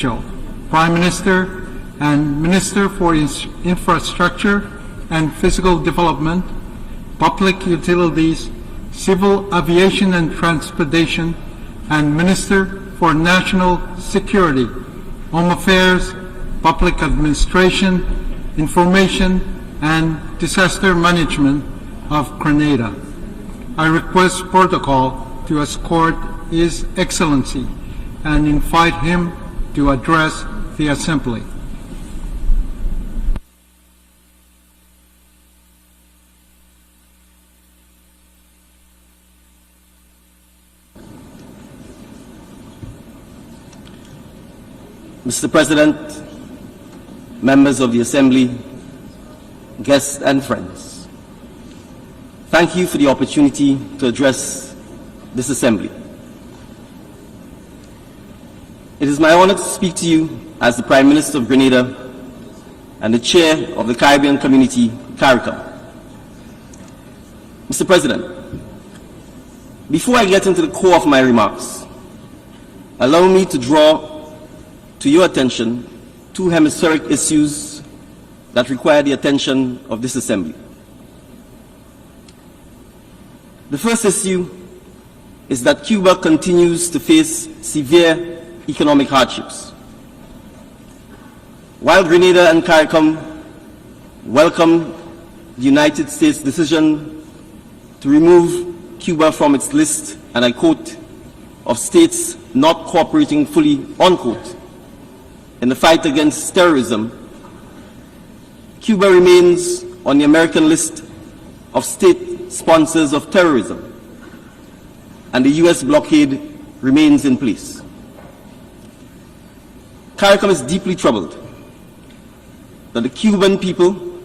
Prime Minister and Minister for Infrastructure and Physical Development, Public Utilities, Civil Aviation and Transportation, and Minister for National Security, Home Affairs, Public Administration, Information, and Disaster Management of Grenada. I request protocol to escort His Excellency and invite him to address the Assembly. Mr. President, members of the Assembly, guests and friends, thank you for the opportunity to address this Assembly. It is my honor to speak to you as the Prime Minister of Grenada and the Chair of the Caribbean Community, CARICOM. Mr. President, before I get into the core of my remarks, allow me to draw to your attention two hemispheric issues that require the attention of this Assembly. The first issue is that Cuba continues to face severe economic hardships. While Grenada and CARICOM welcome the United States' decision to remove Cuba from its list, and I quote, of states not cooperating fully, unquote, in the fight against terrorism, Cuba remains on the American list of state sponsors of terrorism, and the U.S. blockade remains in place. CARICOM is deeply troubled that the Cuban people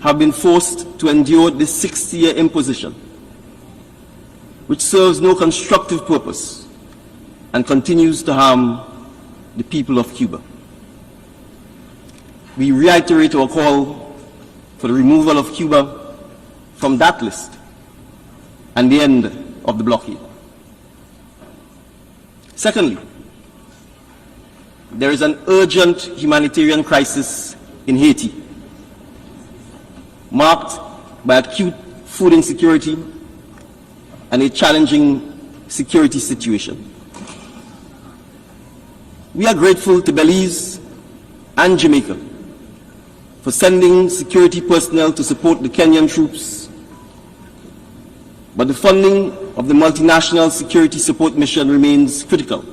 have been forced to endure this 60-year imposition, which serves no constructive purpose and continues to harm the people of Cuba. We reiterate our call for the removal of Cuba from that list and the end of the blockade. Secondly, there is an urgent humanitarian crisis in Haiti, marked by acute food insecurity and a challenging security situation. We are grateful to Belize and Jamaica for sending security personnel to support the Kenyan troops, but the funding of the multinational security support mission remains critical.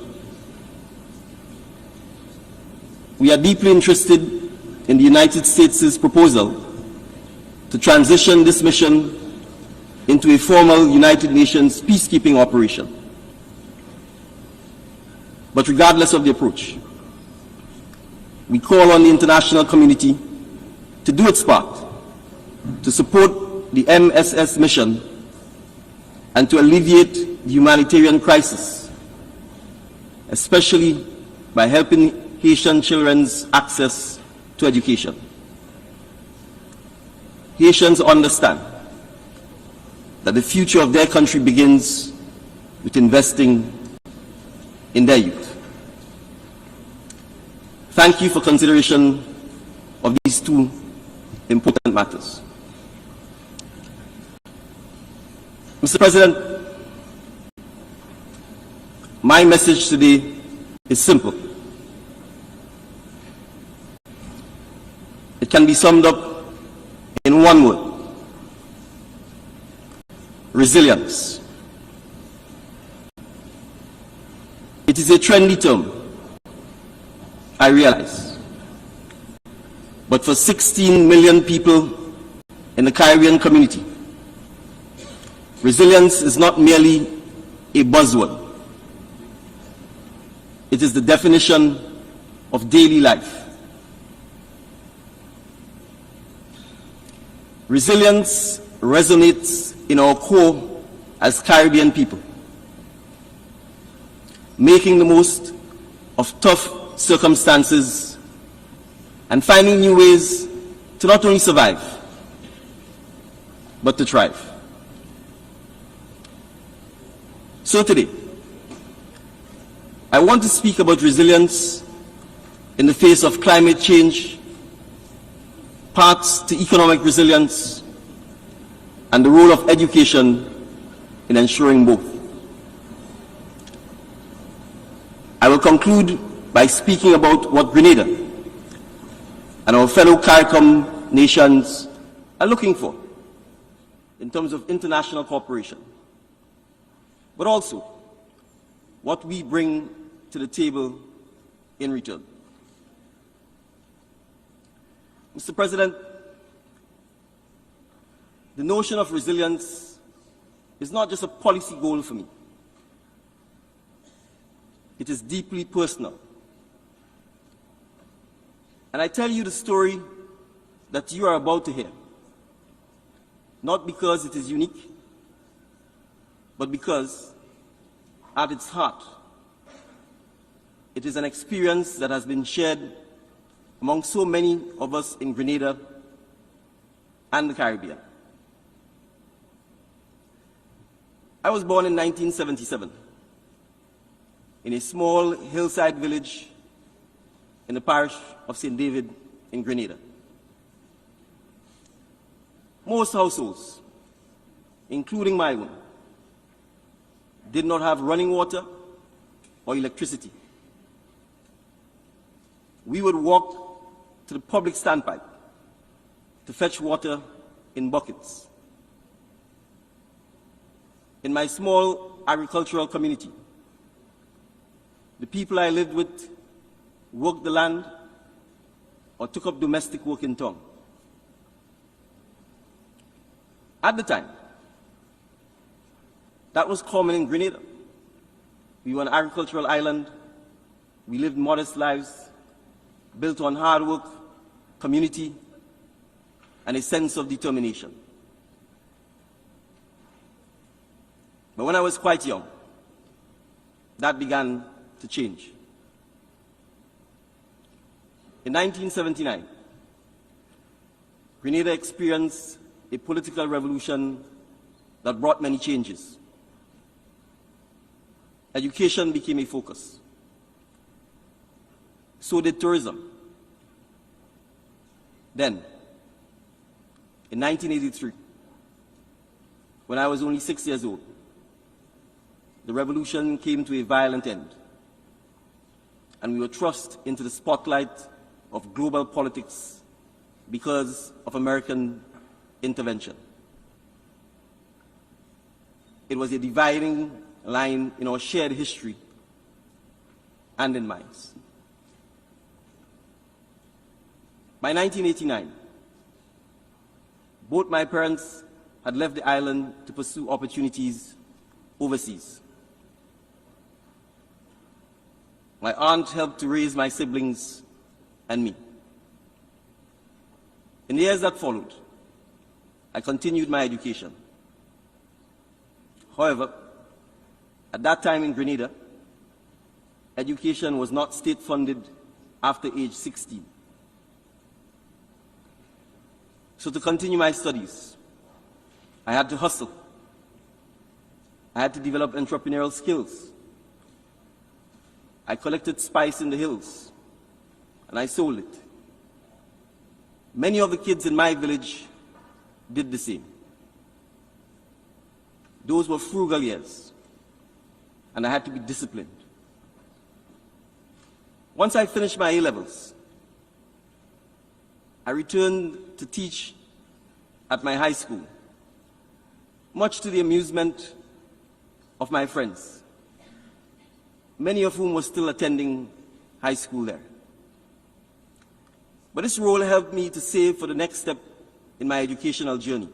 We are deeply interested in the United States' proposal to transition this mission into a formal United Nations peacekeeping operation. But regardless of the approach, we call on the international community to do its part to support the MSS mission and to alleviate the humanitarian crisis, especially by helping Haitian children's access to education. Haitians understand that the future of their country begins with investing in their youth. Thank you for consideration of these two important matters. Mr. President, my message today is simple. It can be summed up in one word: resilience. It is a trendy term, I realize, but for 16 million people in the Caribbean community, resilience is not merely a buzzword. It is the definition of daily life. Resilience resonates in our core as Caribbean people, making the most of tough circumstances and finding new ways to not only survive, but to thrive. So today, I want to speak about resilience in the face of climate change, paths to economic resilience, and the role of education in ensuring both. I will conclude by speaking about what Grenada and our fellow CARICOM nations are looking for in terms of international cooperation, but also what we bring to the table in return. Mr. President, the notion of resilience is not just a policy goal for me. It is deeply personal. And I tell you the story that you are about to hear, not because it is unique, but because at its heart, it is an experience that has been shared among so many of us in Grenada and the Caribbean. I was born in 1977 in a small hillside village in the parish of St. David in Grenada. Most households, including my own, did not have running water or electricity. We would walk to the public standpipe to fetch water in buckets. In my small agricultural community, the people I lived with worked the land or took up domestic work in town. At the time, that was common in Grenada. We were an agricultural island. We lived modest lives, built on hard work, community, and a sense of determination. But when I was quite young, that began to change. In 1979, Grenada experienced a political revolution that brought many changes. Education became a focus. So did tourism. Then, in 1983, when I was only 6 years old, the revolution came to a violent end, and we were thrust into the spotlight of global politics because of American intervention. It was a dividing line in our shared history and in minds. By 1989, both my parents had left the island to pursue opportunities overseas. My aunt helped to raise my siblings and me. In the years that followed, I continued my education. However, at that time in Grenada, education was not state-funded after age 16. So to continue my studies, I had to hustle. I had to develop entrepreneurial skills. I collected spice in the hills, and I sold it. Many of the kids in my village did the same. Those were frugal years, and I had to be disciplined. Once I finished my A-levels, I returned to teach at my high school, much to the amusement of my friends, many of whom were still attending high school there. But this role helped me to save for the next step in my educational journey: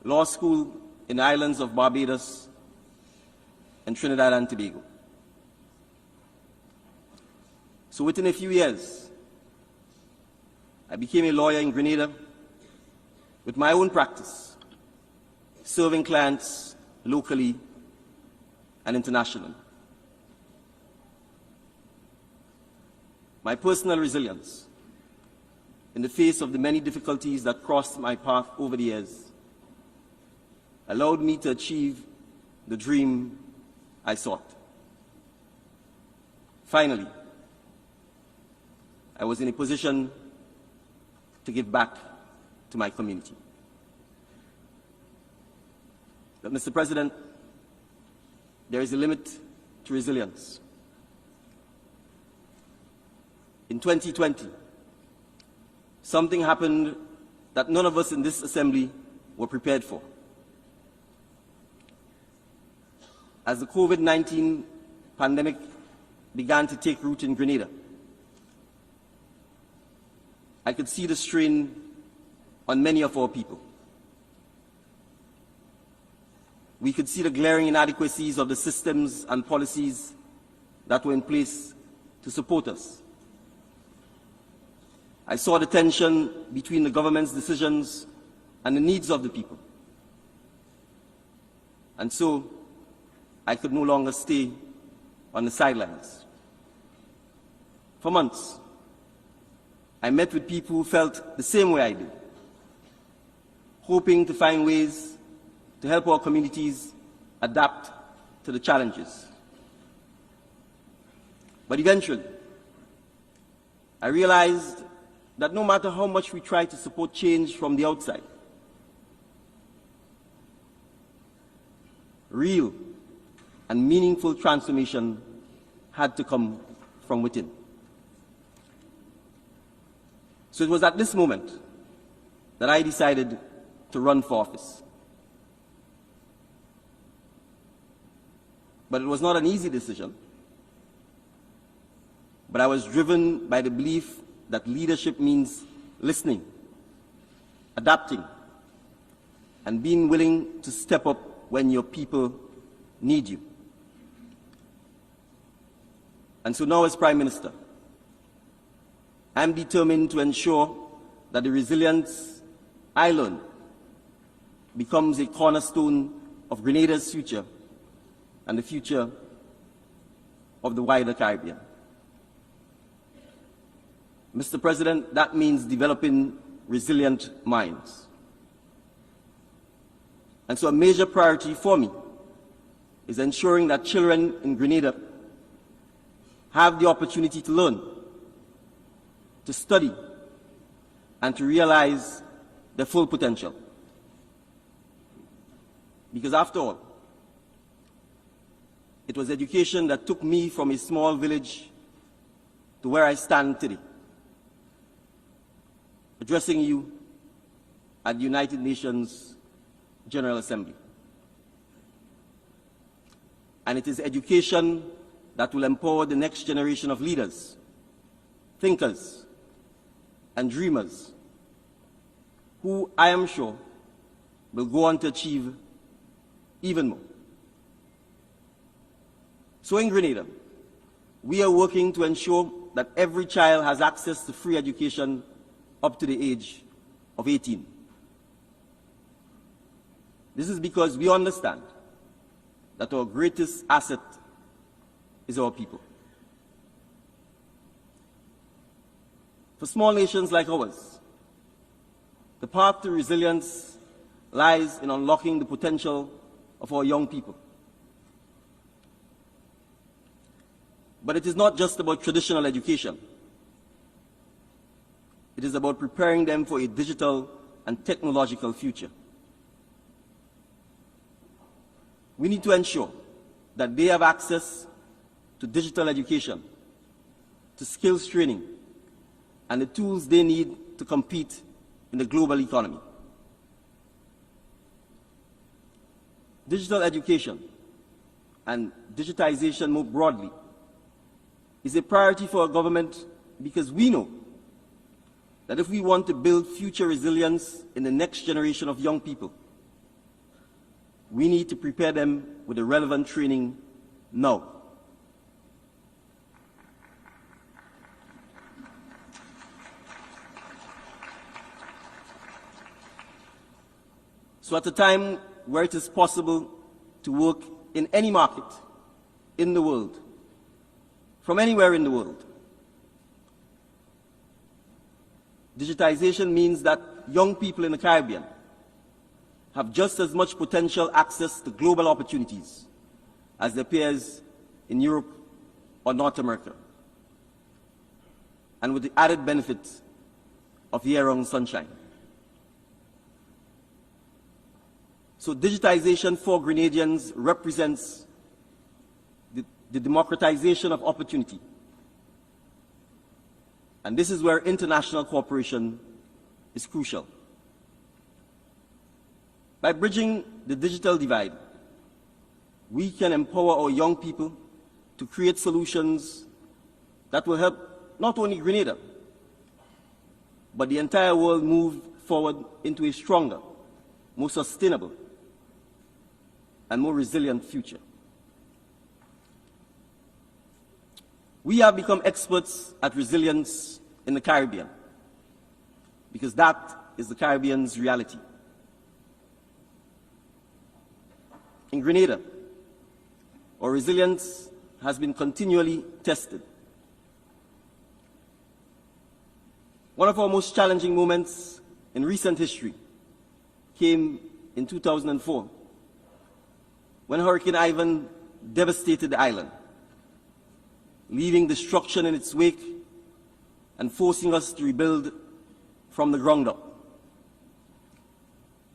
law school in the islands of Barbados and Trinidad and Tobago. So within a few years, I became a lawyer in Grenada with my own practice, serving clients locally and internationally. My personal resilience in the face of the many difficulties that crossed my path over the years allowed me to achieve the dream I sought. Finally, I was in a position to give back to my community. But, Mr. President, there is a limit to resilience. In 2020, something happened that none of us in this assembly were prepared for. As the COVID-19 pandemic began to take root in Grenada, I could see the strain on many of our people. We could see the glaring inadequacies of the systems and policies that were in place to support us. I saw the tension between the government's decisions and the needs of the people. And so, I could no longer stay on the sidelines. For months, I met with people who felt the same way I did, hoping to find ways to help our communities adapt to the challenges. But eventually, I realized that no matter how much we try to support change from the outside, real and meaningful transformation had to come from within. So it was at this moment that I decided to run for office. But it was not an easy decision. But I was driven by the belief that leadership means listening, adapting, and being willing to step up when your people need you. And so now, as Prime Minister, I'm determined to ensure that the resilience I learned becomes a cornerstone of Grenada's future and the future of the wider Caribbean. Mr. President, that means developing resilient minds. And so a major priority for me is ensuring that children in Grenada have the opportunity to learn, to study, and to realize their full potential. Because after all, it was education that took me from a small village to where I stand today, addressing you at the United Nations General Assembly. And it is education that will empower the next generation of leaders, thinkers, and dreamers, who I am sure will go on to achieve even more. So in Grenada, we are working to ensure that every child has access to free education up to the age of 18. This is because we understand that our greatest asset is our people. For small nations like ours, the path to resilience lies in unlocking the potential of our young people. But it is not just about traditional education. It is about preparing them for a digital and technological future. We need to ensure that they have access to digital education, to skills training, and the tools they need to compete in the global economy. Digital education and digitization more broadly is a priority for our government because we know that if we want to build future resilience in the next generation of young people, we need to prepare them with the relevant training now. So at a time where it is possible to work in any market in the world, from anywhere in the world, digitization means that young people in the Caribbean have just as much potential access to global opportunities as their peers in Europe or North America. and with the added benefit of year-round sunshine. So digitization for Grenadians represents the democratization of opportunity. And this is where international cooperation is crucial. By bridging the digital divide, we can empower our young people to create solutions that will help not only Grenada, but the entire world move forward into a stronger, more sustainable, and more resilient future. We have become experts at resilience in the Caribbean because that is the Caribbean's reality. In Grenada, our resilience has been continually tested. One of our most challenging moments in recent history came in 2004, when Hurricane Ivan devastated the island, leaving destruction in its wake and forcing us to rebuild from the ground up.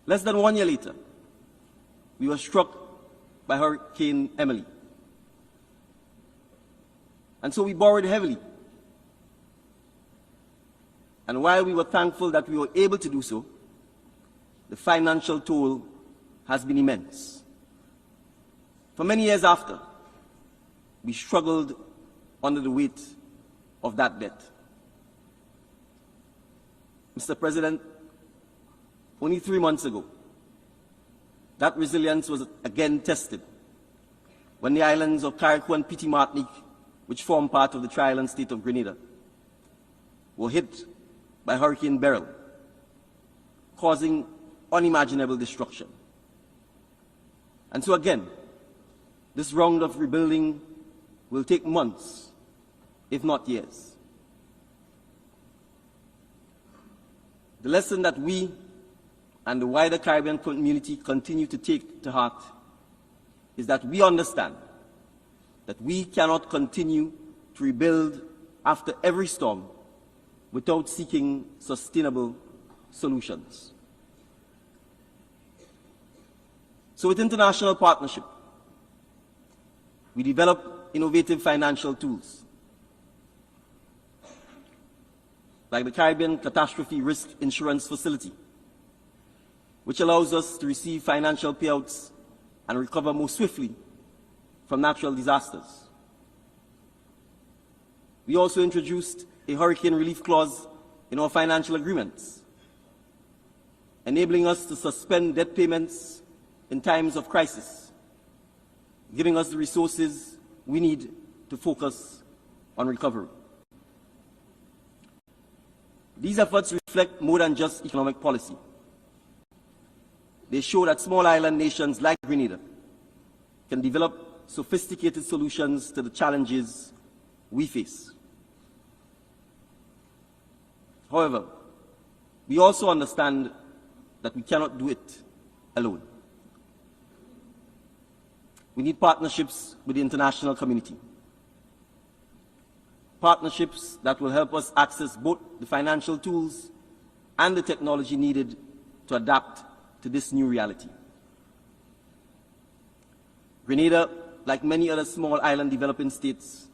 Less than 1 year later, we were struck by Hurricane Emily. And so we borrowed heavily. And while we were thankful that we were able to do so, the financial toll has been immense. For many years after, we struggled under the weight of that debt. Mr. President, only 3 months ago, that resilience was again tested when the islands of Carriacou and Petite Martinique, which form part of the tri-island state of Grenada, were hit by Hurricane Beryl, causing unimaginable destruction. And so again, this round of rebuilding will take months, if not years. The lesson that we and the wider Caribbean community continue to take to heart is that we understand that we cannot continue to rebuild after every storm without seeking sustainable solutions. So with international partnership, we develop innovative financial tools like the Caribbean Catastrophe Risk Insurance Facility, which allows us to receive financial payouts and recover more swiftly from natural disasters. We also introduced a hurricane relief clause in our financial agreements, enabling us to suspend debt payments in times of crisis, giving us the resources we need to focus on recovery. These efforts reflect more than just economic policy. They show that small island nations like Grenada can develop sophisticated solutions to the challenges we face. However, we also understand that we cannot do it alone. We need partnerships with the international community. Partnerships that will help us access both the financial tools and the technology needed to adapt to this new reality. Grenada, like many other small island developing states,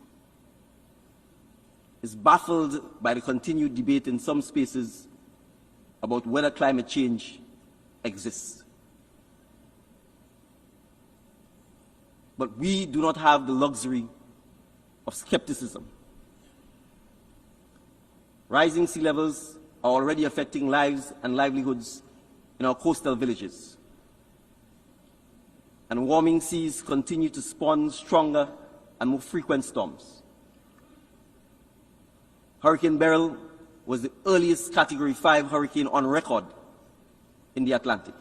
is baffled by the continued debate in some spaces about whether climate change exists. But we do not have the luxury of skepticism. Rising sea levels are already affecting lives and livelihoods in our coastal villages. And warming seas continue to spawn stronger and more frequent storms. Hurricane Beryl was the earliest Category 5 hurricane on record in the Atlantic.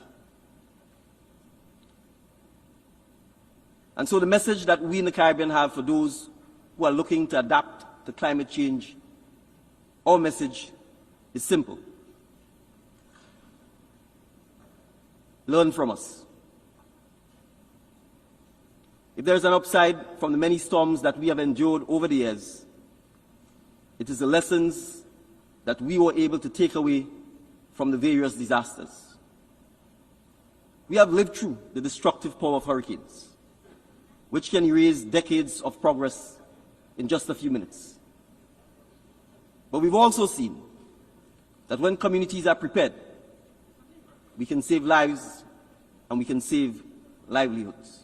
And so the message that we in the Caribbean have for those who are looking to adapt to climate change, our message is simple. Learn from us. If there is an upside from the many storms that we have endured over the years, It is the lessons that we were able to take away from the various disasters. We have lived through the destructive power of hurricanes, which can erase decades of progress in just a few minutes. But we've also seen that when communities are prepared, we can save lives and we can save livelihoods.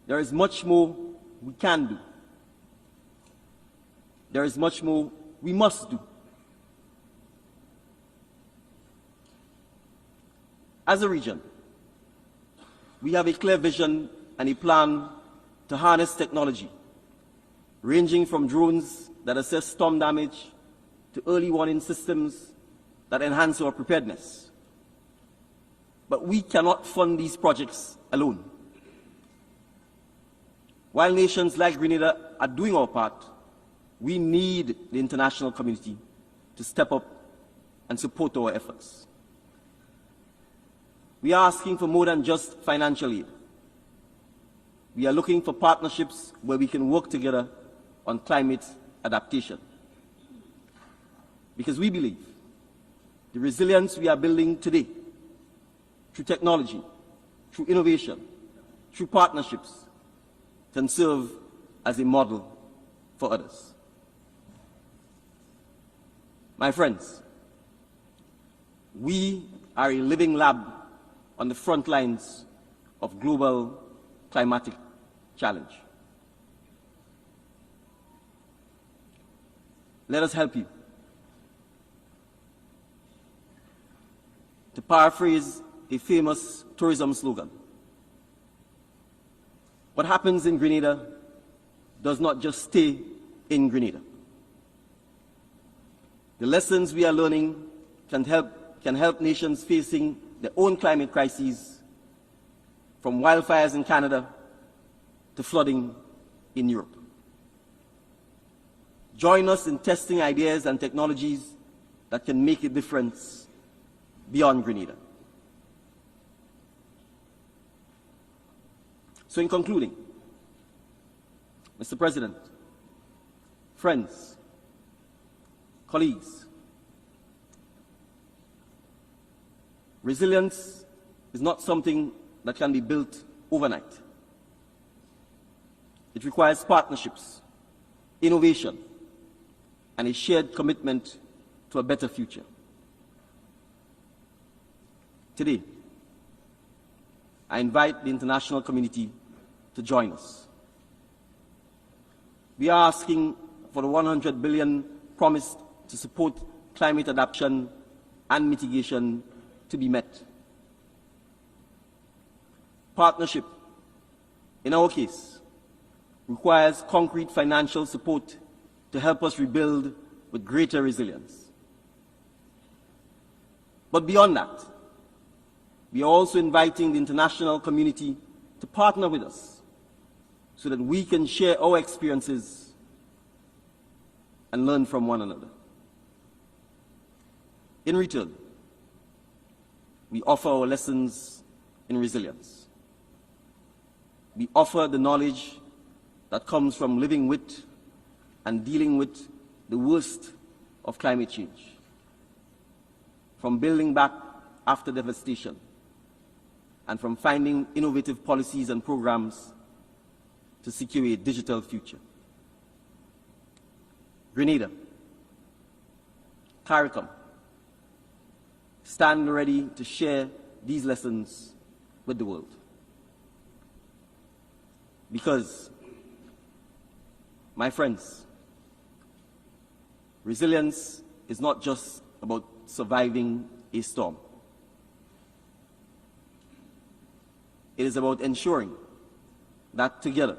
There is much more we can do. There is much more we must do. As a region, we have a clear vision and a plan to harness technology, ranging from drones that assess storm damage to early warning systems that enhance our preparedness. But we cannot fund these projects alone. While nations like Grenada are doing our part, we need the international community to step up and support our efforts. We are asking for more than just financial aid. We are looking for partnerships where we can work together on climate adaptation. Because we believe the resilience we are building today, through technology, through innovation, through partnerships, can serve as a model for others. My friends, we are a living lab on the front lines of global climatic challenge. Let us help you. To paraphrase a famous tourism slogan, what happens in Grenada does not just stay in Grenada. The lessons we are learning can help nations facing their own climate crises, from wildfires in Canada to flooding in Europe. Join us in testing ideas and technologies that can make a difference beyond Grenada. So in concluding, Mr. President, friends, colleagues, resilience is not something that can be built overnight. It requires partnerships, innovation, and a shared commitment to a better future. Today, I invite the international community to join us. We are asking for the $100 billion promised to support climate adaptation and mitigation to be met. Partnership, in our case, requires concrete financial support to help us rebuild with greater resilience. But beyond that, we are also inviting the international community to partner with us so that we can share our experiences and learn from one another. In return, we offer our lessons in resilience. We offer the knowledge that comes from living with and dealing with the worst of climate change, from building back after devastation, and from finding innovative policies and programs to secure a digital future. Grenada, CARICOM, stand ready to share these lessons with the world. Because, my friends, resilience is not just about surviving a storm. It is about ensuring that together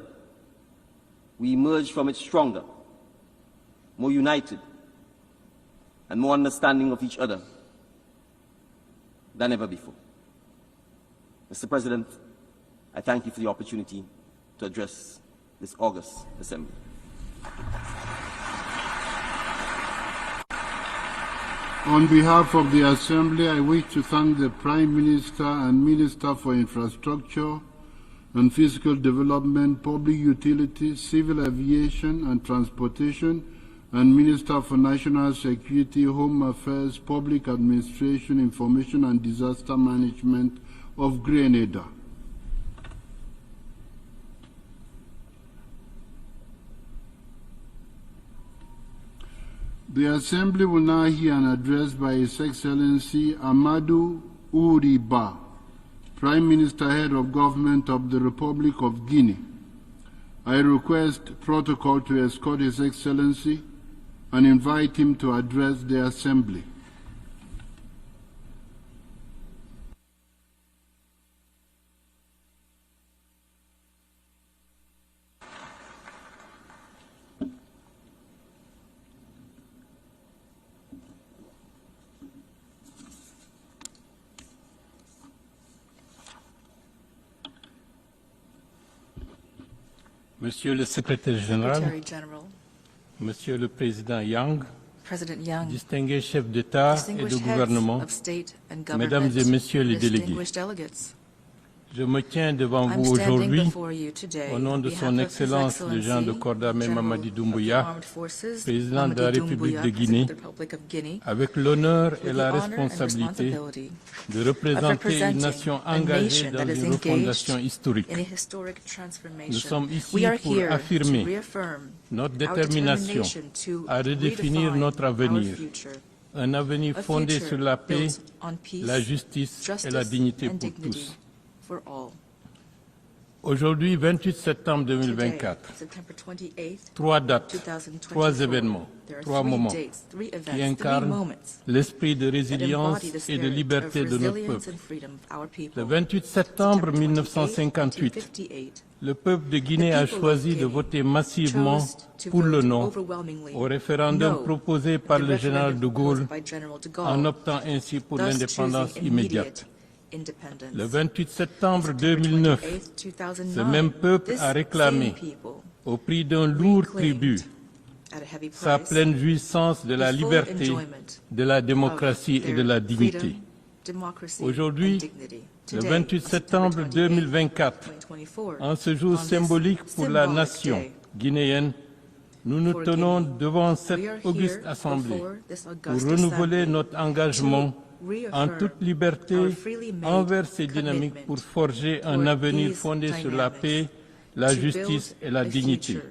we emerge from it stronger, more united, and more understanding of each other than ever before. Mr. President, I thank you for the opportunity to address this August Assembly. On behalf of the Assembly, I wish to thank the Prime Minister and Minister for Infrastructure, and Physical Development, Public Utilities, Civil Aviation and Transportation, and Minister for National Security, Home Affairs, Public Administration, Information and Disaster Management of Grenada. The Assembly will now hear an address by His Excellency Amadou Ouriba, Prime Minister, Head of Government of the Republic of Guinea. I request protocol to escort His Excellency and invite him to address the Assembly. Monsieur le Secrétaire général, Secretary General, Monsieur le Président Yang, President Young, distingués chefs d'État et distinguished de heads gouvernement, of state and Mesdames government, et Messieurs les délégués, distinguished delegates, je me tiens devant I'm vous standing aujourd'hui before you today au nom on de behalf Son of His Excellence le Jean de Excellency, Cordamé General Mamadi of the Doumbouya, Armed Forces, Président de la Mamadi République Doumbouya, de Guinée, President of the Republic of Guinea, avec l'honneur et with la the honor and responsabilité responsibility de of représenter une representing nation a engagée nation dans that is une engaged refondation historique. in a historic transformation. Nous sommes ici We are pour here to affirmer reaffirm notre our détermination determination to à redéfinir redefine notre our avenir, future. un avenir A fondé future sur la paix, built on peace, la justice et la justice dignité and pour dignity tous. for all. Aujourd'hui, 28 septembre Today, 2024, September 28th, trois dates, 2024, trois événements, there are trois three moments dates, three qui events, three incarnent moments l'esprit de that résilience embody the et spirit de liberté of de notre resilience peuple. and freedom of our people. Le 28 septembre September 28, 1958, 1958, le peuple de Guinée a people of choisi de Guinea voter massivement chose to pour le vote non overwhelmingly au référendum no proposé at par the le général de referendum Gaulle proposed by General de Gaulle, en optant ainsi pour thus l'indépendance choosing immédiate. immediate independence. Le 28 septembre September 2009, 28, 2009, ce même peuple this a réclamé, same people au prix d'un lourd reclaimed tribut, at a heavy sa price pleine jouissance de la the full liberté, enjoyment de la of démocratie et de their la dignité. freedom, democracy, Aujourd'hui, and dignity. le Today, 28 on septembre 28, 2024, 2024, en ce jour on this symbolique pour la symbolic nation day guinéenne, nous nous for tenons Guinea, devant we cette are auguste here assemblée before this pour august renouveler assembly notre engagement to en reaffirm toute liberté our freely made envers ces dynamiques pour commitment forger un for avenir these fondé sur la dynamics paix, la to justice build et la a dignité. future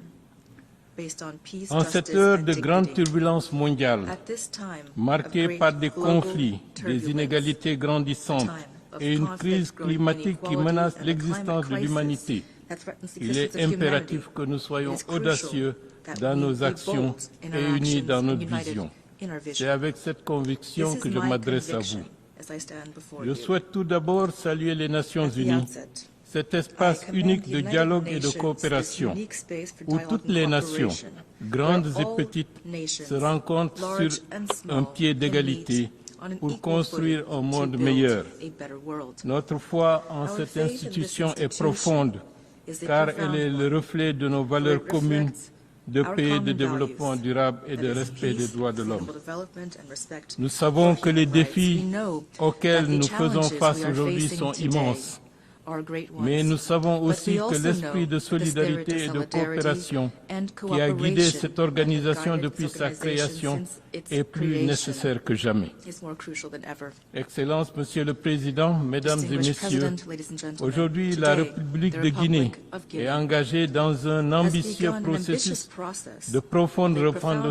based on peace, En cette justice, heure and de grande dignity. turbulence mondiale, At this time marquée of great par des global conflits, turbulence, des inégalités grandissantes time of et une conflict, crise growing climatique qui inequality, menace and a l'existence climate de crisis l'humanité, that threatens the il existence est of impératif humanity. que nous soyons It is crucial audacieux that dans we nos be actions bold in et our unis actions dans and notre united vision. in our C'est vision. avec cette conviction This que is je my m'adresse à conviction vous. as I stand before Je you. souhaite tout d'abord saluer les Nations At the Unies, outset, cet I espace commend unique the de United dialogue et de Nations, this coopération, unique space for où dialogue toutes and les nations, cooperation, grandes where et all petites, nations, se rencontrent large sur and small, un pied can d'égalité meet on an pour equal construire footing un to monde build meilleur. a better world. Notre foi en Our cette faith in this institution est institution profonde, is a car profound elle est le one, reflet de nos for valeurs it communes reflects de our paix, de common développement values, durable et that de is respect des peace, droits de l'homme. sustainable development, and respect Nous savons for que les human rights. défis We know auxquels that the nous faisons challenges face we are aujourd'hui facing sont today immenses. are great ones. Mais nous savons But aussi we que also l'esprit know de that the spirit solidarité of et de solidarity coopération and qui a guidé cooperation cette that has organisation guided depuis this sa organization création since its est plus creation nécessaire que jamais. is more crucial than ever. Excellences, Monsieur le Président, Mesdames et Distinguished Messieurs, President, ladies and gentlemen, aujourd'hui la today, République the de Guinée Republic of Guinea est engagée dans un has ambitieux begun an ambitious processus process de profonde of a profound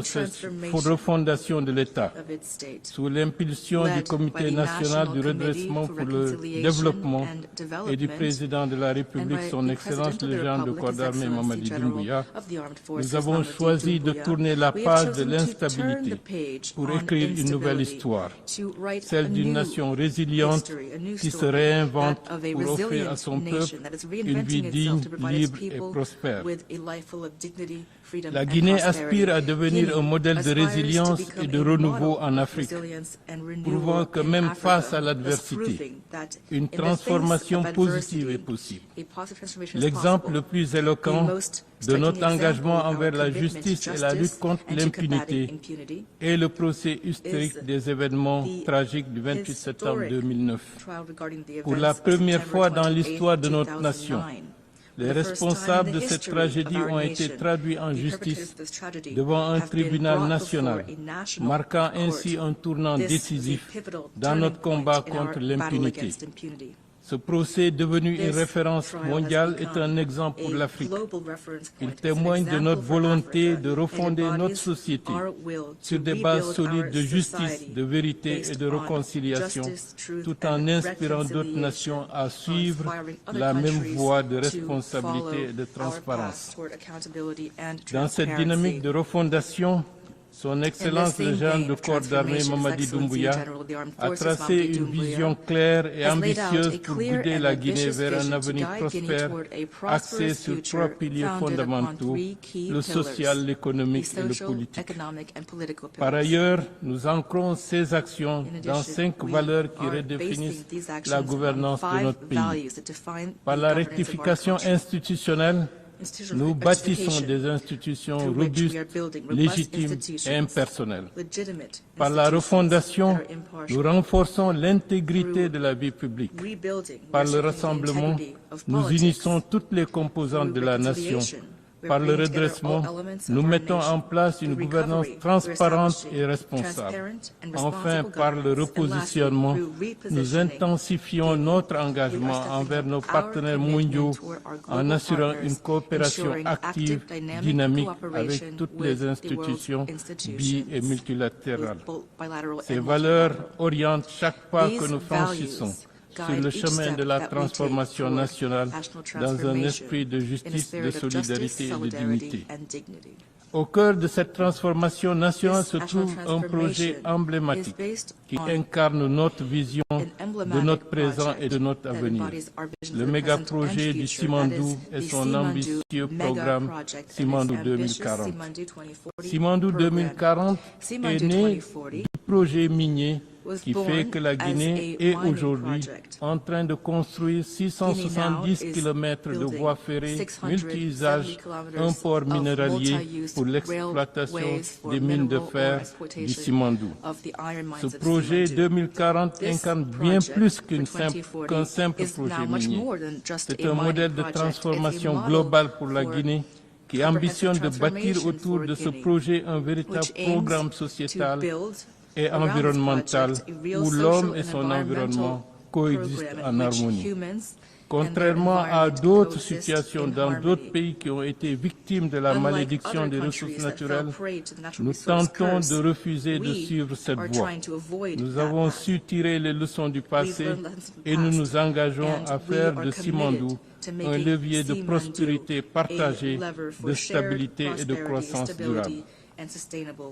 refondation de l'État, of its state, sous l'impulsion du led Comité by the national National du redressement Committee pour for le Reconciliation développement and et du Development, Président de la and République, by Son the Excellence President of le the Jean de Republic, His Cordarmé Excellency Mamadi General Doumbouya. of the Armed Forces, Nous avons Mamadi choisi de Doumbouya. tourner la We have page de chosen to turn l'instabilité the page pour on écrire une nouvelle instability, histoire, to write celle a d'une new nation résiliente history, a new qui se story, réinvente that of a pour offrir à resilient son nation peuple that is une vie reinventing digne, itself to provide its libre et people prospère. with a life full of dignity, freedom, La and Guinée prosperity. aspire à devenir Guinea un modèle de aspires to résilience become et de a renouveau model en of Afrique, resilience and renewal prouvant que in même Africa, face à thus l'adversité, proving that une in the face transformation of positive est adversity, possible. a positive transformation is L'exemple possible. le plus The éloquent most de striking notre example engagement of our envers la commitment to justice et la lutte justice contre and to combating l'impunité impunity est le procès historique is des événements the tragiques du 28 septembre historic 2009. trial regarding the Pour events la of première September fois dans 28, l'histoire de notre nation, 2009. Les responsables de cette tragédie ont été traduits en justice devant un tribunal national, marquant ainsi un tournant décisif dans notre combat contre l'impunité. Ce procès, devenu une référence mondiale, est un exemple pour l'Afrique. Il témoigne de notre volonté de refonder notre société sur des bases solides de justice, de vérité et de réconciliation, tout en inspirant d'autres nations à suivre la même voie de responsabilité et de transparence. Dans cette dynamique de refondation, Son Excellence le général de corps d'armée Mamadi Doumbouya a tracé une vision claire et ambitieuse pour guider la Guinée vers un avenir prospère axé sur trois piliers fondamentaux, le social, l'économique et le politique. Par ailleurs, nous ancrons ces actions dans 5 valeurs qui redéfinissent la gouvernance de notre pays. Par la rectification institutionnelle, nous bâtissons des institutions robustes, légitimes et impersonnelles. Par la refondation, nous renforçons l'intégrité de la vie publique. Par le rassemblement, nous unissons toutes les composantes de la nation. Par le redressement, nous mettons en place une gouvernance transparente et responsable. Enfin, par le repositionnement, nous intensifions notre engagement envers nos partenaires mondiaux en assurant une coopération active, dynamique avec toutes les institutions bi- et multilatérales. Ces valeurs orientent chaque pas que nous franchissons sur le chemin de la transformation nationale dans un esprit de justice, de solidarité et de dignité. Au cœur de cette transformation nationale se trouve un projet emblématique qui incarne notre vision de notre présent et de notre avenir. Le méga-projet du Simandou et son ambitieux programme Simandou 2040. Simandou 2040 est né du projet minier qui fait que la Guinée est aujourd'hui en train de construire 670 km de voies ferrées multi-usages, un port minéralier pour l'exploitation des mines de fer du Simandou. Ce projet 2040 incarne bien plus qu'un simple projet minier. C'est un modèle de transformation globale pour la Guinée qui ambitionne de bâtir autour de ce projet un véritable programme sociétal et environnemental où l'homme et son environnement coexistent en harmonie. Contrairement à d'autres situations dans d'autres pays qui ont été victimes de la malédiction des ressources naturelles, nous tentons de refuser de suivre cette voie. Nous avons su tirer les leçons du passé et nous nous engageons à faire de Simandou un levier de prospérité partagée, de stabilité et de croissance durable.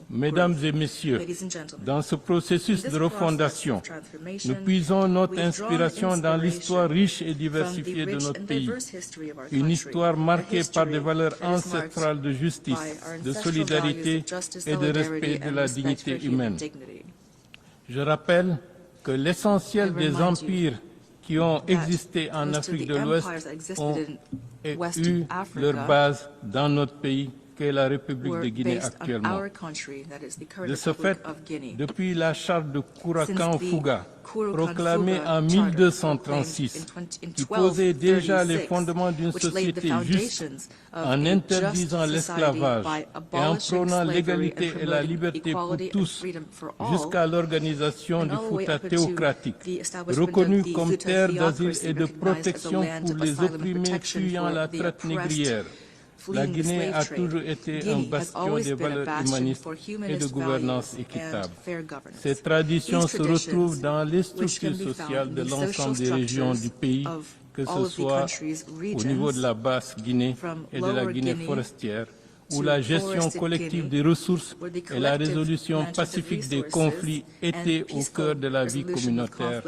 Mesdames et Messieurs, dans ce processus de refondation, nous puisons notre inspiration dans l'histoire riche et diversifiée de notre pays, une histoire marquée par des valeurs ancestrales de justice, de solidarité et de respect de la dignité humaine. Je rappelle que l'essentiel des empires qui ont existé en Afrique de l'Ouest ont eu leur base dans notre pays, qu'est la République de Guinée actuellement. De ce fait, depuis la charte de Kourakan-Fouga, proclamée en 1236, qui posait déjà les fondements d'une société juste en interdisant l'esclavage et en prônant l'égalité et la liberté pour tous, jusqu'à l'organisation du Fouta théocratique, reconnue comme terre d'asile et de protection pour les opprimés fuyant la traite négrière. La Guinée a toujours été un bastion des valeurs humanistes et de gouvernance équitable. Ces traditions se retrouvent dans les structures sociales de l'ensemble des régions du pays, que ce soit au niveau de la basse Guinée et de la Guinée forestière, où la gestion collective des ressources et la résolution pacifique des conflits étaient au cœur de la vie communautaire.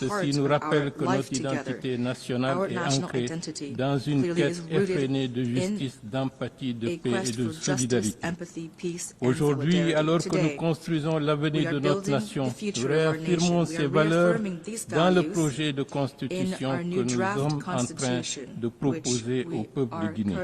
Ceci nous rappelle que notre identité nationale est ancrée dans une quête effrénée de justice, d'empathie, de paix et de solidarité. Aujourd'hui, alors que nous construisons l'avenir de notre nation, nous réaffirmons ces valeurs dans le projet de constitution que nous sommes en train de proposer au peuple de Guinée.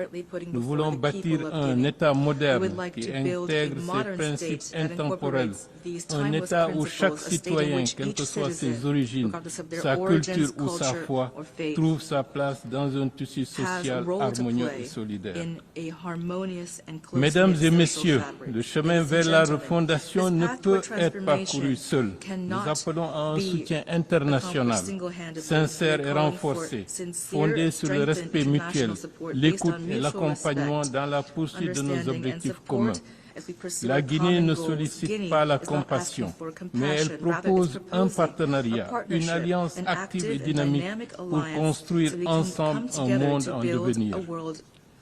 Nous voulons bâtir un un beginning. État We moderne would like qui to build a intègre ces modern principes state that intemporels, incorporates these un timeless État où chaque principles, a state in citoyen, which quelles each que soient ses citizen, origines, regardless of their sa culture origins, ou sa culture, foi, or faith, trouve sa place dans un tissu has a social role to harmonieux et play solidaire. in a harmonious and close-knit Mesdames et social Messieurs, fabric. le chemin Ladies and vers la gentlemen, refondation this ne path peut toward être parcouru transformation seul. Nous cannot appelons à un be soutien accomplished international, single-handedly. sincère We're et calling for renforcé, sincere fondé and sur le strengthened respect mutuel, international support based l'écoute on et mutual l'accompagnement respect, dans la poursuite de nos understanding, and objectifs support communs. as we pursue La our Guinée common ne goals. sollicite Guinea pas la is not asking compassion, for mais elle compassion, rather propose it's un proposing a partenariat, une partnership, alliance an active et active and dynamique dynamic pour alliance construire so we can ensemble come un together monde to en build devenir. a world.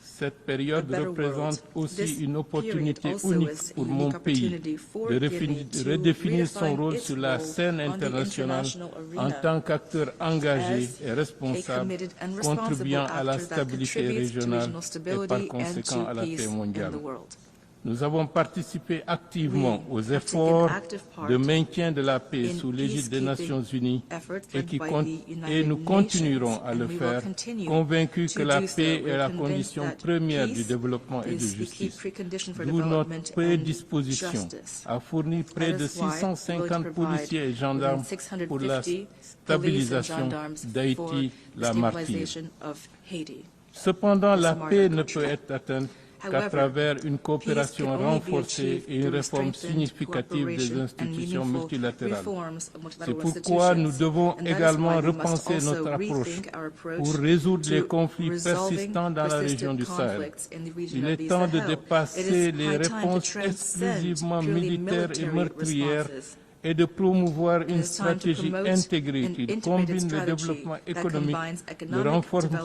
Cette période better représente world. aussi This une opportunité period also unique is a pour unique mon pays opportunity for de Guinea to redéfinir son redefine rôle its sur la role scène on the internationale international en arena tant qu'acteur engagé as et a responsable, committed and responsible contribuant à la actor that stabilité contributes to régionale regional et stability par and conséquent to à la paix peace in mondiale. the world. Nous avons participé activement We aux have efforts taken active part de maintien de la paix in sous l'égide des peacekeeping Nations Unies efforts et, led by the et United nous continuerons Nations, à le and we will faire, continue convaincus to que la do so. paix We est are la convinced condition that première du peace développement et de is the key justice. precondition for D'où notre development and prédisposition justice. à fournir près That de is why we're going to 650 provide policiers et gendarmes more than pour la 650 police and stabilisation gendarmes for d'Haïti, the la martyre. stabilization of Haiti. Cependant, This la martyr paix ne country. peut être atteinte qu'à However, travers une peace coopération can only be renforcée achieved et une through réforme strengthened significative des cooperation and institutions meaningful multilatérales. reforms of C'est multilateral pourquoi nous institutions. devons And that is également why we must repenser also notre approche rethink our approach pour résoudre les to conflits resolving persistants dans la région du persistent Sahel. conflicts in the region Il of est the temps de Sahel. dépasser It is les high time to réponses transcend exclusivement purely militaires et military meurtrières responses. et de promouvoir une It is time to stratégie promote intégrée an qui integrated combine le strategy développement that économique, combines le economic renforcement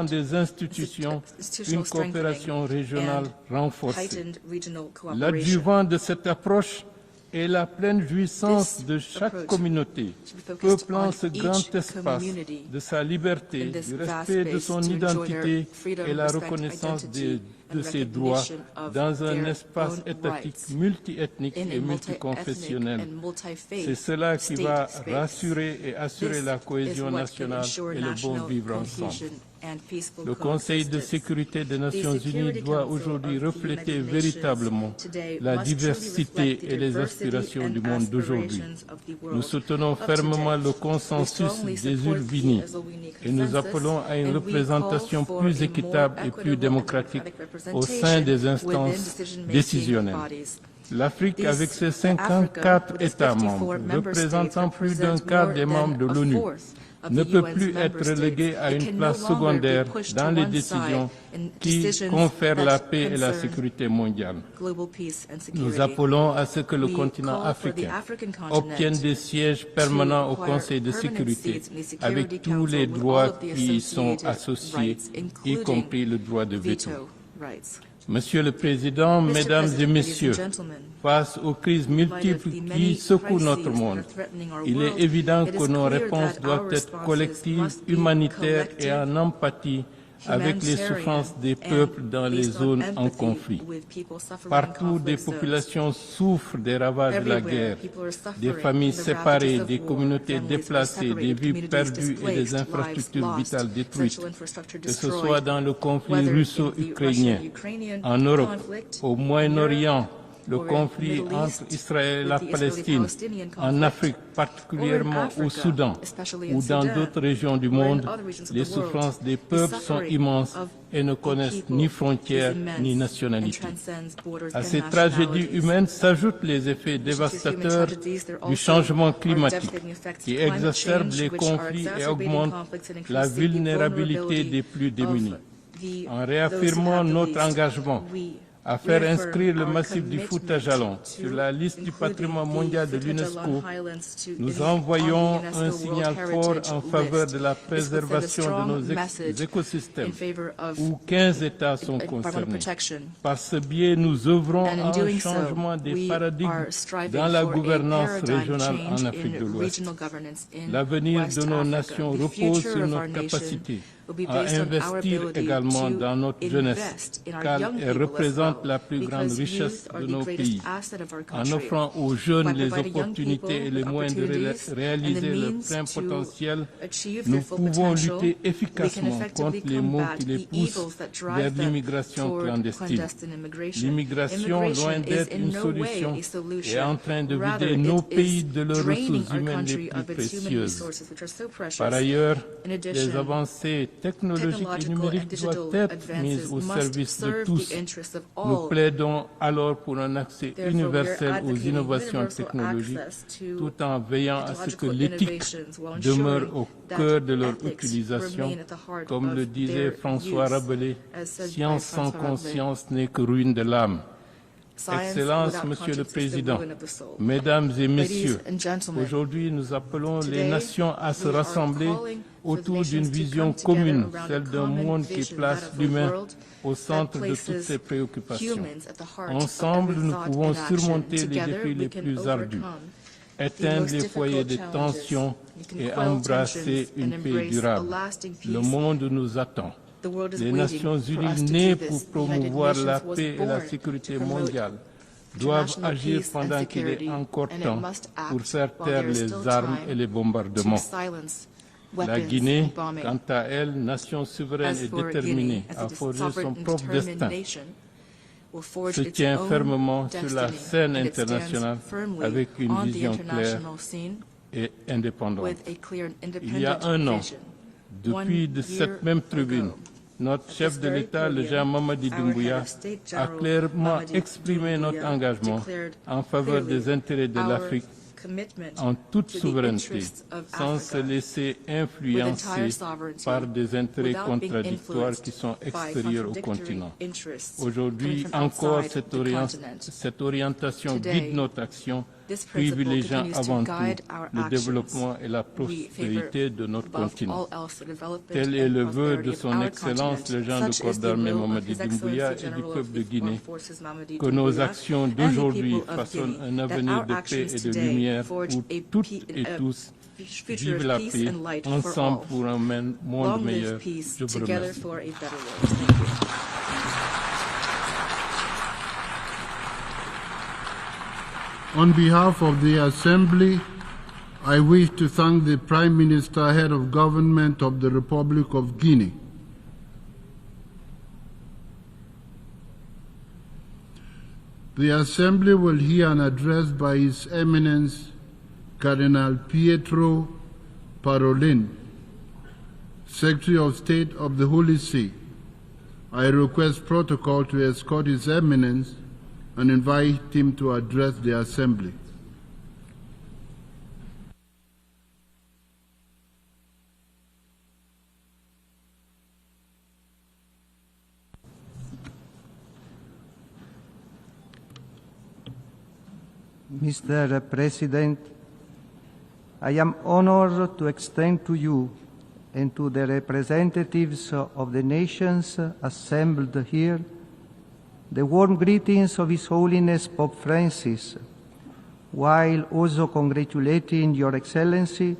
development, des institutions, institutional une coopération strengthening, régionale and renforcée. heightened regional cooperation. L'adjuvant de cette approche est la pleine jouissance This de chaque approach communauté, should be focused peuplant on ce each grand espace community de sa liberté, in this du vast respect de space son to enjoy identité their freedom, et la respect, reconnaissance identity, de and ses droits recognition of dans un their espace own étatique rights multiethnique in et a multi-ethnic multiconfessionnel. and multi-faith C'est cela qui va state space. rassurer et assurer This la is cohésion what can nationale ensure et le bon national vivre ensemble. cohesion and peaceful Le Conseil de coexistence. sécurité des The Nations Unies Security doit Council aujourd'hui of the refléter United véritablement Nations today la must truly diversité reflect the et les diversity aspirations and du monde d'aujourd'hui. aspirations of the world Nous soutenons of fermement today. le We consensus strongly des support the Ulvini Azovini et nous consensus, appelons à une and we représentation call for plus a équitable more et plus equitable and démocratique democratic au sein des representation instances within decision-making décisionnelles. bodies. L'Afrique, These- avec ses Africa, 54 with its États 54 membres, member states, représentant plus d'un represents quart more des than membres de a l'ONU, fourth of ne the peut UN's plus member être states. relégué à It une can no place longer be secondaire pushed dans to les one décisions side in qui decisions confèrent la that paix et la concern sécurité mondiale. global peace and Nous security. appelons à ce que le We continent call for the africain African continent obtienne des sièges permanents au acquire Conseil de permanent sécurité seats in the Security avec tous Council les with all droits of the qui y sont associated associés, rights, y including compris le droit de veto. veto rights. Monsieur le Président, Mr. Mesdames et President, Messieurs, ladies and gentlemen, face aux crises in light multiples of the qui many secouent notre crises monde, that are threatening our il est world, évident it que is nos clear réponses that doivent our être responses collectives, must be humanitaires et collective, en empathie avec les humanitarian, souffrances des and peuples dans les based on zones en empathy conflit. with people suffering in Partout, des conflict zones. populations souffrent des ravages de la Everywhere, guerre, people are suffering des familles from the séparées, ravages of des war, communautés families are déplacées, des separated, vies communities perdues et des displaced, infrastructures lives vitales lost, détruites, essential infrastructure que ce destroyed, soit dans le conflit whether in russo-ukrainien, the Russian-Ukrainian en Europe, conflict, au in Moyen-Orient, le or in conflit Middle entre East, Israël et la with the Palestine, Israeli-Palestinian en conflict, Afrique, particulièrement or in au Africa, Soudan especially in ou dans Sudan, d'autres régions du or in monde, other regions of les the world. souffrances des The peuples sont suffering immenses of et ne the connaissent people ni is frontières immense ni and nationalité. transcends borders À and ces tragédies nationalities. humaines s'ajoutent les effets To human dévastateurs tragedies, there du also changement are climatique devastating effects qui of climate exacerbent change, les which are conflits et exacerbating augmentent conflicts and la increasing the vulnérabilité vulnerability des plus démunis. of the- En those réaffirmant who have the notre least. engagement We à faire reaffirm inscrire le our massif du commitment Fouta Jalon to sur la liste du including patrimoine the mondial de Fouta l'UNESCO, Jalon Highlands to- nous on envoyons the UNESCO un World signal Heritage fort en faveur list. de la This would send a préservation de strong nos message écosystèmes, in favor of où 15 États sont environmental concernés. protection. Par ce biais, nous œuvrons And in à un doing so, changement des we paradigmes are striving dans la for a gouvernance paradigm régionale en change Afrique de in l'Ouest. regional governance in L'avenir West de nos Africa. nations The repose future sur of notre our nation capacité à investir également dans notre jeunesse, car elle représente la plus grande richesse de nos pays, en offrant aux jeunes les opportunités et les moyens de réaliser leur plein potentiel. Nous pouvons lutter efficacement contre les maux qui les poussent vers l'immigration clandestine. L'immigration, loin d'être une solution, est en train de vider nos pays de leurs ressources humaines les plus précieuses. Par ailleurs, les avancées technologiques et numériques doivent être mises au service de tous. Nous plaidons alors pour un accès universel aux innovations technologiques, tout en veillant à ce que l'éthique demeure au cœur de leur utilisation. Comme le disait François Rabelais, « Science sans conscience n'est que ruine de l'âme ». Excellences, Monsieur le Président, Mesdames et Messieurs, aujourd'hui nous appelons les nations à se rassembler autour d'une vision commune, celle d'un monde qui place l'humain au centre de toutes ses préoccupations. Ensemble, nous pouvons surmonter les défis les plus ardus, éteindre les foyers de tension et embrasser une paix durable. Le monde nous attend. Les Nations Unies, nées pour promouvoir la paix et la sécurité mondiale, doivent agir pendant qu'il est encore temps pour faire taire les armes et les bombardements. La Guinée, quant à elle, nation souveraine et déterminée à forger son propre destin, se tient fermement sur la scène internationale avec une vision claire et indépendante. Il y a un an, depuis de cette même tribune, notre chef de l'État, le général Mamadi Doumbouya, a clairement exprimé notre engagement en faveur des intérêts de l'Afrique en toute souveraineté, sans se laisser influencer par des intérêts contradictoires qui sont extérieurs au continent. Aujourd'hui encore, cette orientation guide notre action, privilégiant avant tout le développement et la prospérité de notre continent. Tel est le vœu de son Excellence le général de corps d'armée Mamadi Doumbouya et du peuple de Guinée, que nos actions d'aujourd'hui façonnent un avenir de paix et de lumière où toutes et tous vivent la paix ensemble pour un monde meilleur. Je vous remercie. On behalf of the Assembly, I wish to thank the Prime Minister, Head of Government of the Republic of Guinea. The Assembly will hear an address by His Eminence Cardinal Pietro Parolin, Secretary of State of the Holy See. I request protocol to escort His Eminence and invite him to address the Assembly. Mr. President, I am honored to extend to you and to the representatives of the nations assembled here the warm greetings of His Holiness Pope Francis, while also congratulating Your Excellency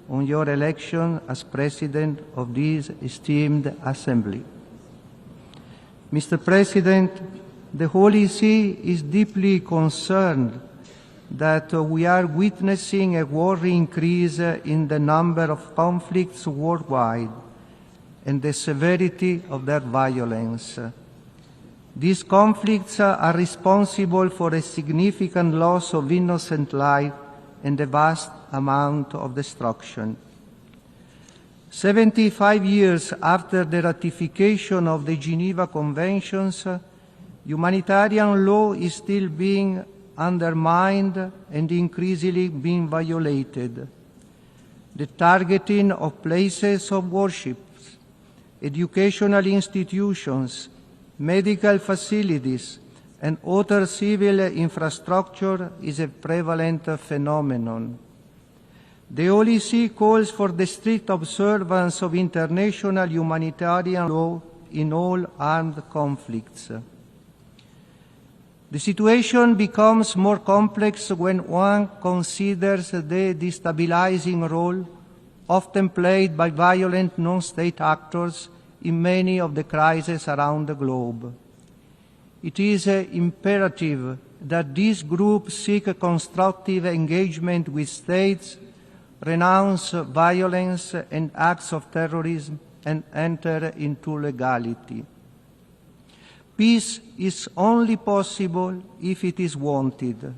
on your election as President of this esteemed Assembly. Mr. President, the Holy See is deeply concerned that we are witnessing a worrying increase in the number of conflicts worldwide and the severity of their violence. These conflicts are responsible for a significant loss of innocent life and a vast amount of destruction. 75 years after the ratification of the Geneva Conventions, humanitarian law is still being undermined and increasingly being violated. The targeting of places of worship, educational institutions, medical facilities, and other civil infrastructure is a prevalent phenomenon. The Holy See calls for the strict observance of international humanitarian law in all armed conflicts. The situation becomes more complex when one considers the destabilizing role often played by violent non-state actors in many of the crises around the globe. It is imperative that these groups seek a constructive engagement with states, renounce violence and acts of terrorism, and enter into legality. Peace is only possible if it is wanted.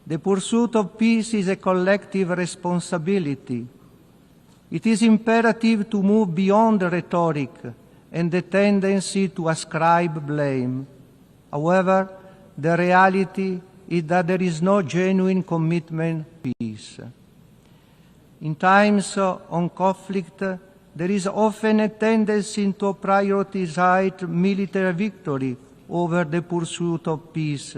The pursuit of peace is a collective responsibility. It is imperative to move beyond rhetoric and the tendency to ascribe blame. However, the reality is that there is no genuine commitment to peace. In times of conflict, there is often a tendency to prioritize military victory over the pursuit of peace.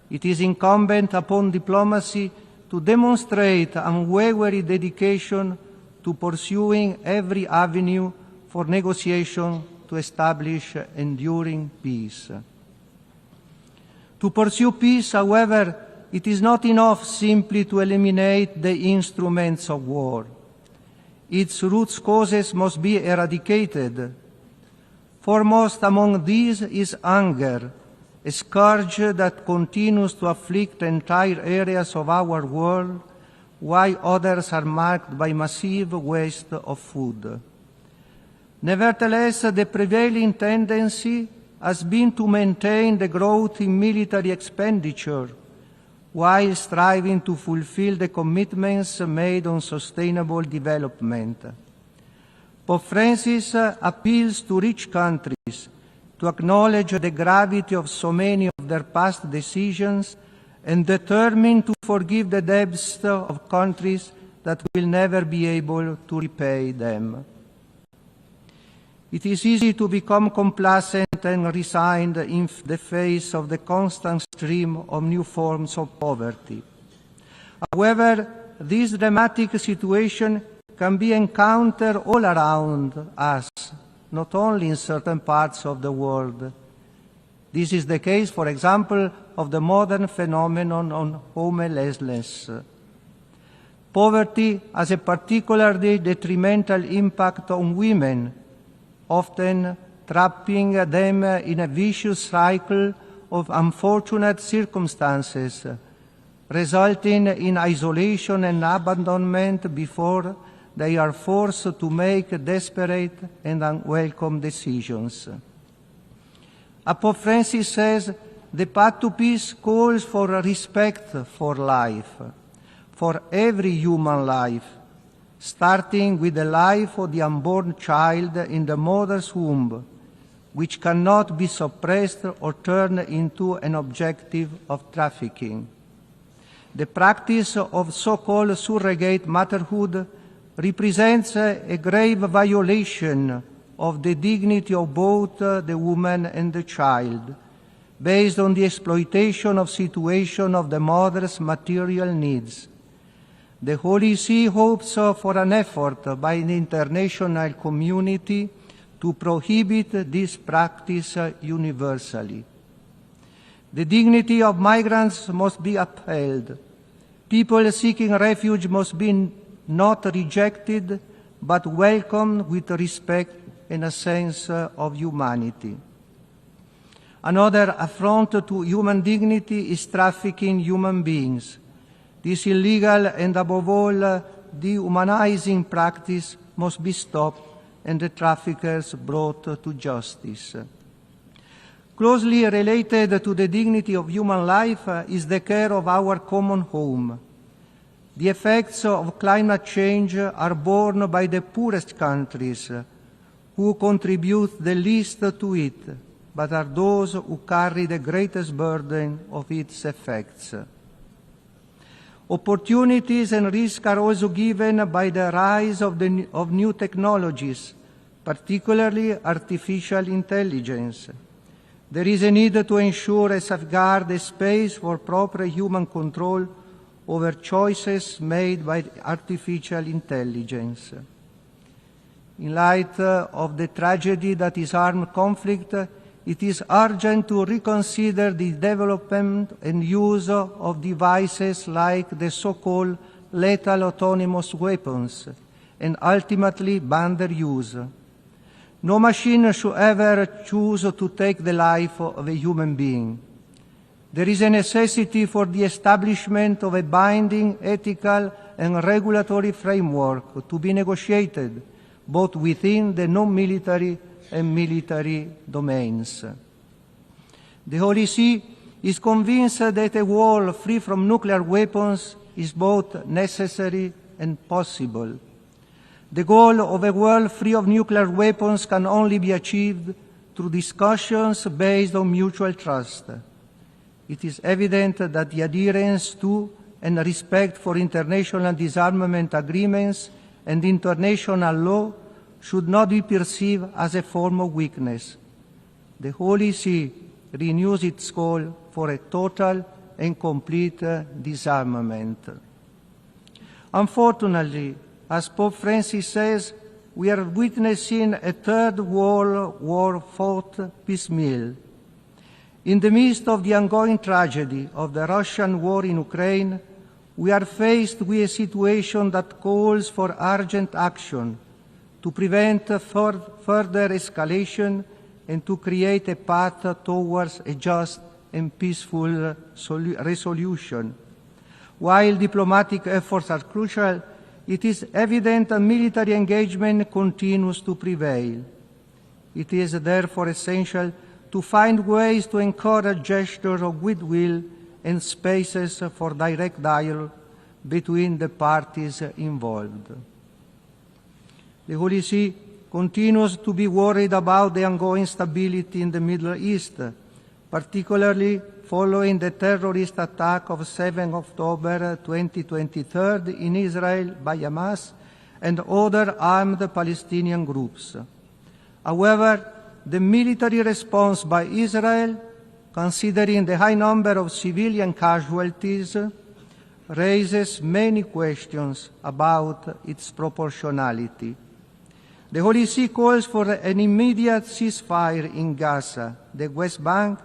It is incumbent upon diplomacy to demonstrate unwavering dedication to pursuing every avenue for negotiation to establish enduring peace. To pursue peace, however, it is not enough simply to eliminate the instruments of war. Its root causes must be eradicated. Foremost among these is hunger, a scourge that continues to afflict entire areas of our world, while others are marked by massive waste of food. Nevertheless, the prevailing tendency has been to maintain the growth in military expenditure while striving to fulfill the commitments made on sustainable development. Pope Francis appeals to rich countries to acknowledge the gravity of so many of their past decisions and determined to forgive the debts of countries that will never be able to repay them. It is easy to become complacent and resigned in the face of the constant stream of new forms of poverty. However, this dramatic situation can be encountered all around us, not only in certain parts of the world. This is the case, for example, of the modern phenomenon of homelessness. Poverty has a particularly detrimental impact on women, often trapping them in a vicious cycle of unfortunate circumstances, resulting in isolation and abandonment before they are forced to make desperate and unwelcome decisions. Pope Francis says the path to peace calls for respect for life, for every human life, starting with the life of the unborn child in the mother's womb, which cannot be suppressed or turned into an objective of trafficking. The practice of so-called surrogate motherhood represents a grave violation of the dignity of both the woman and the child, based on the exploitation of situation of the mother's material needs. The Holy See hopes for an effort by the international community to prohibit this practice universally. The dignity of migrants must be upheld. People seeking refuge must be not rejected, but welcomed with respect and a sense of humanity. Another affront to human dignity is trafficking human beings. This illegal and, above all, dehumanizing practice must be stopped and the traffickers brought to justice. Closely related to the dignity of human life is the care of our common home. The effects of climate change are borne by the poorest countries, who contribute the least to it, but are those who carry the greatest burden of its effects. Opportunities and risks are also given by the rise of new technologies, particularly artificial intelligence. There is a need to ensure and safeguard a space for proper human control over choices made by artificial intelligence. In light of the tragedy that is armed conflict, it is urgent to reconsider the development and use of devices like the so-called lethal autonomous weapons and ultimately ban their use. No machine should ever choose to take the life of a human being. There is a necessity for the establishment of a binding ethical and regulatory framework to be negotiated both within the non-military and military domains. The Holy See is convinced that a world free from nuclear weapons is both necessary and possible. The goal of a world free of nuclear weapons can only be achieved through discussions based on mutual trust. It is evident that the adherence to and respect for international disarmament agreements and international law should not be perceived as a form of weakness. The Holy See renews its call for a total and complete disarmament. Unfortunately, as Pope Francis says, we are witnessing a third world war fought piecemeal. In the midst of the ongoing tragedy of the Russian war in Ukraine, we are faced with a situation that calls for urgent action to prevent further escalation and to create a path towards a just and peaceful resolution. While diplomatic efforts are crucial, it is evident that military engagement continues to prevail. It is therefore essential to find ways to encourage gestures of goodwill and spaces for direct dialogue between the parties involved. The Holy See continues to be worried about the ongoing stability in the Middle East, particularly following the terrorist attack of 7 October 2023 in Israel by Hamas and other armed Palestinian groups. However, the military response by Israel, considering the high number of civilian casualties, raises many questions about its proportionality. The Holy See calls for an immediate ceasefire in Gaza, the West Bank,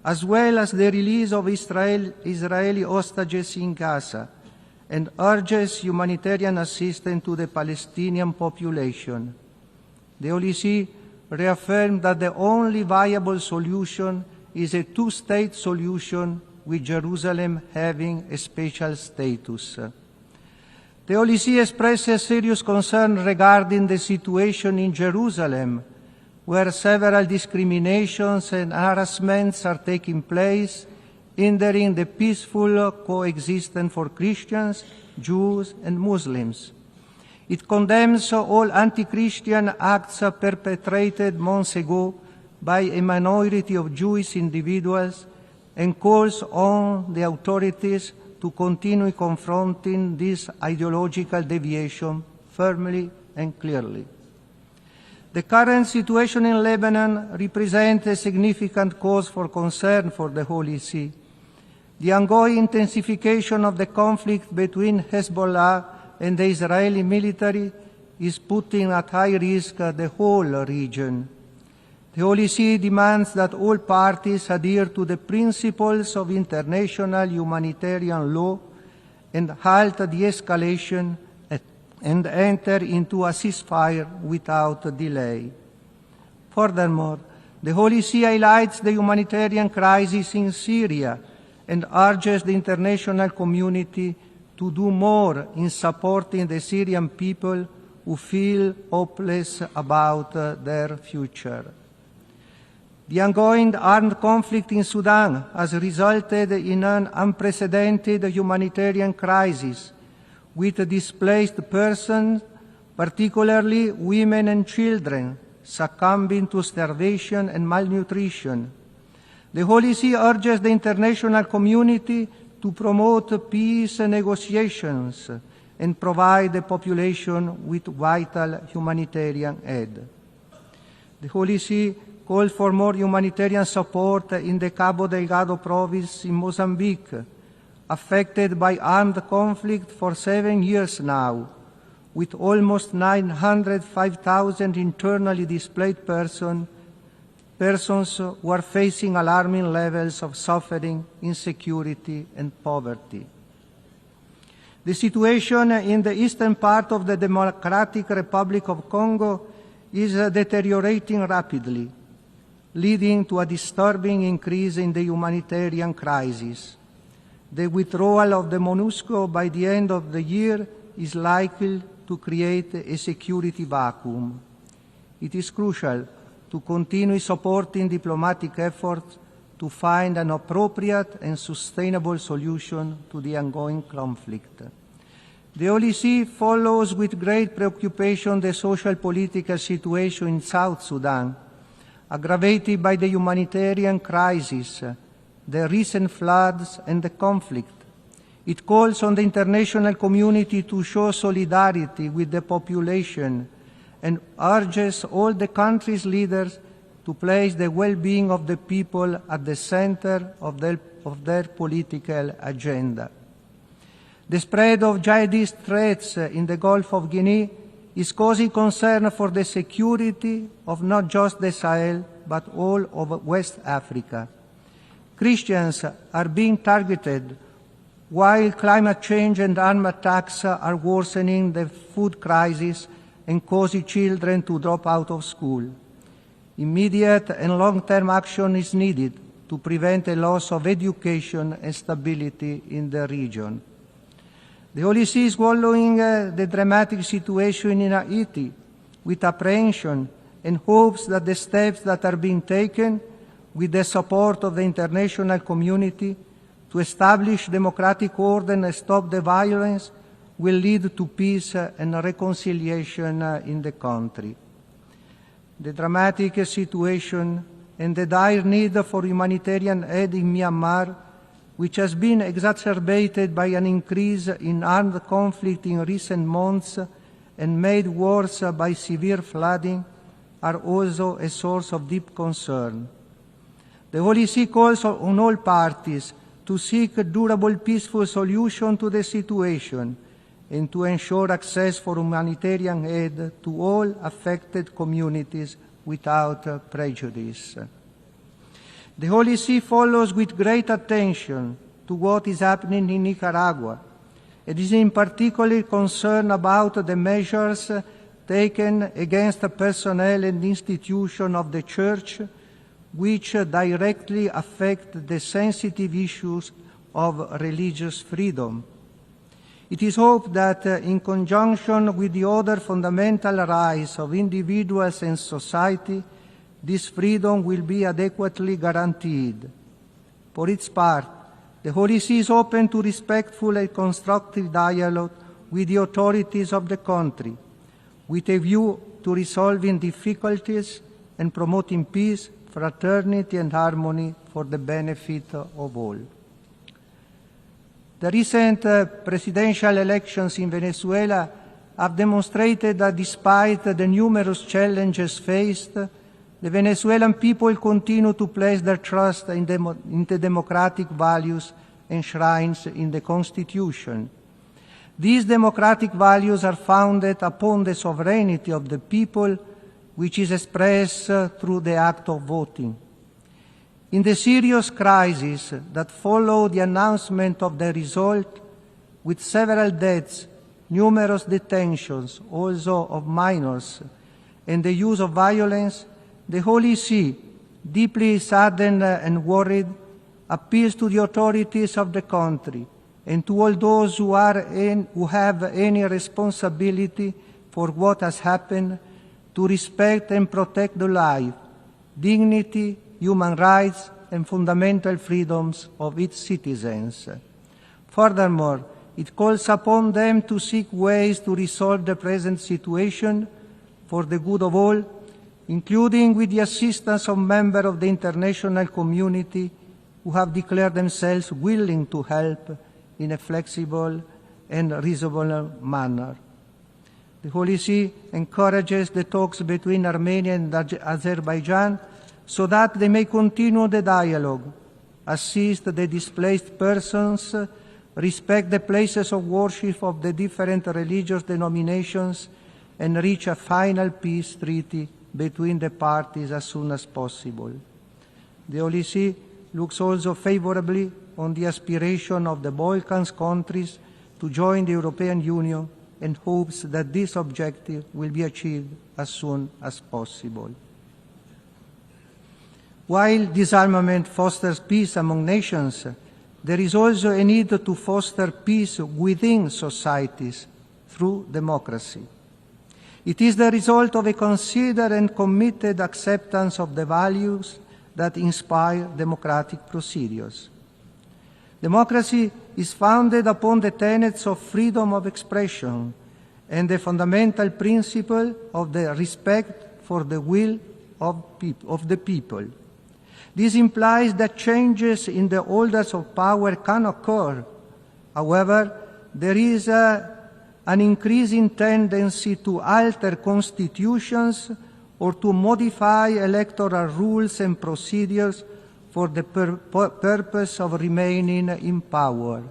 as well as the release of Israeli hostages in Gaza, and urges humanitarian assistance to the Palestinian population. The Holy See reaffirmed that the only viable solution is a two-state solution with Jerusalem having a special status. The Holy See expresses serious concern regarding the situation in Jerusalem, where several discriminations and harassments are taking place, hindering the peaceful coexistence for Christians, Jews, and Muslims. It condemns all anti-Christian acts perpetrated months ago by a minority of Jewish individuals and calls on the authorities to continue confronting this ideological deviation firmly and clearly. The current situation in Lebanon represents a significant cause for concern for the Holy See. The ongoing intensification of the conflict between Hezbollah and the Israeli military is putting at high risk the whole region. The Holy See demands that all parties adhere to the principles of international humanitarian law and halt the escalation and enter into a ceasefire without delay. Furthermore, the Holy See highlights the humanitarian crisis in Syria and urges the international community to do more in supporting the Syrian people who feel hopeless about their future. The ongoing armed conflict in Sudan has resulted in an unprecedented humanitarian crisis, with displaced persons, particularly women and children, succumbing to starvation and malnutrition. The Holy See urges the international community to promote peace negotiations and provide the population with vital humanitarian aid. The Holy See calls for more humanitarian support in the Cabo Delgado province in Mozambique, affected by armed conflict for 7 years now, with almost 905,000 internally displaced persons who are facing alarming levels of suffering, insecurity, and poverty. The situation in the eastern part of the Democratic Republic of Congo is deteriorating rapidly, leading to a disturbing increase in the humanitarian crisis. The withdrawal of the MONUSCO by the end of the year is likely to create a security vacuum. It is crucial to continue supporting diplomatic efforts to find an appropriate and sustainable solution to the ongoing conflict. The OLC follows with great preoccupation the social political situation in South Sudan, aggravated by the humanitarian crisis, the recent floods and the conflict. It calls on the international community to show solidarity with the population and urges all the country's leaders to place the well-being of the people at the center of their political agenda. The spread of jihadist threats in the Gulf of Guinea is causing concern for the security of not just the Sahel, but all of West Africa. Christians are being targeted, while climate change and armed attacks are worsening the food crisis and causing children to drop out of school. Immediate and long-term action is needed to prevent a loss of education and stability in the region. The OLC is following the dramatic situation in Haiti with apprehension and hopes that the steps that are being taken with the support of the international community to establish democratic order and stop the violence will lead to peace and reconciliation in the country. The dramatic situation and the dire need for humanitarian aid in Myanmar, which has been exacerbated by an increase in armed conflict in recent months and made worse by severe flooding, are also a source of deep concern. The OLC calls on all parties to seek a durable, peaceful solution to the situation and to ensure access for humanitarian aid to all affected communities without prejudice. The OLC follows with great attention to what is happening in Nicaragua. It is in particular concerned about the measures taken against the personnel and institutions of the Church, which directly affect the sensitive issues of religious freedom. It is hoped that in conjunction with the other fundamental rights of individuals and society, this freedom will be adequately guaranteed. For its part, the OLC is open to respectful and constructive dialogue with the authorities of the country, with a view to resolving difficulties and promoting peace, fraternity and harmony for the benefit of all. The recent presidential elections in Venezuela have demonstrated that despite the numerous challenges faced, the Venezuelan people continue to place their trust in the democratic values enshrined in the Constitution. These democratic values are founded upon the sovereignty of the people, which is expressed through the act of voting. In the serious crisis that followed the announcement of the result, with several deaths, numerous detentions, also of minors, and the use of violence, the OLC, deeply saddened and worried, appeals to the authorities of the country and to all those who have any responsibility for what has happened to respect and protect the life, dignity, human rights, and fundamental freedoms of its citizens. Furthermore, it calls upon them to seek ways to resolve the present situation for the good of all, including with the assistance of members of the international community who have declared themselves willing to help in a flexible and reasonable manner. The OLC encourages the talks between Armenia and Azerbaijan so that they may continue the dialogue, assist the displaced persons, respect the places of worship of the different religious denominations, and reach a final peace treaty between the parties as soon as possible. The OLC looks also favorably on the aspiration of the Balkans countries to join the European Union and hopes that this objective will be achieved as soon as possible. While disarmament fosters peace among nations, there is also a need to foster peace within societies through democracy. It is the result of a considered and committed acceptance of the values that inspire democratic procedures. Democracy is founded upon the tenets of freedom of expression and the fundamental principle of the respect for the will of the people. This implies that changes in the holders of power can occur. However, there is an increasing tendency to alter constitutions or to modify electoral rules and procedures for the purpose of remaining in power.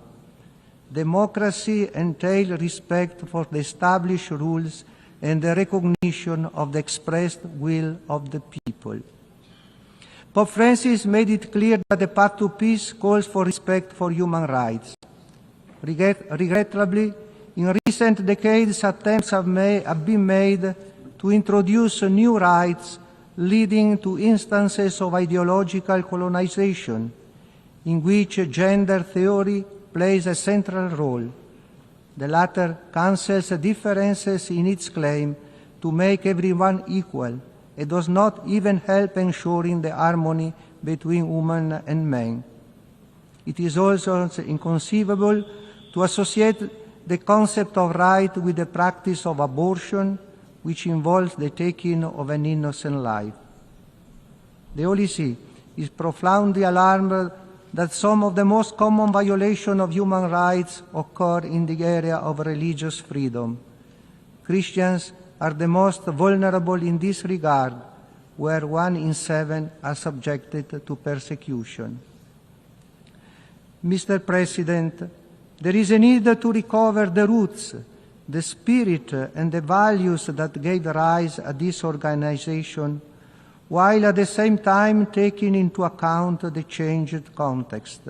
Democracy entails respect for the established rules and the recognition of the expressed will of the people. Pope Francis made it clear that the path to peace calls for respect for human rights. Regrettably, in recent decades, attempts have been made to introduce new rights, leading to instances of ideological colonization, in which gender theory plays a central role. The latter cancels differences in its claim to make everyone equal. It does not even help ensuring the harmony between women and men. It is also inconceivable to associate the concept of right with the practice of abortion, which involves the taking of an innocent life. The Holy See is profoundly alarmed that some of the most common violations of human rights occur in the area of religious freedom. Christians are the most vulnerable in this regard, where 1 in 7 are subjected to persecution. Mr. President, there is a need to recover the roots, the spirit and the values that gave rise to this organization, while at the same time taking into account the changed context.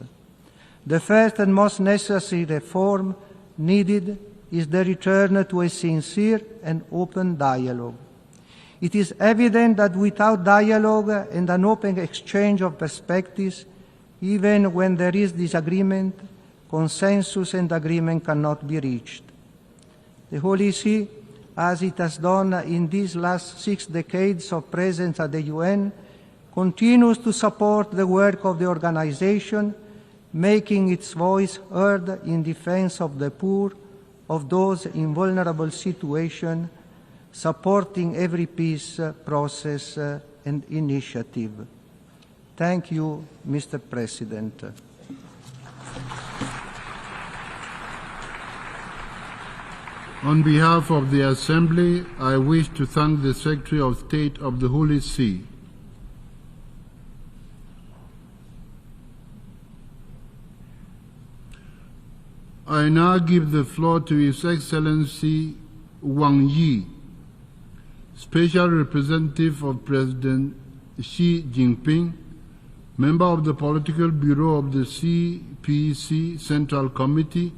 The first and most necessary reform needed is the return to a sincere and open dialogue. It is evident that without dialogue and an open exchange of perspectives, even when there is disagreement, consensus and agreement cannot be reached. The Holy See, as it has done in these last 6 decades of presence at the UN, continues to support the work of the organization, making its voice heard in defense of the poor, of those in vulnerable situations, supporting every peace process and initiative. Thank you, Mr. President. On behalf of the Assembly, I wish to thank the Secretary of State of the Holy See. I now give the floor to His Excellency Wang Yi, Special Representative of President Xi Jinping, Member of the Political Bureau of the CPC Central Committee,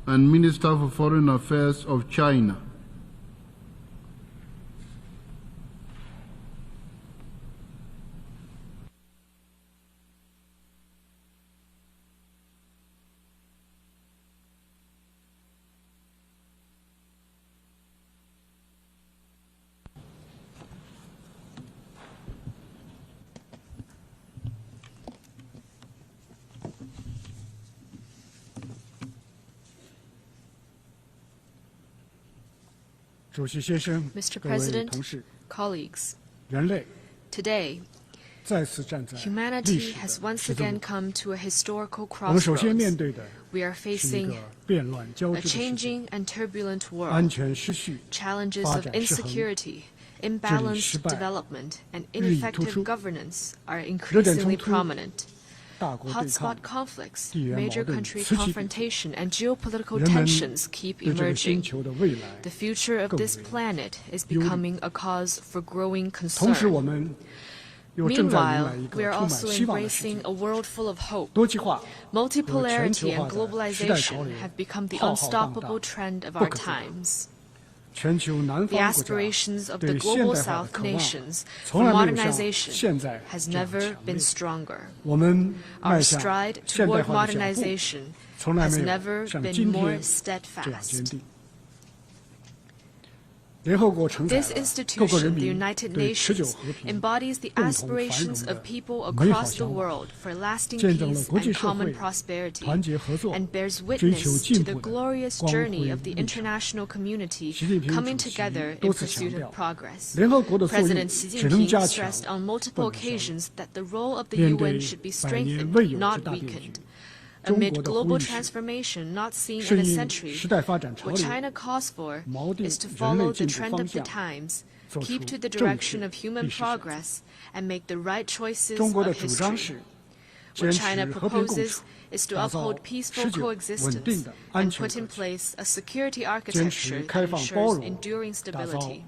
and Minister for Foreign Affairs of China. Mr. President, colleagues, today, humanity has once again come to a historical crossroads. We are facing a changing and turbulent world. Challenges of insecurity, imbalanced development, and ineffective governance are increasingly prominent. Hotspot conflicts, major country confrontation, and geopolitical tensions keep emerging. The future of this planet is becoming a cause for growing concern. Meanwhile, we are also embracing a world full of hope. Multipolarity and globalization have become the unstoppable trend of our times. The aspirations of the global South nations for modernization has never been stronger. Our stride toward modernization has never been more steadfast. This institution, the United Nations, embodies the aspirations of people across the world for lasting peace and common prosperity, and bears witness to the glorious journey of the international community coming together in pursuit of progress. President Xi Jinping stressed on multiple occasions that the role of the UN should be strengthened, not weakened. Amid global transformation not seen in a century, what China calls for is to follow the trend of the times, keep to the direction of human progress, and make the right choices of history. What China proposes is to uphold peaceful coexistence and put in place a security architecture that ensures enduring stability,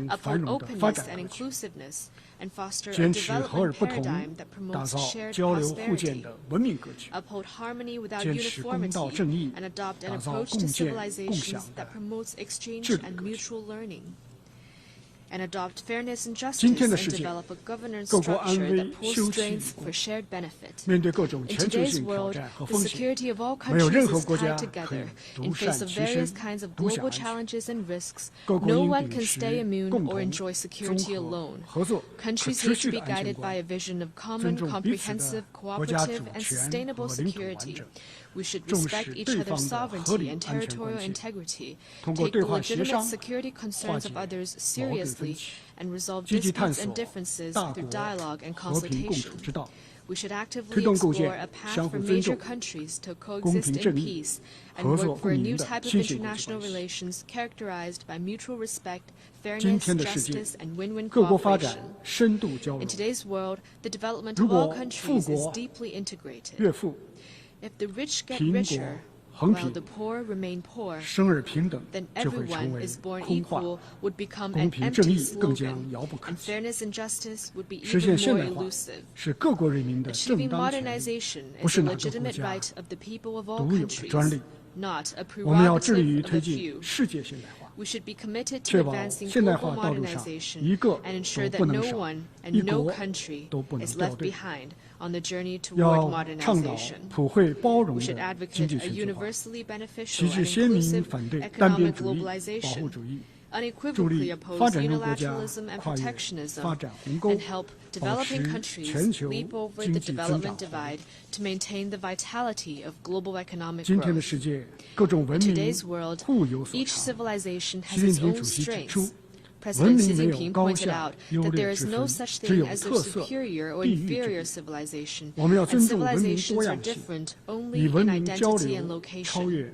uphold openness and inclusiveness, and foster a development paradigm that promotes shared prosperity, uphold harmony without uniformity, and adopt an approach to civilizations that promotes exchange and mutual learning, and adopt fairness and justice and develop a governance structure that pulls strengths for shared benefit. In today's world, the security of all countries is tied together. In face of various kinds of global challenges and risks, no one can stay immune or enjoy security alone. Countries need to be guided by a vision of common, comprehensive, cooperative, and sustainable security. We should respect each other's sovereignty and territorial integrity, take the legitimate security concerns of others seriously, and resolve disputes and differences through dialogue and consultation. We should actively explore a path for major countries to coexist in peace and work for a new type of international relations characterized by mutual respect, fairness, justice, and win-win cooperation. In today's world, the development of all countries is deeply integrated. If the rich get richer, while the poor remain poor, then everyone is born equal would become an empty slogan, and fairness and justice would be even more elusive. Achieving modernization is a legitimate right of the people of all countries, not a prerogative of a few. We should be committed to advancing global modernization and ensure that no one and no country is left behind on the journey toward modernization. We should advocate a universally beneficial and inclusive economic globalization, unequivocally oppose unilateralism and protectionism, and help developing countries leap over the development divide to maintain the vitality of global economic growth. In today's world, each civilization has its own strengths. President Xi Jinping pointed out that there is no such thing as a superior or inferior civilization, and civilizations are different only in identity and location.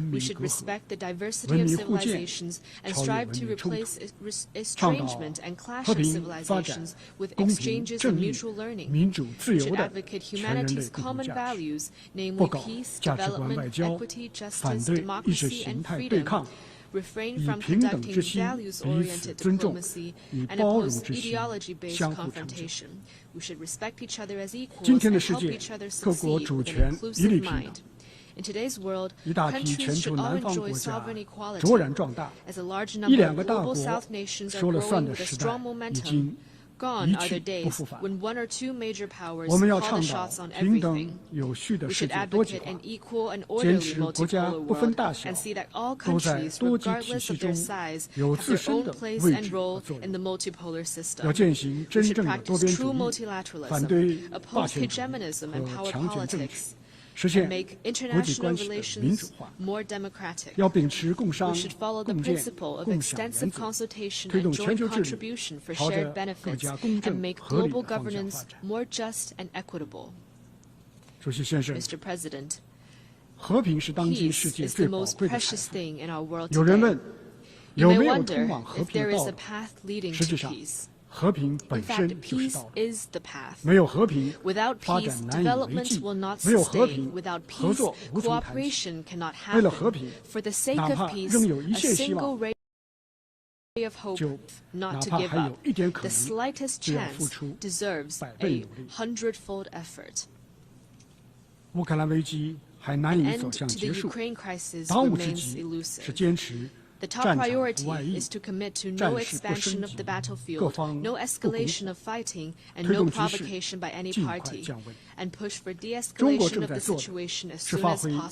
We should respect the diversity of civilizations and strive to replace estrangement and clash of civilizations with exchanges and mutual learning. We should advocate humanity's common values, namely peace, development, equity, justice, democracy, and freedom. Refrain from conducting values-oriented diplomacy and oppose ideology-based confrontation. We should respect each other as equals and help each other succeed with an inclusive mind. In today's world, countries should all enjoy sovereign equality. As a large number of global South nations are growing with a strong momentum, gone are the days when one or two major powers call the shots on everything. We should advocate an equal and orderly multipolar world and see that all countries, regardless of their size, have their own place and role in the multipolar system. We should practice true multilateralism, oppose hegemonism and power politics, and make international relations more democratic. We should follow the principle of extensive consultation and joint contribution for shared benefits and make global governance more just and equitable. Mr. President, peace is the most precious thing in our world today. You may wonder if there is a path leading to peace. In fact, peace is the path. Without peace, development will not sustain. Without peace, cooperation cannot happen. For the sake of peace, a single race of hope not to give up. The slightest chance deserves a 100-fold effort. An end to the Ukraine crisis remains elusive. The top priority is to commit to no expansion of the battlefield, no escalation of fighting, and no provocation by any party, and push for de-escalation of the situation as soon as possible.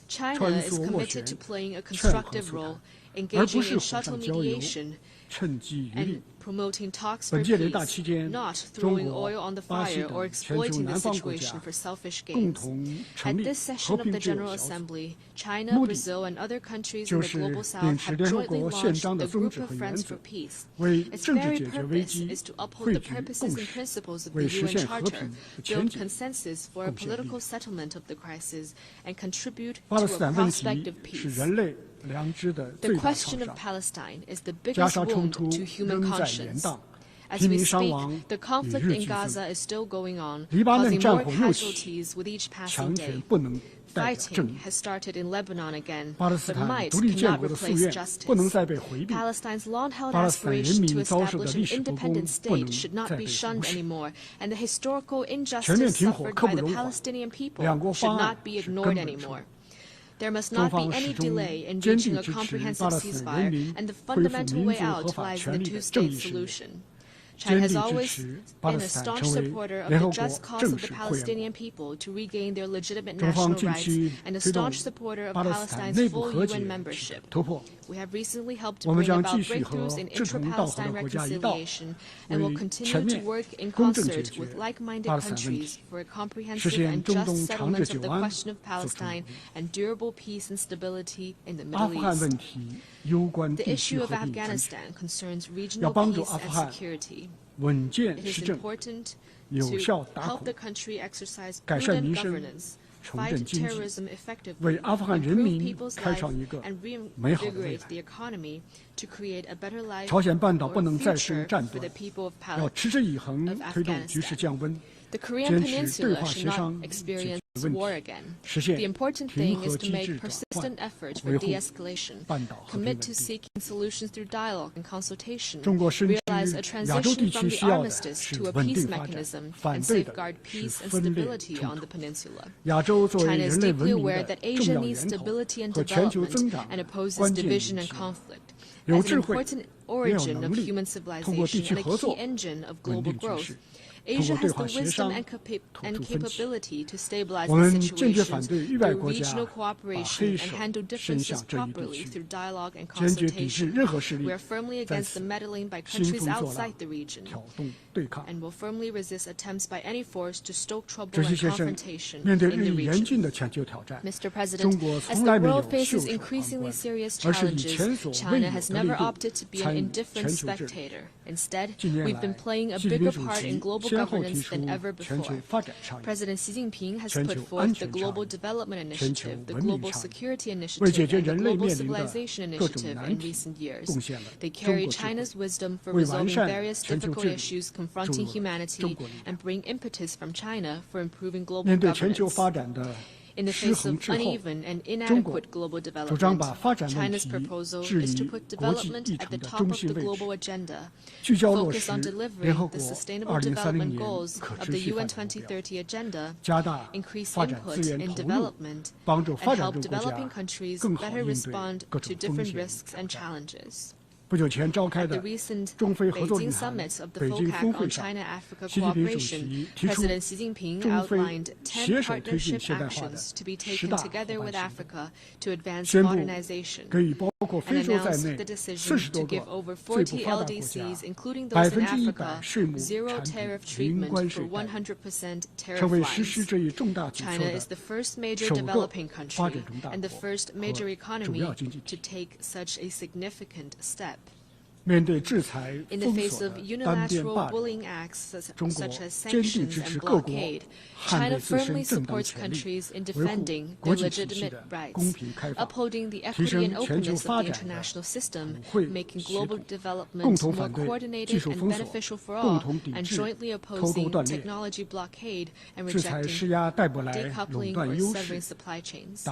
China is committed to playing a constructive role, engaging in subtle mediation, and promoting talks for peace, not throwing oil on the fire or exploiting the situation for selfish gains. At this session of the General Assembly, China, Brazil, and other countries in the Global South have jointly launched the Group of Friends for Peace. Its very purpose is to uphold the purposes and principles of the UN Charter, build consensus for a political settlement of the crisis, and contribute to a prospect of peace. The question of Palestine is the biggest wound to human conscience. As we speak, the conflict in Gaza is still going on, causing more casualties with each passing day. Fighting has started in Lebanon again, but might cannot replace justice. Palestine's long-held aspiration to establish an independent state should not be shunned anymore, and the historical injustice suffered by the Palestinian people should not be ignored anymore. There must not be any delay in reaching a comprehensive ceasefire, and the fundamental way out lies in the two-state solution. China has always been a staunch supporter of the just cause of the Palestinian people to regain their legitimate national rights and a staunch supporter of Palestine's full UN membership. We have recently helped bring about breakthroughs in intra-Palestine reconciliation and will continue to work in concert with like-minded countries for a comprehensive and just settlement of the question of Palestine and durable peace and stability in the Middle East. The issue of Afghanistan concerns regional peace and security. It is important to help the country exercise prudent governance, fight terrorism effectively, improve people's lives, and reinvigorate the economy to create a better life or future for the people of Afghanistan. The Korean Peninsula should not experience war again. The important thing is to make persistent efforts for de-escalation, commit to seeking solutions through dialogue and consultation, realize a transition from the armistice to a peace mechanism, and safeguard peace and stability on the peninsula. China is deeply aware that Asia needs stability and development and opposes division and conflict. As an important origin of human civilization and a key engine of global growth, Asia has the wisdom and capability to stabilize the situation through regional cooperation and handle differences properly through dialogue and consultation. We are firmly against the meddling by countries outside the region and will firmly resist attempts by any force to stoke trouble and confrontation in the region. Mr. President, as the world faces increasingly serious challenges, China has never opted to be an indifferent spectator. Instead, we've been playing a bigger part in global governance than ever before. President Xi Jinping has put forth the Global Development Initiative, the Global Security Initiative, and the Global Civilization Initiative in recent years. They carry China's wisdom for resolving various difficult issues confronting humanity and bring impetus from China for improving global governance. In the face of uneven and inadequate global development, China's proposal is to put development at the top of the global agenda, focus on delivering the Sustainable Development Goals of the UN 2030 Agenda, increase input in development, and help developing countries better respond to different risks and challenges. At the recent Beijing summit of the FOCAC on China-Africa cooperation, President Xi Jinping outlined 10 partnership actions to be taken together with Africa to advance modernization, and announced the decision to give over 40 LDCs, including those in Africa, zero tariff treatment for 100% tariff lines. China is the first major developing country and the first major economy to take such a significant step. In the face of unilateral bullying acts such as sanctions and blockade, China firmly supports countries in defending their legitimate rights, upholding the equity and openness of the international system, making global development more coordinated and beneficial for all, and jointly opposing technology blockade and rejecting decoupling or severing supply chains.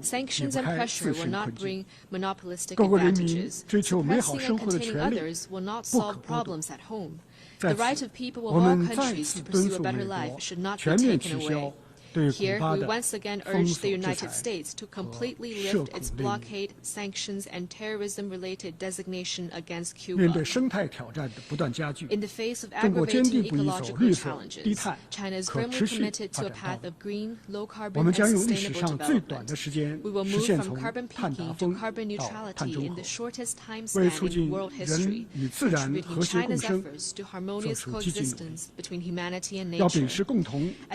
Sanctions and pressure will not bring monopolistic advantages. Suppressing and containing others will not solve problems at home. The right of people of all countries to pursue a better life should not be taken away. Here, we once again urge the United States to completely lift its blockade, sanctions, and terrorism-related designation against Cuba. In the face of aggravating ecological challenges, China is firmly committed to a path of green, low-carbon, and sustainable development. We will move from carbon peaking to carbon neutrality in the shortest time span in world history, contributing China's efforts to harmonious coexistence between humanity and nature. At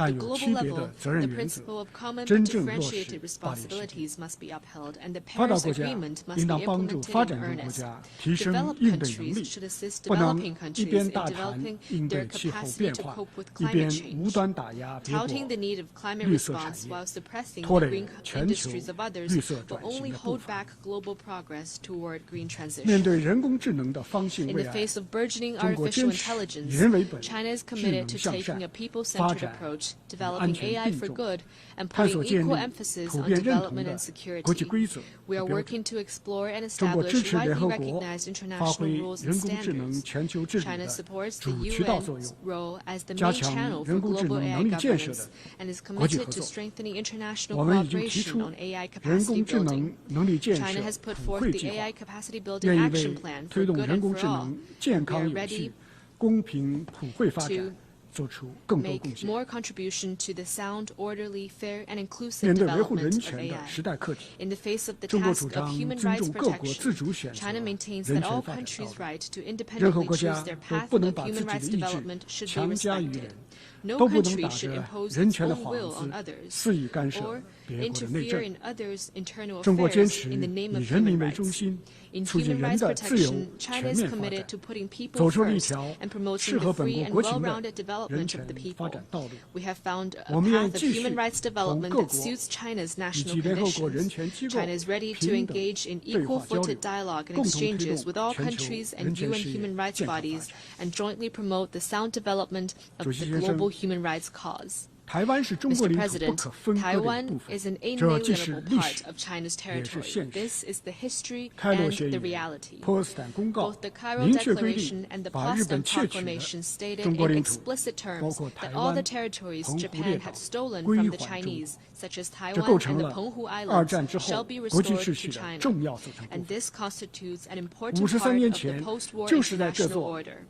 the global level, the principle of common but differentiated responsibilities must be upheld, and the Paris Agreement must be implemented in earnest. Developed countries should assist developing countries in developing their capacity to cope with climate change. Touting the need of climate response while suppressing the green industries of others will only hold back global progress toward green transition. In the face of burgeoning artificial intelligence, China is committed to taking a people-centered approach, developing AI for good, and putting equal emphasis on development and security. We are working to explore and establish widely recognized international rules and standards. China supports the UN's role as the main channel for global AI governance and is committed to strengthening international cooperation on AI capacity building. China has put forth the AI capacity building action plan for good and for all. We are ready to make more contribution to the sound, orderly, fair, and inclusive development of AI. In the face of the task of human rights protection, China maintains that all countries' right to independently choose their path of human rights development should be respected. No country should impose its own will on others or interfere in others' internal affairs in the name of human rights. In human rights protection, China is committed to putting people first and promoting the free and well-rounded development of the people. We have found a path of human rights development that suits China's national conditions. China is ready to engage in equal-footed dialogue and exchanges with all countries and UN human rights bodies and jointly promote the sound development of the global human rights cause. Mr. President, Taiwan is an inalienable part of China's territory. This is the history and the reality. Both the Cairo Declaration and the Potsdam Proclamation stated in explicit terms that all the territories Japan had stolen from the Chinese, such as Taiwan and the Penghu Islands, shall be restored to China. And this constitutes an important part of the post-war international order.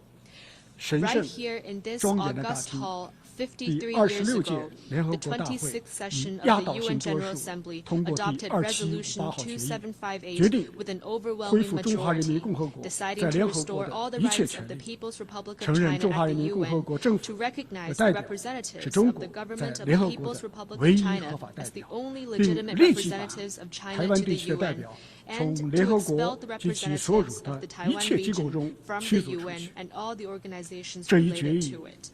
Right here in this august hall, 53 years ago, the 26th session of the UN General Assembly adopted Resolution 2758 with an overwhelming majority, deciding to restore all the rights of the People's Republic of China at the UN, to recognize the representatives of the government of the People's Republic of China as the only legitimate representatives of China to the UN, and to expel the representatives of the Taiwan region from the UN and all the organizations related to it.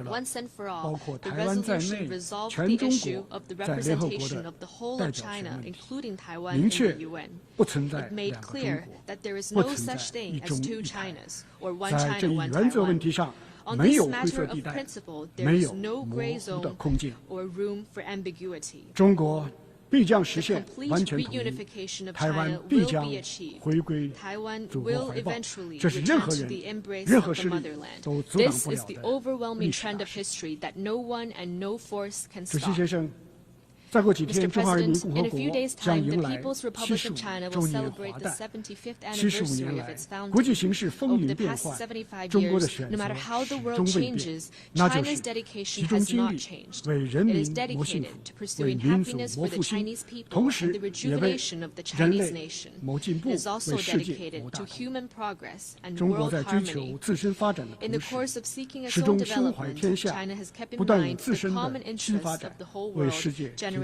Once and for all, the resolution resolved the issue of the representation of the whole of China, including Taiwan, in the UN. It made clear that there is no such thing as two Chinas, or one China, one Taiwan. On this matter of principle, there is no gray zone or room for ambiguity. The complete reunification of China will be achieved. Taiwan will eventually return to the embrace of the motherland. This is the overwhelming trend of history that no one and no force can stop. Mr. President, in a few days' time, the People's Republic of China will celebrate the 75th anniversary of its founding. Over the past 75 years, no matter how the world changes, China's dedication has not changed. It is dedicated to pursuing happiness for the Chinese people and the rejuvenation of the Chinese nation. It is also dedicated to human progress and world harmony. In the course of seeking its own development, China has kept in mind the common interests of the whole world, generating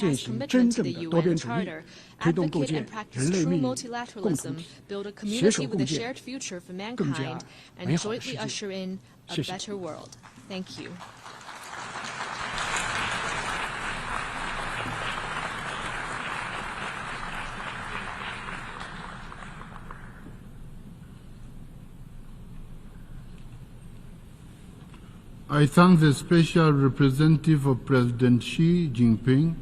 践 Kazakh's 行 commitment 真 to 正 the 的多边 UN 主义， Charter, 推动构 advocate 建 and practice 人类 true 命运共同 multilateralism, 体， build a 携手 community with 共 a 建 shared future for 更加 mankind, 美 and 好的 jointly 世界。 usher in a 谢谢。 better world. Thank you. I thank the Special Representative of President Xi Jinping,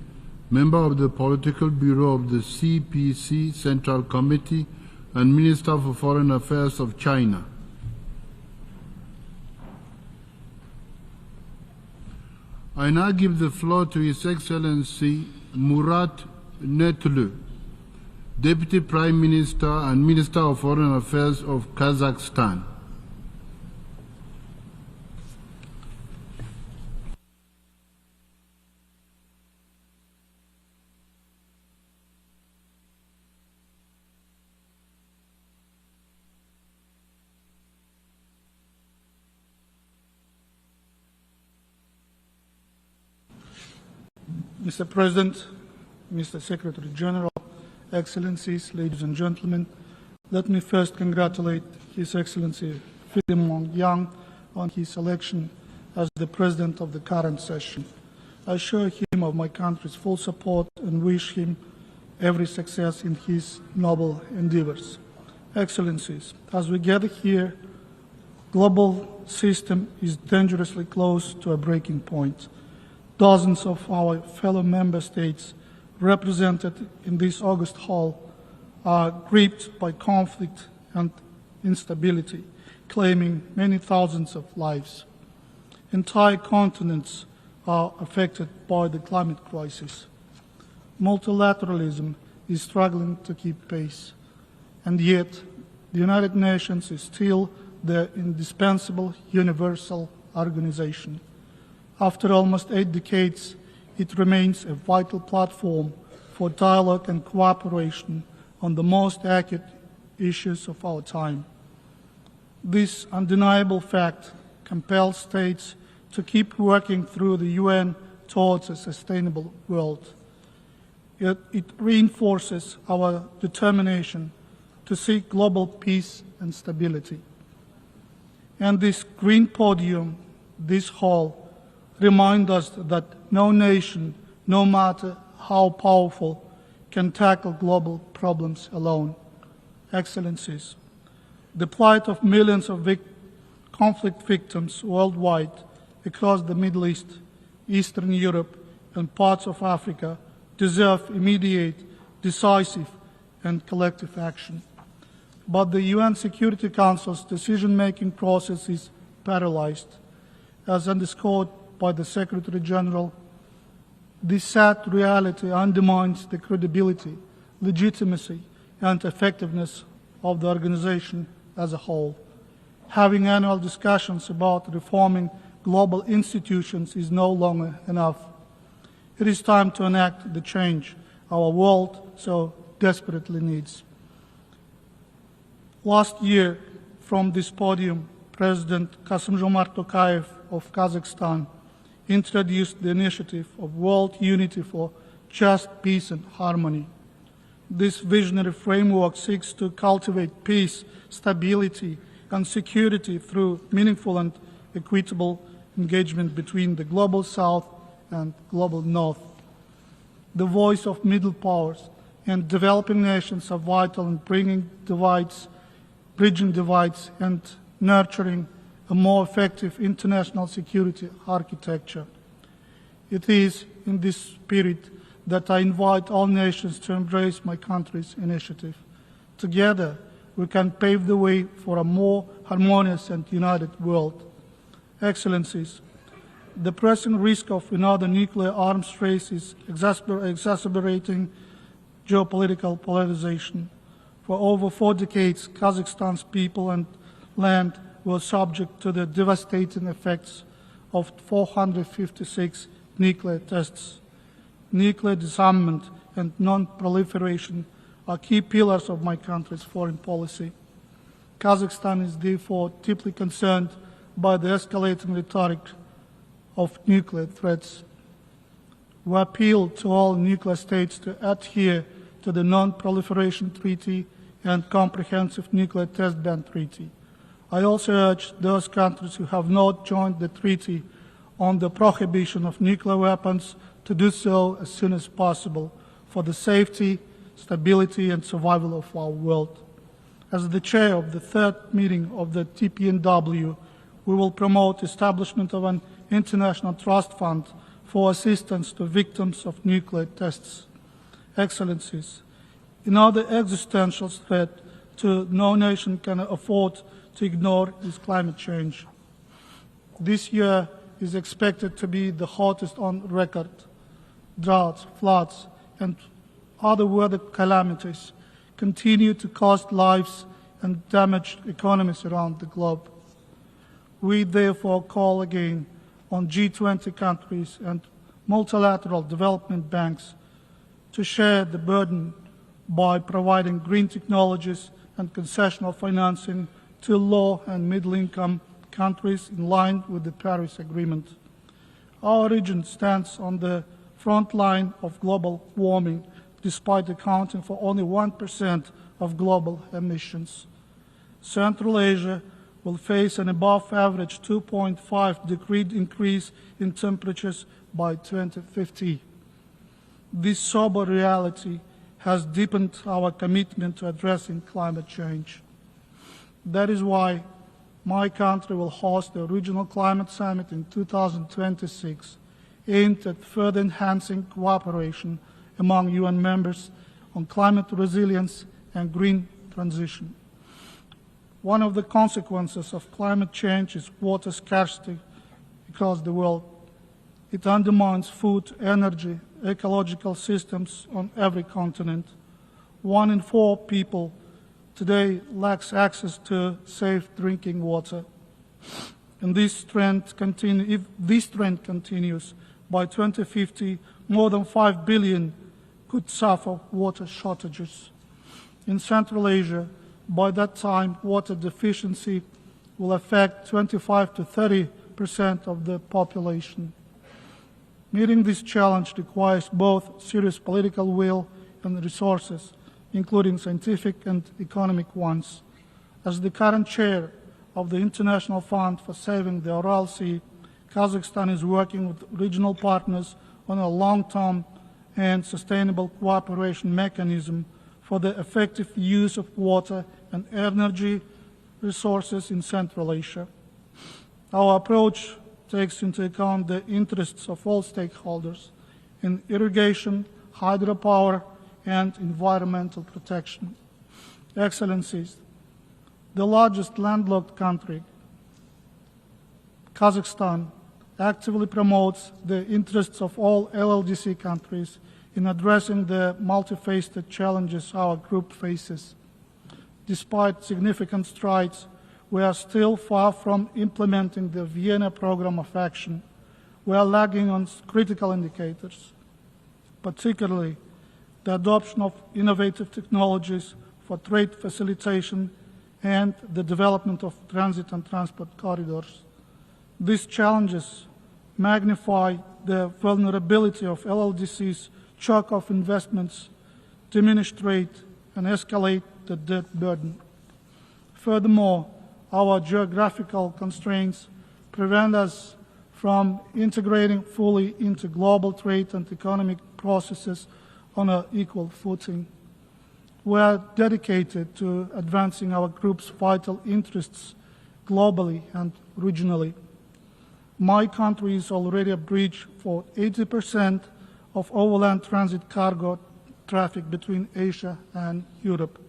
member of the Political Bureau of the CPC Central Committee, and Minister for Foreign Affairs of China. I now give the floor to His Excellency Murat Netlu, Deputy Prime Minister and Minister of Foreign Affairs of Kazakhstan. Mr. President, Mr. Secretary General, Excellencies, ladies and gentlemen, let me first congratulate His Excellency Philemon Yang on his election as the President of the current session. I assure him of my country's full support and wish him every success in his noble endeavors. Excellencies, as we gather here, global system is dangerously close to a breaking point. Dozens of our fellow member states represented in this August hall are gripped by conflict and instability, claiming many thousands of lives. Entire continents are affected by the climate crisis. Multilateralism is struggling to keep pace, and yet the United Nations is still the indispensable universal organization. After almost 8 decades, it remains a vital platform for dialogue and cooperation on the most acute issues of our time. This undeniable fact compels states to keep working through the UN towards a sustainable world. It reinforces our determination to seek global peace and stability. And this green podium, this hall, remind us that no nation, no matter how powerful, can tackle global problems alone. Excellencies, the plight of millions of conflict victims worldwide across the Middle East, Eastern Europe, and parts of Africa deserve immediate, decisive, and collective action. But the UN Security Council's decision-making process is paralyzed. As underscored by the Secretary General, this sad reality undermines the credibility, legitimacy, and effectiveness of the organization as a whole. Having annual discussions about reforming global institutions is no longer enough. It is time to enact the change our world so desperately needs. Last year, from this podium, President Kassym-Jomart Tokayev of Kazakhstan introduced the initiative of World Unity for Just Peace and Harmony. This visionary framework seeks to cultivate peace, stability, and security through meaningful and equitable engagement between the global South and global North. The voice of middle powers and developing nations are vital in bridging divides, and nurturing a more effective international security architecture. It is in this spirit that I invite all nations to embrace my country's initiative. Together, we can pave the way for a more harmonious and united world. Excellencies, the pressing risk of another nuclear arms race is exacerbating geopolitical polarization. For over 4 decades, Kazakhstan's people and land were subject to the devastating effects of 456 nuclear tests. Nuclear disarmament and non-proliferation are key pillars of my country's foreign policy. Kazakhstan is therefore deeply concerned by the escalating rhetoric of nuclear threats. We appeal to all nuclear states to adhere to the Non-Proliferation Treaty and Comprehensive Nuclear Test Ban Treaty. I also urge those countries who have not joined the treaty on the prohibition of nuclear weapons to do so as soon as possible for the safety, stability, and survival of our world. As the chair of the 3rd meeting of the TPNW, we will promote establishment of an international trust fund for assistance to victims of nuclear tests. Excellencies, another existential threat to no nation can afford to ignore is climate change. This year is expected to be the hottest on record. Droughts, floods, and other weather calamities continue to cost lives and damage economies around the globe. We therefore call again on G20 countries and multilateral development banks to share the burden by providing green technologies and concessional financing to low and middle-income countries in line with the Paris Agreement. Our region stands on the front line of global warming, despite accounting for only 1% of global emissions. Central Asia will face an above-average 2.5-degree increase in temperatures by 2050. This sober reality has deepened our commitment to addressing climate change. That is why my country will host the Regional Climate Summit in 2026, aimed at further enhancing cooperation among UN members on climate resilience and green transition. One of the consequences of climate change is water scarcity across the world. It undermines food, energy, ecological systems on every continent. 1 in 4 people today lacks access to safe drinking water. And if this trend continues, by 2050, more than 5 billion could suffer water shortages. In Central Asia, by that time, water deficiency will affect 25 to 30% of the population. Meeting this challenge requires both serious political will and resources, including scientific and economic ones. As the current chair of the International Fund for Saving the Aral Sea, Kazakhstan is working with regional partners on a long-term and sustainable cooperation mechanism for the effective use of water and energy resources in Central Asia. Our approach takes into account the interests of all stakeholders in irrigation, hydropower, and environmental protection. Excellencies, the largest landlocked country, Kazakhstan, actively promotes the interests of all LLDC countries in addressing the multifaceted challenges our group faces. Despite significant strides, we are still far from implementing the Vienna Programme of Action. We are lagging on critical indicators, particularly the adoption of innovative technologies for trade facilitation and the development of transit and transport corridors. These challenges magnify the vulnerability of LLDC's choke of investments, diminish trade, and escalate the debt burden. Furthermore, our geographical constraints prevent us from integrating fully into global trade and economic processes on an equal footing. We are dedicated to advancing our group's vital interests globally and regionally. My country is already a bridge for 80% of overland transit cargo traffic between Asia and Europe.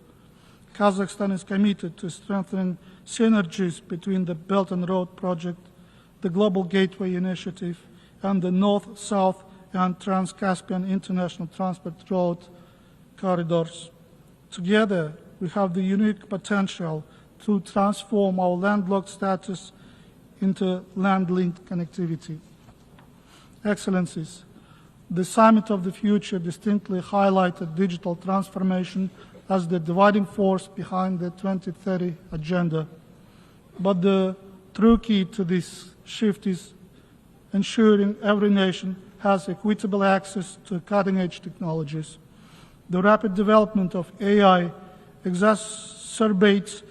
Kazakhstan is committed to strengthening synergies between the Belt and Road Project, the Global Gateway Initiative, and the North-South and Trans-Caspian International Transport Road corridors. Together, we have the unique potential to transform our landlocked status into land-linked connectivity. Excellencies, the Summit of the Future distinctly highlighted digital transformation as the dividing force behind the 2030 agenda. But the true key to this shift is ensuring every nation has equitable access to cutting-edge technologies. The rapid development of AI exacerbates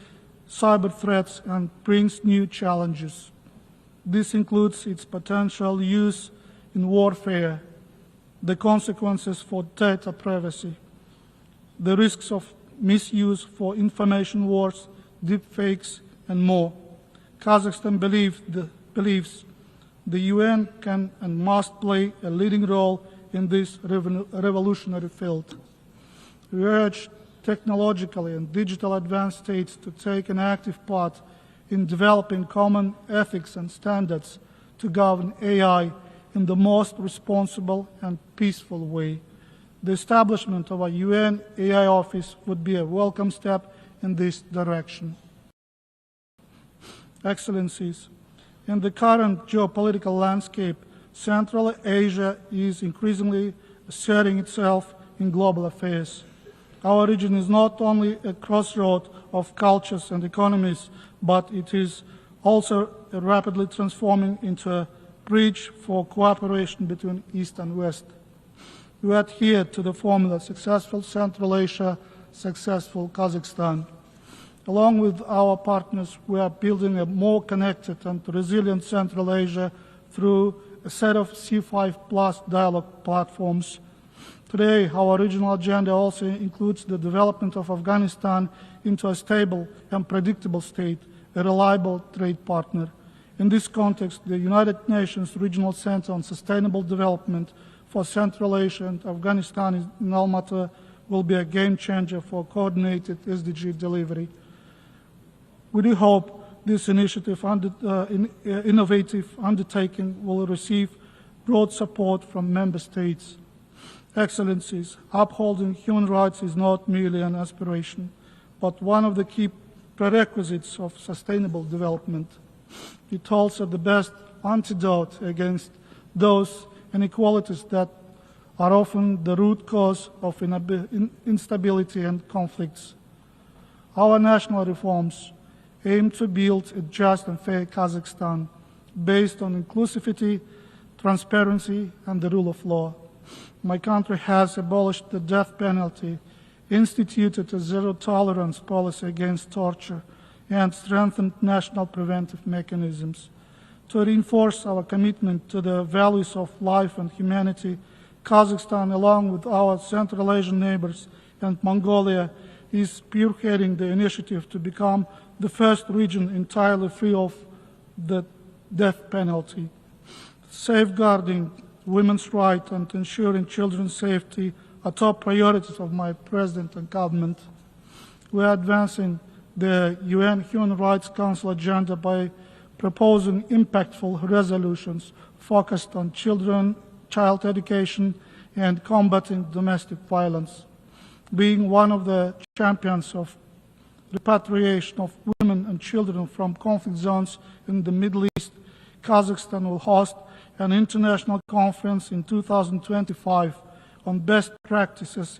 cyber threats and brings new challenges. This includes its potential use in warfare, the consequences for data privacy, the risks of misuse for information wars, deepfakes, and more. Kazakhstan believes the UN can and must play a leading role in this revolutionary field. We urge technologically and digital advanced states to take an active part in developing common ethics and standards to govern AI in the most responsible and peaceful way. The establishment of a UN AI office would be a welcome step in this direction. Excellencies, in the current geopolitical landscape, Central Asia is increasingly asserting itself in global affairs. Our region is not only a crossroad of cultures and economies, but it is also rapidly transforming into a bridge for cooperation between East and West. We adhere to the formula successful Central Asia, successful Kazakhstan. Along with our partners, we are building a more connected and resilient Central Asia through a set of C5+ dialogue platforms. Today, our regional agenda also includes the development of Afghanistan into a stable and predictable state, a reliable trade partner. In this context, the United Nations Regional Center on Sustainable Development for Central Asia and Afghanistan in Almaty will be a game changer for coordinated SDG delivery. We do hope this initiative, innovative undertaking will receive broad support from member states. Excellencies, upholding human rights is not merely an aspiration, but one of the key prerequisites of sustainable development. It's also the best antidote against those inequalities that are often the root cause of instability and conflicts. Our national reforms aim to build a just and fair Kazakhstan based on inclusivity, transparency, and the rule of law. My country has abolished the death penalty, instituted a zero-tolerance policy against torture, and strengthened national preventive mechanisms. To reinforce our commitment to the values of life and humanity, Kazakhstan, along with our Central Asian neighbors and Mongolia, is spearheading the initiative to become the first region entirely free of the death penalty. Safeguarding women's rights and ensuring children's safety are top priorities of my President and government. We are advancing the UN Human Rights Council agenda by proposing impactful resolutions focused on child education, and combating domestic violence. Being one of the champions of repatriation of women and children from conflict zones in the Middle East, Kazakhstan will host an international conference in 2025 on best practices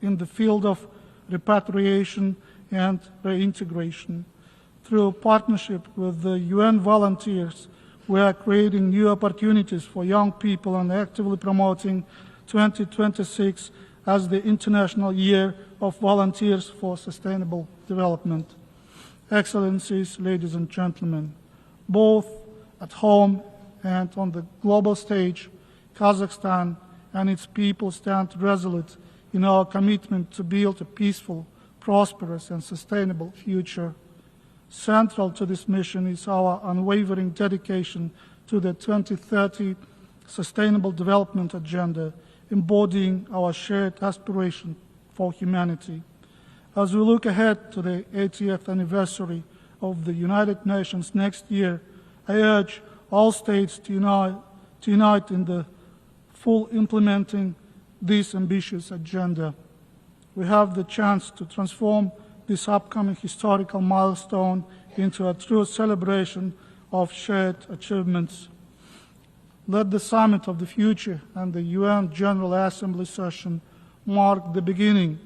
in the field of repatriation and reintegration. Through partnership with the UN volunteers, we are creating new opportunities for young people and actively promoting 2026 as the International Year of Volunteers for Sustainable Development. Excellencies, ladies and gentlemen, both at home and on the global stage, Kazakhstan and its people stand resolute in our commitment to build a peaceful, prosperous, and sustainable future. Central to this mission is our unwavering dedication to the 2030 Sustainable Development Agenda, embodying our shared aspiration for humanity. As we look ahead to the 80th anniversary of the United Nations next year, I urge all states to unite in the full implementing this ambitious agenda. We have the chance to transform this upcoming historical milestone into a true celebration of shared achievements. Let the Summit of the Future and the UN General Assembly session mark the beginning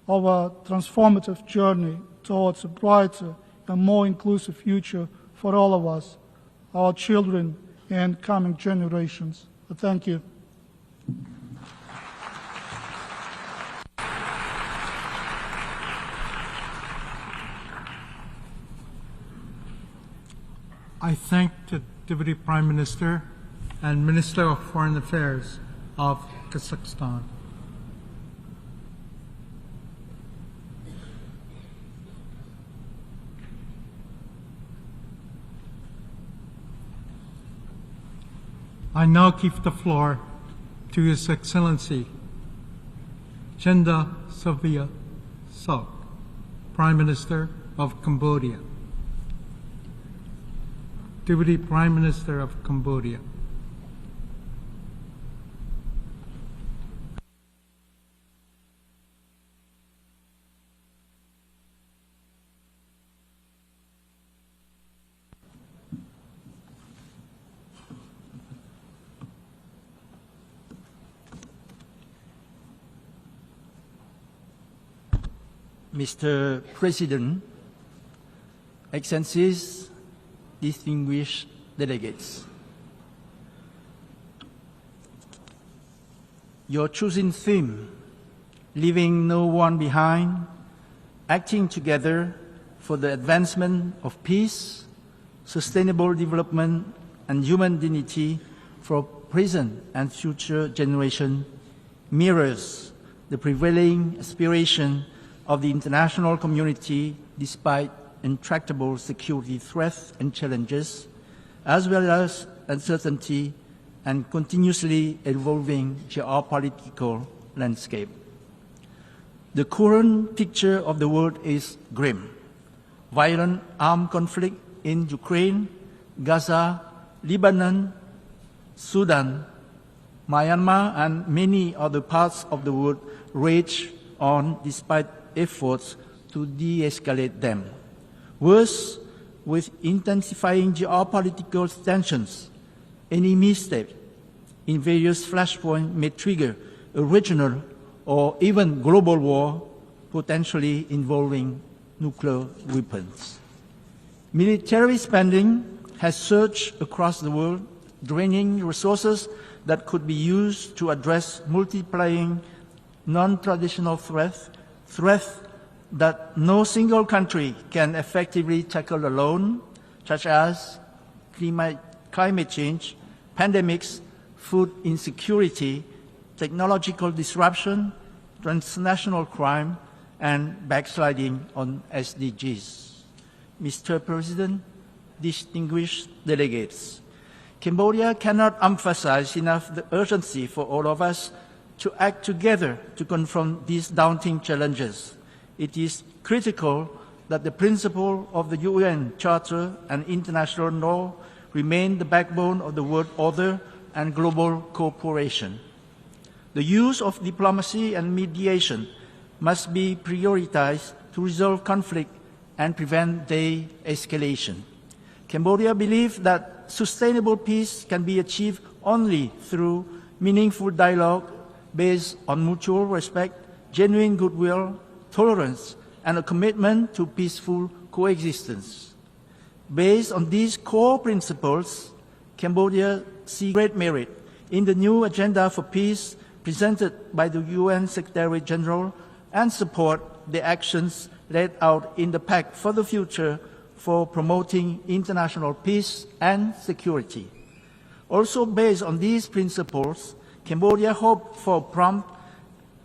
of a transformative journey towards a brighter and more inclusive future for all of us, our children, and coming generations. Thank you. I thank the Deputy Prime Minister and Minister of Foreign Affairs of Kazakhstan. I now give the floor to His Excellency Chenda Savia Sok, Prime Minister of Cambodia. Deputy Prime Minister of Cambodia. Mr. President, Excellencies, distinguished delegates. your chosen theme, leaving no one behind, acting together for the advancement of peace, sustainable development, and human dignity for present and future generations, mirrors the prevailing aspiration of the international community despite intractable security threats and challenges, as well as uncertainty and continuously evolving geopolitical landscape. The current picture of the world is grim. Violent armed conflict in Ukraine, Gaza, Lebanon, Sudan, Myanmar, and many other parts of the world rage on despite efforts to de-escalate them. Worse, with intensifying geopolitical tensions, any misstep in various flashpoints may trigger a regional or even global war, potentially involving nuclear weapons. Military spending has surged across the world, draining resources that could be used to address multiplying non-traditional threats that no single country can effectively tackle alone, such as climate change, pandemics, food insecurity, technological disruption, transnational crime, and backsliding on SDGs. Mr. President, distinguished delegates, Cambodia cannot emphasize enough the urgency for all of us to act together to confront these daunting challenges. It is critical that the principle of the UN Charter and international law remain the backbone of the world order and global cooperation. The use of diplomacy and mediation must be prioritized to resolve conflict and prevent de-escalation. Cambodia believes that sustainable peace can be achieved only through meaningful dialogue based on mutual respect, genuine goodwill, tolerance, and a commitment to peaceful coexistence. Based on these core principles, Cambodia sees great merit in the new agenda for peace presented by the UN Secretary General and support the actions laid out in the Pact for the Future for promoting international peace and security. Also based on these principles, Cambodia hopes for a prompt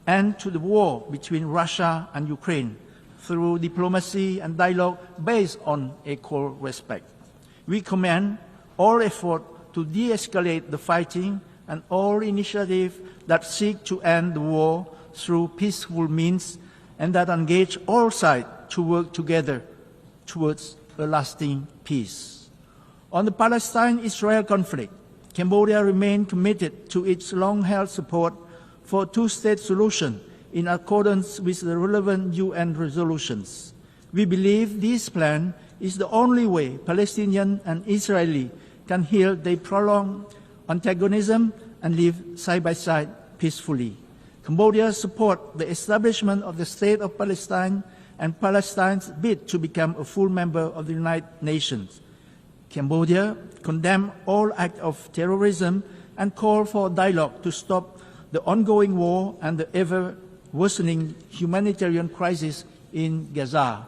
end to the war between Russia and Ukraine through diplomacy and dialogue based on equal respect. We commend all efforts to de-escalate the fighting and all initiatives that seek to end the war through peaceful means and that engage all sides to work together towards a lasting peace. On the Palestine-Israel conflict, Cambodia remains committed to its long-held support for a two-state solution in accordance with the relevant UN resolutions. We believe this plan is the only way Palestinians and Israelis can heal their prolonged antagonism and live side by side peacefully. Cambodia supports the establishment of the State of Palestine and Palestine's bid to become a full member of the United Nations. Cambodia condemns all acts of terrorism and calls for dialogue to stop the ongoing war and the ever-worsening humanitarian crisis in Gaza.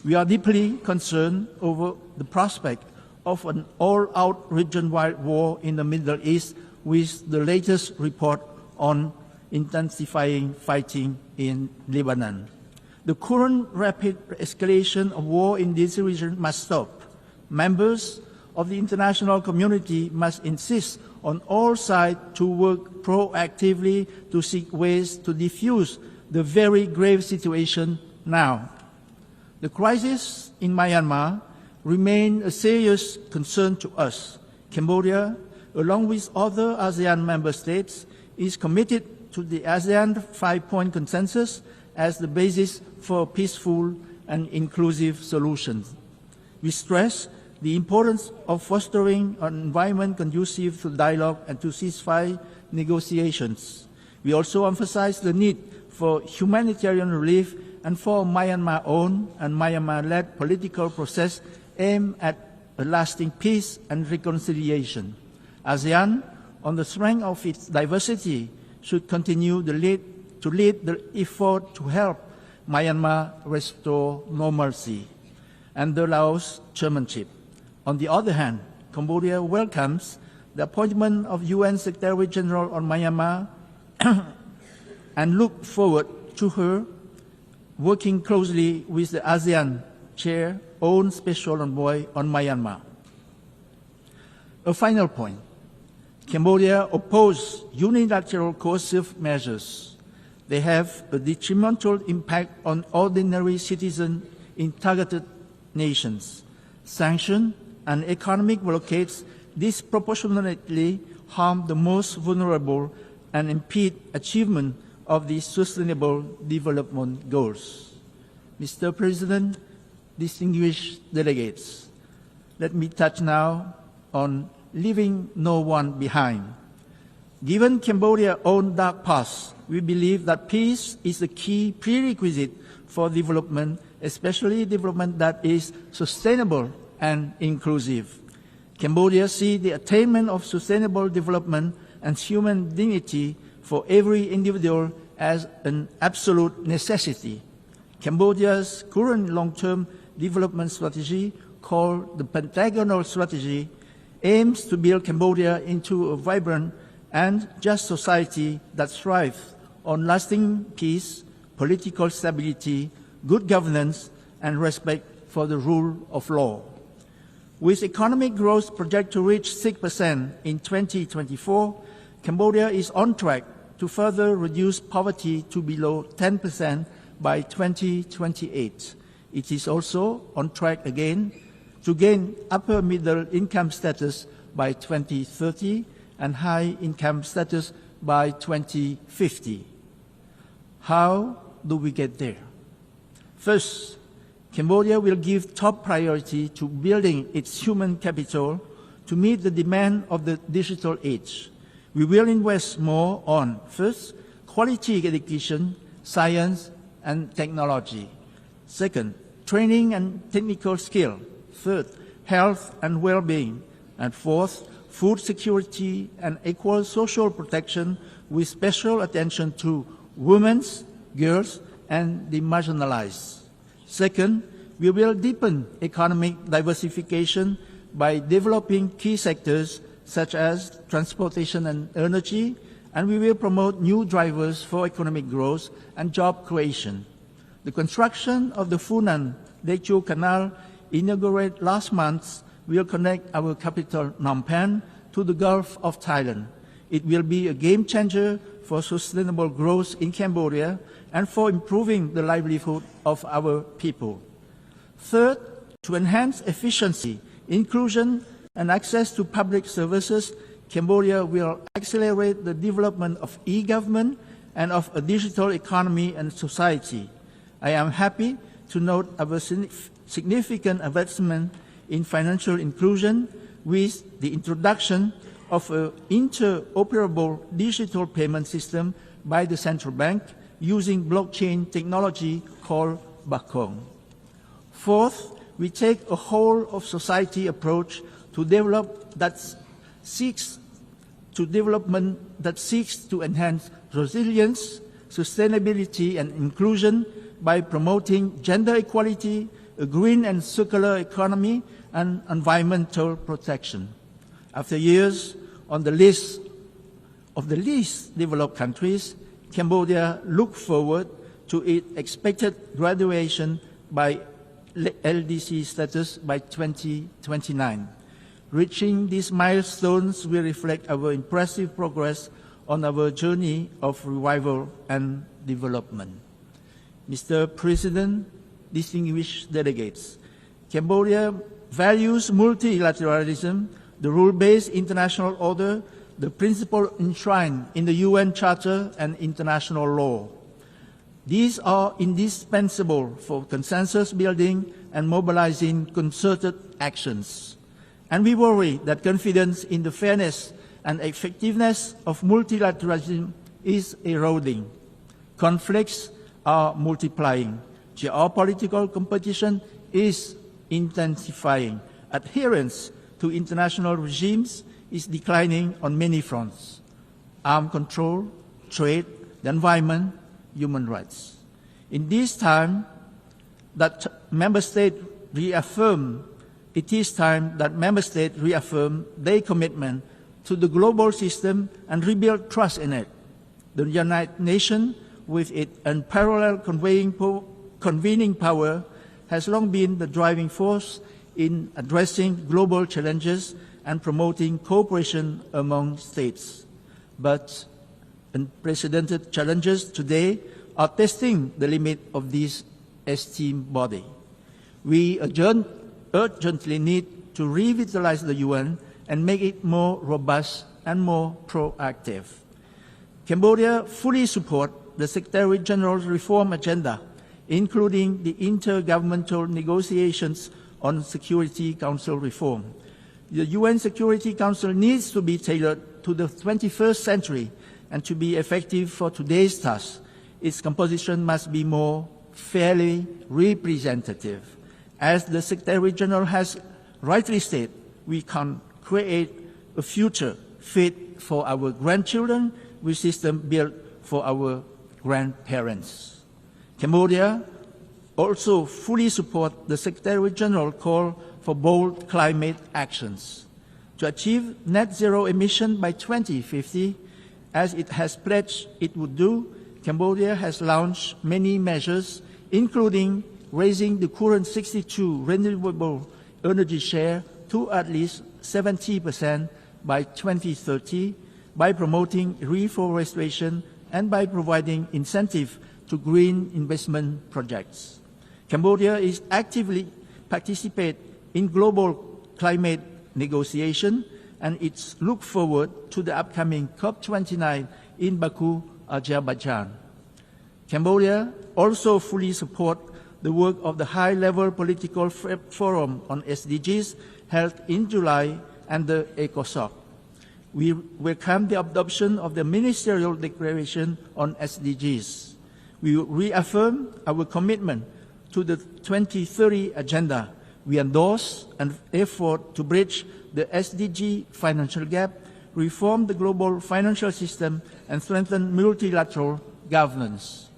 We are deeply concerned over the prospect of an all-out region-wide war in the Middle East with the latest report on intensifying fighting in Lebanon. The current rapid escalation of war in this region must stop. Members of the international community must insist on all sides to work proactively to seek ways to defuse the very grave situation now. The crisis in Myanmar remains a serious concern to us. Cambodia, along with other ASEAN member states, is committed to the ASEAN 5-point consensus as the basis for peaceful and inclusive solutions. We stress the importance of fostering an environment conducive to dialogue and to ceasefire negotiations. We also emphasize the need for humanitarian relief and for Myanmar-owned and Myanmar-led political process aimed at a lasting peace and reconciliation. ASEAN, on the strength of its diversity, should continue to lead the effort to help Myanmar restore normalcy under Laos chairmanship. On the other hand, Cambodia welcomes the appointment of UN Secretary General on Myanmar and look forward to her working closely with the ASEAN Chair, own Special Envoy on Myanmar. A final point. Cambodia opposes unilateral coercive measures. They have a detrimental impact on ordinary citizens in targeted nations. Sanctions and economic blockades disproportionately harm the most vulnerable and impede achievement of the Sustainable Development Goals. Mr. President, distinguished delegates, let me touch now on leaving no one behind. Given Cambodia's own dark past, we believe that peace is the key prerequisite for development, especially development that is sustainable and inclusive. Cambodia sees the attainment of sustainable development and human dignity for every individual as an absolute necessity. Cambodia's current long-term development strategy, called the Pentagonal Strategy, aims to build Cambodia into a vibrant and just society that thrives on lasting peace, political stability, good governance, and respect for the rule of law. With economic growth projected to reach 6% in 2024, Cambodia is on track to further reduce poverty to below 10% by 2028. It is also on track again to gain upper middle income status by 2030 and high income status by 2050. How do we get there? First, Cambodia will give top priority to building its human capital to meet the demand of the digital age. We will invest more on, first, quality education, science, and technology. Second, training and technical skill. Third, health and well-being. And fourth, food security and equal social protection with special attention to women, girls, and the marginalized. Second, we will deepen economic diversification by developing key sectors such as transportation and energy, and we will promote new drivers for economic growth and job creation. The construction of the Funan Techo Canal, inaugurated last month, will connect our capital Phnom Penh to the Gulf of Thailand. It will be a game changer for sustainable growth in Cambodia and for improving the livelihood of our people. Third, to enhance efficiency, inclusion, and access to public services, Cambodia will accelerate the development of e-government and of a digital economy and society. I am happy to note our significant investment in financial inclusion with the introduction of an interoperable digital payment system by the central bank using blockchain technology called Bakong. Fourth, we take a whole of society approach to development that seeks to enhance resilience, sustainability, and inclusion by promoting gender equality, a green and circular economy, and environmental protection. After years on the list of the least developed countries, Cambodia looks forward to its expected graduation by LDC status by 2029. Reaching these milestones will reflect our impressive progress on our journey of revival and development. Mr. President, distinguished delegates, Cambodia values multilateralism, the rule-based international order, the principle enshrined in the UN Charter and international law. These are indispensable for consensus building and mobilizing concerted actions. And we worry that confidence in the fairness and effectiveness of multilateralism is eroding. Conflicts are multiplying. Geopolitical competition is intensifying. Adherence to international regimes is declining on many fronts. Arms control, trade, the environment, human rights. In this time, that member states reaffirm, it is time that member states reaffirm their commitment to the global system and rebuild trust in it. The United Nations, with its unparalleled convening power, has long been the driving force in addressing global challenges and promoting cooperation among states. But unprecedented challenges today are testing the limit of this esteemed body. We urgently need to revitalize the UN and make it more robust and more proactive. Cambodia fully supports the Secretary General's reform agenda, including the intergovernmental negotiations on Security Council reform. The UN Security Council needs to be tailored to the 21st century and to be effective for today's task. Its composition must be more fairly representative. As the Secretary General has rightly stated, we can create a future fit for our grandchildren with system built for our grandparents. Cambodia also fully supports the Secretary General call for bold climate actions. To achieve net zero emission by 2050, as it has pledged it would do, Cambodia has launched many measures, including raising the current 62 renewable energy share to at least 70% by 2030, by promoting reforestation and by providing incentive to green investment projects. Cambodia is actively participate in global climate negotiation, and it's look forward to the upcoming COP29 in Baku, Azerbaijan. Cambodia also fully supports the work of the high-level political forum on SDGs held in July and the ECOSOC. We welcome the adoption of the Ministerial Declaration on SDGs. We reaffirm our commitment to the 2030 Agenda. We endorse an effort to bridge the SDG financial gap, reform the global financial system, and strengthen multilateral governance.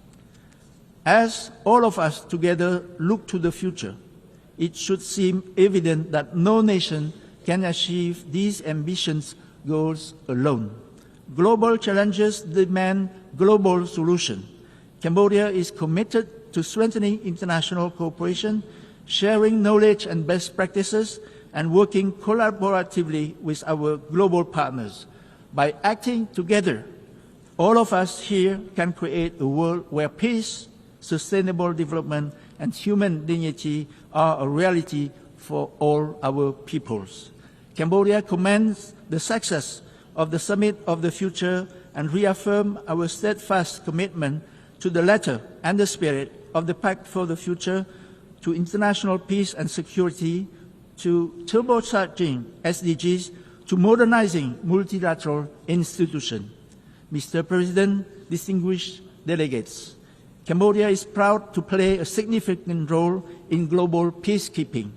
As all of us together look to the future, it should seem evident that no nation can achieve these ambitious goals alone. Global challenges demand global solutions. Cambodia is committed to strengthening international cooperation, sharing knowledge and best practices, and working collaboratively with our global partners. By acting together, all of us here can create a world where peace, sustainable development, and human dignity are a reality for all our peoples. Cambodia commends the success of the Summit of the Future and reaffirm our steadfast commitment to the letter and the spirit of the Pact for the Future, to international peace and security, to turbocharging SDGs, to modernizing multilateral institutions. Mr. President, distinguished delegates, Cambodia is proud to play a significant role in global peacekeeping.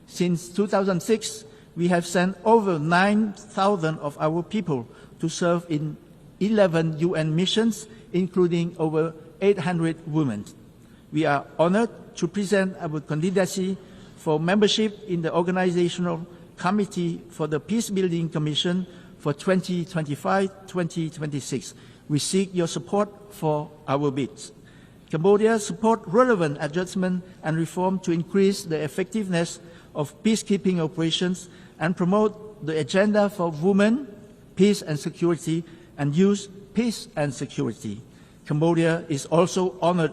Since 2006, we have sent over 9,000 of our people to serve in 11 UN missions, including over 800 women. We are honored to present our candidacy for membership in the Organizational Committee for the Peacebuilding Commission for 2025-2026. We seek your support for our bids. Cambodia supports relevant adjustment and reform to increase the effectiveness of peacekeeping operations and promote the agenda for women, peace and security, and youth, peace and security. Cambodia is also honored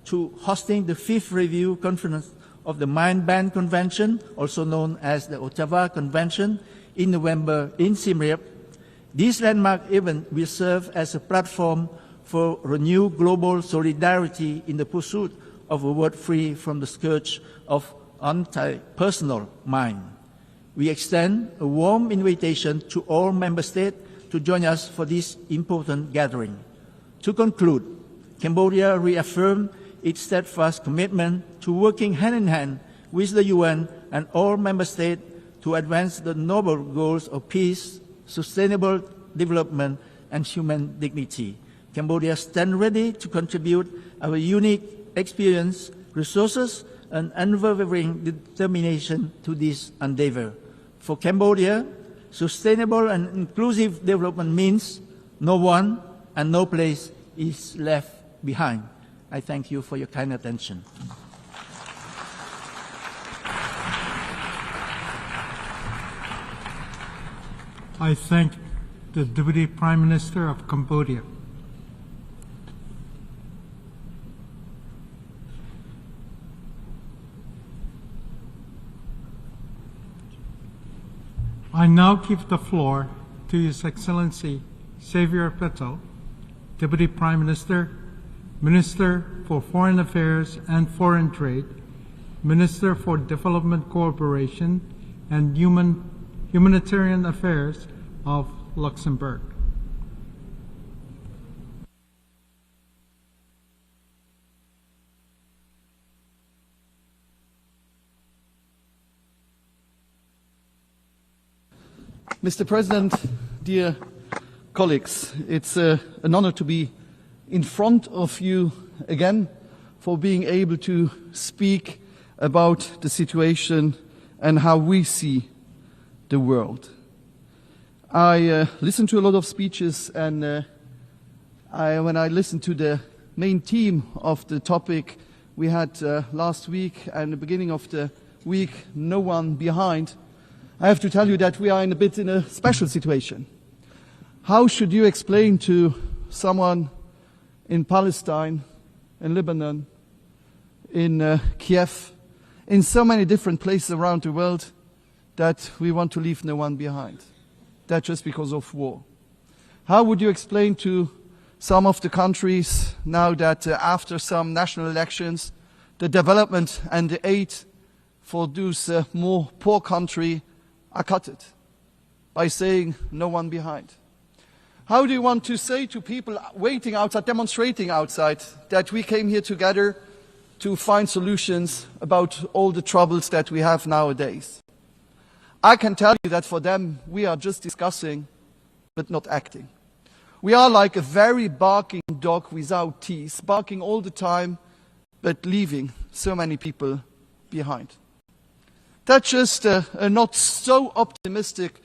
to hosting the 5th Review Conference of the Mine Ban Convention, also known as the Ottawa Convention, in November in Siem Reap. This landmark event will serve as a platform for renewed global solidarity in the pursuit of a world free from the scourge of anti-personal mine. We extend a warm invitation to all member states to join us for this important gathering. To conclude, Cambodia reaffirmed its steadfast commitment to working hand in hand with the UN and all member states to advance the noble goals of peace, sustainable development, and human dignity. Cambodia stands ready to contribute our unique experience, resources, and unwavering determination to this endeavor. For Cambodia, sustainable and inclusive development means no one and no place is left behind. I thank you for your kind attention. I thank the Deputy Prime Minister of Cambodia. I now give the floor to His Excellency Xavier Bettel, Deputy Prime Minister, Minister for Foreign Affairs and Foreign Trade, Minister for Development Cooperation and Humanitarian Affairs of Luxembourg. Mr. President, dear colleagues, it's an honor to be in front of you again for being able to speak about the situation and how we see the world. I listened to a lot of speeches, and when I listened to the main theme of the topic we had last week and the beginning of the week, no one behind, I have to tell you that we are in a special situation. How should you explain to someone in Palestine, in Lebanon, in Kiev, in so many different places around the world, that we want to leave no one behind? That's just because of war. How would you explain to some of the countries now that after some national elections, the development and the aid for those more poor countries are cut by saying no one behind? How do you want to say to people waiting outside, demonstrating outside, that we came here together to find solutions about all the troubles that we have nowadays? I can tell you that for them, we are just discussing, but not acting. We are like a very barking dog without teeth, barking all the time, but leaving so many people behind. That's just a not so optimistic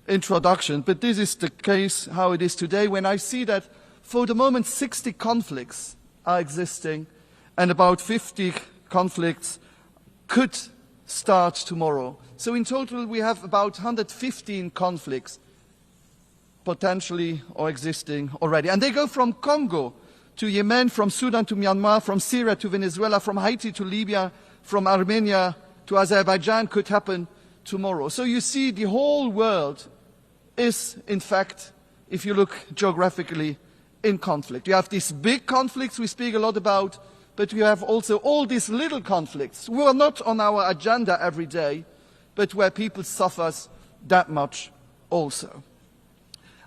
introduction, but this is the case how it is today, when I see that for the moment 60 conflicts are existing and about 50 conflicts could start tomorrow. So in total we have about 115 conflicts potentially or existing already. And they go from Congo to Yemen, from Sudan to Myanmar, from Syria to Venezuela, from Haiti to Libya, from Armenia to Azerbaijan could happen tomorrow. So you see, the whole world is, in fact, if you look geographically, in conflict. You have these big conflicts we speak a lot about, but you have also all these little conflicts who are not on our agenda every day, but where people suffer that much also.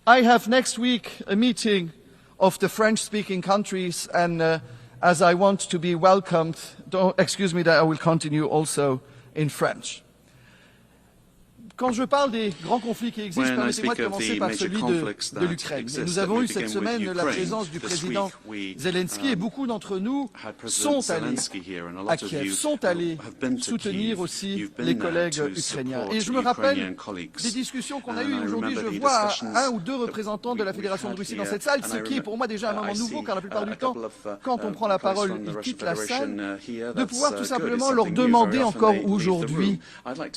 I have next week a meeting of the French-speaking countries, and as I want to be welcomed, excuse me that I will continue also in French. Quand je parle des grands conflits qui existent, permettez-moi de commencer par celui de l'Ukraine. Nous avons eu cette semaine la présence du président Zelensky et beaucoup d'entre nous sont allés à Kiev, sont allés soutenir aussi les collègues ukrainiens. Et je me rappelle des discussions qu'on a eues aujourd'hui. Je vois un ou deux représentants de la Fédération de Russie dans cette salle, ce qui est pour moi déjà un moment nouveau, car la plupart du temps, quand on prend la parole, ils quittent la salle, de pouvoir tout simplement leur demander encore aujourd'hui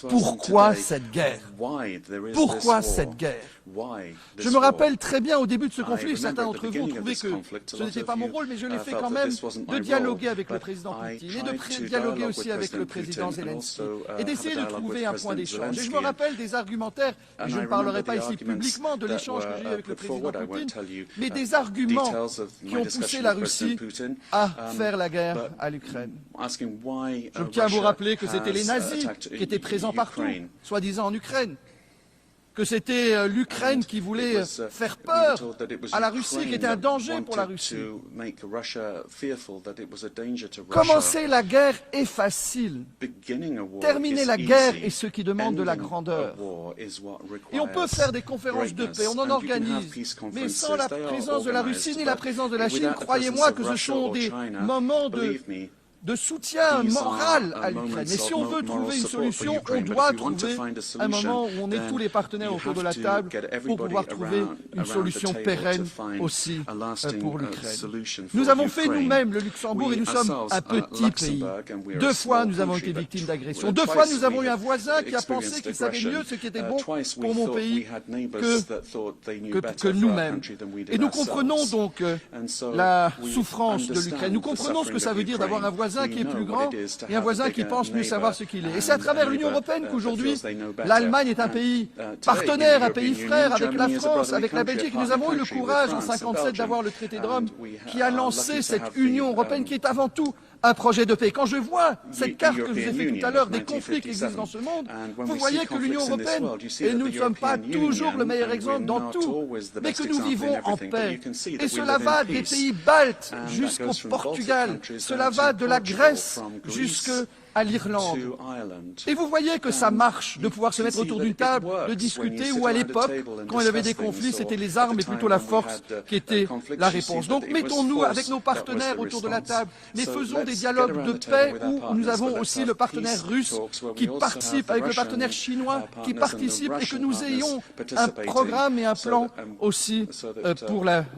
pourquoi cette guerre. Pourquoi cette guerre? Je me rappelle très bien au début de ce conflit, certains d'entre vous ont trouvé que ce n'était pas mon rôle, mais je l'ai fait quand même, de dialoguer avec le président Poutine et de dialoguer aussi avec le président Zelensky et d'essayer de trouver un point d'échange. Et je me rappelle des argumentaires, et je ne parlerai pas ici publiquement de l'échange que j'ai eu avec le président Poutine, mais des arguments qui ont poussé la Russie à faire la guerre à l'Ukraine. Je tiens à vous rappeler que c'était les nazis qui étaient présents partout, soi-disant en Ukraine, que c'était l'Ukraine qui voulait faire peur à la Russie, qui était un danger pour la Russie. Commencer la guerre est facile. Terminer la guerre est ce qui demande de la grandeur. Et on peut faire des conférences de paix, on en organise, mais sans la présence de la Russie ni la présence de la Chine, croyez-moi que ce sont des moments de soutien moral à l'Ukraine. Et si on veut trouver une solution, on doit trouver un moment où on est tous les partenaires autour de la table pour pouvoir trouver une solution pérenne aussi pour l'Ukraine. Nous avons fait nous-mêmes le Luxembourg et nous sommes un petit pays. 2 fois, nous avons été victimes d'agression. 2 fois, nous avons eu un voisin qui a pensé qu'il savait mieux ce qui était bon pour mon pays que nous-mêmes. Et nous comprenons donc la souffrance de l'Ukraine. Nous comprenons ce que ça veut dire d'avoir un voisin qui est plus grand et un voisin qui pense mieux savoir ce qu'il est. Et c'est à travers l'Union européenne qu'aujourd'hui, l'Allemagne est un pays partenaire, un pays frère avec la France, avec la Belgique. Nous avons eu le courage en 1957 d'avoir le traité de Rome qui a lancé cette Union européenne qui est avant tout un projet de paix. Quand je vois cette carte que je vous ai fait tout à l'heure des conflits qui existent dans ce monde, vous voyez que l'Union européenne, et nous ne sommes pas toujours le meilleur exemple dans tout, mais que nous vivons en paix. Et cela va des pays baltes jusqu'au Portugal, cela va de la Grèce jusqu'à l'Irlande. Et vous voyez que ça marche de pouvoir se mettre autour d'une table, de discuter, où à l'époque, quand il y avait des conflits, c'était les armes et plutôt la force qui était la réponse. Donc mettons-nous avec nos partenaires autour de la table, mais faisons des dialogues de paix où nous avons aussi le partenaire russe qui participe, avec le partenaire chinois qui participe, et que nous ayons un programme et un plan aussi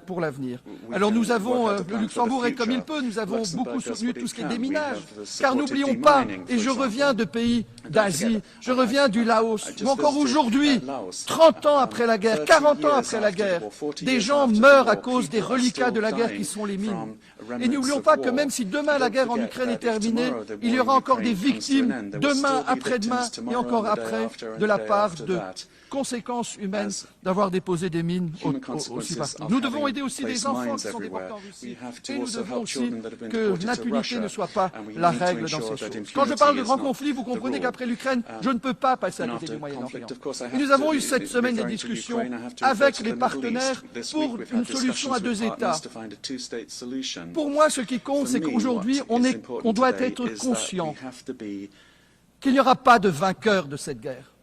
pour l'avenir. Alors nous avons, le Luxembourg est comme il peut, nous avons beaucoup soutenu tout ce qui est déminage, car n'oublions pas, et je reviens de pays d'Asie, je reviens du Laos, où encore aujourd'hui, 30 ans après la guerre, 40 ans après la guerre, des gens meurent à cause des reliquats de la guerre qui sont les mines. Et n'oublions pas que même si demain la guerre en Ukraine est terminée, il y aura encore des victimes demain, après-demain et encore après de la part de conséquences humaines d'avoir déposé des mines aussi partout. Nous devons aider aussi les enfants qui sont déportés en Russie et nous devons aussi que l'impunité ne soit pas la règle dans ces choses. Quand je parle de grands conflits, vous comprenez qu'après l'Ukraine, je ne peux pas passer à côté du Moyen-Orient. Et nous avons eu cette semaine des discussions avec les partenaires pour une solution à 2 États. Pour moi, ce qui compte, c'est qu'aujourd'hui, on doit être conscient qu'il n'y aura pas de vainqueur de cette guerre.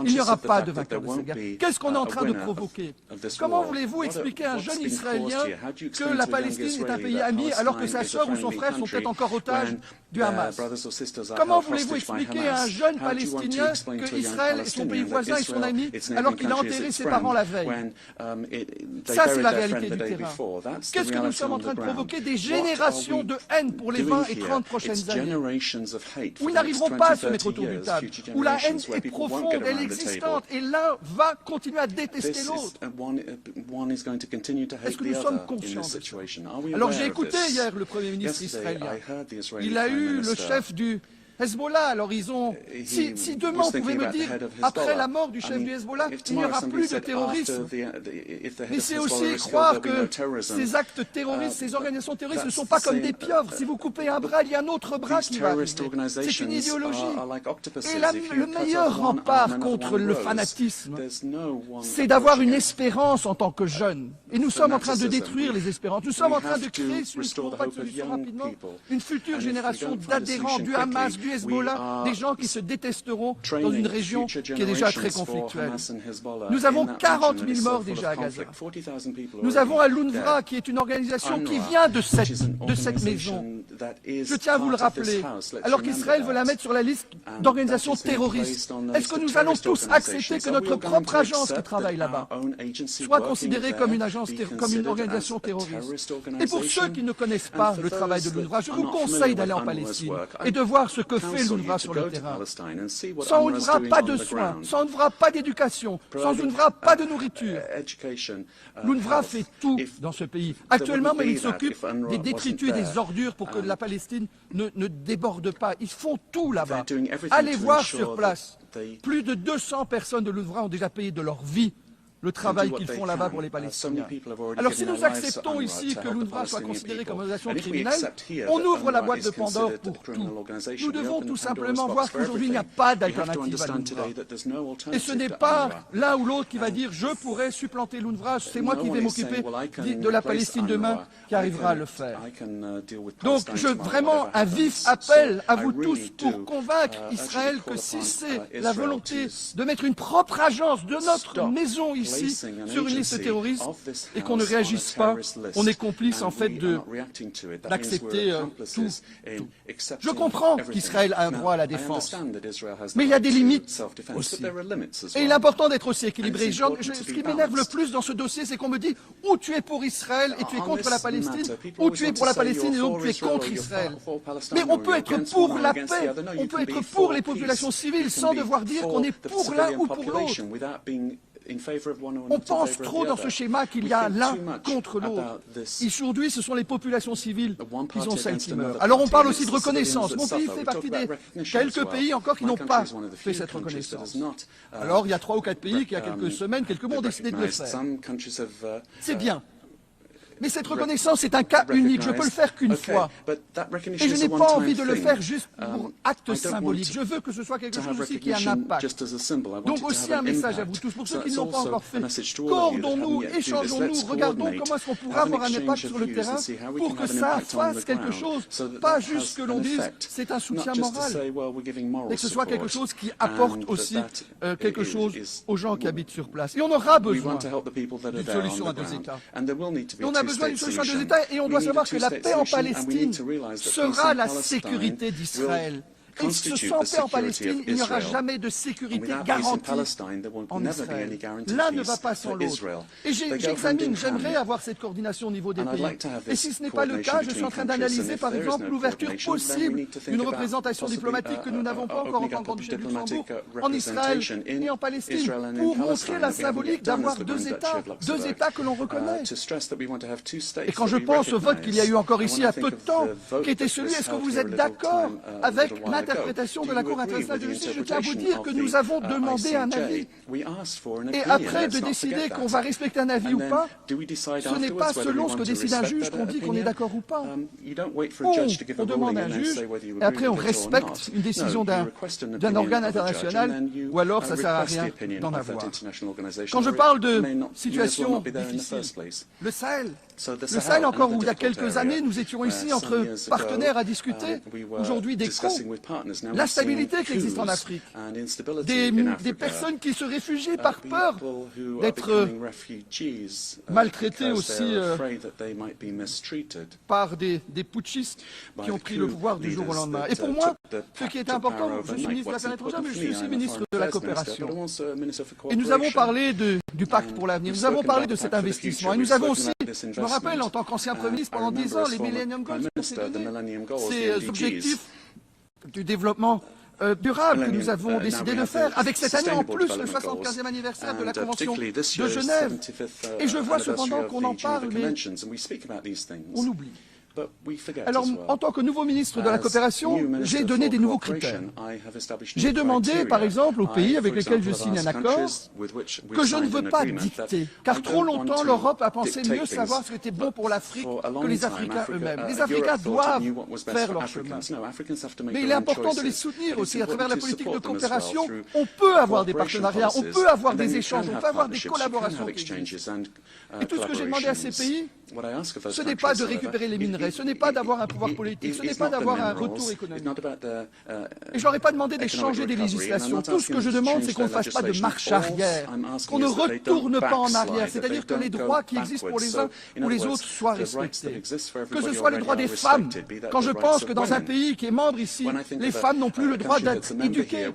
Il n'y aura pas de vainqueur de cette guerre. Qu'est-ce qu'on est en train de provoquer? Comment voulez-vous expliquer à un jeune Israélien que la Palestine est un pays ami alors que sa sœur ou son frère sont peut-être encore otages du Hamas? Comment voulez-vous expliquer à un jeune Palestinien que Israël est son pays voisin et son ami alors qu'il a enterré ses parents la veille? Ça, c'est la réalité du terrain. Qu'est-ce que nous sommes en train de provoquer? Des générations de haine pour les 20 et 30 prochaines années, où ils n'arriveront pas à se mettre autour d'une table, où la haine est profonde, elle est existante, et l'un va continuer à détester l'autre. Est-ce que nous sommes conscients de ça? Alors j'ai écouté hier le Premier ministre israélien. Il a eu le chef du Hezbollah, alors ils ont... Si demain on pouvait me dire, après la mort du chef du Hezbollah, il n'y aura plus de terrorisme. Mais c'est aussi croire que ces actes terroristes, ces organisations terroristes ne sont pas comme des pieuvres. Si vous coupez un bras, il y a un autre bras qui va arriver. C'est une idéologie. Et le meilleur rempart contre le fanatisme, c'est d'avoir une espérance en tant que jeune. Et nous sommes en train de détruire les espérances. Nous sommes en train de créer, si nous ne trouvons pas de solution rapidement, une future génération d'adhérents du Hamas, du Hezbollah, des gens qui se détesteront dans une région qui est déjà très conflictuelle. Nous avons 40 000 morts déjà à Gaza. Nous avons à l'UNGA, qui est une organisation qui vient de cette maison. Je tiens à vous le rappeler. Alors qu'Israël veut la mettre sur la liste d'organisations terroristes, est-ce que nous allons tous accepter que notre propre agence qui travaille là-bas soit considérée comme une organisation terroriste? Et pour ceux qui ne connaissent pas le travail de l'UNRWA, je vous conseille d'aller en Palestine et de voir ce que fait l'UNRWA sur le terrain. Sans UNRWA, pas de soins. Sans UNRWA, pas d'éducation. Sans UNRWA, pas de nourriture. L'UNRWA fait tout dans ce pays. Actuellement, mais il s'occupe des détritus et des ordures pour que la Palestine ne déborde pas. Ils font tout là-bas. Allez voir sur place. Plus de 200 personnes de l'UNRWA ont déjà payé de leur vie le travail qu'ils font là-bas pour les Palestiniens. Alors si nous acceptons ici que l'UNRWA soit considérée comme une organisation criminelle, on ouvre la boîte de Pandore pour tout. Nous devons tout simplement voir qu'aujourd'hui il n'y a pas d'alternative à l'UNRWA. Et ce n'est pas l'un ou l'autre qui va dire « je pourrais supplanter l'UNRWA, c'est moi qui vais m'occuper de la Palestine demain » qui arrivera à le faire. Donc vraiment un vif appel à vous tous pour convaincre Israël que si c'est la volonté de mettre une propre agence de notre maison ici sur une liste terroriste et qu'on ne réagisse pas, on est complice en fait d'accepter tout. Je comprends qu'Israël a un droit à la défense, mais il y a des limites aussi. Et il est important d'être aussi équilibré. Ce qui m'énerve le plus dans ce dossier, c'est qu'on me dit ou tu es pour Israël et tu es contre la Palestine, ou tu es pour la Palestine et donc tu es contre Israël. Mais on peut être pour la paix, on peut être pour les populations civiles sans devoir dire qu'on est pour l'un ou pour l'autre. On pense trop dans ce schéma qu'il y a l'un contre l'autre. Aujourd'hui, ce sont les populations civiles qui sont celles qui meurent. Alors on parle aussi de reconnaissance. Mon pays fait partie des quelques pays encore qui n'ont pas fait cette reconnaissance. Alors il y a 3 ou 4 pays qui, il y a quelques semaines, quelques mois, ont décidé de le faire. C'est bien. Mais cette reconnaissance est un cas unique. Je peux le faire qu'une fois. Et je n'ai pas envie de le faire juste pour acte symbolique. Je veux que ce soit quelque chose aussi qui a un impact. Donc aussi un message à vous tous, pour ceux qui ne l'ont pas encore fait. Coordonnons-nous, échangeons-nous, regardons comment est-ce qu'on pourra avoir un impact sur le terrain pour que ça fasse quelque chose. Pas juste que l'on dise c'est un soutien moral, mais que ce soit quelque chose qui apporte aussi quelque chose aux gens qui habitent sur place. Et on aura besoin d'une solution à 2 États. Et on a besoin d'une solution à 2 États et on doit savoir que la paix en Palestine sera la sécurité d'Israël. Et sans paix en Palestine, il n'y aura jamais de sécurité garantie en Israël. L'un ne va pas sans l'autre. Et j'aimerais avoir cette coordination au niveau des pays. Et si ce n'est pas le cas, je suis en train d'analyser par exemple l'ouverture possible d'une représentation diplomatique que nous n'avons pas encore entendue chez Luxembourg, en Israël et en Palestine, pour montrer la symbolique d'avoir 2 États que l'on reconnaît. Et quand je pense au vote qu'il y a eu encore ici il y a peu de temps, qui était celui, est-ce que vous êtes d'accord avec l'interprétation de la Cour internationale de justice? Je tiens à vous dire que nous avons demandé un avis. Et après de décider qu'on va respecter un avis ou pas, ce n'est pas selon ce que décide un juge qu'on dit qu'on est d'accord ou pas. On demande à un juge et après on respecte une décision d'un organe international, ou alors ça ne sert à rien d'en avoir. Quand je parle de situation difficile, le Sahel encore où il y a quelques années nous étions ici entre partenaires à discuter, aujourd'hui des cons, l'instabilité qui existe en Afrique, des personnes qui se réfugient par peur d'être maltraitées aussi par des putschistes qui ont pris le pouvoir du jour au lendemain. Et pour moi, ce qui est important, je suis ministre de l'Affaires étrangères, mais je suis aussi ministre de la coopération. Et nous avons parlé du pacte pour l'avenir, nous avons parlé de cet investissement, et nous avons aussi, je me rappelle en tant qu'ancien Premier ministre pendant 10 ans, les Millennium Goals, ces objectifs du développement durable que nous avons décidé de faire, avec cette année en plus le 75e anniversaire de la Convention de Genève. Et je vois cependant qu'on en parle, mais on oublie. Alors, en tant que nouveau ministre de la coopération, j'ai donné des nouveaux critères. J'ai demandé, par exemple, aux pays avec lesquels je signe un accord, que je ne veux pas dicter, car trop longtemps l'Europe a pensé mieux savoir ce qui était bon pour l'Afrique que les Africains eux-mêmes. Les Africains doivent faire leur chemin. Mais il est important de les soutenir aussi à travers la politique de coopération. On peut avoir des partenariats, on peut avoir des échanges, on peut avoir des collaborations. Et tout ce que j'ai demandé à ces pays, ce n'est pas de récupérer les minerais, ce n'est pas d'avoir un pouvoir politique, ce n'est pas d'avoir un retour économique. Et je leur ai pas demandé d'échanger des législations. Tout ce que je demande, c'est qu'on ne fasse pas de marche arrière, qu'on ne retourne pas en arrière, c'est-à-dire que les droits qui existent pour les uns ou les autres soient respectés. Que ce soit les droits des femmes. Quand je pense que dans un pays qui est membre ici, les femmes n'ont plus le droit d'être éduquées,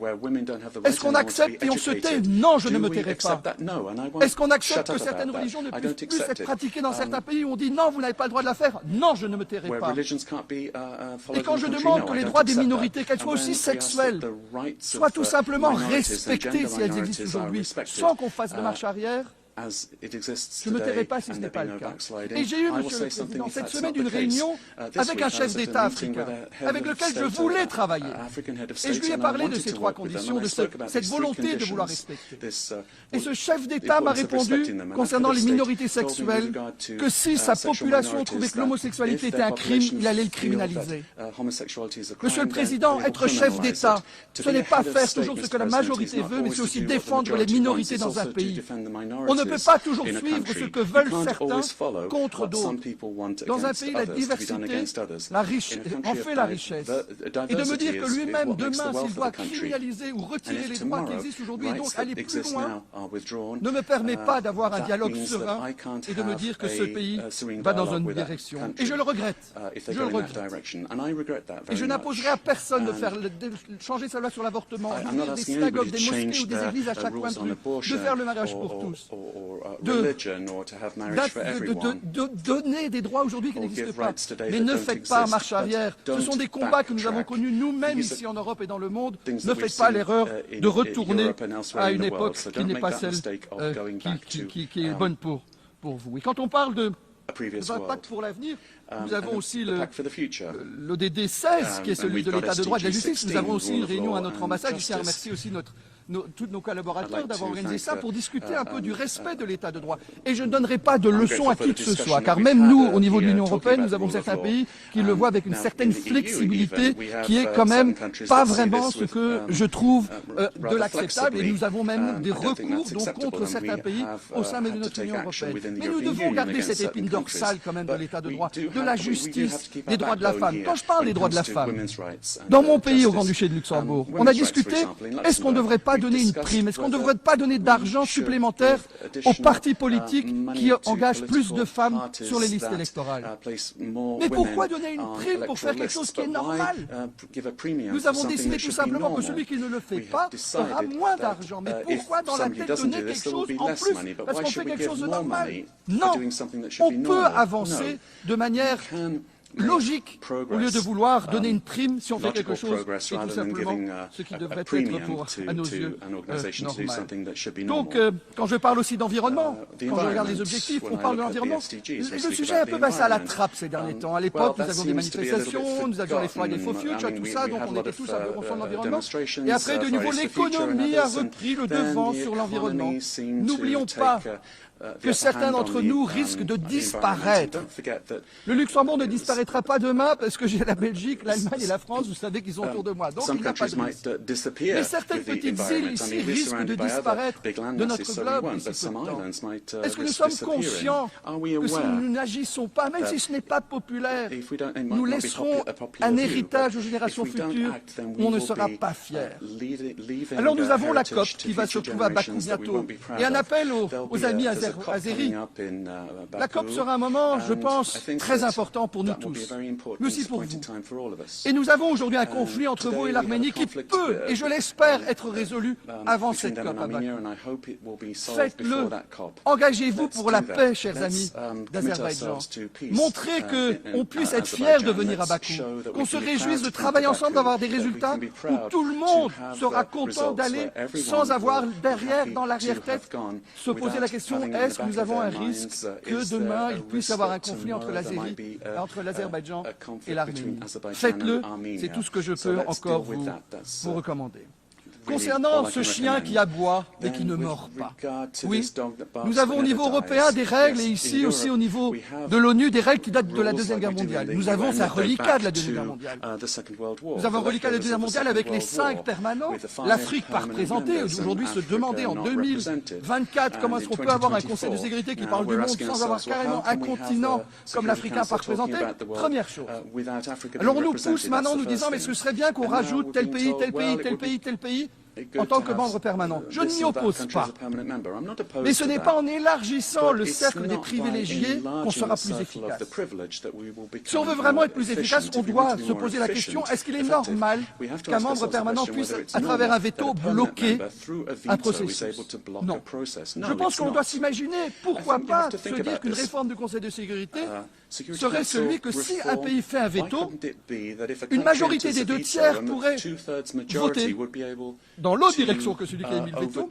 est-ce qu'on accepte et on se tait? Non, je ne me tairai pas. Est-ce qu'on accepte que certaines religions ne puissent plus être pratiquées dans certains pays où on dit non, vous n'avez pas le droit de la faire? Non, je ne me tairai pas. Et quand je demande que les droits des minorités, qu'elles soient aussi sexuelles, soient tout simplement respectés si elles existent aujourd'hui, sans qu'on fasse de marche arrière, Je ne me tairai pas si ce n'est pas le cas. Et j'ai eu, Monsieur le Président, cette semaine une réunion avec un chef d'État africain, avec lequel je voulais travailler. Et je lui ai parlé de ces trois conditions, de cette volonté de vouloir respecter. Et ce chef d'État m'a répondu, concernant les minorités sexuelles, que si sa population trouvait que l'homosexualité était un crime, il allait le criminaliser. Monsieur le Président, être chef d'État, ce n'est pas faire toujours ce que la majorité veut, mais c'est aussi défendre les minorités dans un pays. On ne peut pas toujours suivre ce que veulent certains contre d'autres. Dans un pays, la diversité en fait la richesse. Et de me dire que lui-même, demain, s'il doit criminaliser ou retirer les droits qui existent aujourd'hui et donc aller plus loin, ne me permet pas d'avoir un dialogue serein et de me dire que ce pays va dans une direction. Et je le regrette. Je le regrette. Et je n'imposerai à personne de changer sa loi sur l'avortement, d'ouvrir des synagogues, des mosquées ou des églises à chaque coin de rue, de faire le mariage pour tous, de donner des droits aujourd'hui qui n'existent pas. Mais ne faites pas marche arrière. Ce sont des combats que nous avons connus nous-mêmes ici en Europe et dans le monde. Ne faites pas l'erreur de retourner à une époque qui n'est pas celle qui est bonne pour vous. Et quand on parle de pacte pour l'avenir, nous avons aussi l'ODD 16, qui est celui de l'état de droit et de la justice. Nous avons aussi une réunion à notre ambassade. Je tiens à remercier aussi tous nos collaborateurs d'avoir organisé ça pour discuter un peu du respect de l'état de droit. Et je ne donnerai pas de leçons à qui que ce soit, car même nous, au niveau de l'Union européenne, nous avons certains pays qui le voient avec une certaine flexibilité, qui est quand même pas vraiment ce que je trouve de l'acceptable. Et nous avons même des recours donc contre certains pays au sein de notre Union européenne. Mais nous devons garder cette épine dorsale quand même de l'état de droit, de la justice, des droits de la femme. Quand je parle des droits de la femme, dans mon pays, au Grand-Duché de Luxembourg, on a discuté, est-ce qu'on ne devrait pas donner une prime? Est-ce qu'on ne devrait pas donner d'argent supplémentaire aux partis politiques qui engagent plus de femmes sur les listes électorales? Mais pourquoi donner une prime pour faire quelque chose qui est normal? Nous avons décidé tout simplement que celui qui ne le fait pas aura moins d'argent. Mais pourquoi dans la tête donner quelque chose en plus parce qu'on fait quelque chose de normal? Non, on peut avancer de manière logique, au lieu de vouloir donner une prime si on fait quelque chose qui est tout simplement ce qui devrait être à nos yeux normal. Donc, quand je parle aussi d'environnement, quand je regarde les objectifs, on parle de l'environnement. Le sujet est un peu passé à la trappe ces derniers temps. À l'époque, nous avions des manifestations, nous avions les Fridays for Future, tout ça, donc on était tous un peu contre l'environnement. Et après, de nouveau, l'économie a repris le devant sur l'environnement. N'oublions pas que certains d'entre nous risquent de disparaître. Le Luxembourg ne disparaîtra pas demain parce que j'ai la Belgique, l'Allemagne et la France, vous savez qu'ils sont autour de moi. Donc il n'y a pas de risque. Mais certaines petites îles ici risquent de disparaître de notre globe d'ici peu de temps. Est-ce que nous sommes conscients que si nous n'agissons pas, même si ce n'est pas populaire, nous laisserons un héritage aux générations futures où on ne sera pas fiers? Alors nous avons la COP qui va se trouver à Bakou bientôt et un appel aux amis azéris. La COP sera un moment, je pense, très important pour nous tous, mais aussi pour vous. Et nous avons aujourd'hui un conflit entre vous et l'Arménie qui peut, et je l'espère, être résolu avant cette COP à Bakou. Faites-le. Engagez-vous pour la paix, chers amis d'Azerbaïdjan. Montrez qu'on puisse être fiers de venir à Bakou, qu'on se réjouisse de travailler ensemble, d'avoir des résultats où tout le monde sera content d'aller sans avoir derrière, dans l'arrière-tête, se poser la question, est-ce que nous avons un risque que demain il puisse y avoir un conflit entre l'Azerbaïdjan et l'Arménie? Faites-le, c'est tout ce que je peux encore vous recommander. Concernant ce chien qui aboie et qui ne mord pas, oui, nous avons au niveau européen des règles et ici aussi au niveau de l'ONU des règles qui datent de la Deuxième Guerre mondiale. Nous avons un reliquat de la Deuxième Guerre mondiale. Nous avons un reliquat de la Deuxième Guerre mondiale avec les 5 permanents. L'Afrique pas représentée. Aujourd'hui se demander en 2024 comment est-ce qu'on peut avoir un Conseil de sécurité qui parle du monde sans avoir carrément un continent comme l'Africain pas représenté. Première chose. Alors on nous pousse maintenant en nous disant mais ce serait bien qu'on rajoute tel pays, tel pays, tel pays, tel pays en tant que membre permanent. Je ne m'y oppose pas. Mais ce n'est pas en élargissant le cercle des privilégiés qu'on sera plus efficace. Si on veut vraiment être plus efficace, on doit se poser la question, est-ce qu'il est normal qu'un membre permanent puisse, à travers un veto, bloquer un processus? Non. Je pense qu'on doit s'imaginer, pourquoi pas se dire qu'une réforme du Conseil de sécurité serait celui que si un pays fait un veto, une majorité des 2/3 pourrait voter dans l'autre direction que celui qui a émis le veto,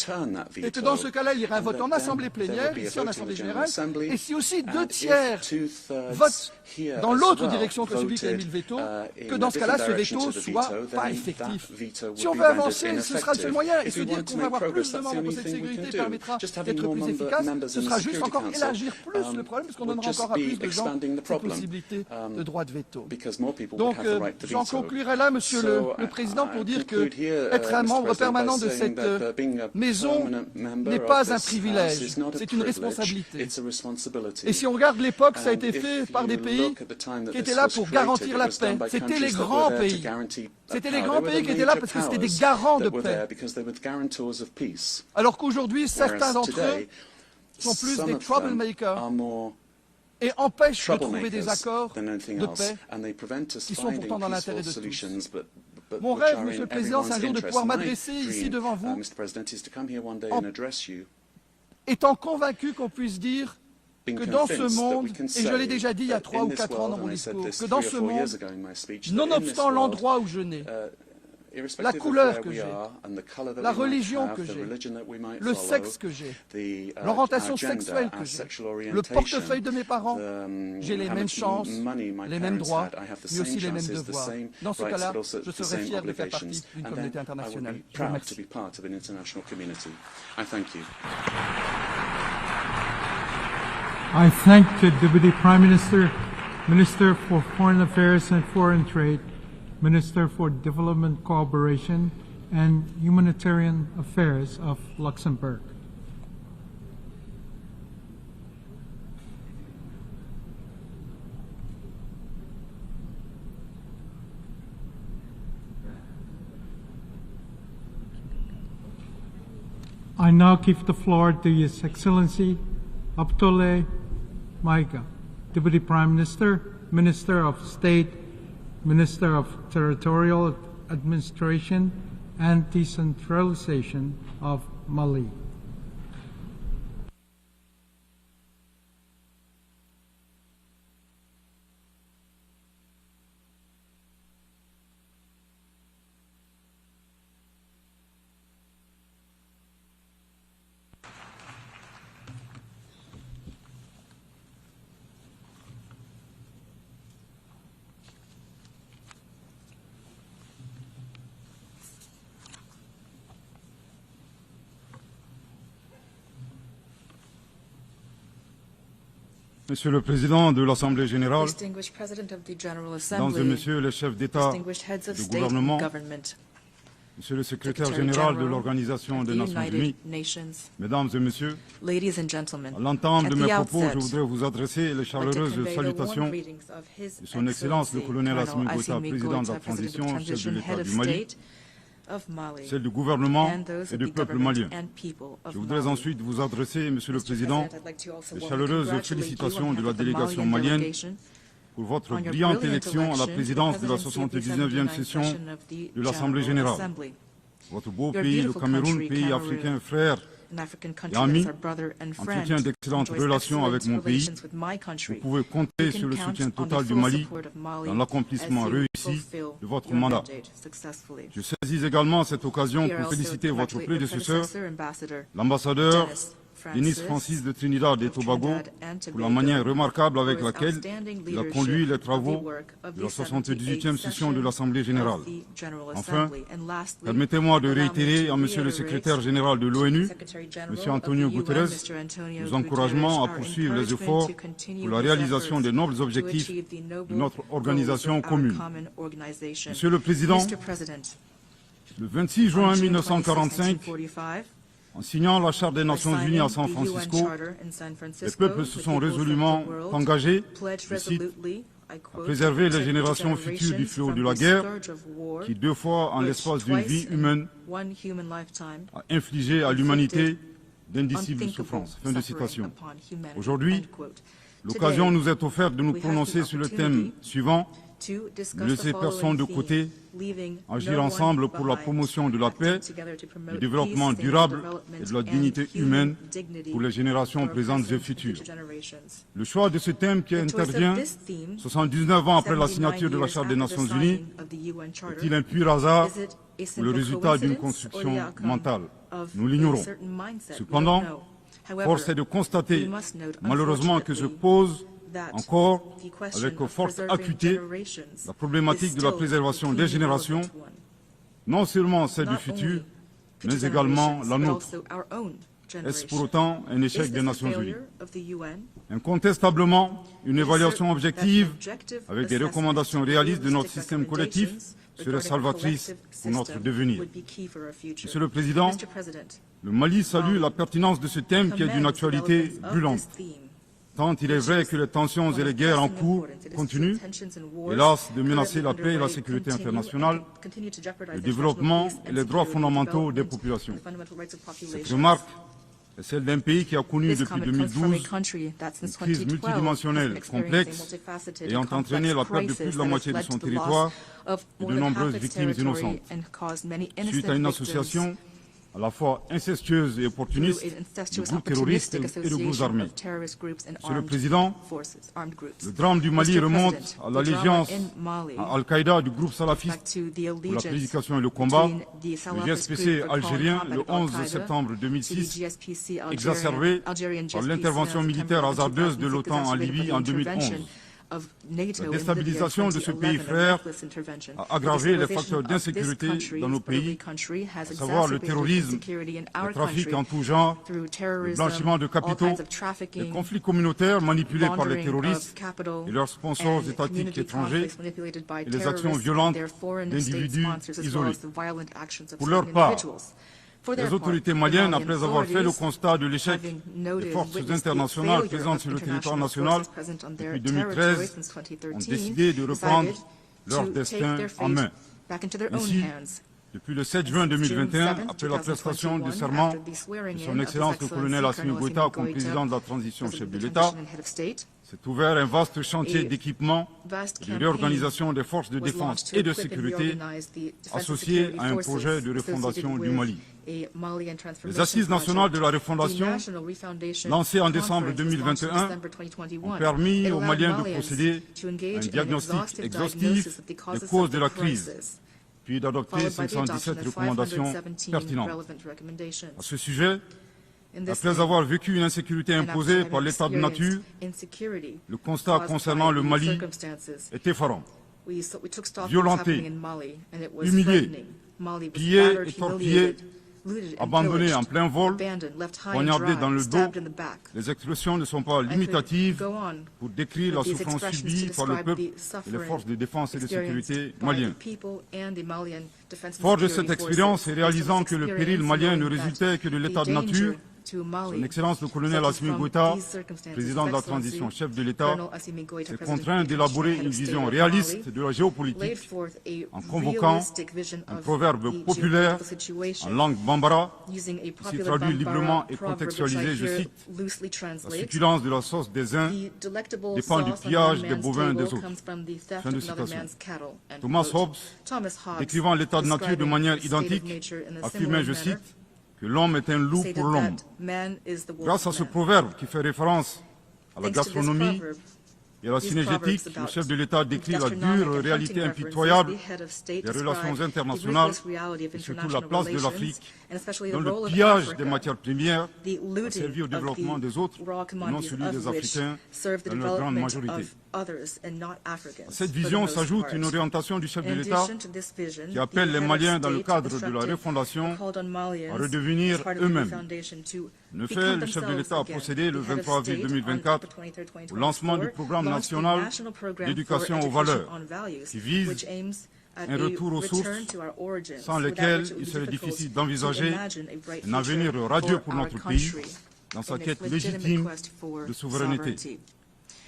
et que dans ce cas-là, il y aurait un vote en assemblée plénière, ici en assemblée générale, et si aussi 2/3 votent dans l'autre direction que celui qui a émis le veto, que dans ce cas-là, ce veto soit pas effectif. Si on veut avancer, ce sera le seul moyen, et se dire qu'on va avoir plus de membres au Conseil de sécurité permettra d'être plus efficace, ce sera juste encore élargir plus le problème, parce qu'on donnera encore à plus de gens cette possibilité de droit de veto. Donc, j'en conclurai là, Monsieur le Président, pour dire que être un membre permanent de cette maison n'est pas un privilège, c'est une responsabilité. Et si on regarde l'époque, ça a été fait par des pays qui étaient là pour garantir la paix. C'était les grands pays. C'était les grands pays qui étaient là parce que c'était des garants de paix. Alors qu'aujourd'hui, certains d'entre eux sont plus des troublemakers et empêchent de trouver des accords de paix qui sont pourtant dans l'intérêt de tous. Mon rêve, Monsieur le Président, c'est un jour de pouvoir m'adresser ici devant vous, étant convaincu qu'on puisse dire que dans ce monde, et je l'ai déjà dit il y a 3 ou 4 ans dans mon discours, que dans ce monde, nonobstant l'endroit où je nais, la couleur que j'ai, la religion que j'ai, le sexe que j'ai, l'orientation sexuelle que j'ai, le portefeuille de mes parents, j'ai les mêmes chances, les mêmes droits, mais aussi les mêmes devoirs. Dans ce cas-là, je serais fier de faire partie d'une communauté internationale. Je vous remercie. I thank the Deputy Prime Minister, Minister for Foreign Affairs and Foreign Trade, Minister for Development Cooperation and Humanitarian Affairs of Luxembourg. I now give the floor to His Excellency Abdoulaye Maïga, Deputy Prime Minister, Minister of State, Minister of Territorial Administration and Decentralization of Mali. Monsieur le Président de l'Assemblée générale, Mesdames et Messieurs les chefs d'État et de gouvernement, Monsieur le Secrétaire général de l'Organisation des Nations Unies, Mesdames et Messieurs, à l'entame de mes propos, je voudrais vous adresser les chaleureuses salutations de Son Excellence le colonel Assimi Goïta, président de la transition, chef de l'État du Mali, celle du gouvernement et du peuple malien. Je voudrais ensuite vous adresser, Monsieur le Président, les chaleureuses félicitations de la délégation malienne pour votre brillante élection à la présidence de la 79e session de l'Assemblée générale. Votre beau pays, le Cameroun, pays africain frère et ami, entretient d'excellentes relations avec mon pays. Vous pouvez compter sur le soutien total du Mali dans l'accomplissement réussi de votre mandat. Je saisis également cette occasion pour féliciter votre prédécesseur, l'ambassadeur Denis Francis de Trinidad et Tobago, pour la manière remarquable avec laquelle il a conduit les travaux de la 78e session de l'Assemblée générale. Enfin, permettez-moi de réitérer à Monsieur le secrétaire général de l'ONU, Monsieur Antonio Guterres, nos encouragements à poursuivre les efforts pour la réalisation des nobles objectifs de notre organisation commune. Monsieur le Président, le 26 juin 1945, en signant la Charte des Nations Unies à San Francisco, les peuples se sont résolument engagés, je cite, à préserver les générations futures du fléau de la guerre, qui 2 fois, en l'espace d'une vie humaine, a infligé à l'humanité d'indicibles souffrances. Fin de citation. Aujourd'hui, l'occasion nous est offerte de nous prononcer sur le thème suivant, Ne laisser personne de côté, agir ensemble pour la promotion de la paix, du développement durable et de la dignité humaine pour les générations présentes et futures. Le choix de ce thème qui intervient 79 ans après la signature de la Charte des Nations Unies est-il un pur hasard ou le résultat d'une construction mentale? Nous l'ignorons. Cependant, force est de constater, malheureusement, que se pose encore, avec forte acuité, la problématique de la préservation des générations, non seulement celle du futur, mais également la nôtre. Est-ce pour autant un échec des Nations Unies? Incontestablement, une évaluation objective, avec des recommandations réalistes de notre système collectif, serait salvatrice pour notre devenir. Monsieur le Président, le Mali salue la pertinence de ce thème qui est d'une actualité brûlante. Tant il est vrai que les tensions et les guerres en cours continuent, hélas, de menacer la paix et la sécurité internationale, le développement et les droits fondamentaux des populations. Cette remarque est celle d'un pays qui a connu depuis 2012 une crise multidimensionnelle complexe ayant entraîné la perte de plus de la moitié de son territoire et de nombreuses victimes innocentes. Suite à une association à la fois incestueuse et opportuniste de groupes terroristes et de groupes armés. Monsieur le Président, le drame du Mali remonte à l'allégeance à Al-Qaïda du groupe salafiste pour la prédication et le combat, le GSPC algérien le 11 septembre 2006, exacerbé par l'intervention militaire hasardeuse de l'OTAN en Libye en 2011. La déstabilisation de ce pays frère a aggravé les facteurs d'insécurité dans nos pays, à savoir le terrorisme, le trafic en tout genre, le blanchiment de capitaux, les conflits communautaires manipulés par les terroristes et leurs sponsors étatiques étrangers et les actions violentes d'individus isolés. Pour leur part, les autorités maliennes, après avoir fait le constat de l'échec des forces internationales présentes sur le territoire national depuis 2013, ont décidé de reprendre leur destin en main. Ainsi, depuis le 7 juin 2021, après la prestation du serment de son Excellence le colonel Assimi Goïta comme président de la transition chef de l'État, s'est ouvert un vaste chantier d'équipement et de réorganisation des forces de défense et de sécurité associé à un projet de refondation du Mali. Les assises nationales de la refondation, lancées en décembre 2021, ont permis aux Maliens de procéder à un diagnostic exhaustif des causes de la crise, puis d'adopter 517 recommandations pertinentes. À ce sujet, après avoir vécu une insécurité imposée par l'état de nature, le constat concernant le Mali est effarant. Violenté, humilié, pillé et torpillé, abandonné en plein vol, poignardé dans le dos, les expressions ne sont pas limitatives pour décrire la souffrance subie par le peuple et les forces de défense et de sécurité maliennes. Fort de cette expérience et réalisant que le péril malien ne résultait que de l'état de nature, Son Excellence le colonel Assimi Goïta, président de la transition, chef de l'État, s'est contraint d'élaborer une vision réaliste de la géopolitique en convoquant un proverbe populaire en langue bambara, qui traduit librement et contextualisé, je cite, « La succulence de la sauce des uns dépend du pillage des bovins des autres ». Fin de citation. Thomas Hobbes, décrivant l'état de nature de manière identique, affirmait, je cite, que l'homme est un loup pour l'homme. Grâce à ce proverbe qui fait référence à la gastronomie et à la synégétique, le chef de l'État décrit la dure réalité impitoyable des relations internationales et surtout la place de l'Afrique dans le pillage des matières premières a servi au développement des autres et non celui des Africains dans leur grande majorité. À cette vision s'ajoute une orientation du chef de l'État qui appelle les Maliens dans le cadre de la refondation à redevenir eux-mêmes. En effet, le chef de l'État a procédé le 23 avril 2024 au lancement du programme national d'éducation aux valeurs qui vise un retour aux sources sans lesquelles il serait difficile d'envisager un avenir radieux pour notre pays dans sa quête légitime de souveraineté.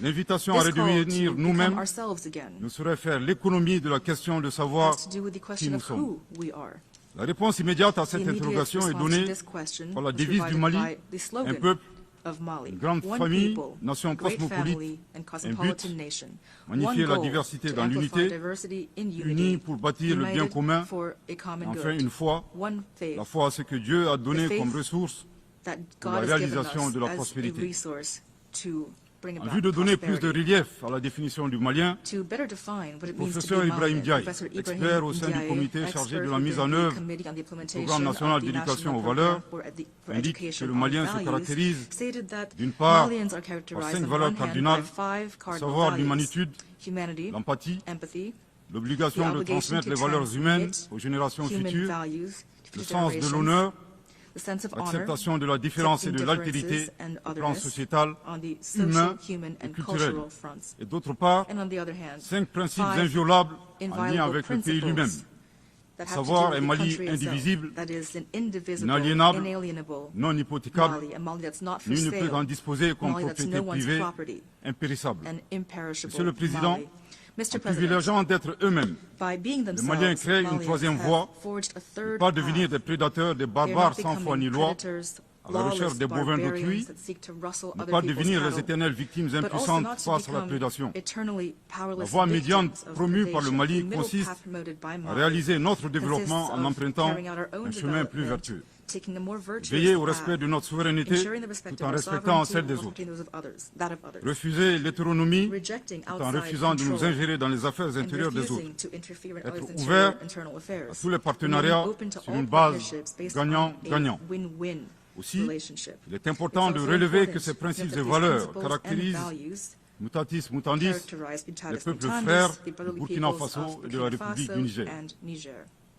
L'invitation à redevenir nous-mêmes nous serait faire l'économie de la question de savoir qui nous sommes. La réponse immédiate à cette interrogation est donnée par la devise du Mali, un peuple, Une grande famille, nation cosmopolite, un but, magnifier la diversité dans l'unité, unis pour bâtir le bien commun, enfin une foi, la foi à ce que Dieu a donné comme ressource pour la réalisation de la prospérité. En vue de donner plus de relief à la définition du malien, le professeur Ibrahim Diaye, expert au sein du comité chargé de la mise en œuvre du programme national d'éducation aux valeurs, indique que le malien se caractérise d'une part par 5 valeurs cardinales, à savoir l'humanitude, l'empathie, l'obligation de transmettre les valeurs humaines aux générations futures, le sens de l'honneur, l'acceptation de la différence et de l'altérité au plan sociétal, humain et culturel. Et d'autre part, 5 principes inviolables en lien avec le pays lui-même, à savoir un Mali indivisible, inaliénable, non hypothécable, nul ne peut en disposer comme propriété privée, impérissable. Monsieur le Président, en privilégiant d'être eux-mêmes, les Maliens créent une troisième voie, ne pas devenir des prédateurs, des barbares sans foi ni loi, à la recherche des bovins d'autrui, ne pas devenir les éternelles victimes impuissantes face à la prédation. La voie médiane promue par le Mali consiste à réaliser notre développement en empruntant un chemin plus vertueux. Veiller au respect de notre souveraineté tout en respectant celle des autres. Refuser l'hétéronomie tout en refusant de nous ingérer dans les affaires intérieures des autres. Être ouvert à tous les partenariats sur une base gagnant-gagnant. Aussi, il est important de relever que ces principes et valeurs caractérisent mutatis mutandis les peuples frères du Burkina Faso et de la République du Niger.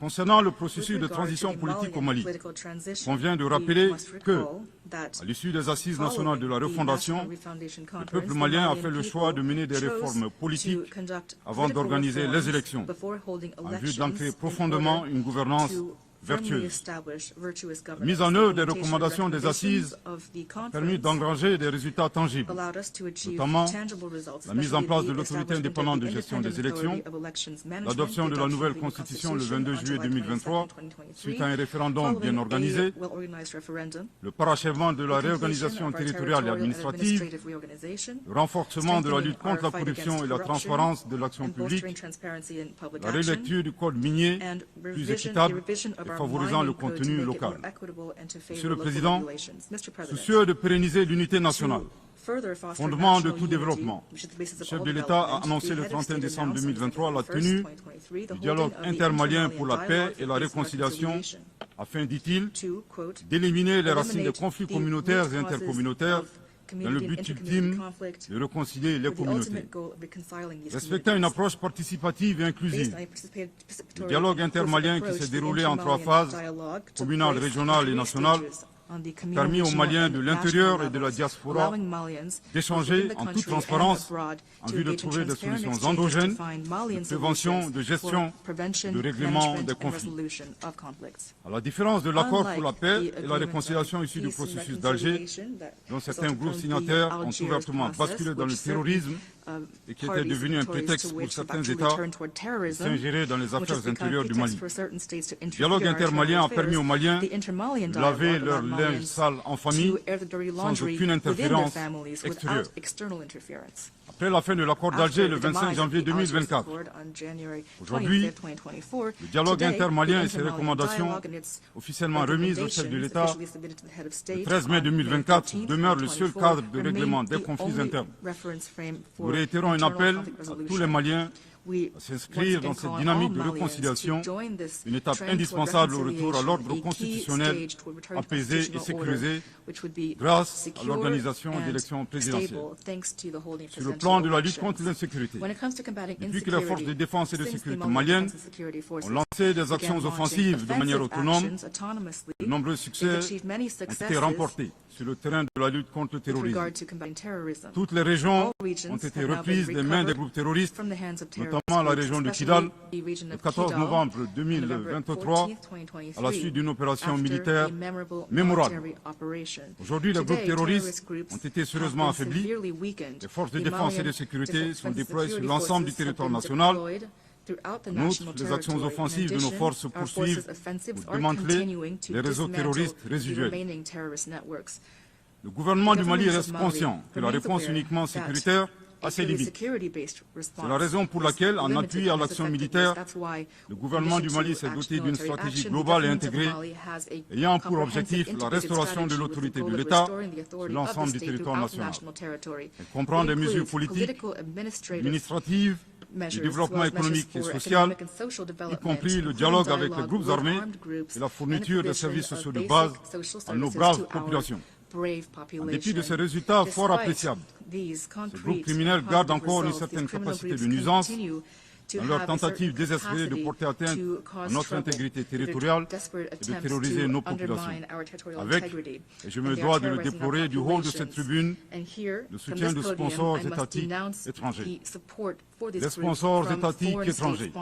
Concernant le processus de transition politique au Mali, il convient de rappeler que, à l'issue des assises nationales de la refondation, le peuple malien a fait le choix de mener des réformes politiques avant d'organiser les élections, en vue d'ancrer profondément une gouvernance vertueuse. La mise en œuvre des recommandations des assises a permis d'engranger des résultats tangibles, notamment la mise en place de l'autorité indépendante de gestion des élections, l'adoption de la nouvelle constitution le 22 juillet 2023, suite à un référendum bien organisé, le parachèvement de la réorganisation territoriale et administrative, le renforcement de la lutte contre la corruption et la transparence de l'action publique, la relecture du code minier plus équitable et favorisant le contenu local. Monsieur le Président, soucieux de pérenniser l'unité nationale, fondement de tout développement, le chef de l'État a annoncé le 31 décembre 2023 la tenue du dialogue intermalien pour la paix et la réconciliation afin, dit-il, d'éliminer les racines des conflits communautaires et intercommunautaires dans le but ultime de réconcilier les communautés. Respectant une approche participative et inclusive, le dialogue intermalien qui s'est déroulé en 3 phases, communale, régionale et nationale, permis aux Maliens de l'intérieur et de la diaspora d'échanger en toute transparence en vue de trouver des solutions endogènes de prévention, de gestion, de règlement des conflits. À la différence de l'accord pour la paix et la réconciliation issu du processus d'Alger, dont certains groupes signataires ont ouvertement basculé dans le terrorisme et qui était devenu un prétexte pour certains États de s'ingérer dans les affaires intérieures du Mali. Le dialogue intermalien a permis aux Maliens de laver leur linge sale en famille sans aucune interférence extérieure. Après la fin de l'accord d'Alger le 25 janvier 2024, aujourd'hui, le dialogue intermalien et ses recommandations officiellement remises au chef de l'État le 13 mai 2024 demeurent le seul cadre de règlement des conflits internes. Nous réitérons un appel à tous les Maliens à s'inscrire dans cette dynamique de réconciliation, une étape indispensable au retour à l'ordre constitutionnel apaisé et sécurisé grâce à l'organisation d'élections présidentielles. Sur le plan de la lutte contre l'insécurité, depuis que les forces de défense et de sécurité maliennes ont lancé des actions offensives de manière autonome, de nombreux succès ont été remportés sur le terrain de la lutte contre le terrorisme. Toutes les régions ont été reprises des mains des groupes terroristes, notamment la région de Kidal, le 14 novembre 2023, à la suite d'une opération militaire mémorable. Aujourd'hui, les groupes terroristes ont été sérieusement affaiblis. Les forces de défense et de sécurité sont déployées sur l'ensemble du territoire national. En outre, les actions offensives de nos forces se poursuivent pour démanteler les réseaux terroristes résiduels. Le gouvernement du Mali reste conscient que la réponse uniquement sécuritaire a ses limites. C'est la raison pour laquelle, en appui à l'action militaire, le gouvernement du Mali s'est doté d'une stratégie globale et intégrée ayant pour objectif la restauration de l'autorité de l'État sur l'ensemble du territoire national. Elle comprend des mesures politiques, administratives, du développement économique et social, y compris le dialogue avec les groupes armés et la fourniture de services sociaux de base à nos braves populations. En dépit de ces résultats fort appréciables, ces groupes criminels gardent encore une certaine capacité de nuisance dans leur tentative désespérée de porter atteinte à notre intégrité territoriale et de terroriser nos populations. Avec, et je me dois de le déplorer, du haut de cette tribune, le soutien de sponsors étatiques étrangers. Des sponsors étatiques étrangers.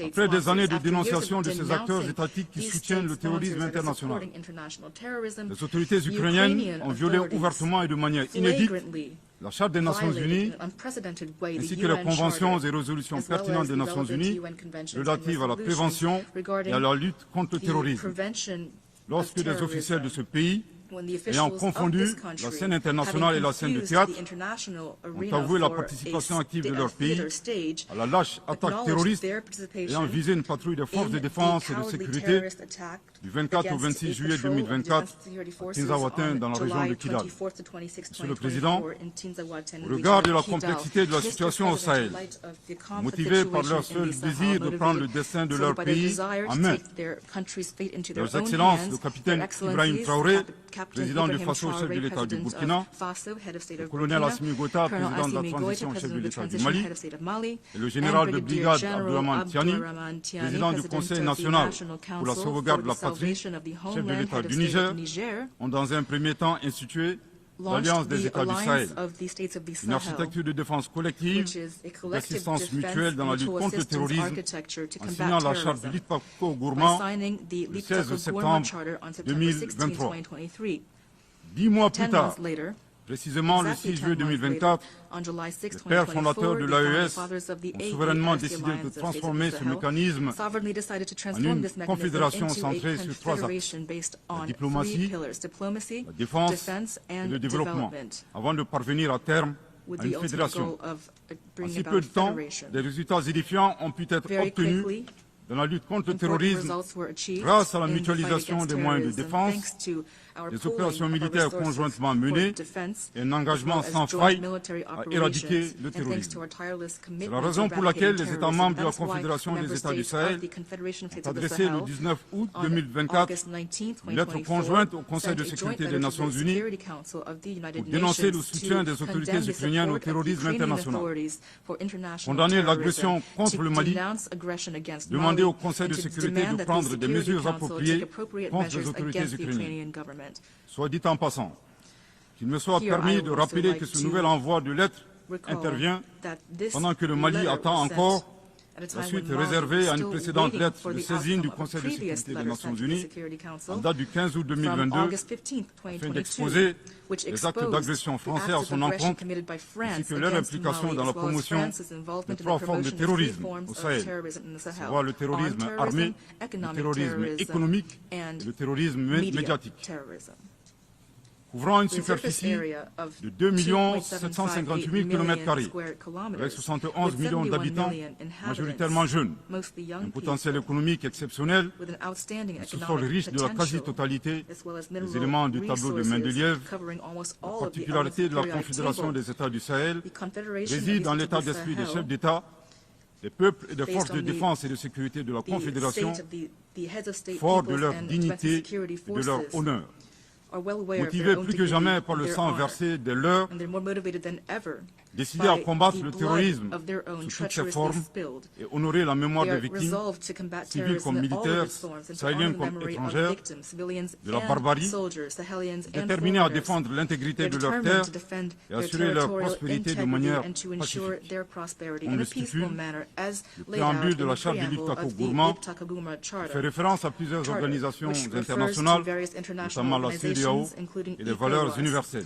Après des années de dénonciation de ces acteurs étatiques qui soutiennent le terrorisme international, les autorités ukrainiennes ont violé ouvertement et de manière inédite la Charte des Nations Unies, ainsi que les conventions et résolutions pertinentes des Nations Unies relatives à la prévention et à la lutte contre le terrorisme. Lorsque des officiels de ce pays, ayant confondu la scène internationale et la scène de théâtre, ont avoué la participation active de leur pays à la lâche attaque terroriste ayant visé une patrouille des forces de défense et de sécurité du 24 au 26 juillet 2024 à Tinzaouatin dans la région de Kidal. Monsieur le Président, au regard de la complexité de la situation au Sahel, motivés par leur seul désir de prendre le destin de leur pays en main, leurs excellences, le capitaine Ibrahim Traoré, président du Faso, chef de l'État du Burkina, le colonel Assimi Goïta, président de la transition, chef de l'État du Mali, et le général de brigade Abdourahmane Tiani, président du Conseil national pour la sauvegarde de la patrie, chef de l'État du Niger, ont dans un premier temps institué l'Alliance des États du Sahel, une architecture de défense collective, d'assistance mutuelle dans la lutte contre le terrorisme, en signant la charte du Lipako-Gourmand le 16 septembre 2023. 10 mois plus tard, précisément le 6 juillet 2024, les pères fondateurs de l'AES ont souverainement décidé de transformer ce mécanisme en une confédération centrée sur 3 axes: la diplomatie, la défense et le développement, avant de parvenir à terme à une fédération. En si peu de temps, des résultats édifiants ont pu être obtenus dans la lutte contre le terrorisme grâce à la mutualisation des moyens de défense, des opérations militaires conjointement menées et un engagement sans faille à éradiquer le terrorisme. C'est la raison pour laquelle les États membres de la Confédération des États du Sahel ont adressé le 19 août 2024 une lettre conjointe au Conseil de sécurité des Nations Unies pour dénoncer le soutien des autorités ukrainiennes au terrorisme international, condamner l'agression contre le Mali, demander au Conseil de sécurité de prendre des mesures appropriées contre les autorités ukrainiennes. Soit dit en passant, qu'il me soit permis de rappeler que ce nouvel envoi de lettres intervient pendant que le Mali attend encore la suite réservée à une précédente lettre de saisine du Conseil de sécurité des Nations Unies en date du 15 août 2022 afin d'exposer les actes d'agression français à son encontre ainsi que leur implication dans la promotion de 3 formes de terrorisme au Sahel, soit le terrorisme armé, le terrorisme économique et le terrorisme médiatique. Couvrant une superficie de 2 758 000 km², avec 71 millions d'habitants, majoritairement jeunes, un potentiel économique exceptionnel, un sous-sol riche de la quasi-totalité des éléments du tableau de Mendeleïev, la particularité de la Confédération des États du Sahel réside dans l'état d'esprit des chefs d'État, des peuples et des forces de défense et de sécurité de la Confédération, forts de leur dignité et de leur honneur. Motivés plus que jamais par le sang versé des leurs, décidés à combattre le terrorisme sous toutes ses formes et honorer la mémoire des victimes, civiles comme militaires, sahéliennes comme étrangères, de la barbarie, déterminés à défendre l'intégrité de leurs terres et assurer leur prospérité de manière pacifique. On le stipule, le préambule de la charte du Lipako-Gourmand fait référence à plusieurs organisations internationales, notamment la CEDEAO et les valeurs universelles.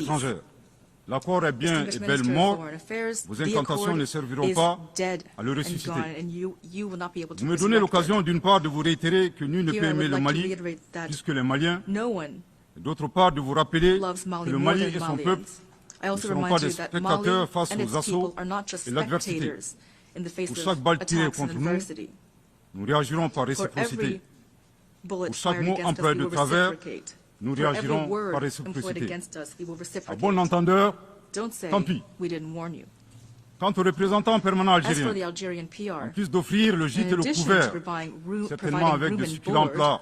étrangères. L'accord est bien et belle mort. Vos incantations ne serviront pas à le ressusciter. Vous me donnez l'occasion, d'une part, de vous réitérer que nul ne peut aimer le Mali, puisque les Maliens, et d'autre part, de vous rappeler que le Mali et son peuple ne seront pas des spectateurs face aux assauts et l'adversité. Pour chaque balle tirée contre nous, nous réagirons par réciprocité. Pour chaque mot employé de travers, nous réagirons par réciprocité. À bon entendeur, tant pis. Quant aux représentants permanents algériens, en plus d'offrir le gîte et le couvert, certainement avec de succulents plats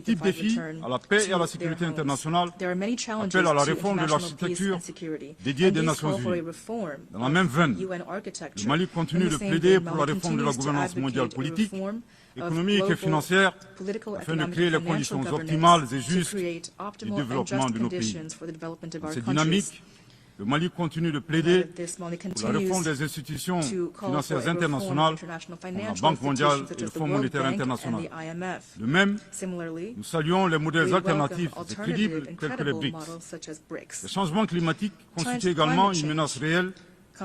multiples défis à la paix et à la sécurité internationale appellent à la réforme de l'architecture dédiée des Nations Unies. Dans la même veine, le Mali continue de plaider pour la réforme de la gouvernance mondiale politique, économique et financière afin de créer les conditions optimales et justes du développement de nos pays. Dans cette dynamique, le Mali continue de plaider pour la réforme des institutions financières internationales comme la Banque mondiale et le Fonds monétaire international. De même, nous saluons les modèles alternatifs et crédibles tels que les BRICS. Le changement climatique constitue également une menace réelle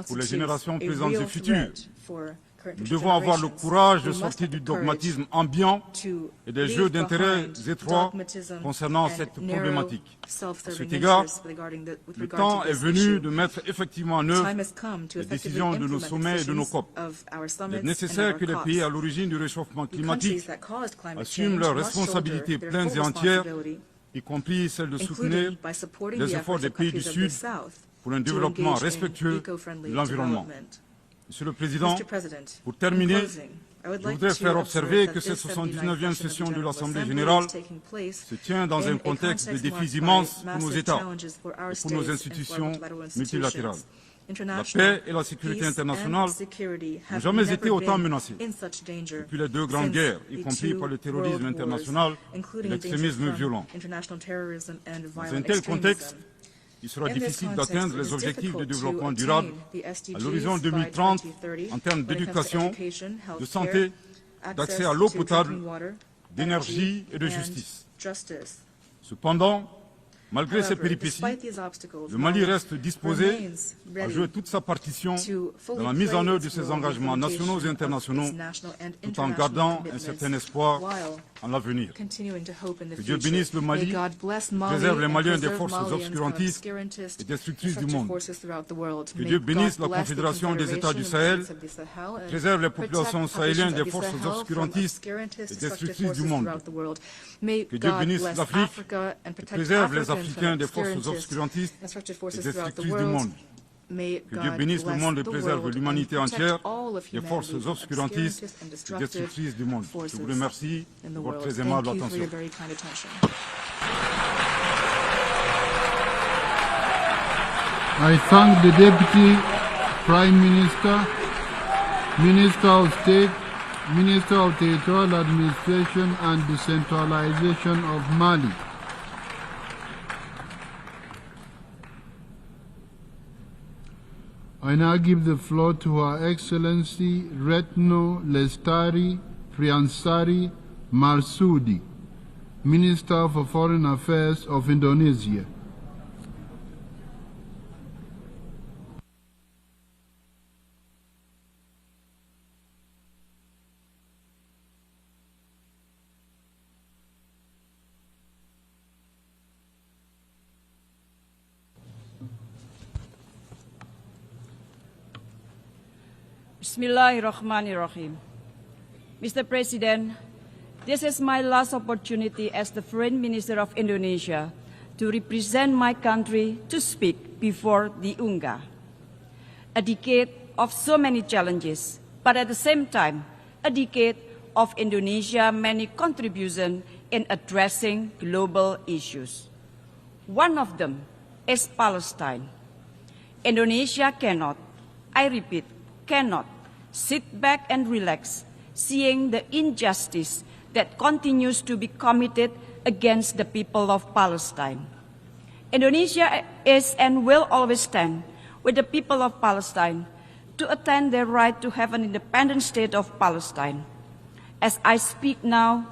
pour les générations présentes et futures. Nous devons avoir le courage de sortir du dogmatisme ambiant et des jeux d'intérêts étroits concernant cette problématique. À cet égard, le temps est venu de mettre effectivement en œuvre les décisions de nos sommets et de nos COP. Il est nécessaire que les pays à l'origine du réchauffement climatique assument leurs responsabilités pleines et entières, y compris celle de soutenir les efforts des pays du Sud pour un développement respectueux de l'environnement. Monsieur le Président, pour terminer, je voudrais faire observer que cette 79e session de l'Assemblée générale se tient dans un contexte de défis immenses pour nos États et pour nos institutions multilatérales. La paix et la sécurité internationale n'ont jamais été autant menacées depuis les deux grandes guerres, y compris par le terrorisme international et l'extrémisme violent. Dans un tel contexte, il sera difficile d'atteindre les objectifs de développement durable à l'horizon 2030 en termes d'éducation, de santé, d'accès à l'eau potable, d'énergie et de justice. Cependant, malgré ces péripéties, le Mali reste disposé à jouer toute sa partition dans la mise en œuvre de ses engagements nationaux et internationaux, tout en gardant un certain espoir en l'avenir. Que Dieu bénisse le Mali, préserve les Maliens des forces obscurantistes et destructrices du monde. Que Dieu bénisse la Confédération des États du Sahel, préserve les populations sahéliennes des forces obscurantistes et destructrices du monde. Que Dieu bénisse l'Afrique et préserve les Africains des forces obscurantistes et destructrices du monde. Que Dieu bénisse le monde et préserve l'humanité entière des forces obscurantistes et destructrices du monde. Je vous remercie de votre très aimable attention. I thank the Deputy Prime Minister, Minister of State, Minister of Territorial Administration and Decentralization of Mali. I now give the floor to Her Excellency Retno Lestari Priansari Marsudi, Minister for Foreign Affairs of Indonesia. Bismillahirrahmanirrahim. Mr. President, this is my last opportunity as the Foreign Minister of Indonesia to represent my country to speak before the UNGA. A decade of so many challenges, but at the same time, a decade of Indonesia's many contributions in addressing global issues. One of them is Palestine. Indonesia cannot, I repeat, cannot sit back and relax, seeing the injustice that continues to be committed against the people of Palestine. Indonesia is and will always stand with the people of Palestine to attain their right to have an independent state of Palestine. As I speak now,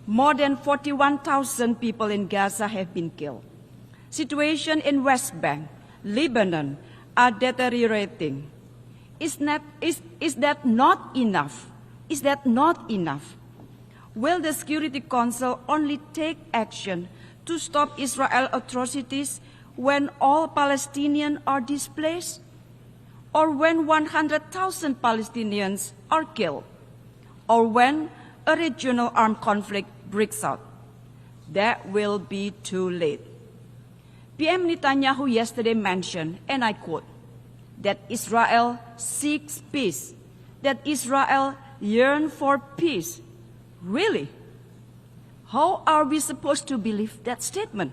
more than 41,000 people in Gaza have been killed. Situation in West Bank, Lebanon are deteriorating. Is that not enough? Is that not enough? Will the Security Council only take action to stop Israel atrocities when all Palestinians are displaced? Or when 100,000 Palestinians are killed? Or when a regional armed conflict breaks out? That will be too late. PM Netanyahu yesterday mentioned, and I quote, that Israel seeks peace, that Israel yearns for peace. Really? How are we supposed to believe that statement?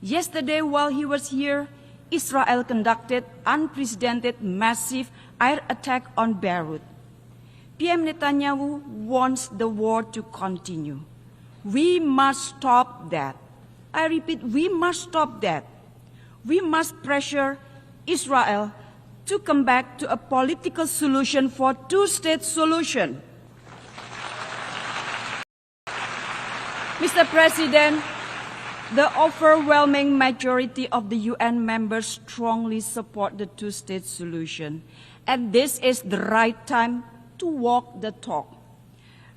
Yesterday, while he was here, Israel conducted unprecedented massive air attack on Beirut. PM Netanyahu wants the war to continue. We must stop that. I repeat, we must stop that. We must pressure Israel to come back to a political solution for two-state solution. Mr. President, the overwhelming majority of the UN members strongly support the two-state solution, and this is the right time to walk the talk.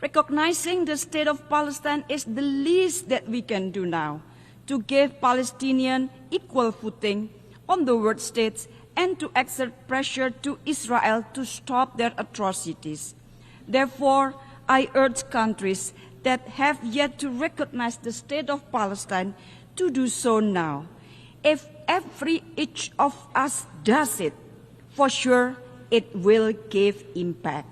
Recognizing the state of Palestine is the least that we can do now to give Palestinians equal footing on the world stage and to exert pressure to Israel to stop their atrocities. Therefore, I urge countries that have yet to recognize the state of Palestine to do so now. If each of us does it, for sure it will give impact.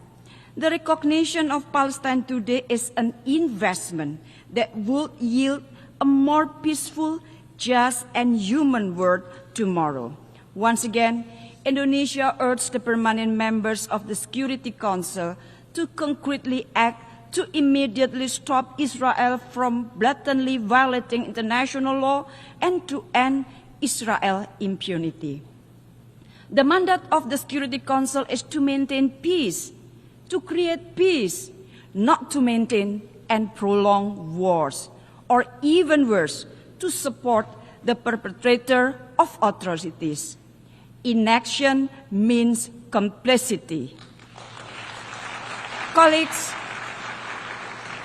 The recognition of Palestine today is an investment that will yield a more peaceful, just, and human world tomorrow. Once again, Indonesia urged the permanent members of the Security Council to concretely act to immediately stop Israel from blatantly violating international law and to end Israel impunity. The mandate of the Security Council is to maintain peace, to create peace, not to maintain and prolong wars, or even worse, to support the perpetrator of atrocities. Inaction means complicity. Colleagues,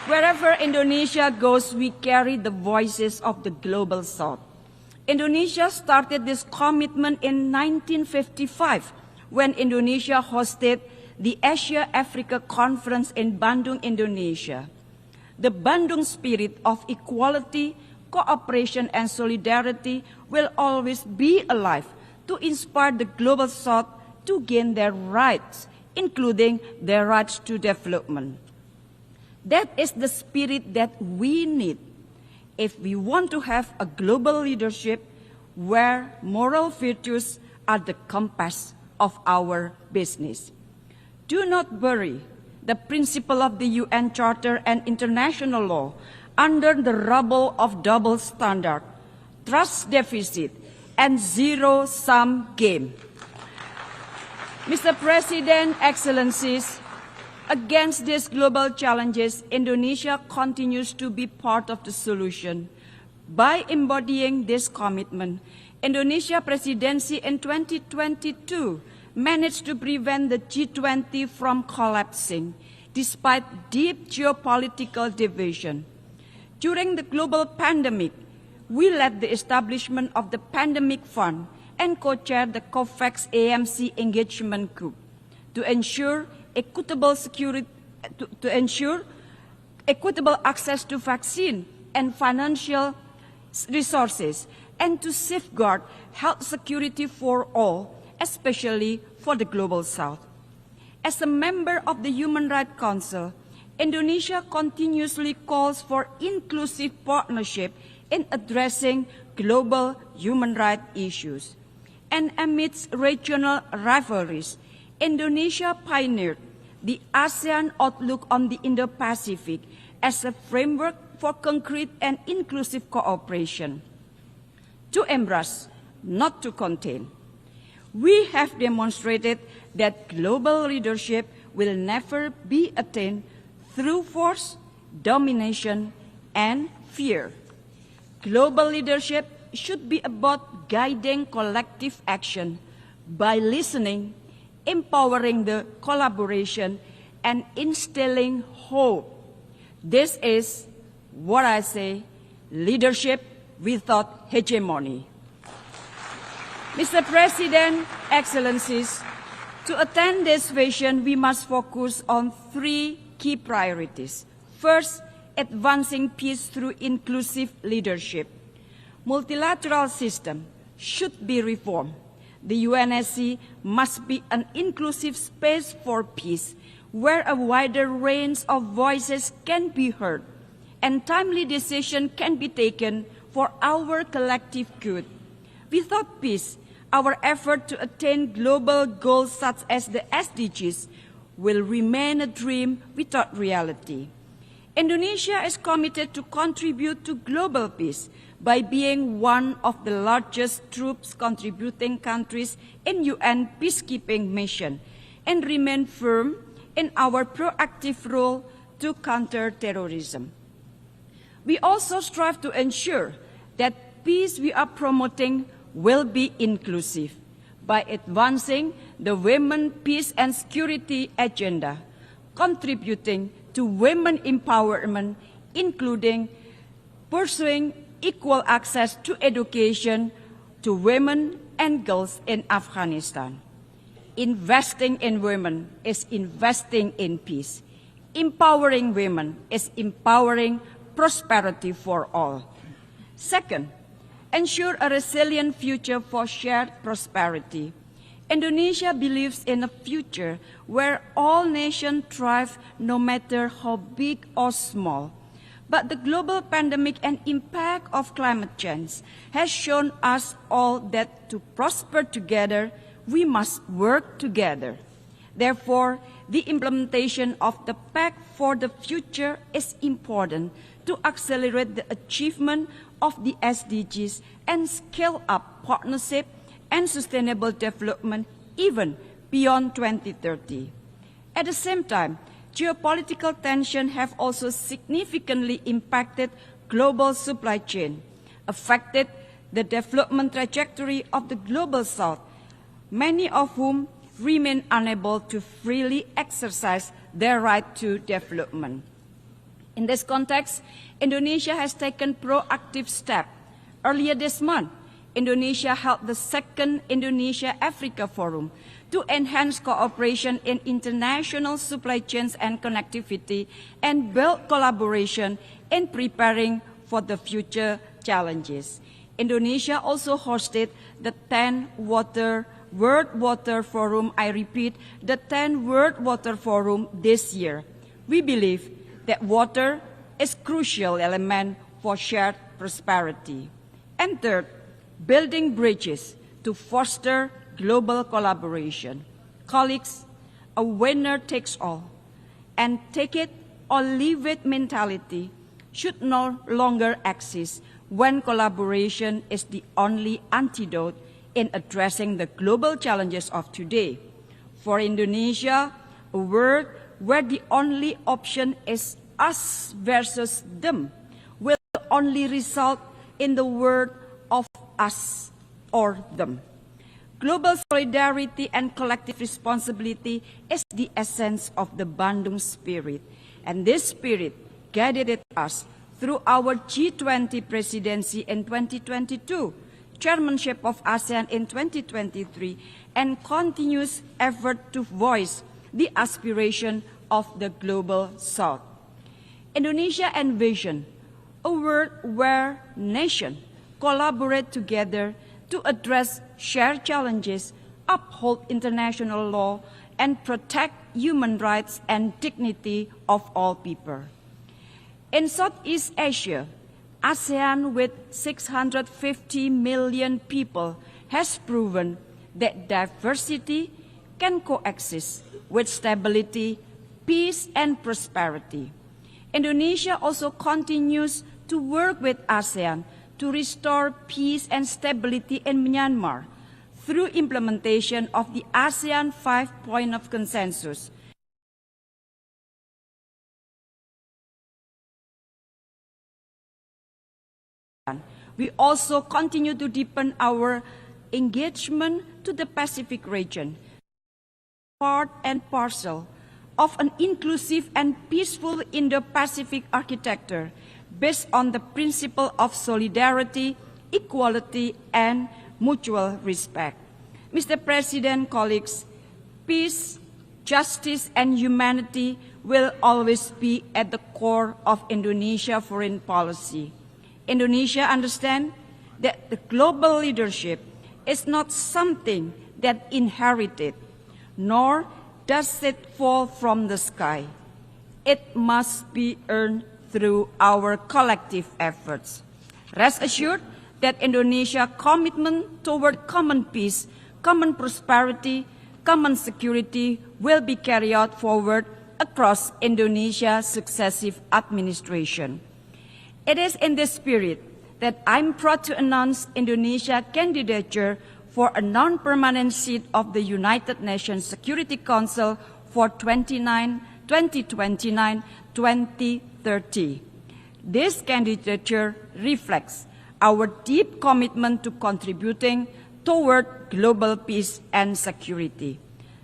wherever Indonesia goes, we carry the voices of the global South. Indonesia started this commitment in 1955 when Indonesia hosted the Asia-Africa Conference in Bandung, Indonesia. The Bandung spirit of equality, cooperation, and solidarity will always be alive to inspire the global South to gain their rights, including their rights to development. That is the spirit that we need if we want to have a global leadership where moral virtues are the compass of our business. Do not bury the principle of the UN Charter and international law under the rubble of double standard, trust deficit, and zero-sum game. Mr. President, Excellencies, against these global challenges, Indonesia continues to be part of the solution. By embodying this commitment, Indonesia presidency in 2022 managed to prevent the G20 from collapsing, despite deep geopolitical division. During the global pandemic, we led the establishment of the Pandemic Fund and co-chaired the COVAX AMC engagement group to ensure equitable access to vaccine and financial resources, and to safeguard health security for all, especially for the global South. As a member of the Human Rights Council, Indonesia continuously calls for inclusive partnership in addressing global human rights issues. And amidst regional rivalries, Indonesia pioneered the ASEAN Outlook on the Indo-Pacific as a framework for concrete and inclusive cooperation. To embrace, not to contain. We have demonstrated that global leadership will never be attained through force, domination, and fear. Global leadership should be about guiding collective action by listening, empowering the collaboration, and instilling hope. This is what I say, leadership without hegemony. Mr. President, Excellencies, to attain this vision, we must focus on three key priorities. First, advancing peace through inclusive leadership. Multilateral system should be reformed. The UNSC must be an inclusive space for peace, where a wider range of voices can be heard, and timely decisions can be taken for our collective good. Without peace, our effort to attain global goals such as the SDGs will remain a dream without reality. Indonesia is committed to contribute to global peace by being one of the largest troops contributing countries in UN peacekeeping mission and remain firm in our proactive role to counter terrorism. We also strive to ensure that peace we are promoting will be inclusive by advancing the Women, Peace and Security Agenda, contributing to women empowerment, including pursuing equal access to education to women and girls in Afghanistan. Investing in women is investing in peace. Empowering women is empowering prosperity for all. Second, ensure a resilient future for shared prosperity. Indonesia believes in a future where all nations thrive no matter how big or small. But the global pandemic and impact of climate change has shown us all that to prosper together, we must work together. Therefore, the implementation of the Pact for the Future is important to accelerate the achievement of the SDGs and scale up partnership and sustainable development even beyond 2030. At the same time, geopolitical tensions have also significantly impacted global supply chain, affected the development trajectory of the global South, many of whom remain unable to freely exercise their right to development. In this context, Indonesia has taken proactive steps. Earlier this month, Indonesia held the second Indonesia-Africa Forum to enhance cooperation in international supply chains and connectivity and build collaboration in preparing for the future challenges. Indonesia also hosted the 10th World Water Forum, I repeat, the 10th World Water Forum this year. We believe that water is a crucial element for shared prosperity. And third, building bridges to foster global collaboration. Colleagues, a winner takes all and take it or leave it mentality should no longer exist when collaboration is the only antidote in addressing the global challenges of today. For Indonesia, a world where the only option is us versus them will only result in the world of us or them. Global solidarity and collective responsibility is the essence of the Bandung spirit, and this spirit guided us through our G20 presidency in 2022, chairmanship of ASEAN in 2023, and continuous effort to voice the aspiration of the global South. Indonesia envisions a world where nations collaborate together to address shared challenges, uphold international law, and protect human rights and dignity of all people. In Southeast Asia, ASEAN with 650 million people has proven that diversity can coexist with stability, peace, and prosperity. Indonesia also continues to work with ASEAN to restore peace and stability in Myanmar through implementation of the ASEAN 5-point of consensus. We also continue to deepen our engagement to the Pacific region, part and parcel of an inclusive and peaceful Indo-Pacific architecture based on the principle of solidarity, equality, and mutual respect. Mr. President, colleagues, peace, justice, and humanity will always be at the core of Indonesia's foreign policy. Indonesia understands that the global leadership is not something that inherited, nor does it fall from the sky. It must be earned through our collective efforts. Rest assured that Indonesia's commitment toward common peace, common prosperity, common security will be carried out forward across Indonesia's successive administration. It is in this spirit that I'm proud to announce Indonesia's candidature for a non-permanent seat of the United Nations Security Council for 2029-2030. This candidature reflects our deep commitment to contributing toward global peace and security.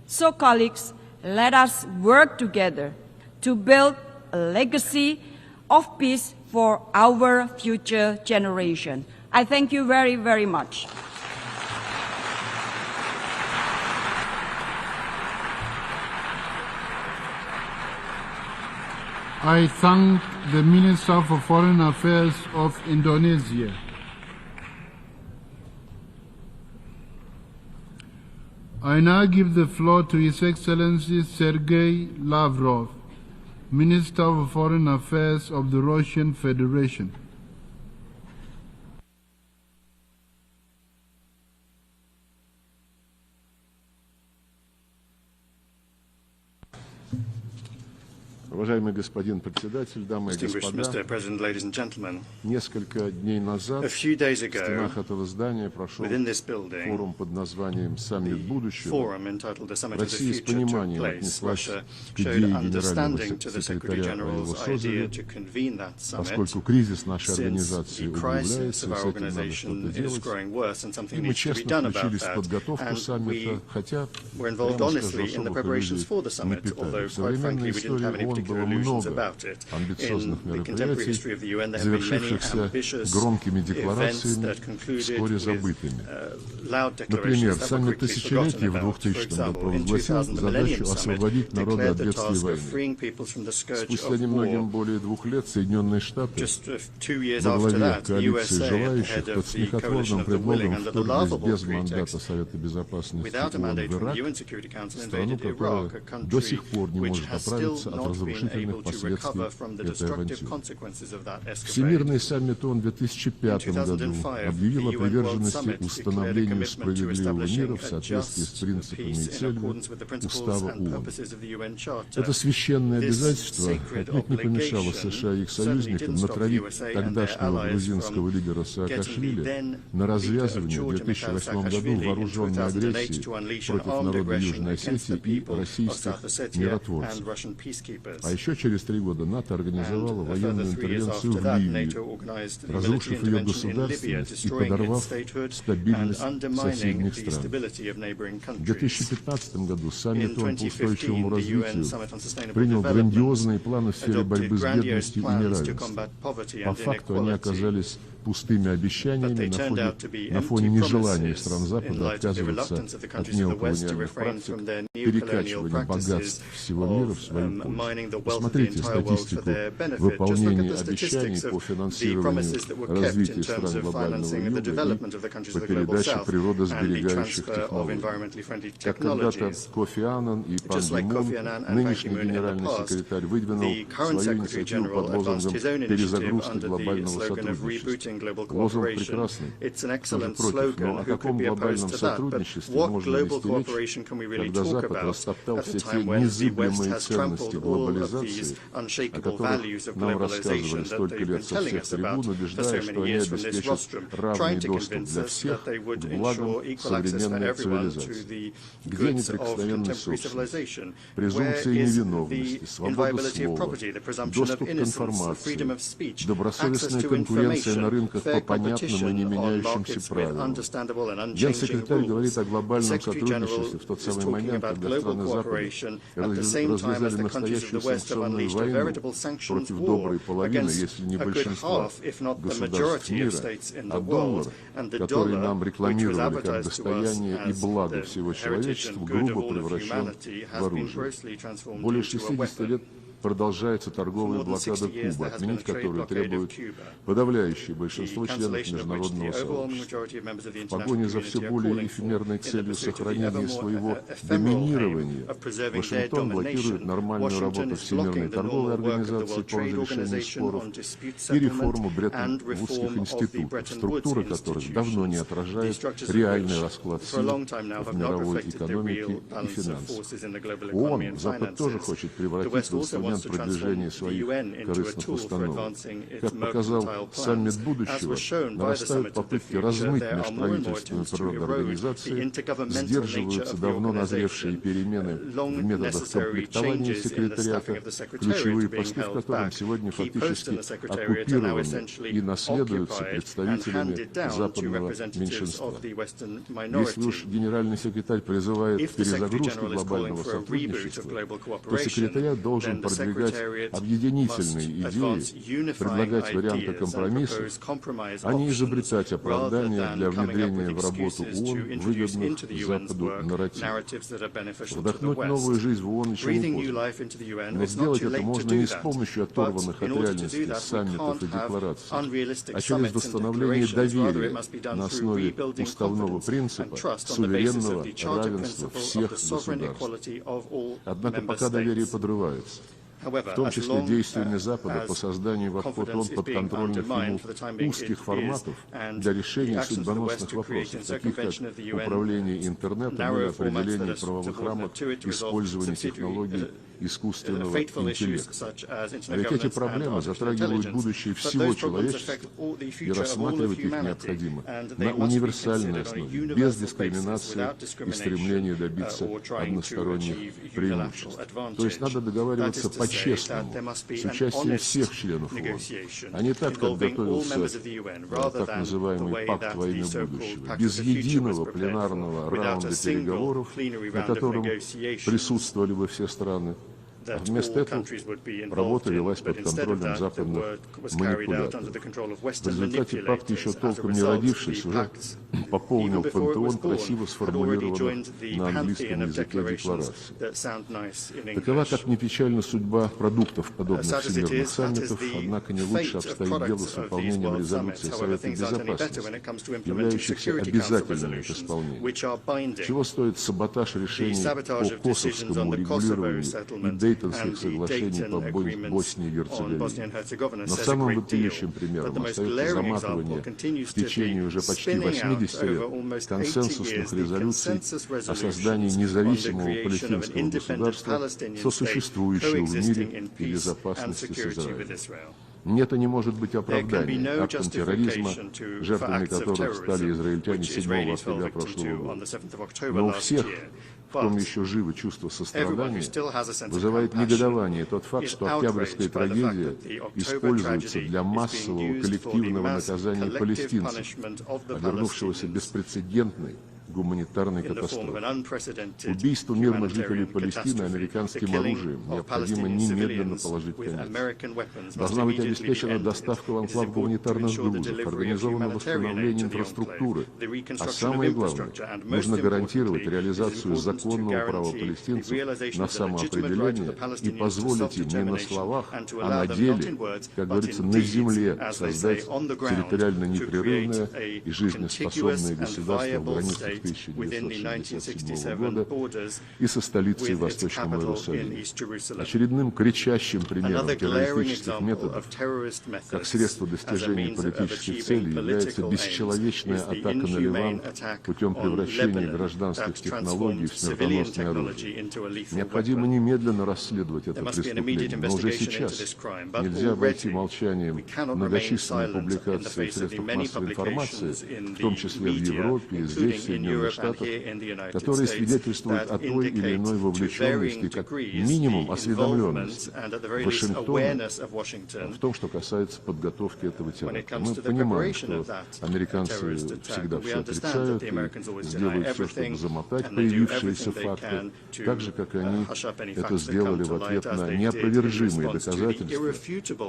So, colleagues, let us work together to build a legacy of peace for our future generation. I thank you very, very much. I thank the Minister for Foreign Affairs of Indonesia. I now give the floor to His Excellency Sergei Lavrov, Minister of Foreign Affairs of the Russian Federation. Уважаемый господин председатель, дамы и господа, несколько дней назад в стенах этого здания прошел форум под названием «Саммит будущего». Россия с пониманием отнеслась к идее генерального секретаря о его созыве, поскольку кризис нашей организации углубляется, и с этим надо что-то делать. И мы честно включились в подготовку саммита, хотя, прямо скажу, особых иллюзий не питали. В современной истории ООН было много амбициозных мероприятий, завершившихся громкими декларациями, вскоре забытыми. Например, саммит тысячелетия в 2000 году провозгласил задачу освободить народы от бедствий войны. Спустя немногим более 2 лет Соединенные Штаты во главе коалиции желающих под смехотворным предлогом вторглись без мандата Совета Безопасности ООН в Ирак, страну, которая до сих пор не может оправиться от разрушительных последствий этой авантюры. Всемирный саммит ООН в 2005 году объявил о приверженности установлению справедливого мира в соответствии с принципами и целями Устава ООН. Это священное обязательство отнюдь не помешало США и их союзникам натравить тогдашнего грузинского лидера Саакашвили на развязывание в 2008 году вооруженной агрессии против народа Южной Осетии и российских миротворцев. А еще через 3 года НАТО организовало военную интервенцию в Ливии, разрушив ее государственность и подорвав стабильность соседних стран. В 2015 году саммит ООН по устойчивому развитию принял грандиозные планы в сфере борьбы с бедностью и неравенством. По факту они оказались пустыми обещаниями на фоне нежелания стран Запада отказываться от неоколониальных практик, перекачивания богатств всего мира в свою пользу. Посмотрите статистику выполнения обещаний по финансированию развития стран глобального юга и по передаче природосберегающих технологий. Как когда-то Кофи Аннан и Пан Ги Мун, нынешний генеральный секретарь, выдвинул свою инициативу под лозунгом «Перезагрузка глобального сотрудничества». Лозунг прекрасный, тоже против, но о каком глобальном сотрудничестве можно вести речь, когда Запад растоптал все те незыблемые ценности глобализации, о которых нам рассказывали столько лет со всех трибун, убеждая, что они обеспечат равный доступ для всех к благам современной цивилизации. Где неприкосновенная собственность, презумпция невиновности, свобода слова, доступ к информации, добросовестная конкуренция на рынках по понятным и не меняющимся правилам. Генсекретарь говорит о глобальном сотрудничестве в тот самый момент, когда страны Запада развязали настоящую санкционную войну против доброй половины, если не большинства государств мира, а доллар, который нам рекламировали как достояние и благо всего человечества, грубо превращен в оружие. Более 60 лет продолжается торговая блокада Кубы, отменить которую требует подавляющее большинство членов международного сообщества. В погоне за все более эфемерной целью сохранения своего доминирования Вашингтон блокирует нормальную работу Всемирной торговой организации по разрешению споров и реформу Бреттон-Вудских институтов, структура которых давно не отражает реальный расклад сил в мировой экономике и финансах. ООН Запад тоже хочет превратить в инструмент инструмент продвижения своих корыстных установок. Как показал саммит будущего, нарастают попытки размыть межправительственную природу организации, сдерживаются давно назревшие перемены в методах комплектования секретариата, ключевые посты в котором сегодня фактически оккупированы и наследуются представителями западного меньшинства. Если уж генеральный секретарь призывает к перезагрузке глобального сотрудничества, то секретариат должен продвигать объединительные идеи, предлагать варианты компромиссов, а не изобретать оправдания для внедрения в работу ООН выгодных Западу нарративов. Вдохнуть новую жизнь в ООН еще не поздно. Но сделать это можно не с помощью оторванных от реальности саммитов и деклараций, а через восстановление доверия на основе уставного принципа суверенного равенства всех государств. Однако пока доверие подрывается, в том числе действиями Запада по созданию в обход ООН подконтрольных ему узких форматов для решения судьбоносных вопросов, таких как управление интернетом или определение правовых рамок использования технологий искусственного интеллекта. А ведь эти проблемы затрагивают будущее всего человечества, и рассматривать их необходимо на универсальной основе, без дискриминации и стремления добиться односторонних преимуществ. То есть надо договариваться по-честному, с участием всех членов ООН, а не так, как готовился так называемый пакт во имя будущего, без единого пленарного раунда переговоров, на котором присутствовали бы все страны. А вместо этого работа велась под контролем западных манипуляторов. В результате пакт, еще толком не родившись, уже пополнил пантеон красиво сформулированных на английском языке деклараций. Такова, как ни печальна, судьба продуктов подобных всемирных саммитов, однако не лучше обстоит дело с выполнением резолюции Совета Безопасности, являющихся обязательными к исполнению. Чего стоит саботаж решений по косовскому урегулированию и Дейтонских соглашений по Боснии и Герцеговине. Но самым вопиющим примером остается заматывание в течение уже почти 80 лет консенсусных резолюций о создании независимого палестинского государства, сосуществующего в мире и безопасности с Израилем. Это не может быть оправданием актам терроризма, жертвами которых стали израильтяне 7 октября прошлого года. Но у всех, в том еще живо чувство сострадания, вызывает негодование тот факт, что октябрьская трагедия используется для массового коллективного наказания палестинцев, обернувшегося беспрецедентной гуманитарной катастрофы. Убийству мирных жителей Палестины американским оружием необходимо немедленно положить конец. Должна быть обеспечена доставка в анклав гуманитарных грузов, организовано восстановление инфраструктуры, а самое главное, нужно гарантировать реализацию законного права палестинцев на самоопределение и позволить им не на словах, а на деле, как говорится, на земле создать территориально непрерывное и жизнеспособное государство в границах 1967 года и со столицей в Восточном Иерусалиме. Очередным кричащим примером террористических методов, как средство достижения политических целей, является бесчеловечная атака на Ливан путем превращения гражданских технологий в смертоносное оружие. Необходимо немедленно расследовать это преступление, но уже сейчас нельзя обойти молчанием многочисленные публикации в средствах массовой информации, в том числе в Европе, здесь, в Соединенных Штатах, которые свидетельствуют о той или иной вовлеченности, как минимум осведомленности Вашингтона в том, что касается подготовки этого теракта. Мы понимаем, что американцы всегда все отрицают и сделают все, чтобы замотать появившиеся факты, так же, как они это сделали в ответ на неопровержимые доказательства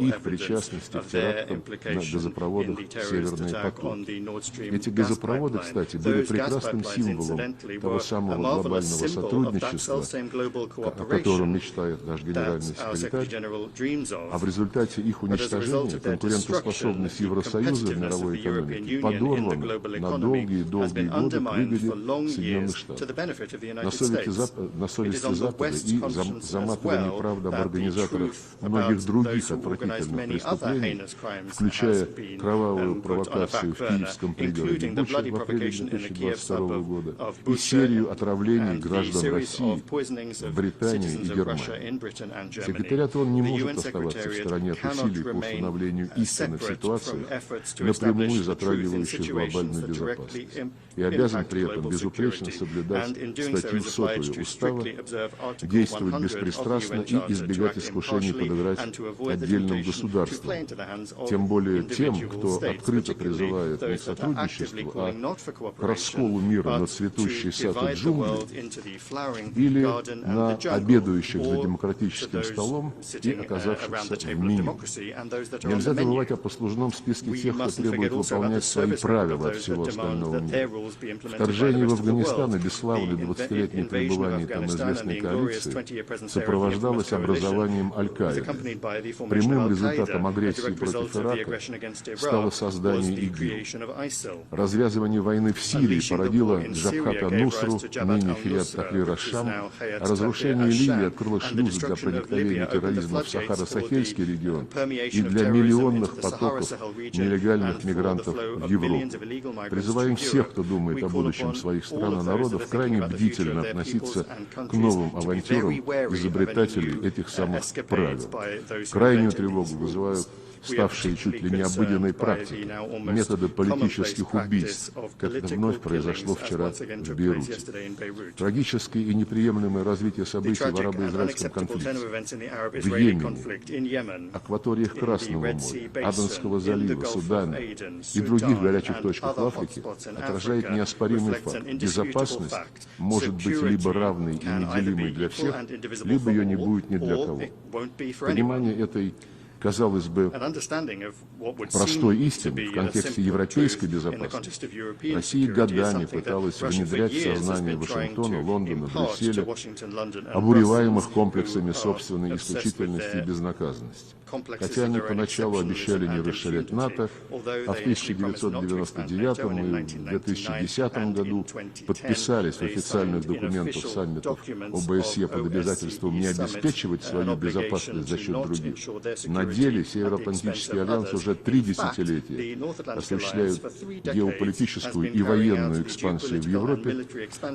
их причастности к терактам на газопроводах «Северный поток». Эти газопроводы, кстати, были прекрасным символом того самого глобального сотрудничества, о котором мечтает наш генеральный секретарь, а в результате их уничтожения конкурентоспособность Евросоюза в мировой экономике подорвана на долгие-долгие годы к выгоде Соединенных Штатов. На совести Запада и заматывание правды об организаторах многих других отвратительных преступлений, включая кровавую провокацию в киевском пригороде Буча в апреле 2022 1992 года и серию отравлений граждан России в Британии и Германии. Секретариат ООН не может оставаться в стороне от усилий по установлению истины в ситуациях, напрямую затрагивающих глобальную безопасность, и обязан при этом безупречно соблюдать статью 100 Устава, действовать беспристрастно и избегать искушений подыграть отдельным государствам, тем более тем, кто открыто призывает не к сотрудничеству, а к расколу мира на цветущий сад и джунгли или на обедающих за демократическим столом и оказавшихся в меню. Нельзя забывать о послужном списке тех, кто требует выполнять свои правила от всего остального мира. Вторжение в Афганистан и бесславное 20-летнее пребывание там известной коалиции сопровождалось образованием Аль-Каиды. Прямым результатом агрессии против Ирака стало создание ИГИЛ. Развязывание войны в Сирии породило Джабхат ан-Нусру, ныне Фият Тахрир аш-Шам, а разрушение Ливии открыло шлюзы для проникновения терроризма в Сахаро-Сахельский регион и для миллионных потоков нелегальных мигрантов в Европу. Призываем всех, кто думает о будущем своих стран и народов, крайне бдительно относиться к новым авантюрам изобретателей этих самых правил. Крайнюю тревогу вызывают ставшие чуть ли не обыденной практикой методы политических убийств, как это вновь произошло вчера в Бейруте. Трагическое и неприемлемое развитие событий в арабо-израильском конфликте, в Йемене, акваториях Красного моря, Аденского залива, Судане и других горячих точках в Африке отражает неоспоримый факт. Безопасность может быть либо равной и неделимой для всех, либо ее не будет ни для кого. Понимание этой, казалось бы, простой истины в контексте европейской безопасности Россия годами пыталась внедрять в сознание Вашингтона, Лондона, Брюсселя, обуреваемых комплексами собственной исключительности и безнаказанности. Хотя они поначалу обещали не расширять НАТО, а в 1999 и в 2010 году подписались в официальных документах саммитов ОБСЕ под обязательством не обеспечивать свою безопасность за счет других. На деле Североатлантический альянс уже 3 десятилетия осуществляет геополитическую и военную экспансию в Европе,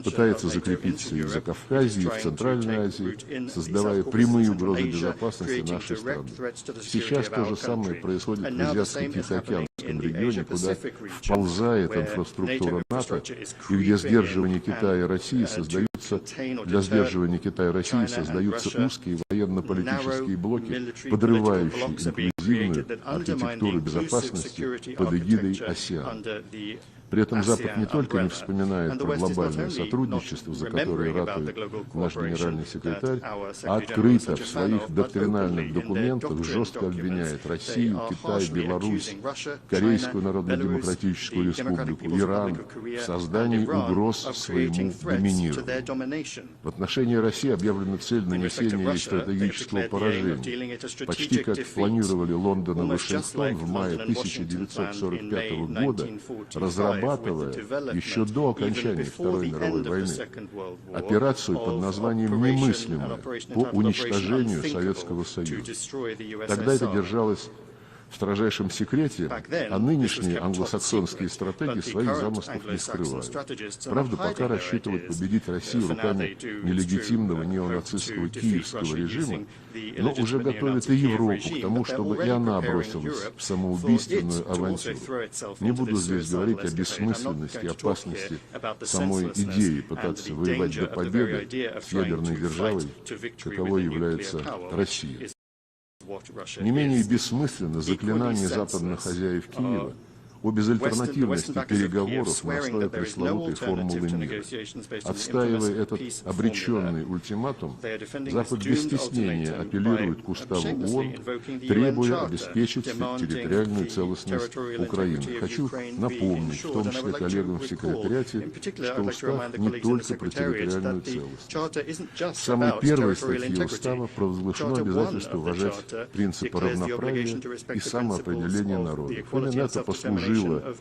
пытается закрепиться и в Закавказье, и в Центральной Азии, создавая прямые угрозы безопасности нашей страны. Сейчас то же самое происходит в Азиатско-Тихоокеанском регионе, куда вползает инфраструктура НАТО, и где сдерживание Китая и России для сдерживания Китая и России создаются узкие военно-политические блоки, подрывающие инклюзивную архитектуру безопасности под эгидой АСЕАН. При этом Запад не только не вспоминает про глобальное сотрудничество, за которое ратует наш генеральный секретарь, а открыто в своих доктринальных документах жестко обвиняет Россию, Китай, Беларусь, Корейскую Народно-Демократическую Республику, Иран в создании угроз своему доминированию. В отношении России объявлена цель нанесения ей стратегического поражения, почти как планировали Лондон и Вашингтон в мае 1945 года, разрабатывая еще до окончания Второй мировой войны операцию под названием «Немыслимая» по уничтожению Советского Союза. Тогда это держалось в строжайшем секрете, а нынешние англосаксонские стратеги своих замыслов не скрывают. Правда, пока рассчитывают победить Россию руками нелегитимного неонацистского киевского режима, но уже готовят и Европу к тому, чтобы и она бросилась в самоубийственную авантюру. Не буду здесь говорить о бессмысленности и опасности самой идеи пытаться воевать до победы с ядерной державой, каковой является Россия. Не менее бессмысленно заклинание западных хозяев Киева о безальтернативности переговоров на основе пресловутой формулы мира. Отстаивая этот обреченный ультиматум, Запад без стеснения апеллирует к уставу ООН, требуя обеспечить территориальную целостность Украины. Хочу напомнить, в том числе коллегам в секретариате, что устав не только про территориальную целостность. В самой первой статье устава провозглашено обязательство уважать принципы равноправия и самоопределения народов. Именно это послужило послужило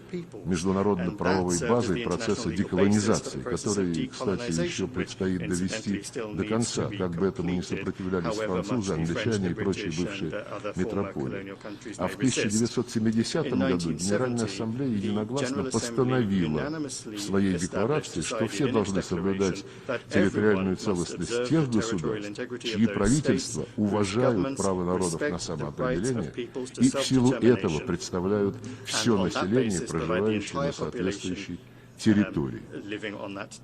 международно-правовой базой процесса деколонизации, который, кстати, еще предстоит довести до конца, как бы этому ни сопротивлялись французы, англичане и прочие бывшие метрополии. А в 1970 году Генеральная Ассамблея единогласно постановила в своей декларации, что все должны соблюдать территориальную целостность тех государств, чьи правительства уважают право народов на самоопределение и в силу этого представляют все население, проживающее на соответствующей территории.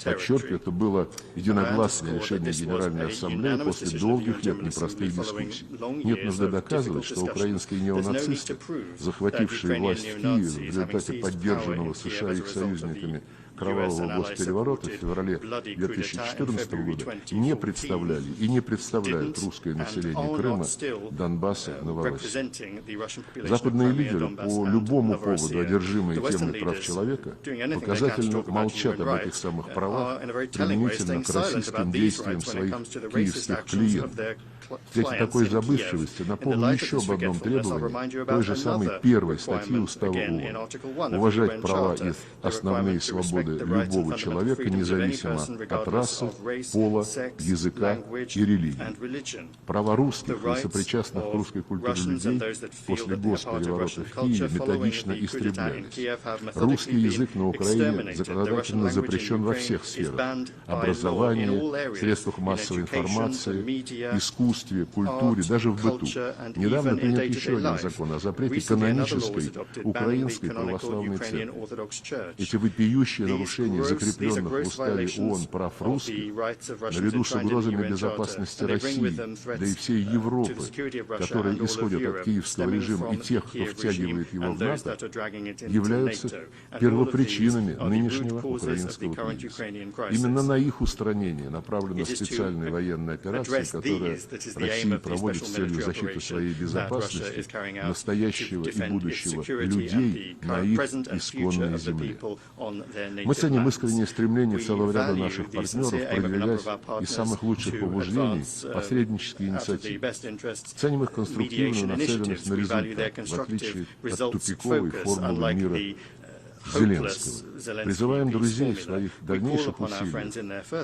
Подчеркиваю, это было единогласное решение Генеральной Ассамблеи после долгих лет непростых дискуссий. Нет нужды доказывать, что украинские неонацисты, захватившие власть в Киеве в результате поддержанного США и их союзниками кровавого госпереворота в феврале 2014 года, не представляли и не представляют русское население Крыма, Донбасса, Новороссии. Западные лидеры по любому поводу, одержимые темой прав человека, показательно молчат об этих самых правах применительно к российским действиям своих киевских клиентов. В свете такой забывчивости напомню еще об одном требовании той же самой первой статьи Устава ООН. Уважать права и основные свободы любого человека, независимо от расы, пола, языка и религии. Права русских и сопричастных к русской культуре людей после госпереворота в Киеве методично истреблялись. Русский язык на Украине законодательно запрещен во всех сферах – образовании, средствах массовой информации, искусстве, культуре, даже в быту. Недавно принят еще один закон о запрете канонической украинской православной церкви. Эти вопиющие нарушения закрепленных в уставе ООН прав русских, наряду с угрозами безопасности России, да и всей Европы, которые исходят от киевского режима и тех, кто втягивает его в НАТО, являются первопричинами нынешнего украинского кризиса. Именно на их устранение направлена специальная военная операция, которая Россия проводит с целью защиты своей безопасности, настоящего и будущего людей на их исконной земле. Мы ценим искреннее стремление целого ряда наших партнеров проявлять из самых лучших побуждений посреднические инициативы. Ценим их конструктивную нацеленность на результат, в отличие от тупиковой формулы мира Зеленского. Призываем друзей в своих дальнейших усилиях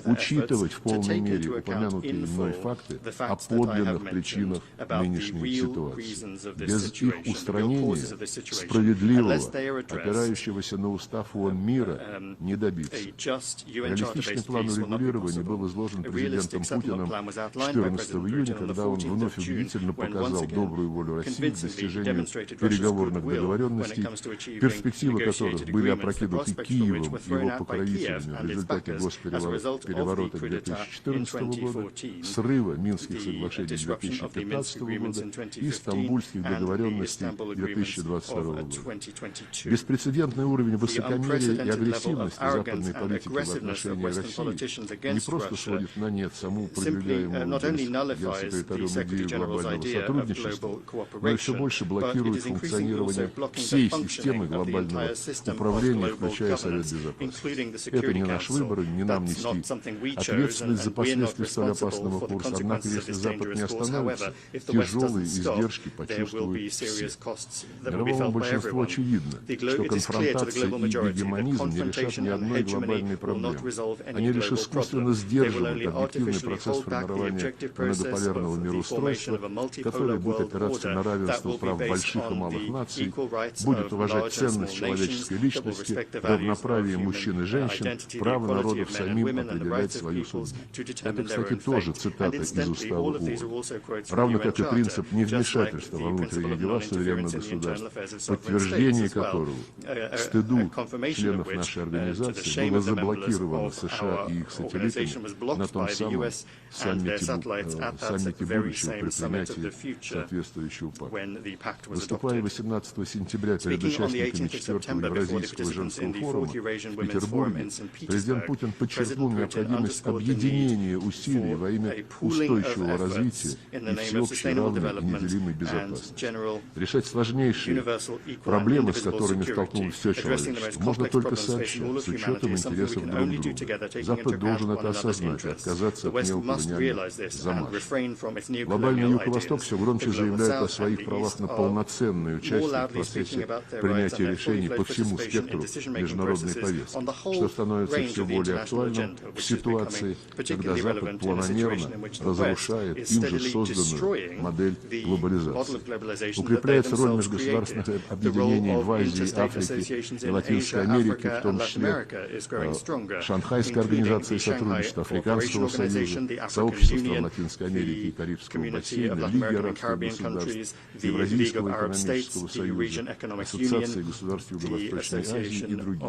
учитывать в полной мере упомянутые мной факты о подлинных причинах нынешней ситуации. Без их устранения справедливого, опирающегося на устав ООН мира, не добиться. Реалистичный план урегулирования был изложен президентом Путиным 14 июня, когда он вновь убедительно показал добрую волю России к достижению переговорных договоренностей, перспективы которых были опрокинуты Киевом и его покровителями в результате госпереворота 2014 года, срыва Минских соглашений 2015 года и стамбульских договоренностей 2022 года. Беспрецедентный уровень высокомерия и агрессивности западной политики в отношении России не просто сводит на нет саму продвигаемую генсекретарем идею глобального сотрудничества, но и все больше блокирует функционирование всей системы глобального управления, включая Совет Безопасности. Это не наш выбор, и не нам нести ответственность за последствия столь опасного курса. Однако, если Запад не остановится, тяжелые издержки почувствуют все. Мировому большинству очевидно, что конфронтация и гегемонизм не решат ни одной глобальной проблемы. Они лишь искусственно сдерживают объективный процесс формирования многополярного мироустройства, которое будет опираться на равенство прав больших и малых наций, будет уважать ценность человеческой личности, равноправие мужчин и женщин, право народов самим определять свою судьбу. Это, кстати, тоже цитата из Устава ООН. Равно как и принцип невмешательства во внутренние дела суверенных государств, подтверждение которого к стыду членов нашей организации было заблокировано США и их сателлитами на том самом саммите будущего при принятии соответствующего пакта. Выступая 18 сентября перед участниками 4-го Евразийского Евразийского женского форума в Петербурге президент Путин подчеркнул необходимость объединения усилий во имя устойчивого развития и всеобщей равной и неделимой безопасности. Решать сложнейшие проблемы, с которыми столкнулось все человечество, можно только сообща, с учетом интересов друг друга. Запад должен это осознать и отказаться от неоколониальных замашек. Глобальный Юго-Восток все громче заявляет о своих правах на полноценное участие в процессе принятия решений по всему спектру международной повестки, что становится все более актуальным в ситуации, когда Запад планомерно разрушает им же созданную модель глобализации. Укрепляется роль межгосударственных объединений в Азии, Африке и Латинской Америке, в том числе Шанхайской организации сотрудничества, Африканского союза, Сообщества стран Латинской Америки и Карибского бассейна, Лиги арабских государств, Евразийского экономического союза, Ассоциации государств Юго-Восточной Азии и других.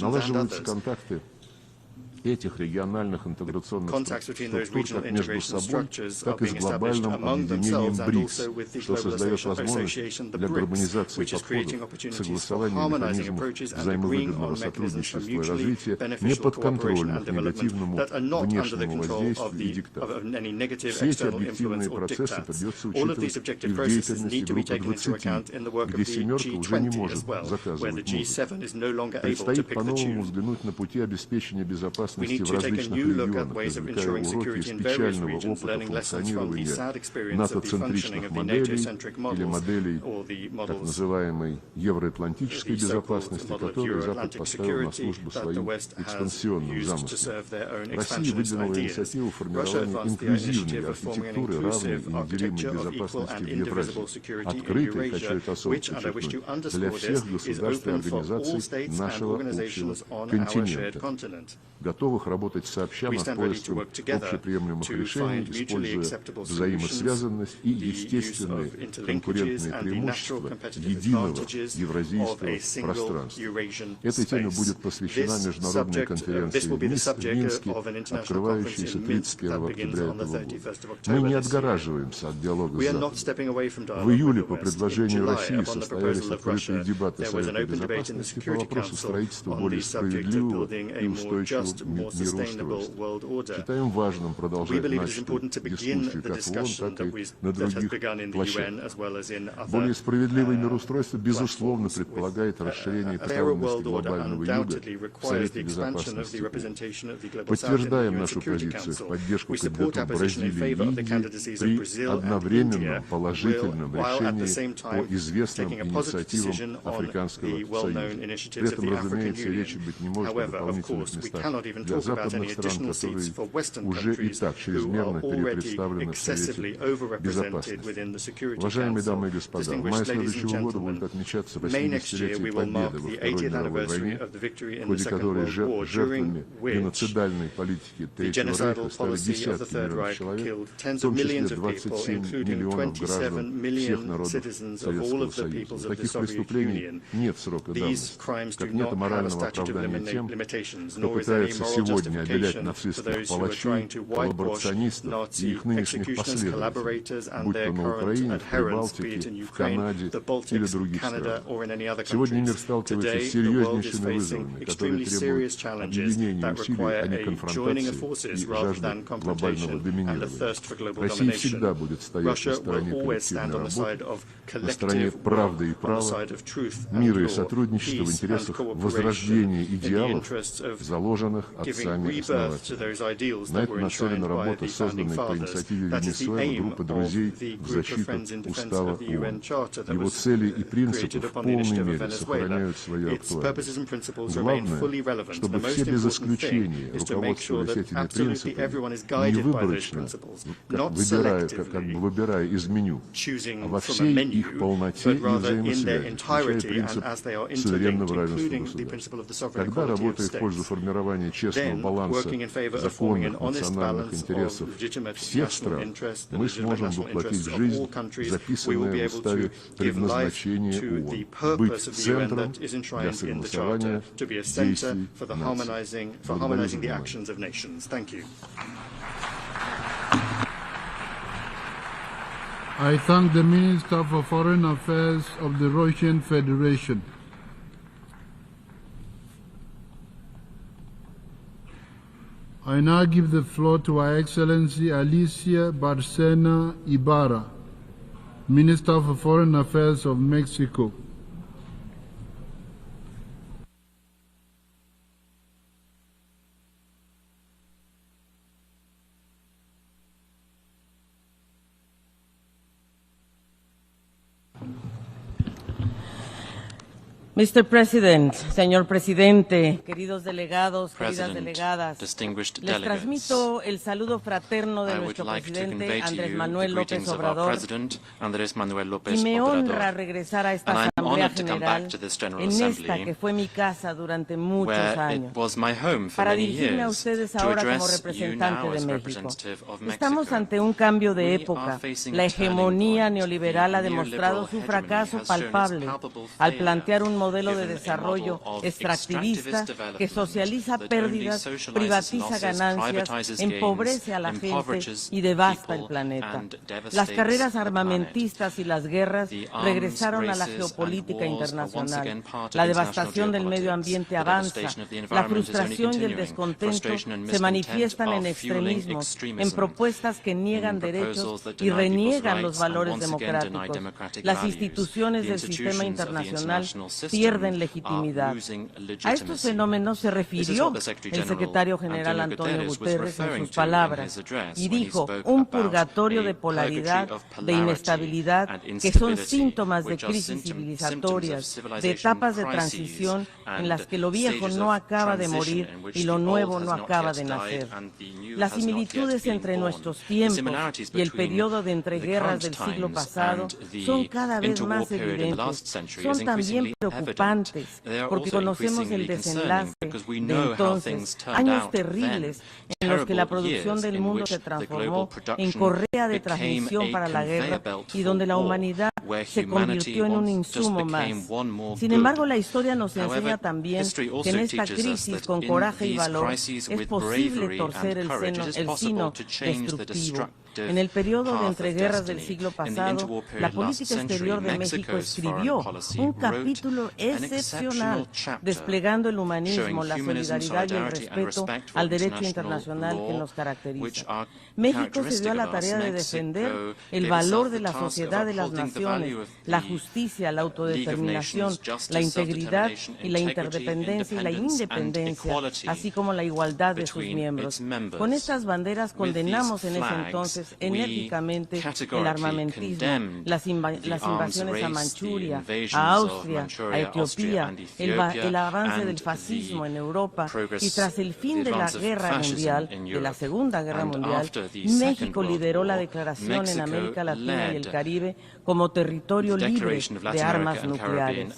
Налаживаются контакты этих региональных интеграционных структур как между собой, так и с глобальным объединением БРИКС, что создает возможность для гармонизации подходов, согласования механизмов взаимовыгодного сотрудничества и развития, неподконтрольных негативному внешнему воздействию и диктату. Все эти объективные процессы придется учитывать и в деятельности группы 20, где «семерка» уже не может заказывать музыку. Предстоит по-новому взглянуть на пути обеспечения безопасности в различных регионах, извлекая уроки из печального опыта функционирования НАТО-центричных моделей или моделей так называемой евроатлантической безопасности, которую Запад поставил на службу своим экспансионным замыслам. Россия выдвинула инициативу формирования инклюзивной архитектуры равной и неделимой безопасности в Евразии, открытой, хочу это особо подчеркнуть, для всех государств и организаций нашего общего континента, готовых работать сообща над поиском общеприемлемых решений, используя взаимосвязанность и естественные конкурентные преимущества единого евразийского пространства. Этой теме будет посвящена международная конференция в Минске, открывающаяся 31 октября этого года. Мы не отгораживаемся от диалога с Западом. В июле по предложению России состоялись открытые дебаты Совета Безопасности по вопросу строительства более справедливого и устойчивого мироустройства. Считаем важным продолжать начатую дискуссию как в ООН, так и на других площадках. Более справедливое мироустройство, безусловно, предполагает расширение представленности глобального Юга в Совете Безопасности. Подтверждаем нашу позицию в поддержку кандидатур Бразилии и Индии при одновременном положительном решении по известным инициативам Африканского союза. При этом, разумеется, речи быть не может о дополнительных местах для западных стран, которые уже и так чрезмерно перепредставлены в Совете Безопасности. Уважаемые дамы и господа, в мае следующего года будет отмечаться 80-летие победы во Второй мировой войне, в ходе которой жертвами геноцидальной политики Третьего Рейха стали десятки миллионов человек, в том числе 27 миллионов граждан всех народов Советского Союза. За таких преступлений нет срока давности, как нет и морального оправдания тем, кто пытается сегодня обелять нацистских палачей, коллаборационистов и их нынешних последователей, будь то на Украине, в Прибалтике, в Канаде или других странах. Сегодня мир сталкивается с серьезнейшими вызовами, которые требуют объединения усилий, а не конфронтации и жажды глобального доминирования. Россия всегда будет стоять на стороне коллективной работы, на стороне правды и права, мира и сотрудничества в интересах возрождения идеалов, заложенных отцами-основателями. На это нацелена работа, созданная по инициативе Венесуэлы группы друзей в защиту Устава ООН. Его цели и принципы в полной мере сохраняют свою актуальность. Главное, чтобы все без исключения руководствовались этими принципами не выборочно, как бы выбирая из меню, а во всей их полноте и взаимосвязи, включая принцип суверенного равенства государств. Когда, работая в пользу формирования честного баланса законных национальных интересов всех стран, мы сможем воплотить в жизнь записанное в уставе предназначение ООН – быть центром для согласования действий наций. Благодарю за внимание. I thank the Minister for Foreign Affairs of the Russian Federation. I now give the floor to Her Excellency Alicia Barcena Ibarra, Minister for Foreign Affairs of Mexico. Mr. President, señor presidente, queridos delegados, queridas delegadas, les transmito el saludo fraterno de nuestro presidente Andrés Manuel López Obrador y me honra regresar a esta Asamblea General en esta que fue mi casa durante muchos años para dirigirme a ustedes ahora como representante de México. Estamos ante un cambio de época. La hegemonía neoliberal ha demostrado su fracaso palpable al plantear un modelo de desarrollo extractivista que socializa pérdidas, privatiza ganancias, empobrece a la gente y devasta el planeta. Las carreras armamentistas y las guerras regresaron a la geopolítica internacional. La devastación del medio ambiente avanza. La frustración y el descontento se manifiestan en extremismos, en propuestas que niegan derechos y reniegan los valores democráticos. Las instituciones del sistema internacional pierden legitimidad. A estos fenómenos se refirió el secretario general Antonio Guterres en sus palabras y dijo: un purgatorio de polaridad, de inestabilidad, que son síntomas de crisis civilizatorias, de etapas de transición en las que lo viejo no acaba de morir y lo nuevo no acaba de nacer. Las similitudes entre nuestros tiempos y el periodo de entreguerras del siglo pasado son cada vez más evidentes. Son también preocupantes porque conocemos el desenlace de entonces, años terribles en los que la producción del mundo se transformó en correa de transmisión para la guerra y donde la humanidad se convirtió en un insumo más. Sin embargo, la historia nos enseña también que en esta crisis, con coraje y valor, es posible torcer el sino destructivo. En el periodo de entreguerras del siglo pasado, la política exterior de México escribió un capítulo excepcional, desplegando el humanismo, la solidaridad y el respeto al derecho internacional que nos caracteriza. México se dio a la tarea de defender el valor de la sociedad de las naciones, la justicia, la autodeterminación, la integridad y la interdependencia y la independencia, así como la igualdad de sus miembros. Con estas banderas condenamos en ese entonces enérgicamente el armamentismo, las invasiones a Manchuria, a Austria, a Etiopía, el avance del fascismo en Europa y tras el fin de la Guerra Mundial, de la Segunda Guerra Mundial, México lideró la declaración en América Latina y el Caribe como territorio libre de armas nucleares.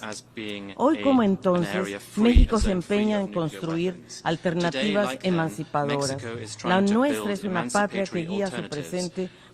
Hoy como entonces, México se empeña en construir alternativas emancipadoras. La nuestra es una patria que guía su presente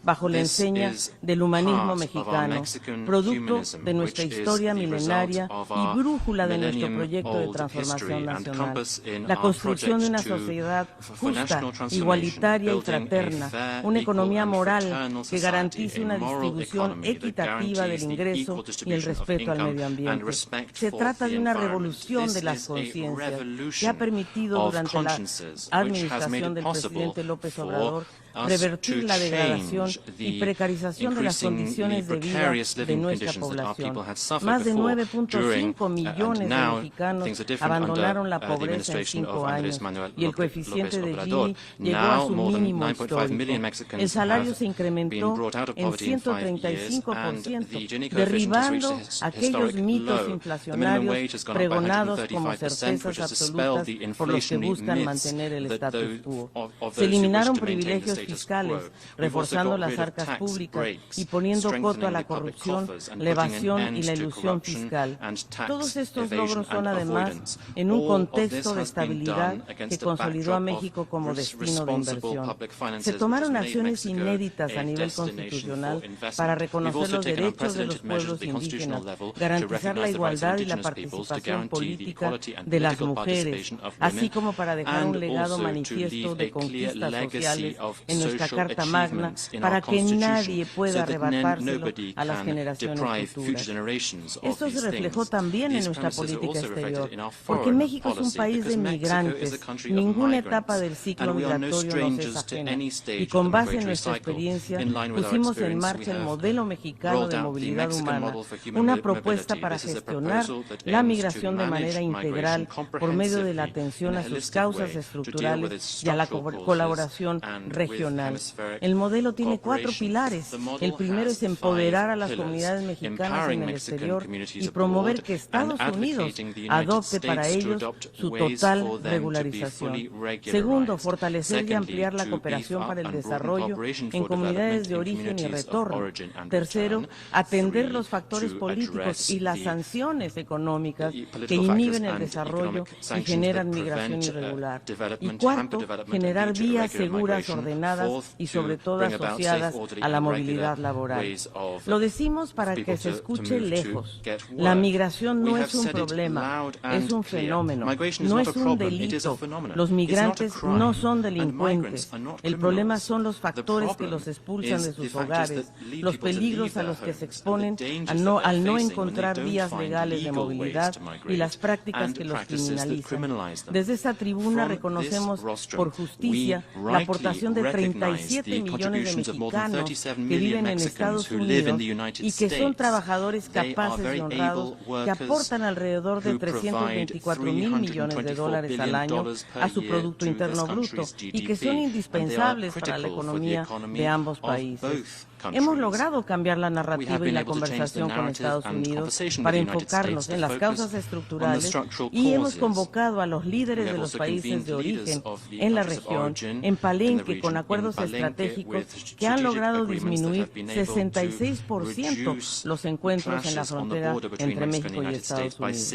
bajo la enseña del humanismo mexicano, producto de nuestra historia milenaria y brújula de nuestro proyecto de transformación nacional. La construcción de una sociedad justa, igualitaria y fraterna, una economía moral que garantice una distribución equitativa del ingreso y el respeto al medio ambiente. Se trata de una revolución de las conciencias que ha permitido durante la administración del presidente López Obrador revertir la degradación y precarización de las condiciones de vida de nuestra población. Más de 9.5 millones de mexicanos abandonaron la pobreza en 5 años y el coeficiente de Gini llegó a su mínimo histórico. El salario se incrementó en 135%, derribando aquellos mitos inflacionarios pregonados como certezas absolutas por los que buscan mantener el status quo. Se eliminaron privilegios fiscales, reforzando las arcas públicas y poniendo coto a la corrupción, la evasión y la elusión fiscal. Todos estos logros son además en un contexto de estabilidad que consolidó a México como destino de inversión. Se tomaron acciones inéditas a nivel constitucional para reconocer los derechos de los pueblos indígenas, garantizar la igualdad y la participación política de las mujeres, así como para dejar un legado manifiesto de conquistas sociales en nuestra Carta Magna para que nadie pueda arrebatárselo a las generaciones futuras. Esto se reflejó también en nuestra política exterior, porque México es un país de migrantes. Ninguna etapa del ciclo migratorio nos es ajena. Y con base en nuestra experiencia, pusimos en marcha el modelo mexicano de movilidad humana, una propuesta para gestionar la migración de manera integral por medio de la atención a sus causas estructurales y a la colaboración regional. El modelo tiene 4 pilares. El primero es empoderar a las comunidades mexicanas en el exterior y promover que Estados Unidos adopte para ellos su total regularización. Segundo, fortalecer y ampliar la cooperación para el desarrollo en comunidades de origen y retorno. Tercero, atender los factores políticos y las sanciones económicas que inhiben el desarrollo y generan migración irregular. Y cuarto, generar vías seguras, ordenadas y sobre todo asociadas a la movilidad laboral. Lo decimos para que se escuche lejos. La migración no es un problema, es un fenómeno, no es un delito. Los migrantes no son delincuentes. El problema son los factores que los expulsan de sus hogares, los peligros a los que se exponen al no encontrar vías legales de movilidad y las prácticas que los criminalizan. Desde esta tribuna reconocemos por justicia la aportación de 37 millones de mexicanos que viven en Estados Unidos y que son trabajadores capaces y honrados que aportan alrededor de 324,000 millones de dólares al año a su Producto Interno Bruto y que son indispensables para la economía de ambos países. Hemos logrado cambiar la narrativa y la conversación con Estados Unidos para enfocarnos en las causas estructurales y hemos convocado a los líderes de los países de origen en la región, en Palenque, con acuerdos estratégicos que han logrado disminuir 66% los encuentros en la frontera entre México y Estados Unidos.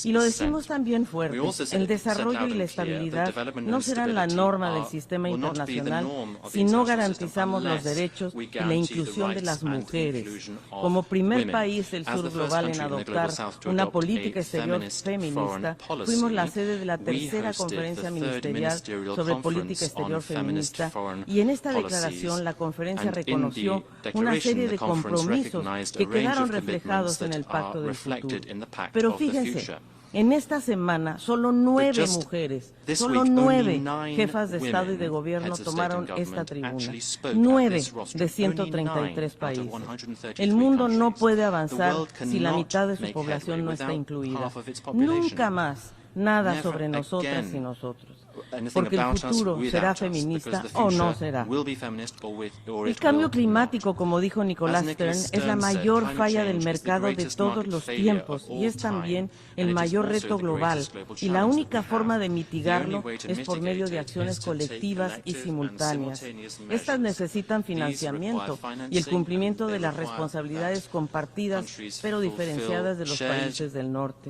Y lo decimos también fuerte, el desarrollo y la estabilidad no serán la norma del sistema internacional si no garantizamos los derechos y la inclusión de las mujeres. Como primer país del sur global en adoptar una política exterior feminista, fuimos la sede de la tercera conferencia ministerial sobre política exterior feminista y en esta declaración la conferencia reconoció una serie de compromisos que quedaron reflejados en el Pacto del Futuro. Pero fíjense, en esta semana, solo 9 mujeres, solo 9 jefas de Estado y de Gobierno tomaron esta tribuna. 9 de 133 países. El mundo no puede avanzar si la mitad de su población no está incluida. Nunca más nada sobre nosotras y nosotros. Porque el futuro será feminista o no será. El cambio climático, como dijo Nicolás Stern, es la mayor falla del mercado de todos los tiempos y es también el mayor reto global. Y la única forma de mitigarlo es por medio de acciones colectivas y simultáneas. Estas necesitan financiamiento y el cumplimiento de las responsabilidades compartidas pero diferenciadas de los países del norte.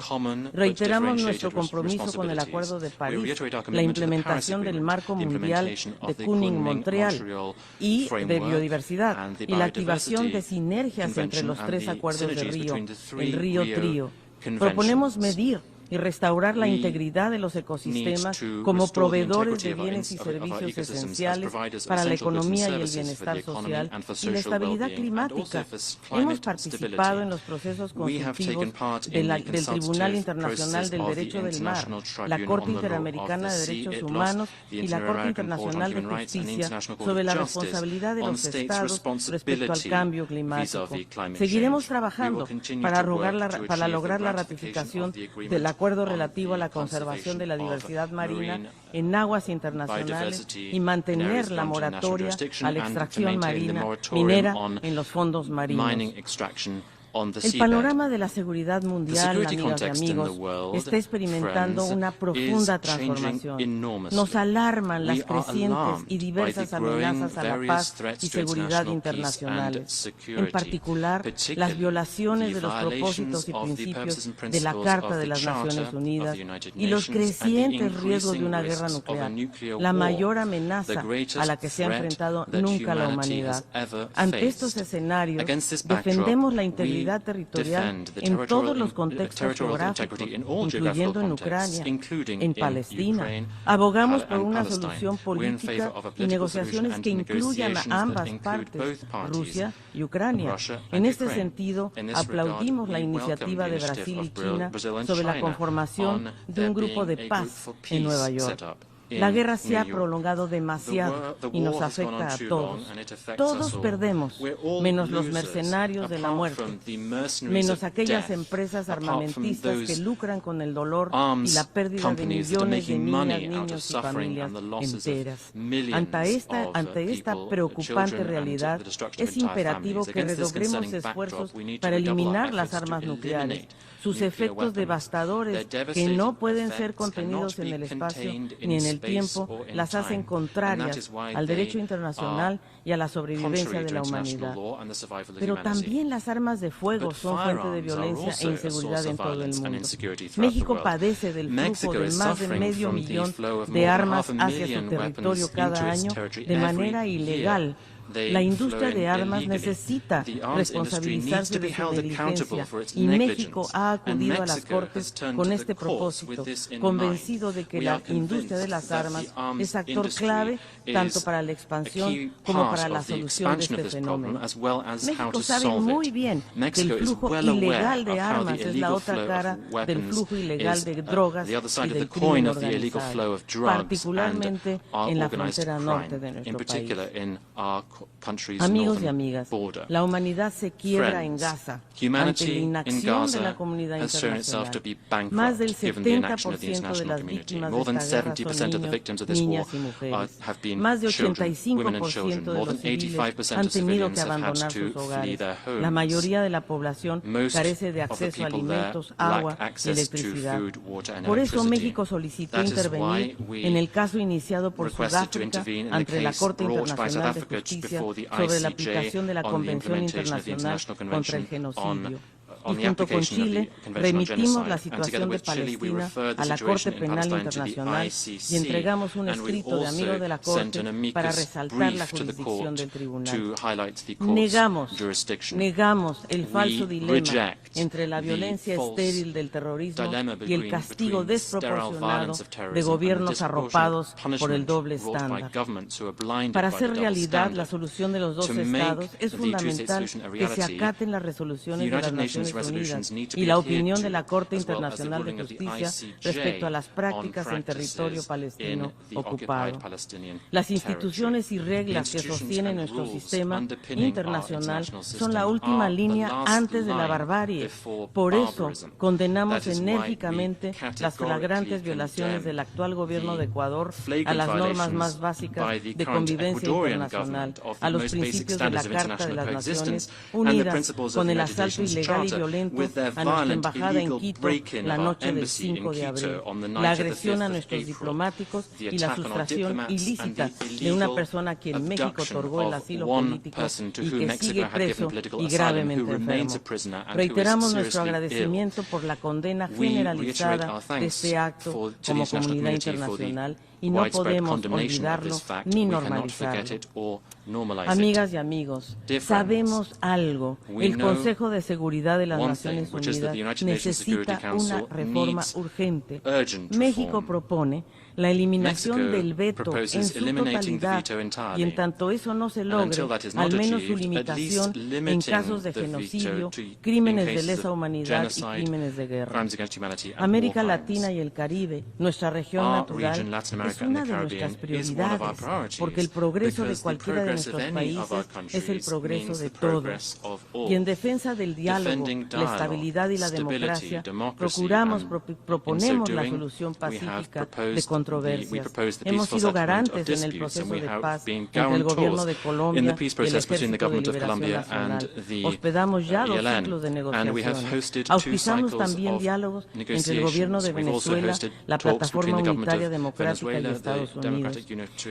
Reiteramos nuestro compromiso con el Acuerdo de París, la implementación del Marco Mundial de Kunming-Montreal y de biodiversidad y la activación de sinergias entre los 3 acuerdos de Río, el Río Trío. Proponemos medir y restaurar la integridad de los ecosistemas como proveedores de bienes y servicios esenciales para la economía y el bienestar social y la estabilidad climática. Hemos participado en los procesos consultivos del Tribunal Internacional del Derecho del Mar, la Corte Interamericana de Derechos Humanos y la Corte Internacional de Justicia sobre la responsabilidad de los Estados respecto al cambio climático. Seguiremos trabajando para lograr la ratificación del acuerdo relativo a la conservación de la diversidad marina en aguas internacionales y mantener la moratoria a la extracción minera en los fondos marinos. El panorama de la seguridad mundial, amigas y amigos, está experimentando una profunda transformación. Nos alarman las crecientes y diversas amenazas a la paz y seguridad internacionales, en particular las violaciones de los propósitos y principios de la Carta de las Naciones Unidas y los crecientes riesgos de una guerra nuclear, la mayor amenaza a la que se ha enfrentado nunca la humanidad. Ante estos escenarios, defendemos la integridad integridad territorial en todos los contextos geográficos, incluyendo en Ucrania, en Palestina. Abogamos por una solución política y negociaciones que incluyan a ambas partes, Rusia y Ucrania. En este sentido, aplaudimos la iniciativa de Brasil y China sobre la conformación de un grupo de paz en Nueva York. La guerra se ha prolongado demasiado y nos afecta a todos. Todos perdemos, menos los mercenarios de la muerte, menos aquellas empresas armamentistas que lucran con el dolor y la pérdida de millones de niñas, niños y familias enteras. Ante esta preocupante realidad, es imperativo que redoblemos esfuerzos para eliminar las armas nucleares, sus efectos devastadores que no pueden ser contenidos en el espacio ni en el tiempo, las hacen contrarias al derecho internacional y a la sobrevivencia de la humanidad. Pero también las armas de fuego son fuente de violencia e inseguridad en todo el mundo. México padece del flujo de más de medio millón de armas hacia su territorio cada año de manera ilegal. La industria de armas necesita responsabilizarse de su negligencia y México ha acudido a las Cortes con este propósito, convencido de que la industria de las armas es actor clave tanto para la expansión como para la solución de este fenómeno. México sabe muy bien que el flujo ilegal de armas es la otra cara del flujo ilegal de drogas y del crimen organizado, particularmente en la frontera norte de nuestro país. Amigos y amigas, la humanidad se quiebra en Gaza ante la inacción de la comunidad internacional. Más del 70% de las víctimas de esta guerra son niños, niñas y mujeres. Más de 85% de los civiles han tenido que abandonar sus hogares. La mayoría de la población carece de acceso a alimentos, agua y electricidad. Por eso México solicitó intervenir en el caso iniciado por Sudáfrica ante la Corte Internacional de Justicia sobre la aplicación de la Convención Internacional contra el Genocidio. Y junto con Chile remitimos la situación de Palestina a la Corte Penal Internacional y entregamos un escrito de amigos de la Corte para resaltar la jurisdicción del tribunal. Negamos el falso dilema entre la violencia estéril del terrorismo y el castigo desproporcionado de gobiernos arropados por el doble estándar. Para hacer realidad la solución de los dos estados es fundamental que se acaten las resoluciones de las Naciones Unidas y la opinión de la Corte Internacional de Justicia respecto a las prácticas en territorio palestino ocupado. Las instituciones y reglas que sostienen nuestro sistema internacional son la última línea antes de la barbarie. Por eso condenamos enérgicamente las flagrantes violaciones del actual gobierno de Ecuador a las normas más básicas de convivencia internacional, a los principios de la Carta de las Naciones Unidas, con el asalto ilegal y violento a nuestra embajada en Quito la noche del 5 de abril, la agresión a nuestros diplomáticos y la sustracción ilícita de una persona a quien México otorgó el asilo político y que sigue preso y gravemente enfermo. Reiteramos nuestro agradecimiento por la condena generalizada de este acto como comunidad internacional y no podemos olvidarlo ni normalizarlo. Amigas y amigos, sabemos algo. El Consejo de Seguridad de las Naciones Unidas necesita una reforma urgente. México propone la eliminación del veto en su totalidad y en tanto eso no se logre, al menos su limitación en casos de genocidio, crímenes de lesa humanidad y crímenes de guerra. América Latina y el Caribe, nuestra región natural, es una de nuestras prioridades, porque el progreso de cualquiera de nuestros países es el progreso de todos. Y en defensa del diálogo, la estabilidad y la democracia, proponemos la solución pacífica de controversias. Hemos sido garantes en el proceso de paz entre el gobierno de Colombia y el Ejército de Liberación Nacional. Hospedamos ya 2 ciclos de negociaciones. Auspiciamos también diálogos entre el gobierno de Venezuela, la Plataforma Unitaria Democrática y Estados Unidos.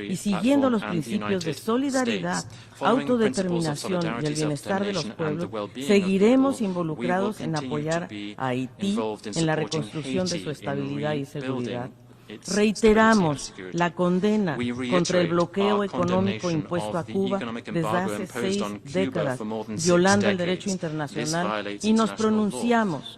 Y siguiendo los principios de solidaridad, autodeterminación y el bienestar de los pueblos, seguiremos involucrados en apoyar a Haití en la reconstrucción de su estabilidad y seguridad. Reiteramos la condena contra el bloqueo económico impuesto a Cuba desde hace 6 décadas, violando el derecho internacional, y nos pronunciamos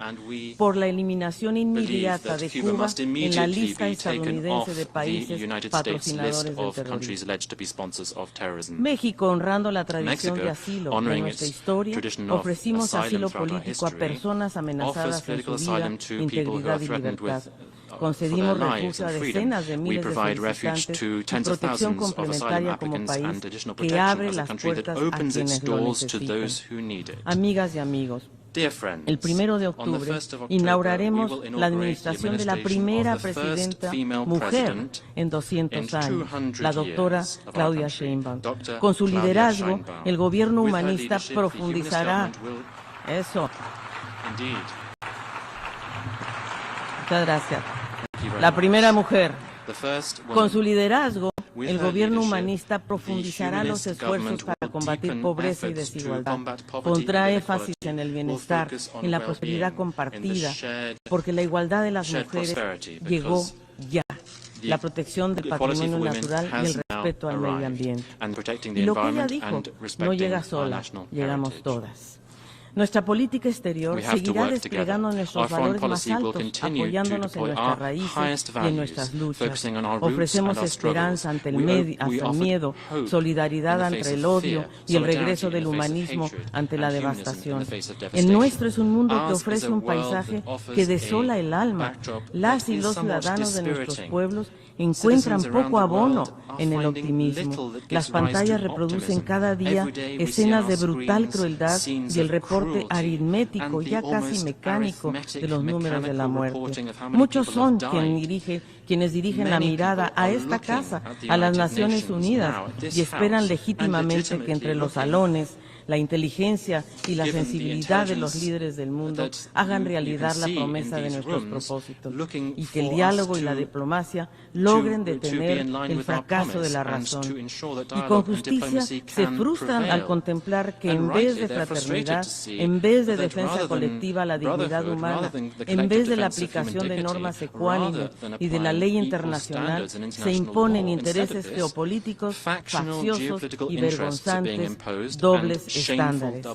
por la eliminación inmediata de Cuba en la lista estadounidense de países patrocinadores del terrorismo. México, honrando la tradición de asilo de nuestra historia, ofrecimos asilo político a personas amenazadas en su vida, integridad y libertad. Concedimos refugio a decenas de miles de solicitantes y protección complementaria como país que abre las puertas a quienes lo necesitan. Amigas y amigos, el 1 de octubre inauguraremos la administración de la primera presidenta mujer en 200 años, la doctora Claudia Sheinbaum. Con su liderazgo, el gobierno humanista profundizará. Eso. Muchas gracias. La primera mujer. Con su liderazgo, el gobierno humanista profundizará los esfuerzos para combatir pobreza y desigualdad. Pondrá énfasis en el bienestar, en la prosperidad compartida, porque la igualdad de las mujeres llegó ya. La protección del patrimonio natural y el respeto al medio ambiente. Y lo que ella dijo, no llega sola, llegamos todas. Nuestra política exterior seguirá desplegando nuestros valores más altos, apoyándonos en nuestras raíces y en nuestras luchas. Ofrecemos esperanza ante el miedo, solidaridad ante el odio y el regreso del humanismo ante la devastación. El nuestro es un mundo que ofrece un paisaje que desola el alma. Las y los ciudadanos de nuestros pueblos encuentran poco abono en el optimismo. Las pantallas reproducen cada día escenas de brutal crueldad y el reporte aritmético, ya casi mecánico, de los números de la muerte. Muchos son quienes dirigen la mirada a esta casa, a las Naciones Unidas, y esperan legítimamente que entre los salones, la inteligencia y la sensibilidad de los líderes del mundo hagan realidad la promesa de nuestros propósitos, y que el diálogo y la diplomacia logren detener el fracaso de la razón. Y con justicia se frustran al contemplar que en vez de fraternidad, en vez de defensa colectiva a la dignidad humana, en vez de la aplicación de normas ecuánimes y de la ley internacional, se imponen intereses geopolíticos facciosos y vergonzantes, dobles estándares.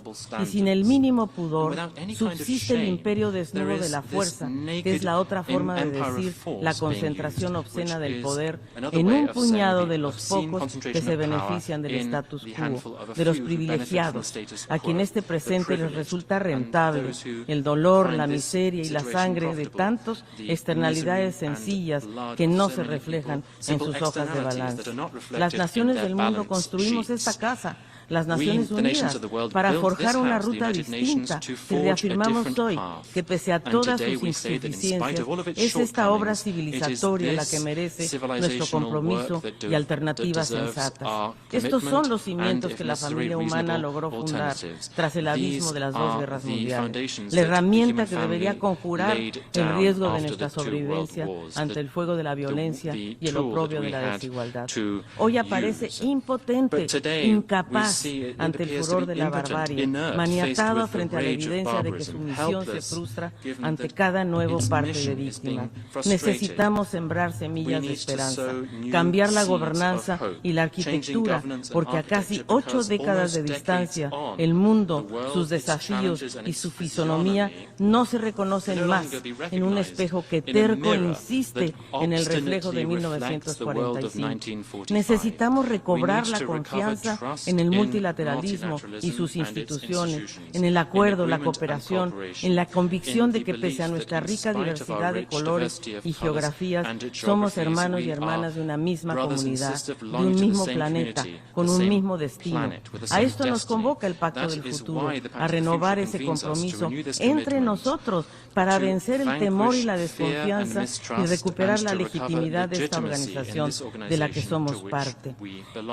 Y sin el mínimo pudor, subsiste el imperio desnudo de la fuerza, que es la otra forma de decir la concentración obscena del poder en un puñado de los pocos que se benefician del status quo, de los privilegiados, a quien este presente les resulta rentable. El dolor, la miseria y la sangre de tantas externalidades sencillas que no se reflejan en sus hojas de balance. Las naciones del mundo construimos esta casa, las Naciones Unidas, para forjar una ruta distinta, y reafirmamos hoy que pese a todas sus insuficiencias, es esta obra civilizatoria la que merece nuestro compromiso y alternativas sensatas. Estos son los cimientos que la familia humana logró fundar tras el abismo de las dos guerras mundiales, la herramienta que debería conjurar el riesgo de nuestra sobrevivencia ante el fuego de la violencia y el oprobio de la desigualdad. Hoy aparece impotente, incapaz ante el furor de la barbarie, maniatado frente a la evidencia de que su misión se frustra ante cada nuevo parte de víctima. Necesitamos sembrar semillas de esperanza, cambiar la gobernanza y la arquitectura, porque a casi 8 décadas de distancia, el mundo, sus desafíos y su fisonomía no se reconocen más en un espejo que terco insiste en el reflejo de 1945. Necesitamos recobrar la confianza en el multilateralismo y sus instituciones, en el acuerdo, la cooperación, en la convicción de que pese a nuestra rica diversidad de colores y geografías, somos hermanos y hermanas de una misma comunidad, de un mismo planeta, con un mismo destino. A esto nos convoca el Pacto del Futuro, a renovar ese compromiso entre nosotros para vencer el temor y la desconfianza y recuperar la legitimidad de esta organización de la que somos parte.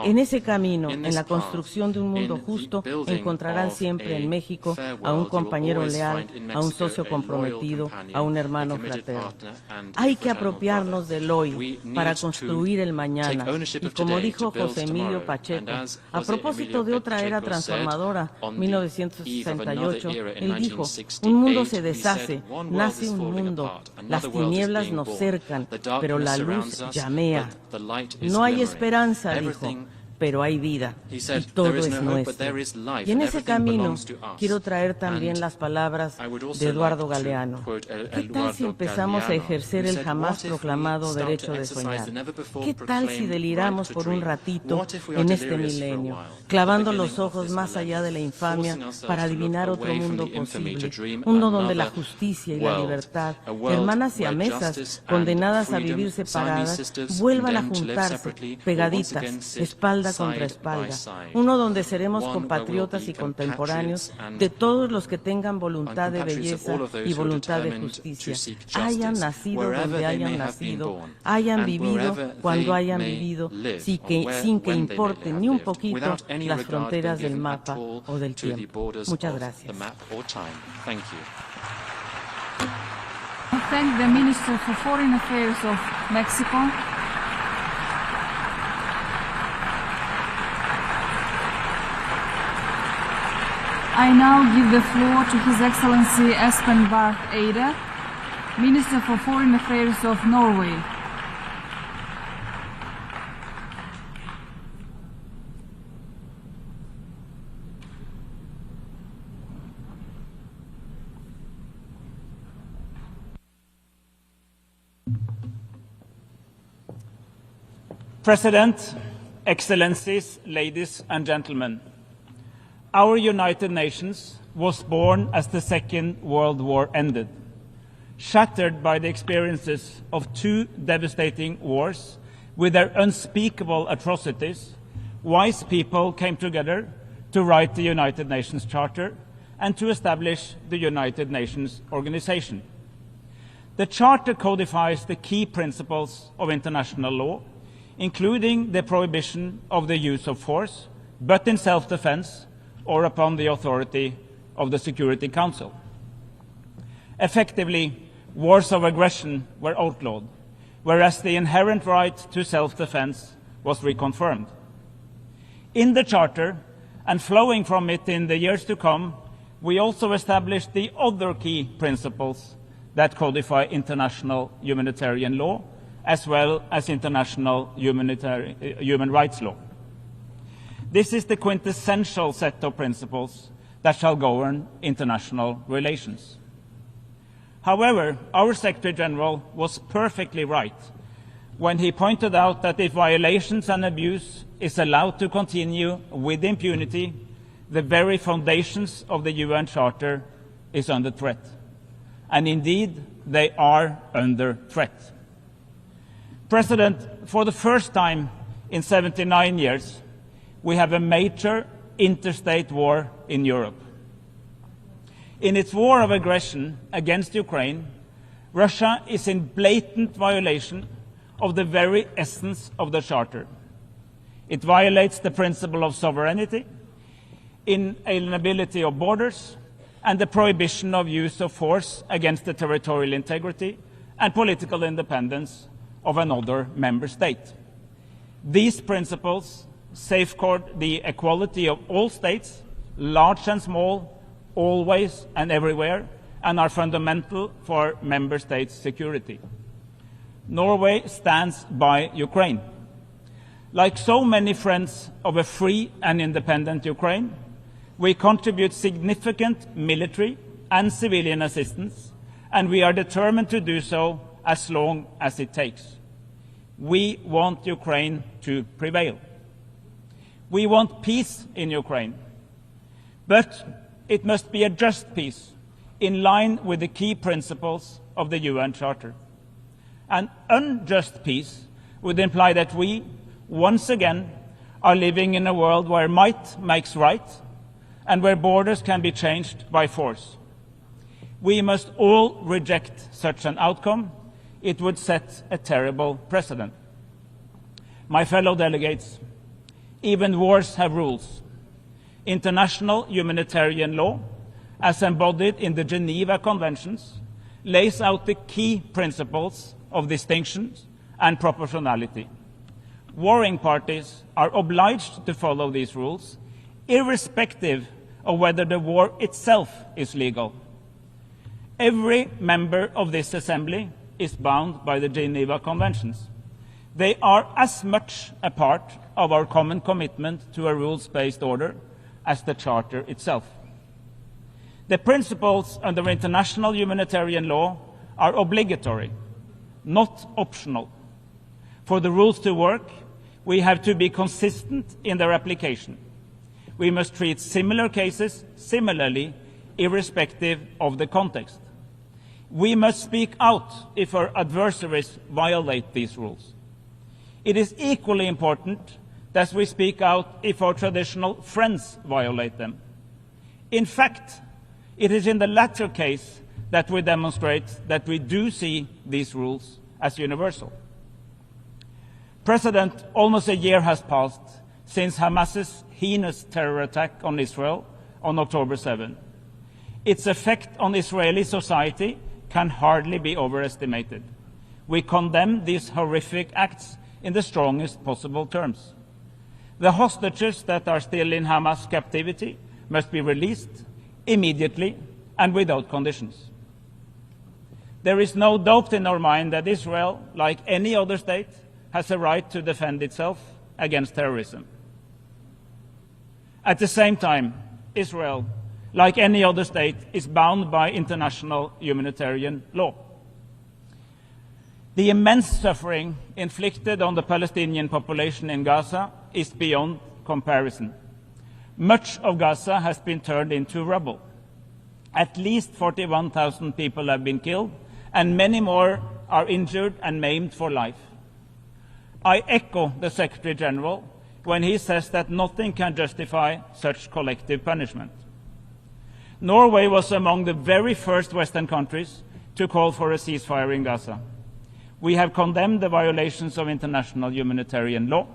En ese camino, en la construcción construcción de un mundo justo encontrarán siempre en México a un compañero leal, a un socio comprometido, a un hermano fraterno. Hay que apropiarnos del hoy para construir el mañana. Y como dijo José Emilio Pacheco, a propósito de otra era transformadora, 1968, él dijo, un mundo se deshace, nace un mundo, las tinieblas nos cercan, pero la luz llamea. No hay esperanza, dijo, pero hay vida y todo es nuestro. Y en ese camino quiero traer también las palabras de Eduardo Galeano. ¿Qué tal si empezamos a ejercer el jamás proclamado derecho de soñar? ¿Qué tal si deliramos por un ratito en este milenio, clavando los ojos más allá de la infamia para adivinar otro mundo posible? Un mundo donde la justicia y la libertad, hermanas siamesas condenadas a vivir separadas, vuelvan a juntarse, pegaditas, espalda contra espalda, uno donde seremos compatriotas y contemporáneos de todos los que tengan voluntad de belleza y voluntad de justicia, hayan nacido donde hayan nacido, hayan vivido cuando hayan vivido, sin que importen ni un poquito las fronteras del mapa o del tiempo. Muchas gracias. I thank the Minister for Foreign Affairs of Mexico. I now give the floor to His Excellency Espen Barth Eide, Minister for Foreign Affairs of Norway. President, Excellencies, ladies and gentlemen, our United Nations was born as the Second World War ended. Shattered by the experiences of two devastating wars with their unspeakable atrocities, wise people came together to write the United Nations Charter and to establish the United Nations Organization. The Charter codifies the key principles of international law, including the prohibition of the use of force, but in self-defense or upon the authority of the Security Council. Effectively, wars of aggression were outlawed, whereas the inherent right to self-defense was reconfirmed. In the Charter, and flowing from it in the years to come, we also established the other key principles that codify international humanitarian law, as well as international human rights law. This is the quintessential set of principles that shall govern international relations. However, our Secretary General was perfectly right when he pointed out that if violations and abuse is allowed to continue with impunity, the very foundations of the UN Charter is under threat. And indeed, they are under threat. President, for the first time in 79 years, we have a major interstate war in Europe. In its war of aggression against Ukraine, Russia is in blatant violation of the very essence of the Charter. It violates the principle of sovereignty, inalienability of borders, and the prohibition of use of force against the territorial integrity and political independence of another member state. These principles safeguard the equality of all states, large and small, always and everywhere, and are fundamental for member states' security. Norway stands by Ukraine. Like so many friends of a free and independent Ukraine, we contribute significant military and civilian assistance, and we are determined to do so as long as it takes. We want Ukraine to prevail. We want peace in Ukraine, but it must be a just peace in line with the key principles of the UN Charter. An unjust peace would imply that we, once again, are living in a world where might makes right and where borders can be changed by force. We must all reject such an outcome. It would set a terrible precedent. My fellow delegates, even wars have rules. International humanitarian law, as embodied in the Geneva Conventions, lays out the key principles of distinction and proportionality. Warring parties are obliged to follow these rules, irrespective of whether the war itself is legal. Every member of this assembly is bound by the Geneva Conventions. They are as much a part of our common commitment to a rules-based order as the Charter itself. The principles under international humanitarian law are obligatory, not optional. For the rules to work, we have to be consistent in their application. We must treat similar cases similarly, irrespective of the context. We must speak out if our adversaries violate these rules. It is equally important that we speak out if our traditional friends violate them. In fact, it is in the latter case that we demonstrate that we do see these rules as universal. President, almost a year has passed since Hamas's heinous terror attack on Israel on October 7. Its effect on Israeli society can hardly be overestimated. We condemn these horrific acts in the strongest possible terms. The hostages that are still in Hamas captivity must be released immediately and without conditions. There is no doubt in our mind that Israel, like any other state, has a right to defend itself against terrorism. At the same time, Israel, like any other state, is bound by international humanitarian law. The immense suffering inflicted on the Palestinian population in Gaza is beyond comparison. Much of Gaza has been turned into rubble. At least 41,000 people have been killed, and many more are injured and maimed for life. I echo the Secretary General when he says that nothing can justify such collective punishment. Norway was among the very first Western countries to call for a ceasefire in Gaza. We have condemned the violations of international humanitarian law.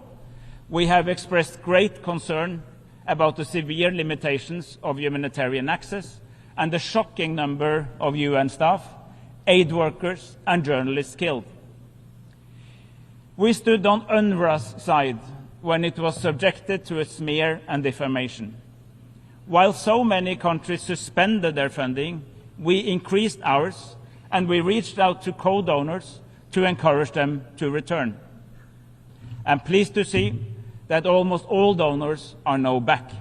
We have expressed great concern about the severe limitations of humanitarian access and the shocking number of UN staff, aid workers, and journalists killed. We stood on UNRWA's side when it was subjected to a smear and defamation. While so many countries suspended their funding, we increased ours, and we reached out to co-donors to encourage them to return. I'm pleased to see that almost all donors are now back.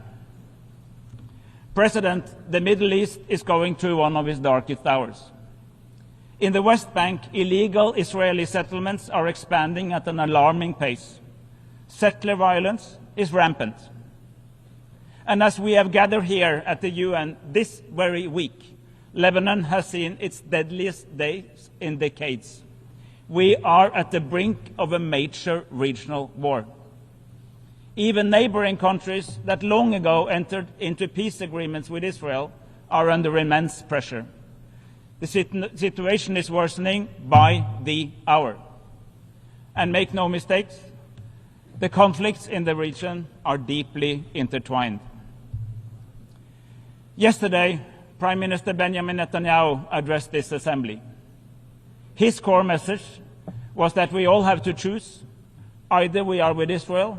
President, the Middle East is going through one of its darkest hours. In the West Bank, illegal Israeli settlements are expanding at an alarming pace. Settler violence is rampant. And as we have gathered here at the UN this very week, Lebanon has seen its deadliest days in decades. We are at the brink of a major regional war. Even neighboring countries that long ago entered into peace agreements with Israel are under immense pressure. The situation is worsening by the hour. And make no mistakes, the conflicts in the region are deeply intertwined. Yesterday, Prime Minister Benjamin Netanyahu addressed this assembly. His core message was that we all have to choose. Either we are with Israel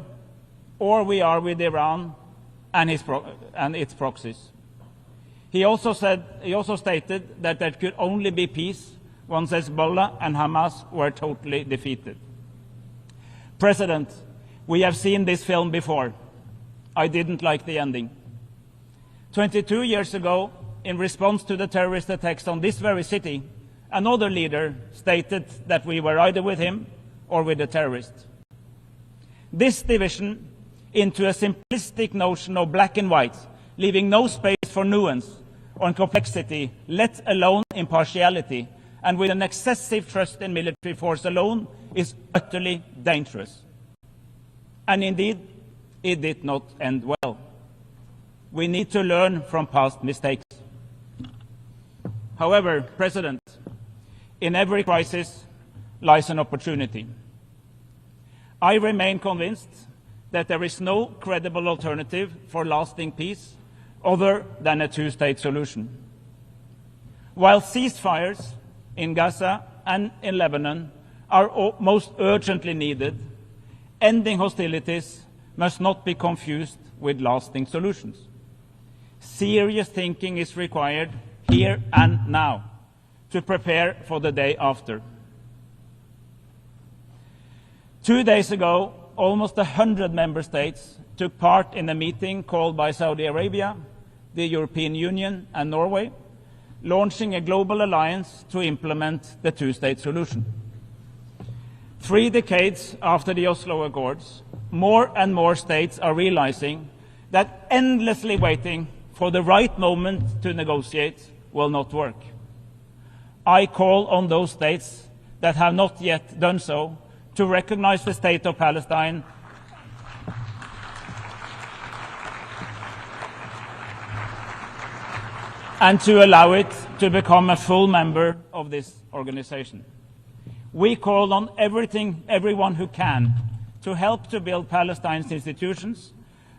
or we are with Iran and its proxies. He also stated that there could only be peace once Hezbollah and Hamas were totally defeated. President, we have seen this film before. I didn't like the ending. 22 years ago, in response to the terrorist attacks on this very city, another leader stated that we were either with him or with the terrorists. This division into a simplistic notion of black and white, leaving no space for nuance or complexity, let alone impartiality, and with an excessive trust in military force alone, is utterly dangerous. And indeed, it did not end well. We need to learn from past mistakes. However, President, in every crisis lies an opportunity. I remain convinced that there is no credible alternative for lasting peace other than a two-state solution. While ceasefires in Gaza and in Lebanon are most urgently needed, ending hostilities must not be confused with lasting solutions. Serious thinking is required here and now to prepare for the day after. 2 days ago, almost 100 member states took part in a meeting called by Saudi Arabia, the European Union and Norway, launching a global alliance to implement the two-state solution. 3 decades after the Oslo Accords, more and more states are realizing that endlessly waiting for the right moment to negotiate will not work. I call on those states that have not yet done so to recognize the state of Palestine and to allow it to become a full member of this organization. We call on everyone who can to help to build Palestine's institutions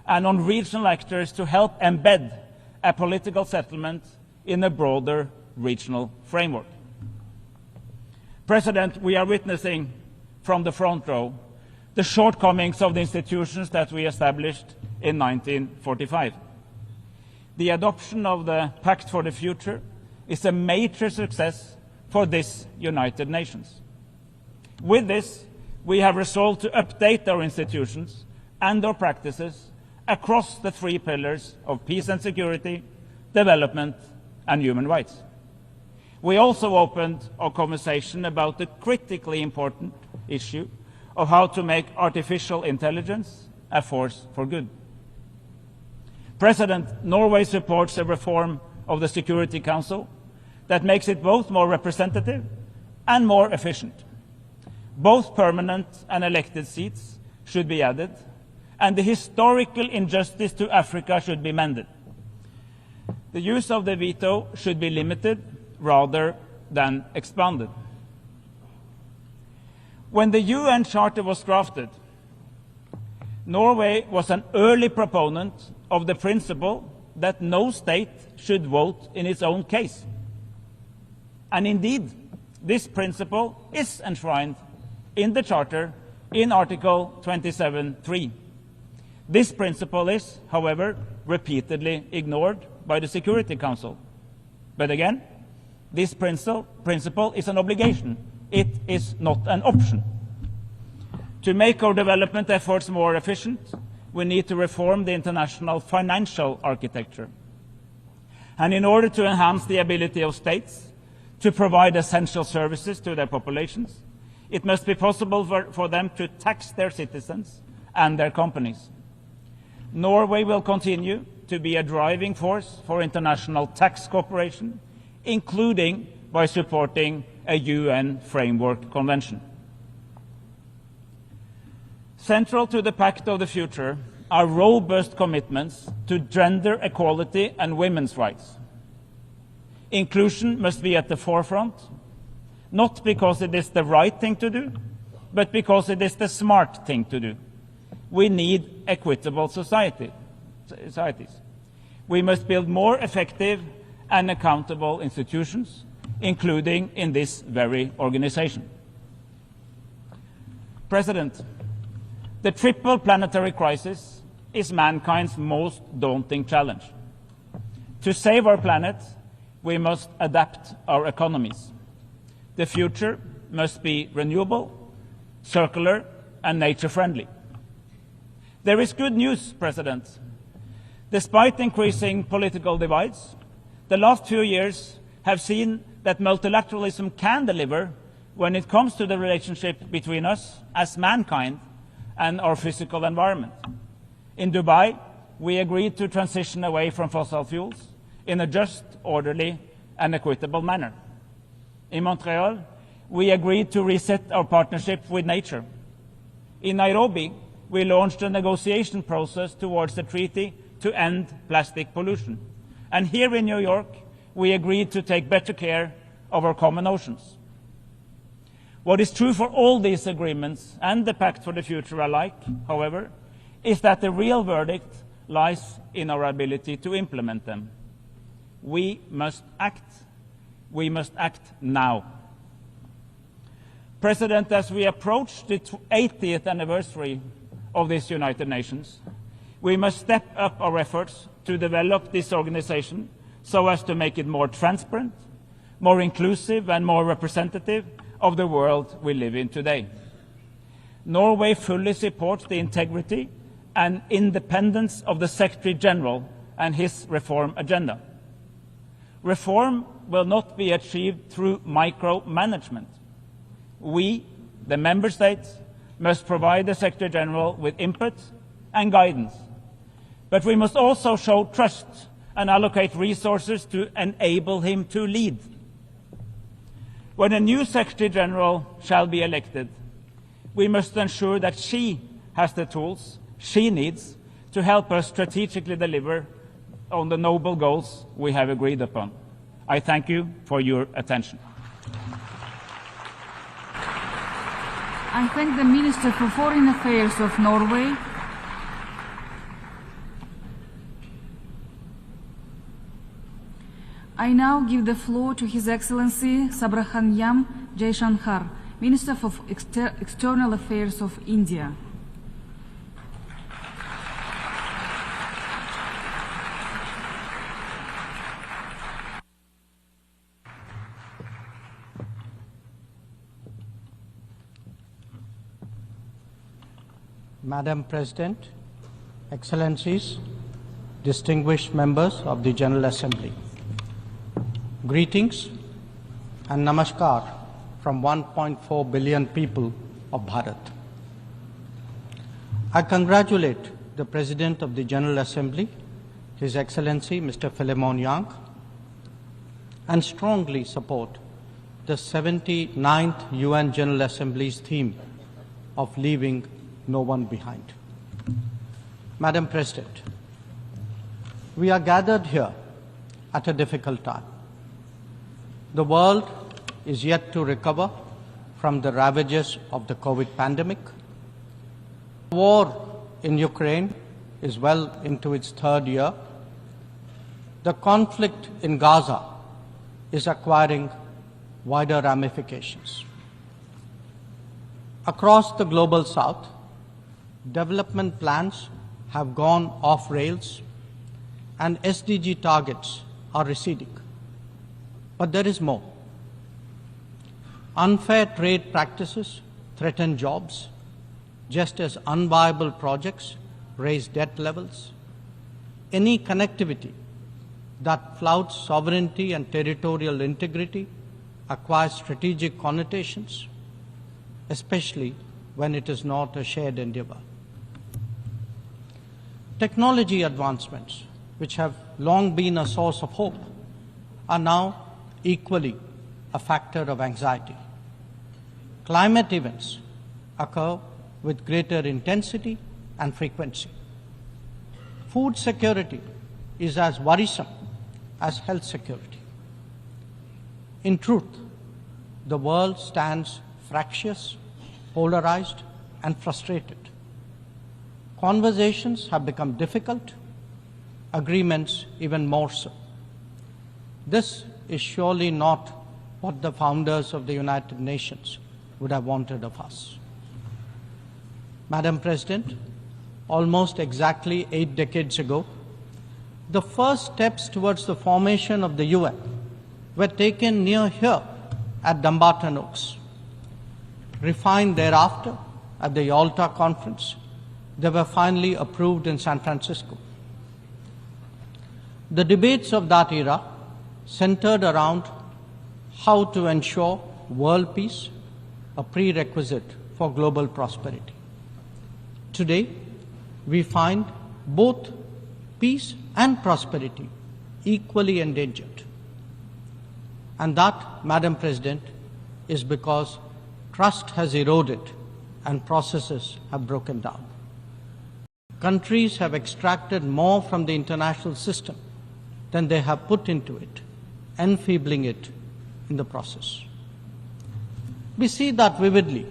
and on regional actors to help embed a political settlement in a broader regional framework. President, we are witnessing from the front row the shortcomings of the institutions that we established in 1945. The adoption of the Pact for the Future is a major success for this United Nations. With this, we have resolved to update our institutions and our practices across the 3 pillars of peace and security, development, and human rights. We also opened our conversation about the critically important issue of how to make artificial intelligence a force for good. President, Norway supports a reform of the Security Council that makes it both more representative and more efficient. Both permanent and elected seats should be added, and the historical injustice to Africa should be mended. The use of the veto should be limited rather than expanded. When the UN Charter was drafted, Norway was an early proponent of the principle that no state should vote in its own case. And indeed, this principle is enshrined in the Charter in Article 27(3). This principle is, however, repeatedly ignored by the Security Council. But again, this principle is an obligation. It is not an option. To make our development efforts more efficient, we need to reform the international financial architecture. And in order to enhance the ability of states to provide essential services to their populations, it must be possible for them to tax their citizens and their companies. Norway will continue to be a driving force for international tax cooperation, including by supporting a UN Framework Convention. Central to the Pact of the Future are robust commitments to gender equality and women's rights. Inclusion must be at the forefront, not because it is the right thing to do, but because it is the smart thing to do. We need equitable societies. We must build more effective and accountable institutions, including in this very organization. President, the triple planetary crisis is mankind's most daunting challenge. To save our planet, we must adapt our economies. The future must be renewable, circular, and nature-friendly. There is good news, President. Despite increasing political divides, the last few years have seen that multilateralism can deliver when it comes to the relationship between us as mankind and our physical environment. In Dubai, we agreed to transition away from fossil fuels in a just, orderly, and equitable manner. In Montreal, we agreed to reset our partnership with nature. In Nairobi, we launched a negotiation process towards a treaty to end plastic pollution. And here in New York, we agreed to take better care of our common oceans. What is true for all these agreements and the Pact for the Future alike, however, is that the real verdict lies in our ability to implement them. We must act. We must act now. President, as we approach the 80th anniversary of this United Nations, we must step up our efforts to develop this organization so as to make it more transparent, more inclusive and more representative of the world we live in today. Norway fully supports the integrity and independence of the Secretary General and his reform agenda. Reform will not be achieved through micromanagement. We, the Member States, must provide the Secretary General with input and guidance. But we must also show trust and allocate resources to enable him to lead. When a new Secretary General shall be elected, we must ensure that she has the tools she needs to help us strategically deliver on the noble goals we have agreed upon. I thank you for your attention. I thank the Minister for Foreign Affairs of Norway. I now give the floor to His Excellency Subrahmanyam Jaishankar, Minister for External Affairs of India. Madam President, Excellencies, distinguished members of the General Assembly, greetings and namaskar from 1.4 billion people of Bharat. I congratulate the President of the General Assembly, His Excellency Mr. Philemon Yang, and strongly support the 79th UN General Assembly's theme of leaving no one behind. Madam President, we are gathered here at a difficult time. The world is yet to recover from the ravages of the COVID pandemic. The war in Ukraine is well into its third year. The conflict in Gaza is acquiring wider ramifications. Across the global south, development plans have gone off rails and SDG targets are receding. But there is more. Unfair trade practices threaten jobs, just as unviable projects raise debt levels. Any connectivity that flouts sovereignty and territorial integrity acquires strategic connotations, especially when it is not a shared endeavor. Technology advancements, which have long been a source of hope, are now equally a factor of anxiety. Climate events occur with greater intensity and frequency. Food security is as worrisome as health security. In truth, the world stands fractious, polarized, and frustrated. Conversations have become difficult, agreements even more so. This is surely not what the founders of the United Nations would have wanted of us. Madam President, almost exactly 8 decades ago, the first steps towards the formation of the UN were taken near here at Dumbarton Oaks. Refined thereafter at the Yalta Conference, they were finally approved in San Francisco. The debates of that era centered around how to ensure world peace, a prerequisite for global prosperity. Today, we find both peace and prosperity equally endangered. And that, Madam President, is because trust has eroded and processes have broken down. Countries have extracted more from the international system than they have put into it, enfeebling it in the process. We see that vividly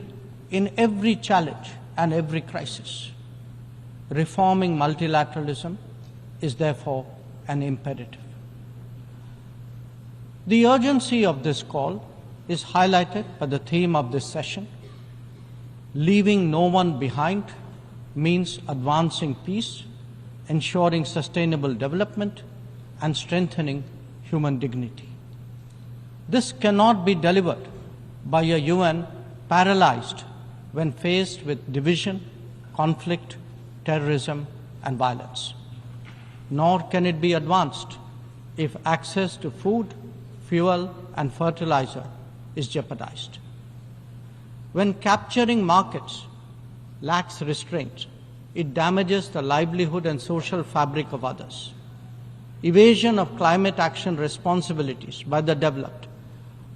in every challenge and every crisis. reforming multilateralism is therefore an imperative. The urgency of this call is highlighted by the theme of this session. Leaving no one behind means advancing peace, ensuring sustainable development, and strengthening human dignity. This cannot be delivered by a UN paralyzed when faced with division, conflict, terrorism, and violence. Nor can it be advanced if access to food, fuel, and fertilizer is jeopardized. When capturing markets lacks restraint, it damages the livelihood and social fabric of others. Evasion of climate action responsibilities by the developed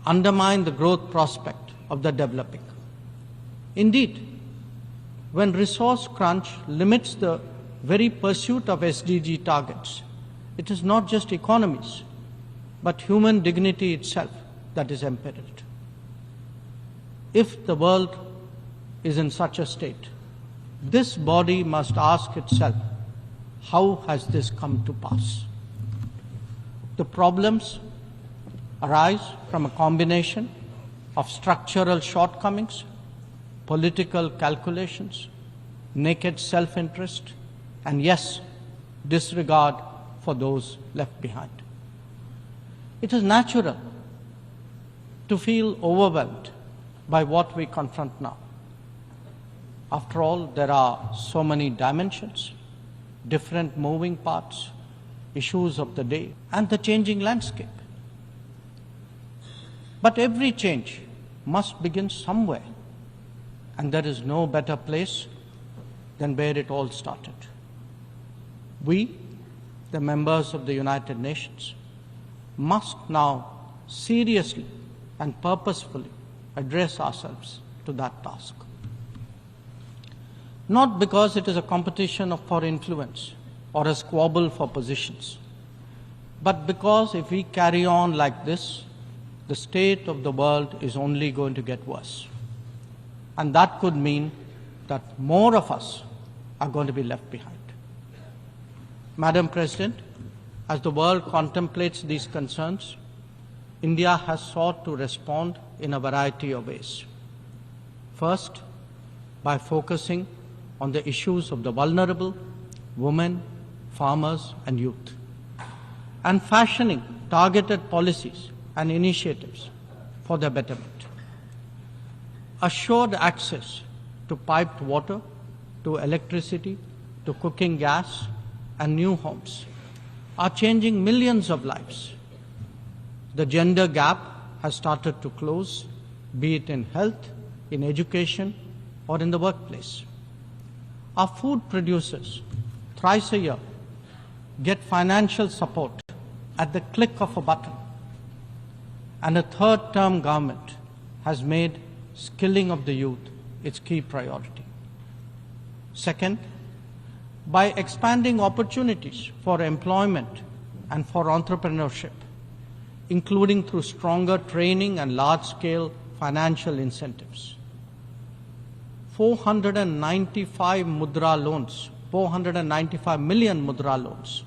undermine the growth prospect of the developing. Indeed, when resource crunch limits the very pursuit of SDG targets, it is not just economies, but human dignity itself that is imperiled. If the world is in such a state, this body must ask itself, how has this come to pass? The problems arise from a combination of structural shortcomings, political calculations, naked self-interest, and yes, disregard for those left behind. It is natural to feel overwhelmed by what we confront now. After all, there are so many dimensions, different moving parts, issues of the day, and the changing landscape. But every change must begin somewhere, and there is no better place than where it all started. We, the members of the United Nations, must now seriously and purposefully address ourselves to that task. Not because it is a competition for influence or a squabble for positions, but because if we carry on like this, the state of the world is only going to get worse. And that could mean that more of us are going to be left behind. Madam President, as the world contemplates these concerns, India has sought to respond in a variety of ways. First, by focusing on the issues of the vulnerable, women, farmers, and youth, and fashioning targeted policies and initiatives for their betterment. Assured access to piped water, to electricity, to cooking gas, and new homes are changing millions of lives. The gender gap has started to close, be it in health, in education, or in the workplace. Our food producers, thrice a year, get financial support at the click of a button. And a third-term government has made skilling of the youth its key priority. Second, by expanding opportunities for employment and for entrepreneurship, including through stronger training and large-scale financial incentives. 495 million mudra loans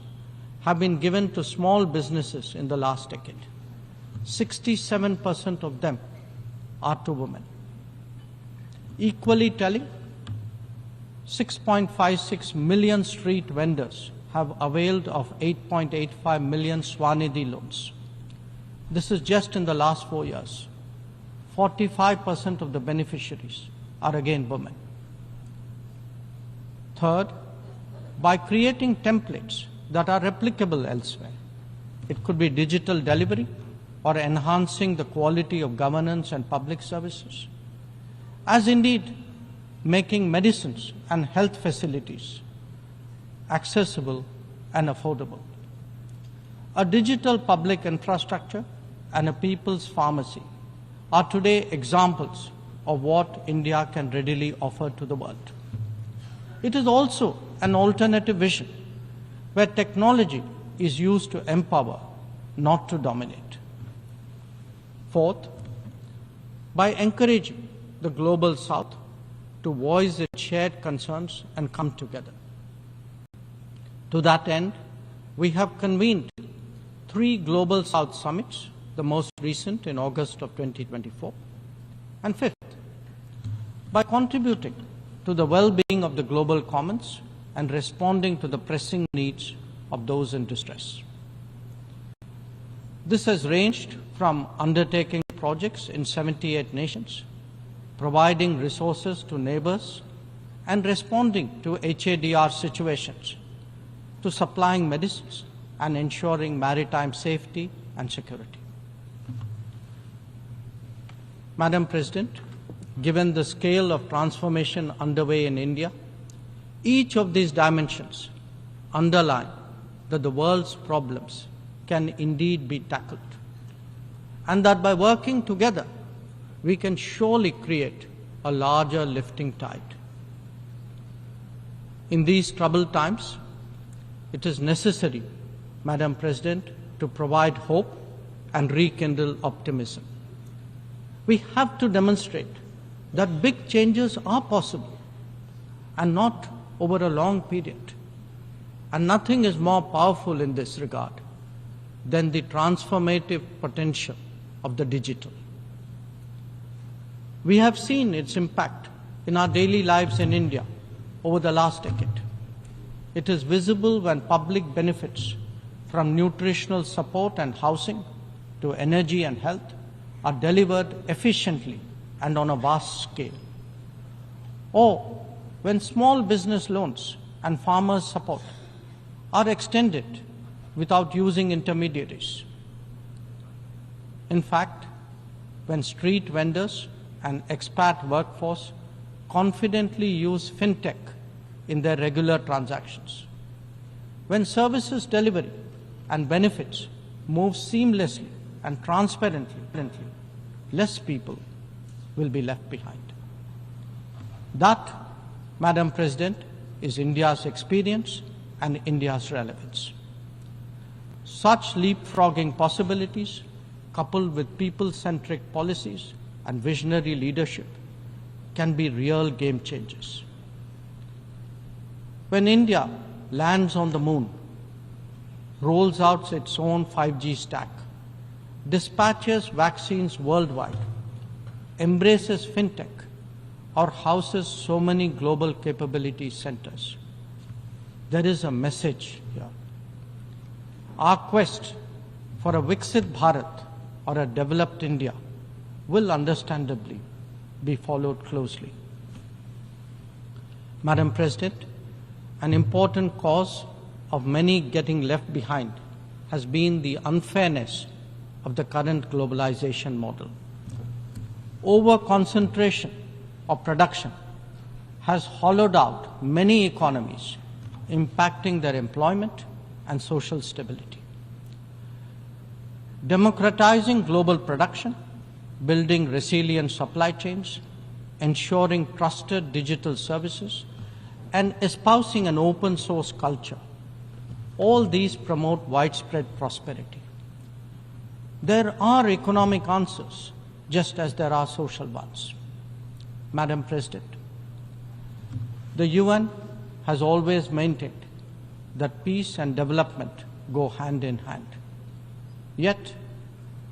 have been given to small businesses in the last decade. 67% of them are to women. Equally telling, 6.56 million street vendors have availed of 8.85 million Swanidhi loans. This is just in the last 4 years. 45% of the beneficiaries are again women. Third, by creating templates that are replicable elsewhere. It could be digital delivery or enhancing the quality of governance and public services, as indeed making medicines and health facilities accessible and affordable. A digital public infrastructure and a people's pharmacy are today examples of what India can readily offer to the world. It is also an alternative vision where technology is used to empower, not to dominate. Fourth, by encouraging the global South to voice its shared concerns and come together. To that end, we have convened 3 Global South Summits, the most recent in August of 2024. And fifth, by contributing to the well-being of the global commons and responding to the pressing needs of those in distress. This has ranged from undertaking projects in 78 nations, providing resources to neighbors, and responding to HADR situations, to supplying medicines and ensuring maritime safety and security. Madam President, given the scale of transformation underway in India, each of these dimensions underline that the world's problems can indeed be tackled, and that by working together, we can surely create a larger lifting tide. In these troubled times, it is necessary, Madam President, to provide hope and rekindle optimism. We have to demonstrate that big changes are possible and not over a long period. And nothing is more powerful in this regard than the transformative potential of the digital. We have seen its impact in our daily lives in India over the last decade. It is visible when public benefits from nutritional support and housing to energy and health are delivered efficiently and on a vast scale. Or when small business loans and farmers' support are extended without using intermediaries. In fact, when street vendors and expat workforce confidently use fintech in their regular transactions, when services delivery and benefits move seamlessly and transparently, less people will be left behind. That, Madam President, is India's experience and India's relevance. Such leapfrogging possibilities, coupled with people-centric policies and visionary leadership, can be real game changers. When India lands on the moon, rolls out its own 5G stack, dispatches vaccines worldwide, embraces fintech, or houses so many global capability centers, there is a message here. Our quest for a Viksit Bharat or a developed India will understandably be followed closely. Madam President, an important cause of many getting left behind has been the unfairness of the current globalization model. Over-concentration of production has hollowed out many economies, impacting their employment and social stability. Democratizing global production, building resilient supply chains, ensuring trusted digital services, and espousing an open source culture, all these promote widespread prosperity. There are economic answers, just as there are social ones. Madam President, the UN has always maintained that peace and development go hand in hand. Yet,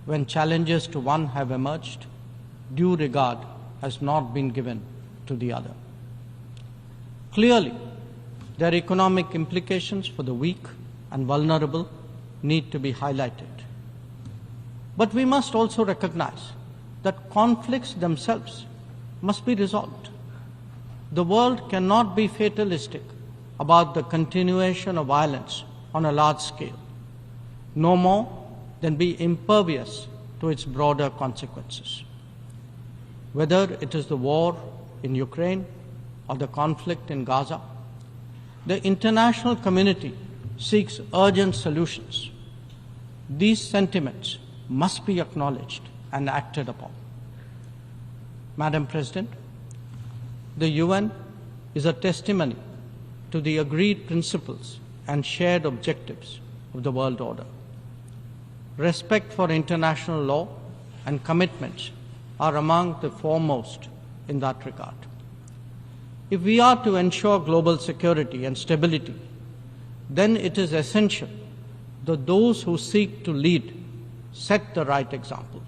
when challenges to one have emerged, due regard has not been given to the other. Clearly, their economic implications for the weak and vulnerable need to be highlighted. But we must also recognize that conflicts themselves must be resolved. The world cannot be fatalistic about the continuation of violence on a large scale, no more than be impervious to its broader consequences. Whether it is the war in Ukraine or the conflict in Gaza, the international community seeks urgent solutions. These sentiments must be acknowledged and acted upon. Madam President, the UN is a testimony to the agreed principles and shared objectives of the world order. Respect for international law and commitments are among the foremost in that regard. If we are to ensure global security and stability, then it is essential that those who seek to lead set the right example.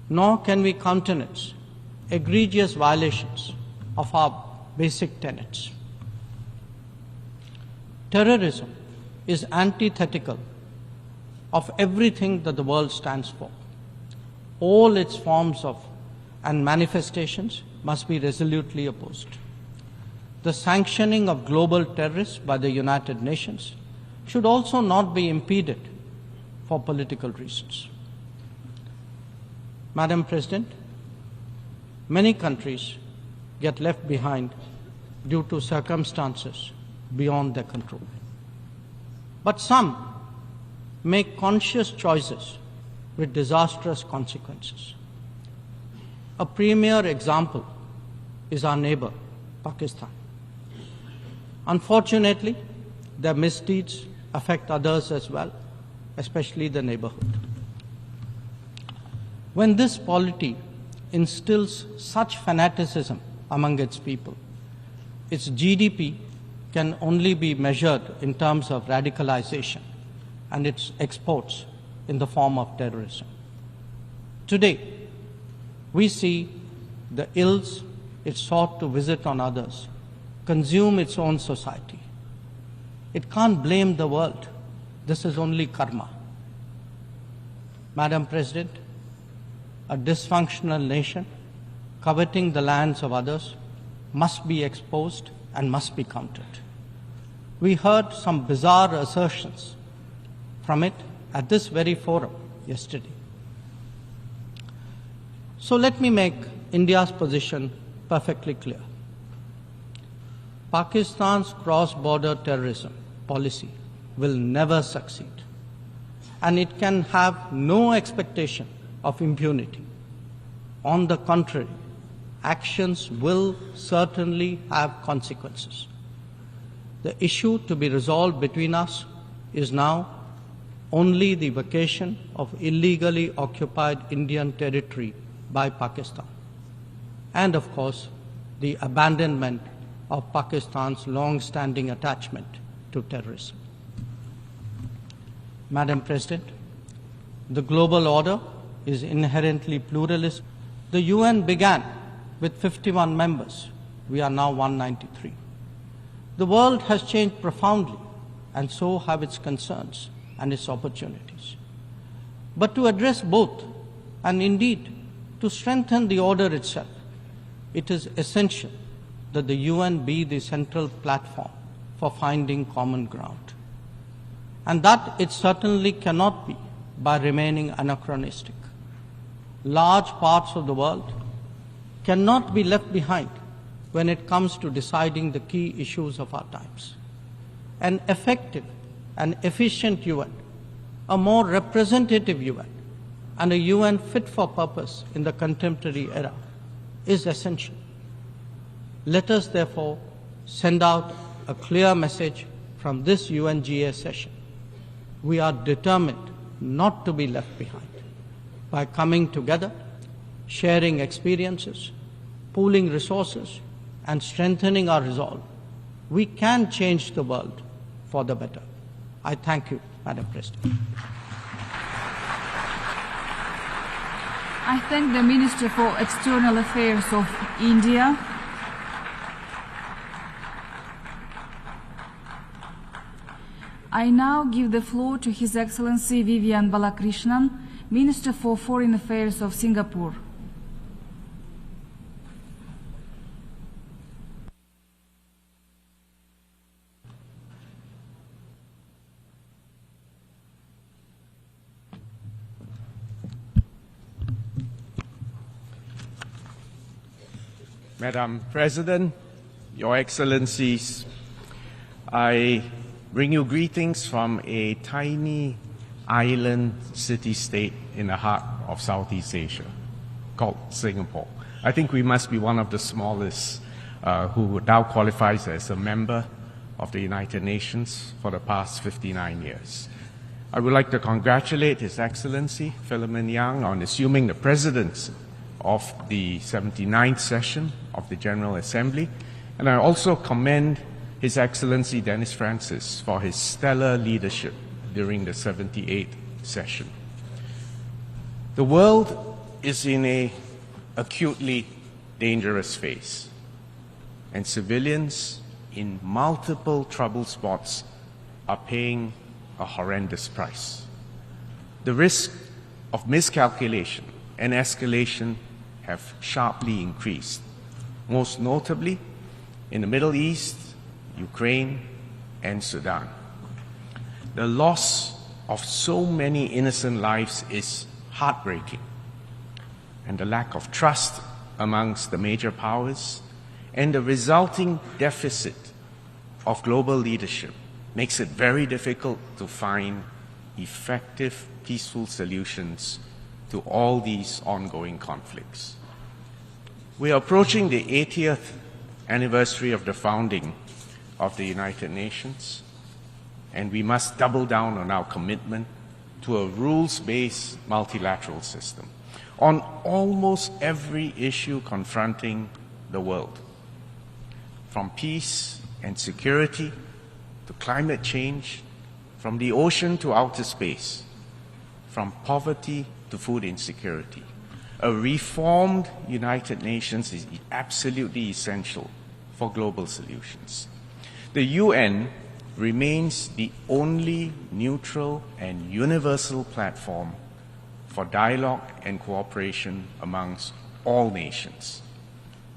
Nor can we countenance egregious violations of our basic tenets. Terrorism is antithetical of everything that the world stands for. All its forms of and manifestations must be resolutely opposed. The sanctioning of global terrorists by the United Nations should also not be impeded for political reasons. Madam President, many countries get left behind due to circumstances beyond their control. But some make conscious choices with disastrous consequences. A premier example is our neighbor, Pakistan. Unfortunately, their misdeeds affect others as well, especially the neighborhood. When this polity instills such fanaticism among its people, its GDP can only be measured in terms of radicalization and its exports in the form of terrorism. Today, we see the ills it sought to visit on others consume its own society. It can't blame the world. This is only karma. Madam President, a dysfunctional nation coveting the lands of others must be exposed and must be countered. We heard some bizarre assertions from it at this very forum yesterday. So let me make India's position perfectly clear. Pakistan's cross-border terrorism policy will never succeed, and it can have no expectation of impunity. On the contrary, actions will certainly have consequences. The issue to be resolved between us is now only the vacation of illegally occupied Indian territory by Pakistan, and of course, the abandonment of Pakistan's long-standing attachment to terrorism. Madam President, the global order is inherently pluralist. The UN began with 51 members. We are now 193. The world has changed profoundly, and so have its concerns and its opportunities. But to address both, and indeed to strengthen the order itself, it is essential that the UN be the central platform for finding common ground. And that it certainly cannot be by remaining anachronistic. Large parts of the world cannot be left behind when it comes to deciding the key issues of our times. An effective and efficient UN, a more representative UN, and a UN fit for purpose in the contemporary era is essential. Let us therefore send out a clear message from this UNGA session. We are determined not to be left behind. By coming together, sharing experiences, pooling resources, and strengthening our resolve, we can change the world for the better. I thank you, Madam President. I thank the Minister for External Affairs of India. I now give the floor to His Excellency Vivian Balakrishnan, Minister for Foreign Affairs of Singapore. Madam President, Your Excellencies, I bring you greetings from a tiny island city-state in the heart of Southeast Asia called Singapore. I think we must be one of the smallest who now qualifies as a member of the United Nations for the past 59 years. I would like to congratulate His Excellency Philemon Yang on assuming the presidency of the 79th session of the General Assembly, and I also commend His Excellency Dennis Francis for his stellar leadership during the 78th session. The world is in an acutely dangerous phase, and civilians in multiple trouble spots are paying a horrendous price. The risk of miscalculation and escalation have sharply increased, most notably in the Middle East, Ukraine, and Sudan. The loss of so many innocent lives is heartbreaking, and the lack of trust amongst the major powers and the resulting deficit of global leadership makes it very difficult to find effective, peaceful solutions to all these ongoing conflicts. We are approaching the 80th anniversary of the founding of the United Nations, and we must double down on our commitment to a rules-based multilateral system on almost every issue confronting the world, from peace and security to climate change, from the ocean to outer space, from poverty to food insecurity. A reformed United Nations is absolutely essential for global solutions. The UN remains the only neutral and universal platform for dialogue and cooperation amongst all nations.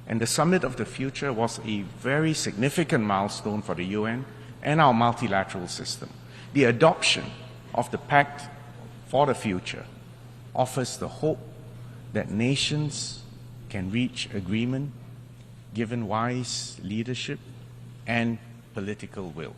And the Summit of the Future was a very significant milestone for the UN and our multilateral system. The adoption of the Pact for the Future offers the hope that nations can reach agreement given wise leadership and political will.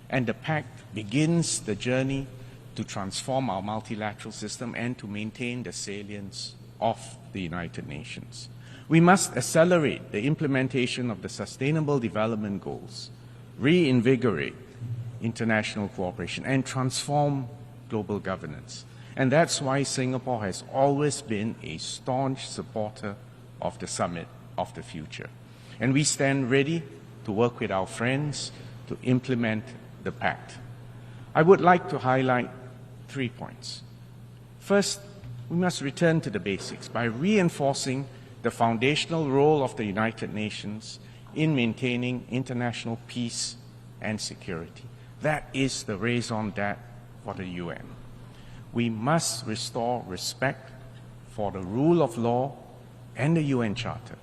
And the Pact begins the journey to transform our multilateral system and to maintain the salience of the United Nations. We must accelerate the implementation of the Sustainable Development Goals, reinvigorate international cooperation, and transform global governance. And that's why Singapore has always been a staunch supporter of the Summit of the Future. And we stand ready to work with our friends to implement the Pact. I would like to highlight 3 points. First, we must return to the basics by reinforcing the foundational role of the United Nations in maintaining international peace and security. That is the raison d'etre for the UN. We must restore respect for the rule of law and the UN Charter.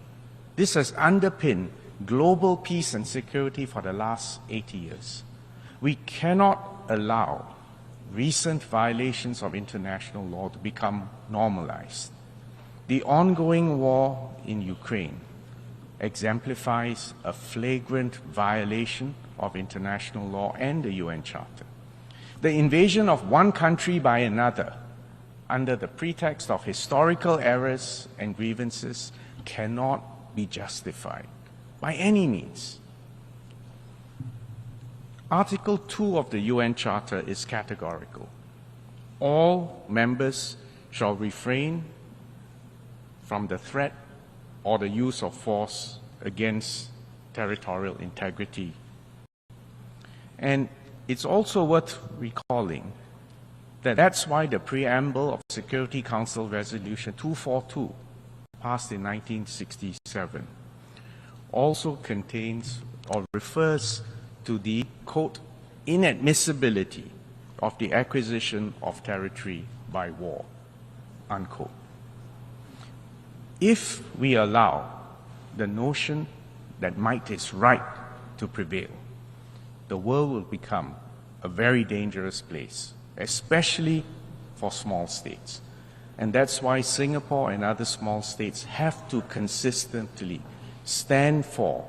This has underpinned global peace and security for the last 80 years. We cannot allow recent violations of international law to become normalized. The ongoing war in Ukraine exemplifies a flagrant violation of international law and the UN Charter. The invasion of one country by another under the pretext of historical errors and grievances cannot be justified by any means. Article 2 of the UN Charter is categorical. All members shall refrain from the threat or the use of force against territorial integrity. And it's also worth recalling that that's why the preamble of Security Council Resolution 242, passed in 1967, also contains or refers to the, quote, inadmissibility of the acquisition of territory by war, unquote. If we allow the notion that might is right to prevail, the world will become a very dangerous place, especially for small states. And that's why Singapore and other small states have to consistently stand for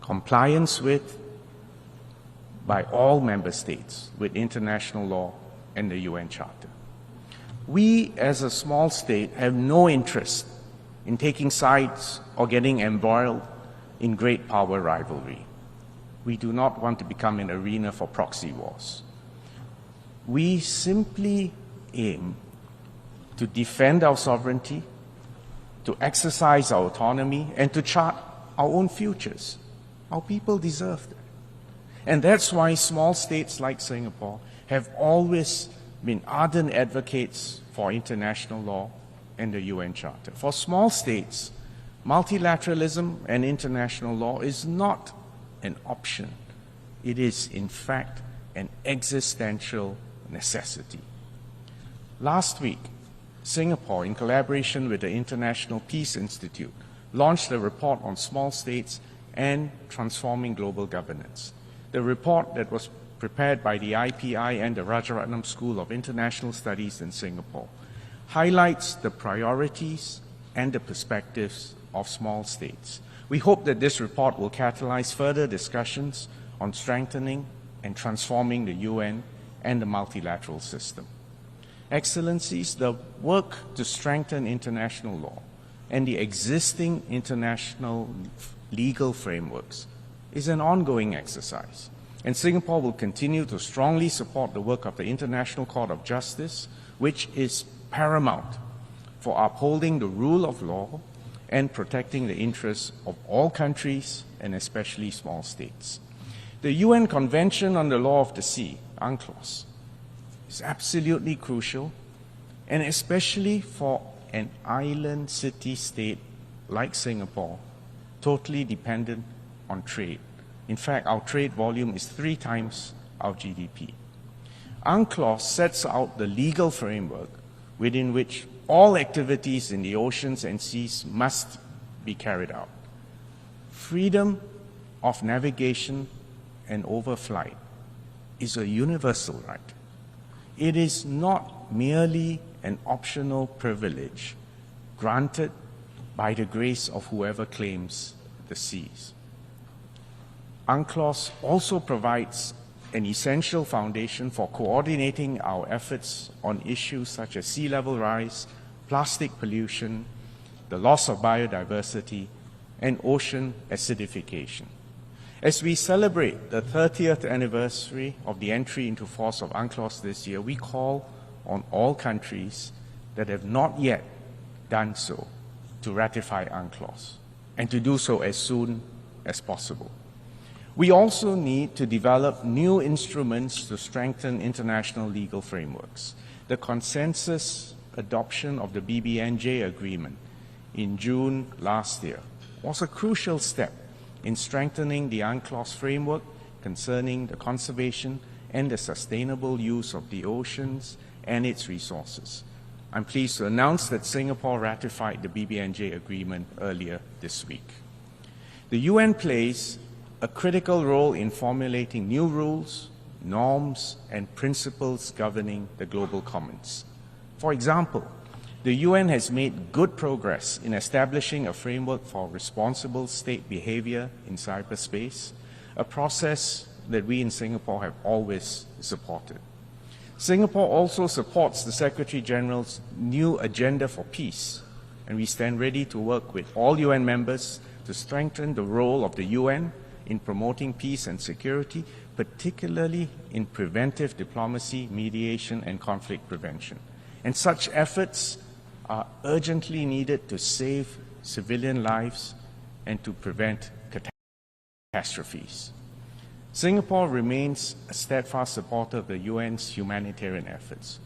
compliance with, by all member states, with international law and the UN Charter. We, as a small state, have no interest in taking sides or getting embroiled in great power rivalry. We do not want to become an arena for proxy wars. We simply aim to defend our sovereignty, to exercise our autonomy, and to chart our own futures. Our people deserve that. And that's why small states like Singapore have always been ardent advocates for international law and the UN Charter. For small states, multilateralism and international law is not an option. It is, in fact, an existential necessity. Last week, Singapore, in collaboration with the International Peace Institute, launched a report on small states and transforming global governance. The report that was prepared by the IPI and the Rajaratnam School of International Studies in Singapore highlights the priorities and the perspectives of small states. We hope that this report will catalyze further discussions on strengthening and transforming the UN and the multilateral system. Excellencies, the work to strengthen international law and the existing international legal frameworks is an ongoing exercise, and Singapore will continue to strongly support the work of the International Court of Justice, which is paramount for upholding the rule of law and protecting the interests of all countries and especially small states. The UN Convention on the Law of the Sea, UNCLOS, is absolutely crucial, and especially for an island city-state like Singapore, totally dependent on trade. In fact, our trade volume is 3 times our GDP. UNCLOS sets out the legal framework within which all activities in the oceans and seas must be carried out. Freedom of navigation and overflight is a universal right. It is not merely an optional privilege granted by the grace of whoever claims the seas. UNCLOS also provides an essential foundation for coordinating our efforts on issues such as sea level rise, plastic pollution, the loss of biodiversity, and ocean acidification. As we celebrate the 30th anniversary of the entry into force of UNCLOS this year, we call on all countries that have not yet done so to ratify UNCLOS, and to do so as soon as possible. We also need to develop new instruments to strengthen international legal frameworks. The consensus adoption of the BBNJ agreement in June last year was a crucial step in strengthening the UNCLOS framework concerning the conservation and the sustainable use of the oceans and its resources. I'm pleased to announce that Singapore ratified the BBNJ agreement earlier this week. The UN plays a critical role in formulating new rules, norms, and principles governing the global commons. For example, the UN has made good progress in establishing a framework for responsible state behavior in cyberspace, a process that we in Singapore have always supported. Singapore also supports the Secretary General's new agenda for peace, and we stand ready to work with all UN members to strengthen the role of the UN in promoting peace and security, particularly in preventive diplomacy, mediation, and conflict prevention. And such efforts are urgently needed to save civilian lives and to prevent catastrophes. Singapore remains a steadfast supporter of the UN's humanitarian efforts.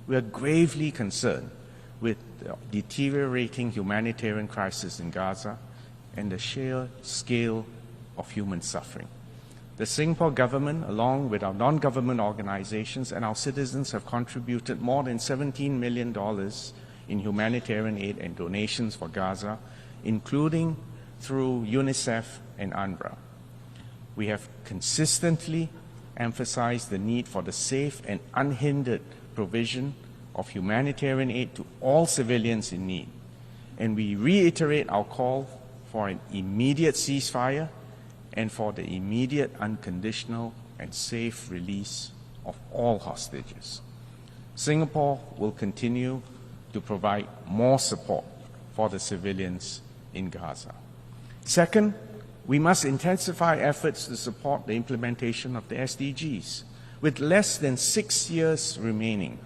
We are gravely concerned with the deteriorating humanitarian crisis in Gaza and the sheer scale of human suffering. The Singapore government, along with our non-government organizations and our citizens, have contributed more than $17 million in humanitarian aid and donations for Gaza, including through UNICEF and UNRWA. We have consistently emphasized the need for the safe and unhindered provision of humanitarian aid to all civilians in need, and we reiterate our call for an immediate ceasefire and for the immediate, unconditional, and safe release of all hostages. Singapore will continue to provide more support for the civilians in Gaza. Second, we must intensify efforts to support the implementation of the SDGs. With less than 6 years remaining,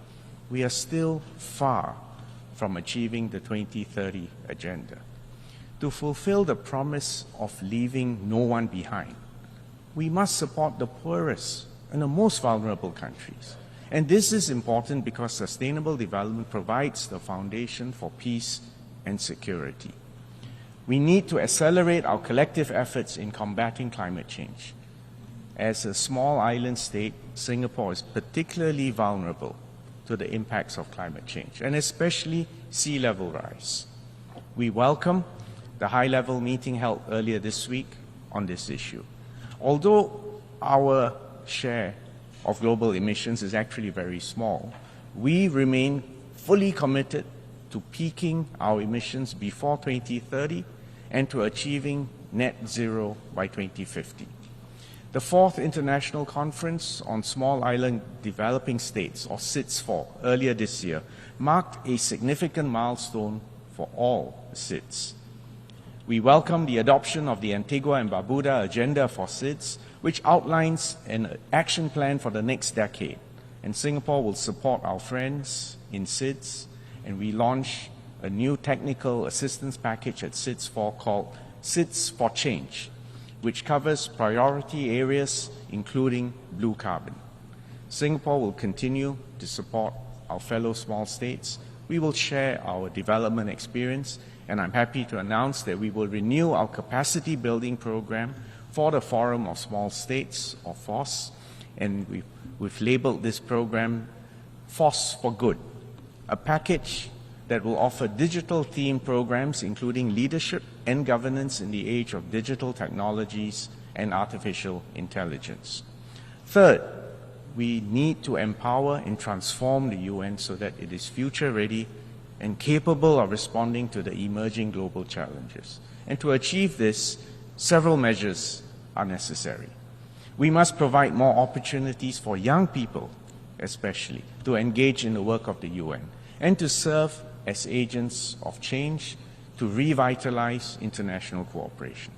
we are still far from achieving the 2030 agenda. to fulfill the promise of leaving no one behind, we must support the poorest and the most vulnerable countries. And this is important because sustainable development provides the foundation for peace and security. We need to accelerate our collective efforts in combating climate change. As a small island state, Singapore is particularly vulnerable to the impacts of climate change, and especially sea level rise. We welcome the high-level meeting held earlier this week on this issue. Although our share of global emissions is actually very small, we remain fully committed to peaking our emissions before 2030 and to achieving net zero by 2050. The 4th International Conference on Small Island Developing States, or SIDS-4, earlier this year, marked a significant milestone for all SIDS. We welcome the adoption of the Antigua and Barbuda Agenda for SIDS, which outlines an action plan for the next decade. And Singapore will support our friends in SIDS, and we launch a new technical assistance package at SIDS-4 called SIDS for Change, which covers priority areas including blue carbon. Singapore will continue to support our fellow small states. We will share our development experience, and I'm happy to announce that we will renew our capacity building program for the Forum of Small States, or FOSS, and we've labeled this program FOSS for Good, a package that will offer digital-themed programs including leadership and governance in the age of digital technologies and artificial intelligence. Third, we need to empower and transform the UN so that it is future-ready and capable of responding to the emerging global challenges. And to achieve this, several measures are necessary. We must provide more opportunities for young people, especially, to engage in the work of the UN and to serve as agents of change to revitalize international cooperation.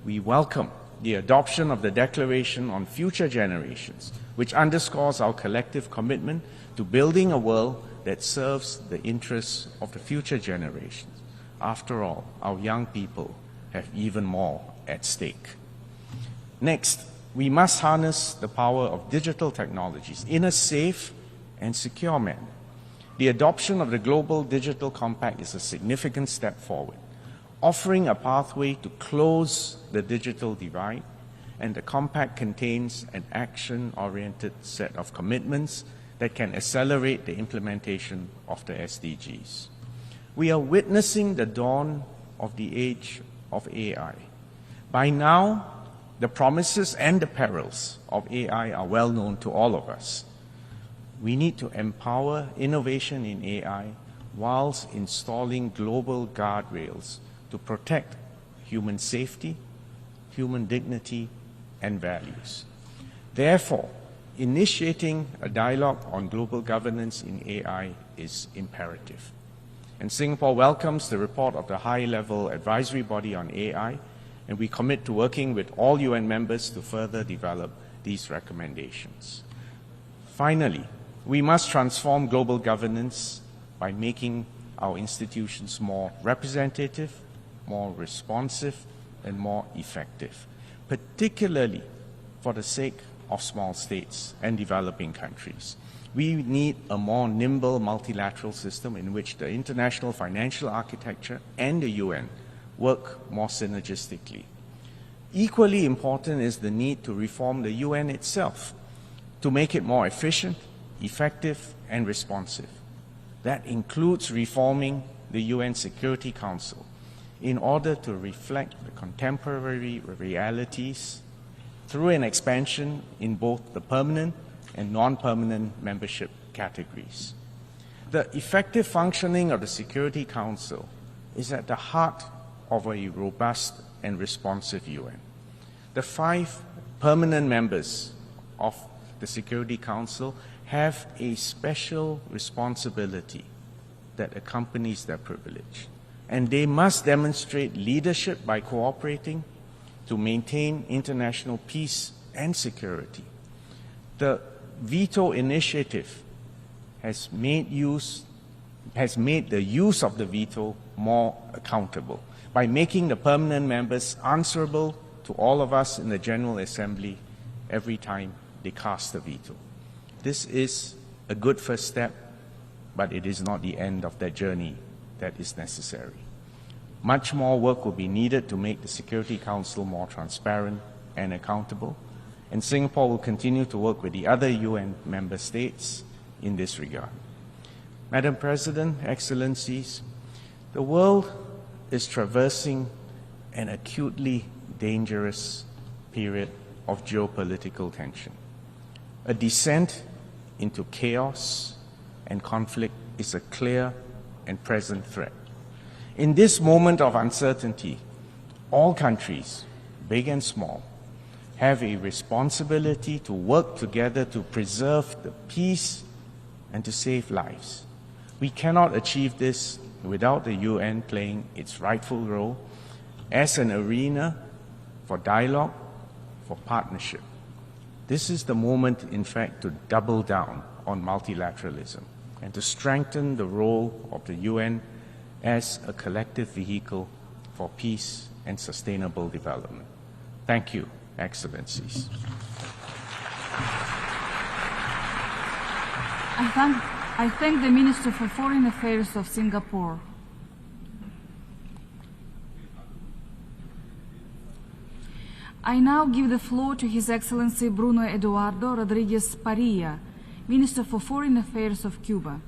We welcome the adoption of the Declaration on Future Generations, which underscores our collective commitment to building a world that serves the interests of the future generations. After all, our young people have even more at stake. Next, we must harness the power of digital technologies in a safe and secure manner. The adoption of the Global Digital Compact is a significant step forward, offering a pathway to close the digital divide, and the compact contains an action-oriented set of commitments that can accelerate the implementation of the SDGs. We are witnessing the dawn of the age of AI. By now, the promises and the perils of AI are well known to all of us. We need to empower innovation in AI whilst installing global guardrails to protect human safety, human dignity, and values. Therefore, initiating a dialogue on global governance in AI is imperative. And Singapore welcomes the report of the high-level advisory body on AI, and we commit to working with all UN members to further develop these recommendations. Finally, we must transform global governance by making our institutions more representative, more responsive, and more effective, particularly for the sake of small states and developing countries. We need a more nimble multilateral system in which the international financial architecture and the UN work more synergistically. Equally important is the need to reform the UN itself to make it more efficient, effective, and responsive. That includes reforming the UN Security Council in order to reflect the contemporary realities through an expansion in both the permanent and non-permanent membership categories. The effective functioning of the Security Council is at the heart of a robust and responsive UN. The 5 permanent members of the Security Council have a special responsibility that accompanies their privilege, and they must demonstrate leadership by cooperating to maintain international peace and security. The veto initiative has made the use of the veto more accountable by making the permanent members answerable to all of us in the General Assembly every time they cast a veto. This is a good first step, but it is not the end of that journey that is necessary. Much more work will be needed to make the Security Council more transparent and accountable, and Singapore will continue to work with the other UN member states in this regard. Madam President, Excellencies, the world is traversing an acutely dangerous period of geopolitical tension. A descent into chaos and conflict is a clear and present threat. In this moment of uncertainty, all countries, big and small, have a responsibility to work together to preserve the peace and to save lives. We cannot achieve this without the UN playing its rightful role as an arena for dialogue, for partnership. This is the moment, in fact, to double down on multilateralism and to strengthen the role of the UN as a collective vehicle for peace and sustainable development. Thank you, Excellencies. I thank the Minister for Foreign Affairs of Singapore. I now give the floor to His Excellency Bruno Eduardo Rodriguez Parilla, Minister for Foreign Affairs of Cuba.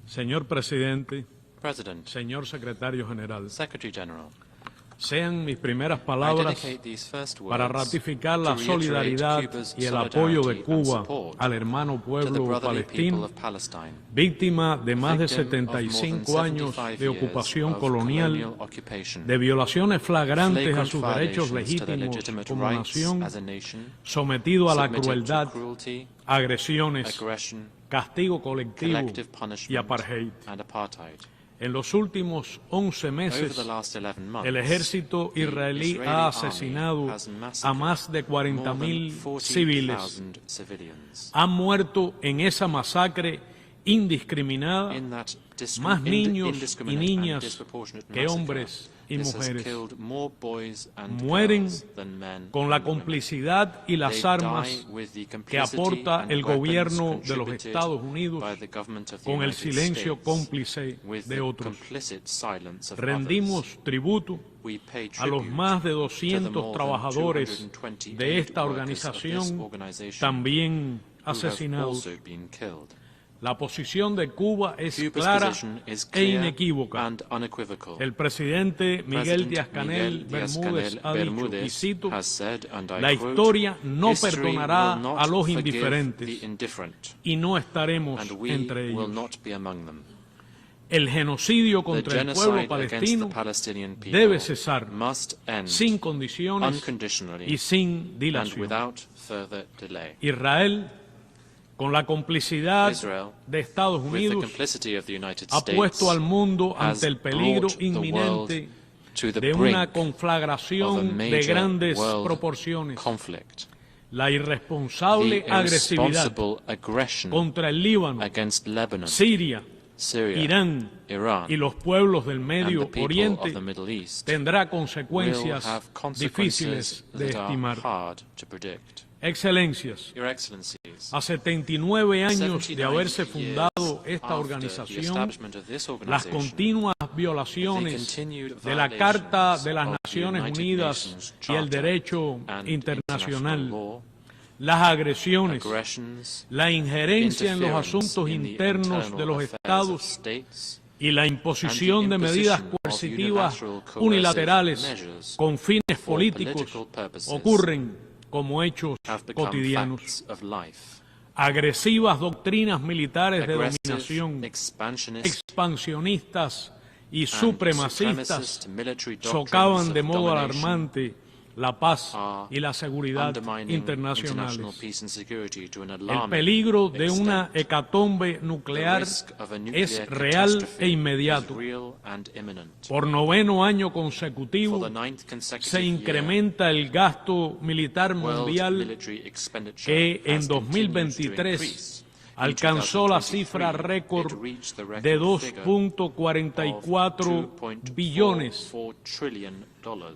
Señor Presidente, President, señor Secretario General, Secretary General, sean mis primeras palabras para ratificar la solidaridad y el apoyo de Cuba al hermano pueblo palestino, víctima de más de 75 años de ocupación colonial, de violaciones flagrantes a sus derechos legítimos como nación, sometido a la crueldad, agresiones, castigo colectivo y apartheid. En los últimos 11 meses, el ejército israelí ha asesinado a más de 40.000 civiles. Han muerto en esa masacre indiscriminada más niños y niñas que hombres y mujeres. Mueren con la complicidad y las armas que aporta el gobierno de los Estados Unidos con el silencio cómplice de otros. Rendimos tributo a los más de 200 trabajadores de esta organización también asesinados. La posición de Cuba es clara e inequívoca. El presidente Miguel Díaz-Canel Bermúdez ha dicho, y cito, la historia no perdonará a los indiferentes y no estaremos entre ellos. El genocidio contra el pueblo palestino debe cesar sin condiciones y sin dilación. Israel, con la complicidad de Estados Unidos, ha puesto al mundo ante el peligro inminente de una conflagración de grandes proporciones. La irresponsable agresividad contra el Líbano, Siria, Irán y los pueblos del Medio Oriente tendrá consecuencias difíciles de estimar. Excelencias, a 79 años de haberse fundado esta organización, las continuas violaciones de la Carta de las Naciones Unidas y el derecho internacional, las agresiones, la injerencia en los asuntos internos de los Estados y la imposición de medidas coercitivas unilaterales con fines políticos ocurren como hechos cotidianos. Agresivas doctrinas militares de dominación, expansionistas y supremacistas socavan de modo alarmante la paz y la seguridad internacionales. El peligro de una hecatombe nuclear es real e inmediato. Por 9º año consecutivo se incrementa el gasto militar mundial que en 2023 alcanzó la cifra récord de 2.44 billones,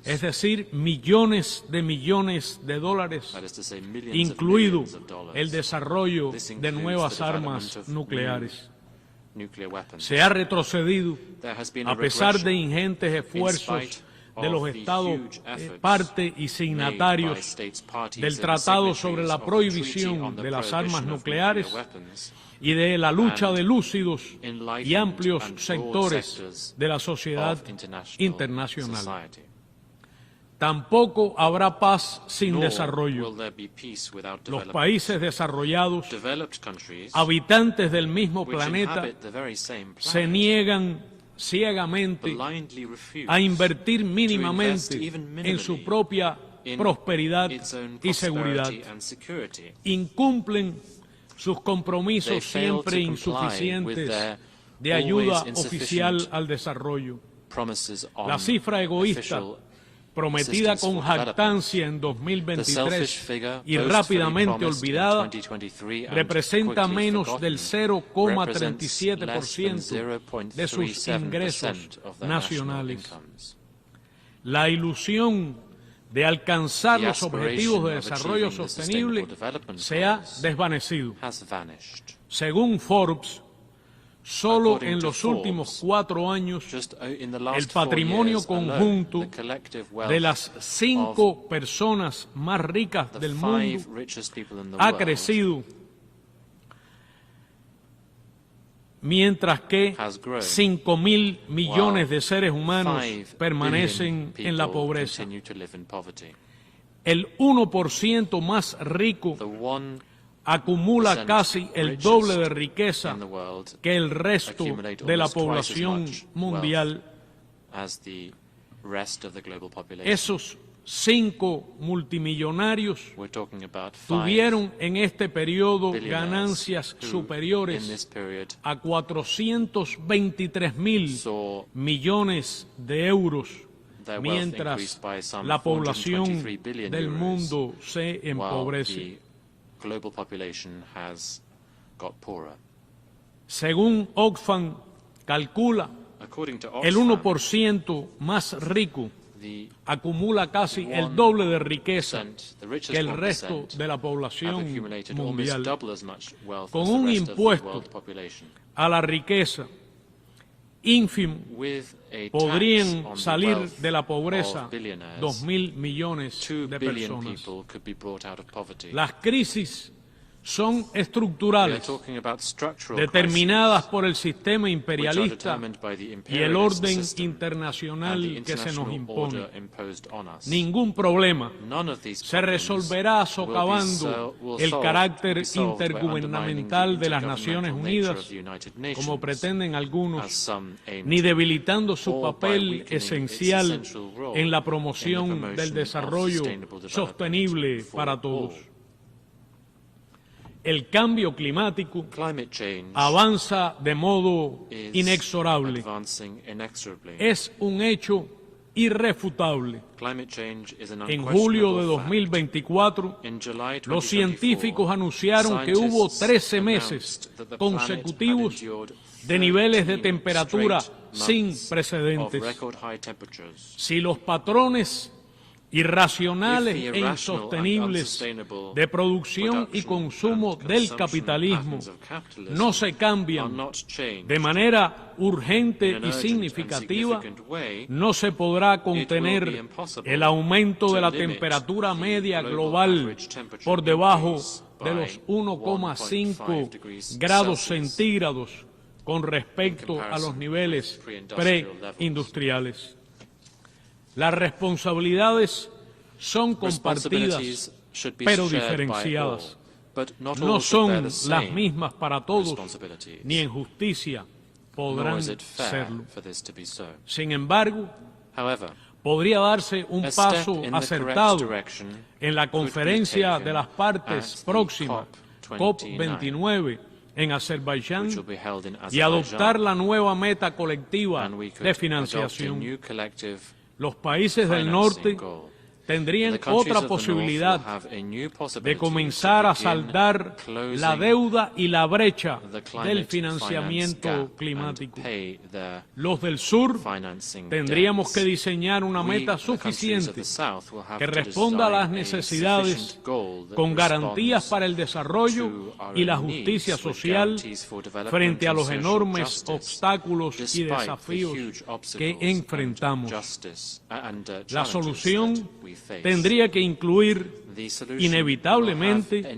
es decir, millones de dólares, incluido el desarrollo de nuevas armas nucleares. Se ha retrocedido a pesar de ingentes esfuerzos de los Estados parte y signatarios del Tratado sobre la Prohibición de las Armas Nucleares y de la lucha de lúcidos y amplios sectores de la sociedad internacional. Tampoco habrá paz sin desarrollo. Los países desarrollados, habitantes del mismo planeta, se niegan ciegamente a invertir mínimamente en su propia prosperidad y seguridad. Incumplen sus compromisos siempre insuficientes de ayuda oficial al desarrollo. La cifra egoísta prometida con jactancia en 2023 y rápidamente olvidada, representa menos del 0,37% de sus ingresos nacionales. La ilusión de alcanzar los objetivos de desarrollo sostenible se ha desvanecido. Según Forbes, solo en los últimos 4 años, el patrimonio conjunto de las 5 personas más ricas del mundo ha crecido, mientras que 5.000 millones de seres humanos permanecen en la pobreza. El 1% más rico acumula casi el doble de riqueza que el resto de la población mundial. Esos 5 multimillonarios tuvieron en este periodo ganancias superiores a 423.000 millones de euros, mientras la población del mundo se empobrece. Según Oxfam calcula, el 1% más rico acumula casi el doble de riqueza que el resto de la población mundial. Con un impuesto a la riqueza ínfimo, podrían salir de la pobreza 2.000 millones de personas. Las crisis son estructurales, determinadas por el sistema imperialista y el orden internacional que se nos impone. Ningún problema se resolverá socavando el carácter intergubernamental de las Naciones Unidas, como pretenden algunos, ni debilitando su papel esencial en la promoción del desarrollo sostenible para todos. El cambio climático avanza de modo inexorable. Es un hecho irrefutable. En julio de 2024, los científicos anunciaron que hubo 13 meses consecutivos de niveles de temperatura sin precedentes. Si los patrones irracionales e insostenibles de producción y consumo del capitalismo no se cambian de manera urgente y significativa, no se podrá contener el aumento de la temperatura media global por debajo de los 1,5 grados centígrados con respecto a los niveles preindustriales. Las responsabilidades son compartidas, pero diferenciadas. No son las mismas para todos, ni en justicia podrán serlo. Sin embargo, podría darse un paso acertado en la conferencia de las partes próxima, COP29, en Azerbaiyán, y adoptar la nueva meta colectiva de financiación. Los países del norte tendrían otra posibilidad de comenzar a saldar la deuda y la brecha del financiamiento climático. Los del sur tendríamos que diseñar una meta suficiente que responda a las necesidades con garantías para el desarrollo y la justicia social frente a los enormes obstáculos y desafíos que enfrentamos. La solución tendría que incluir inevitablemente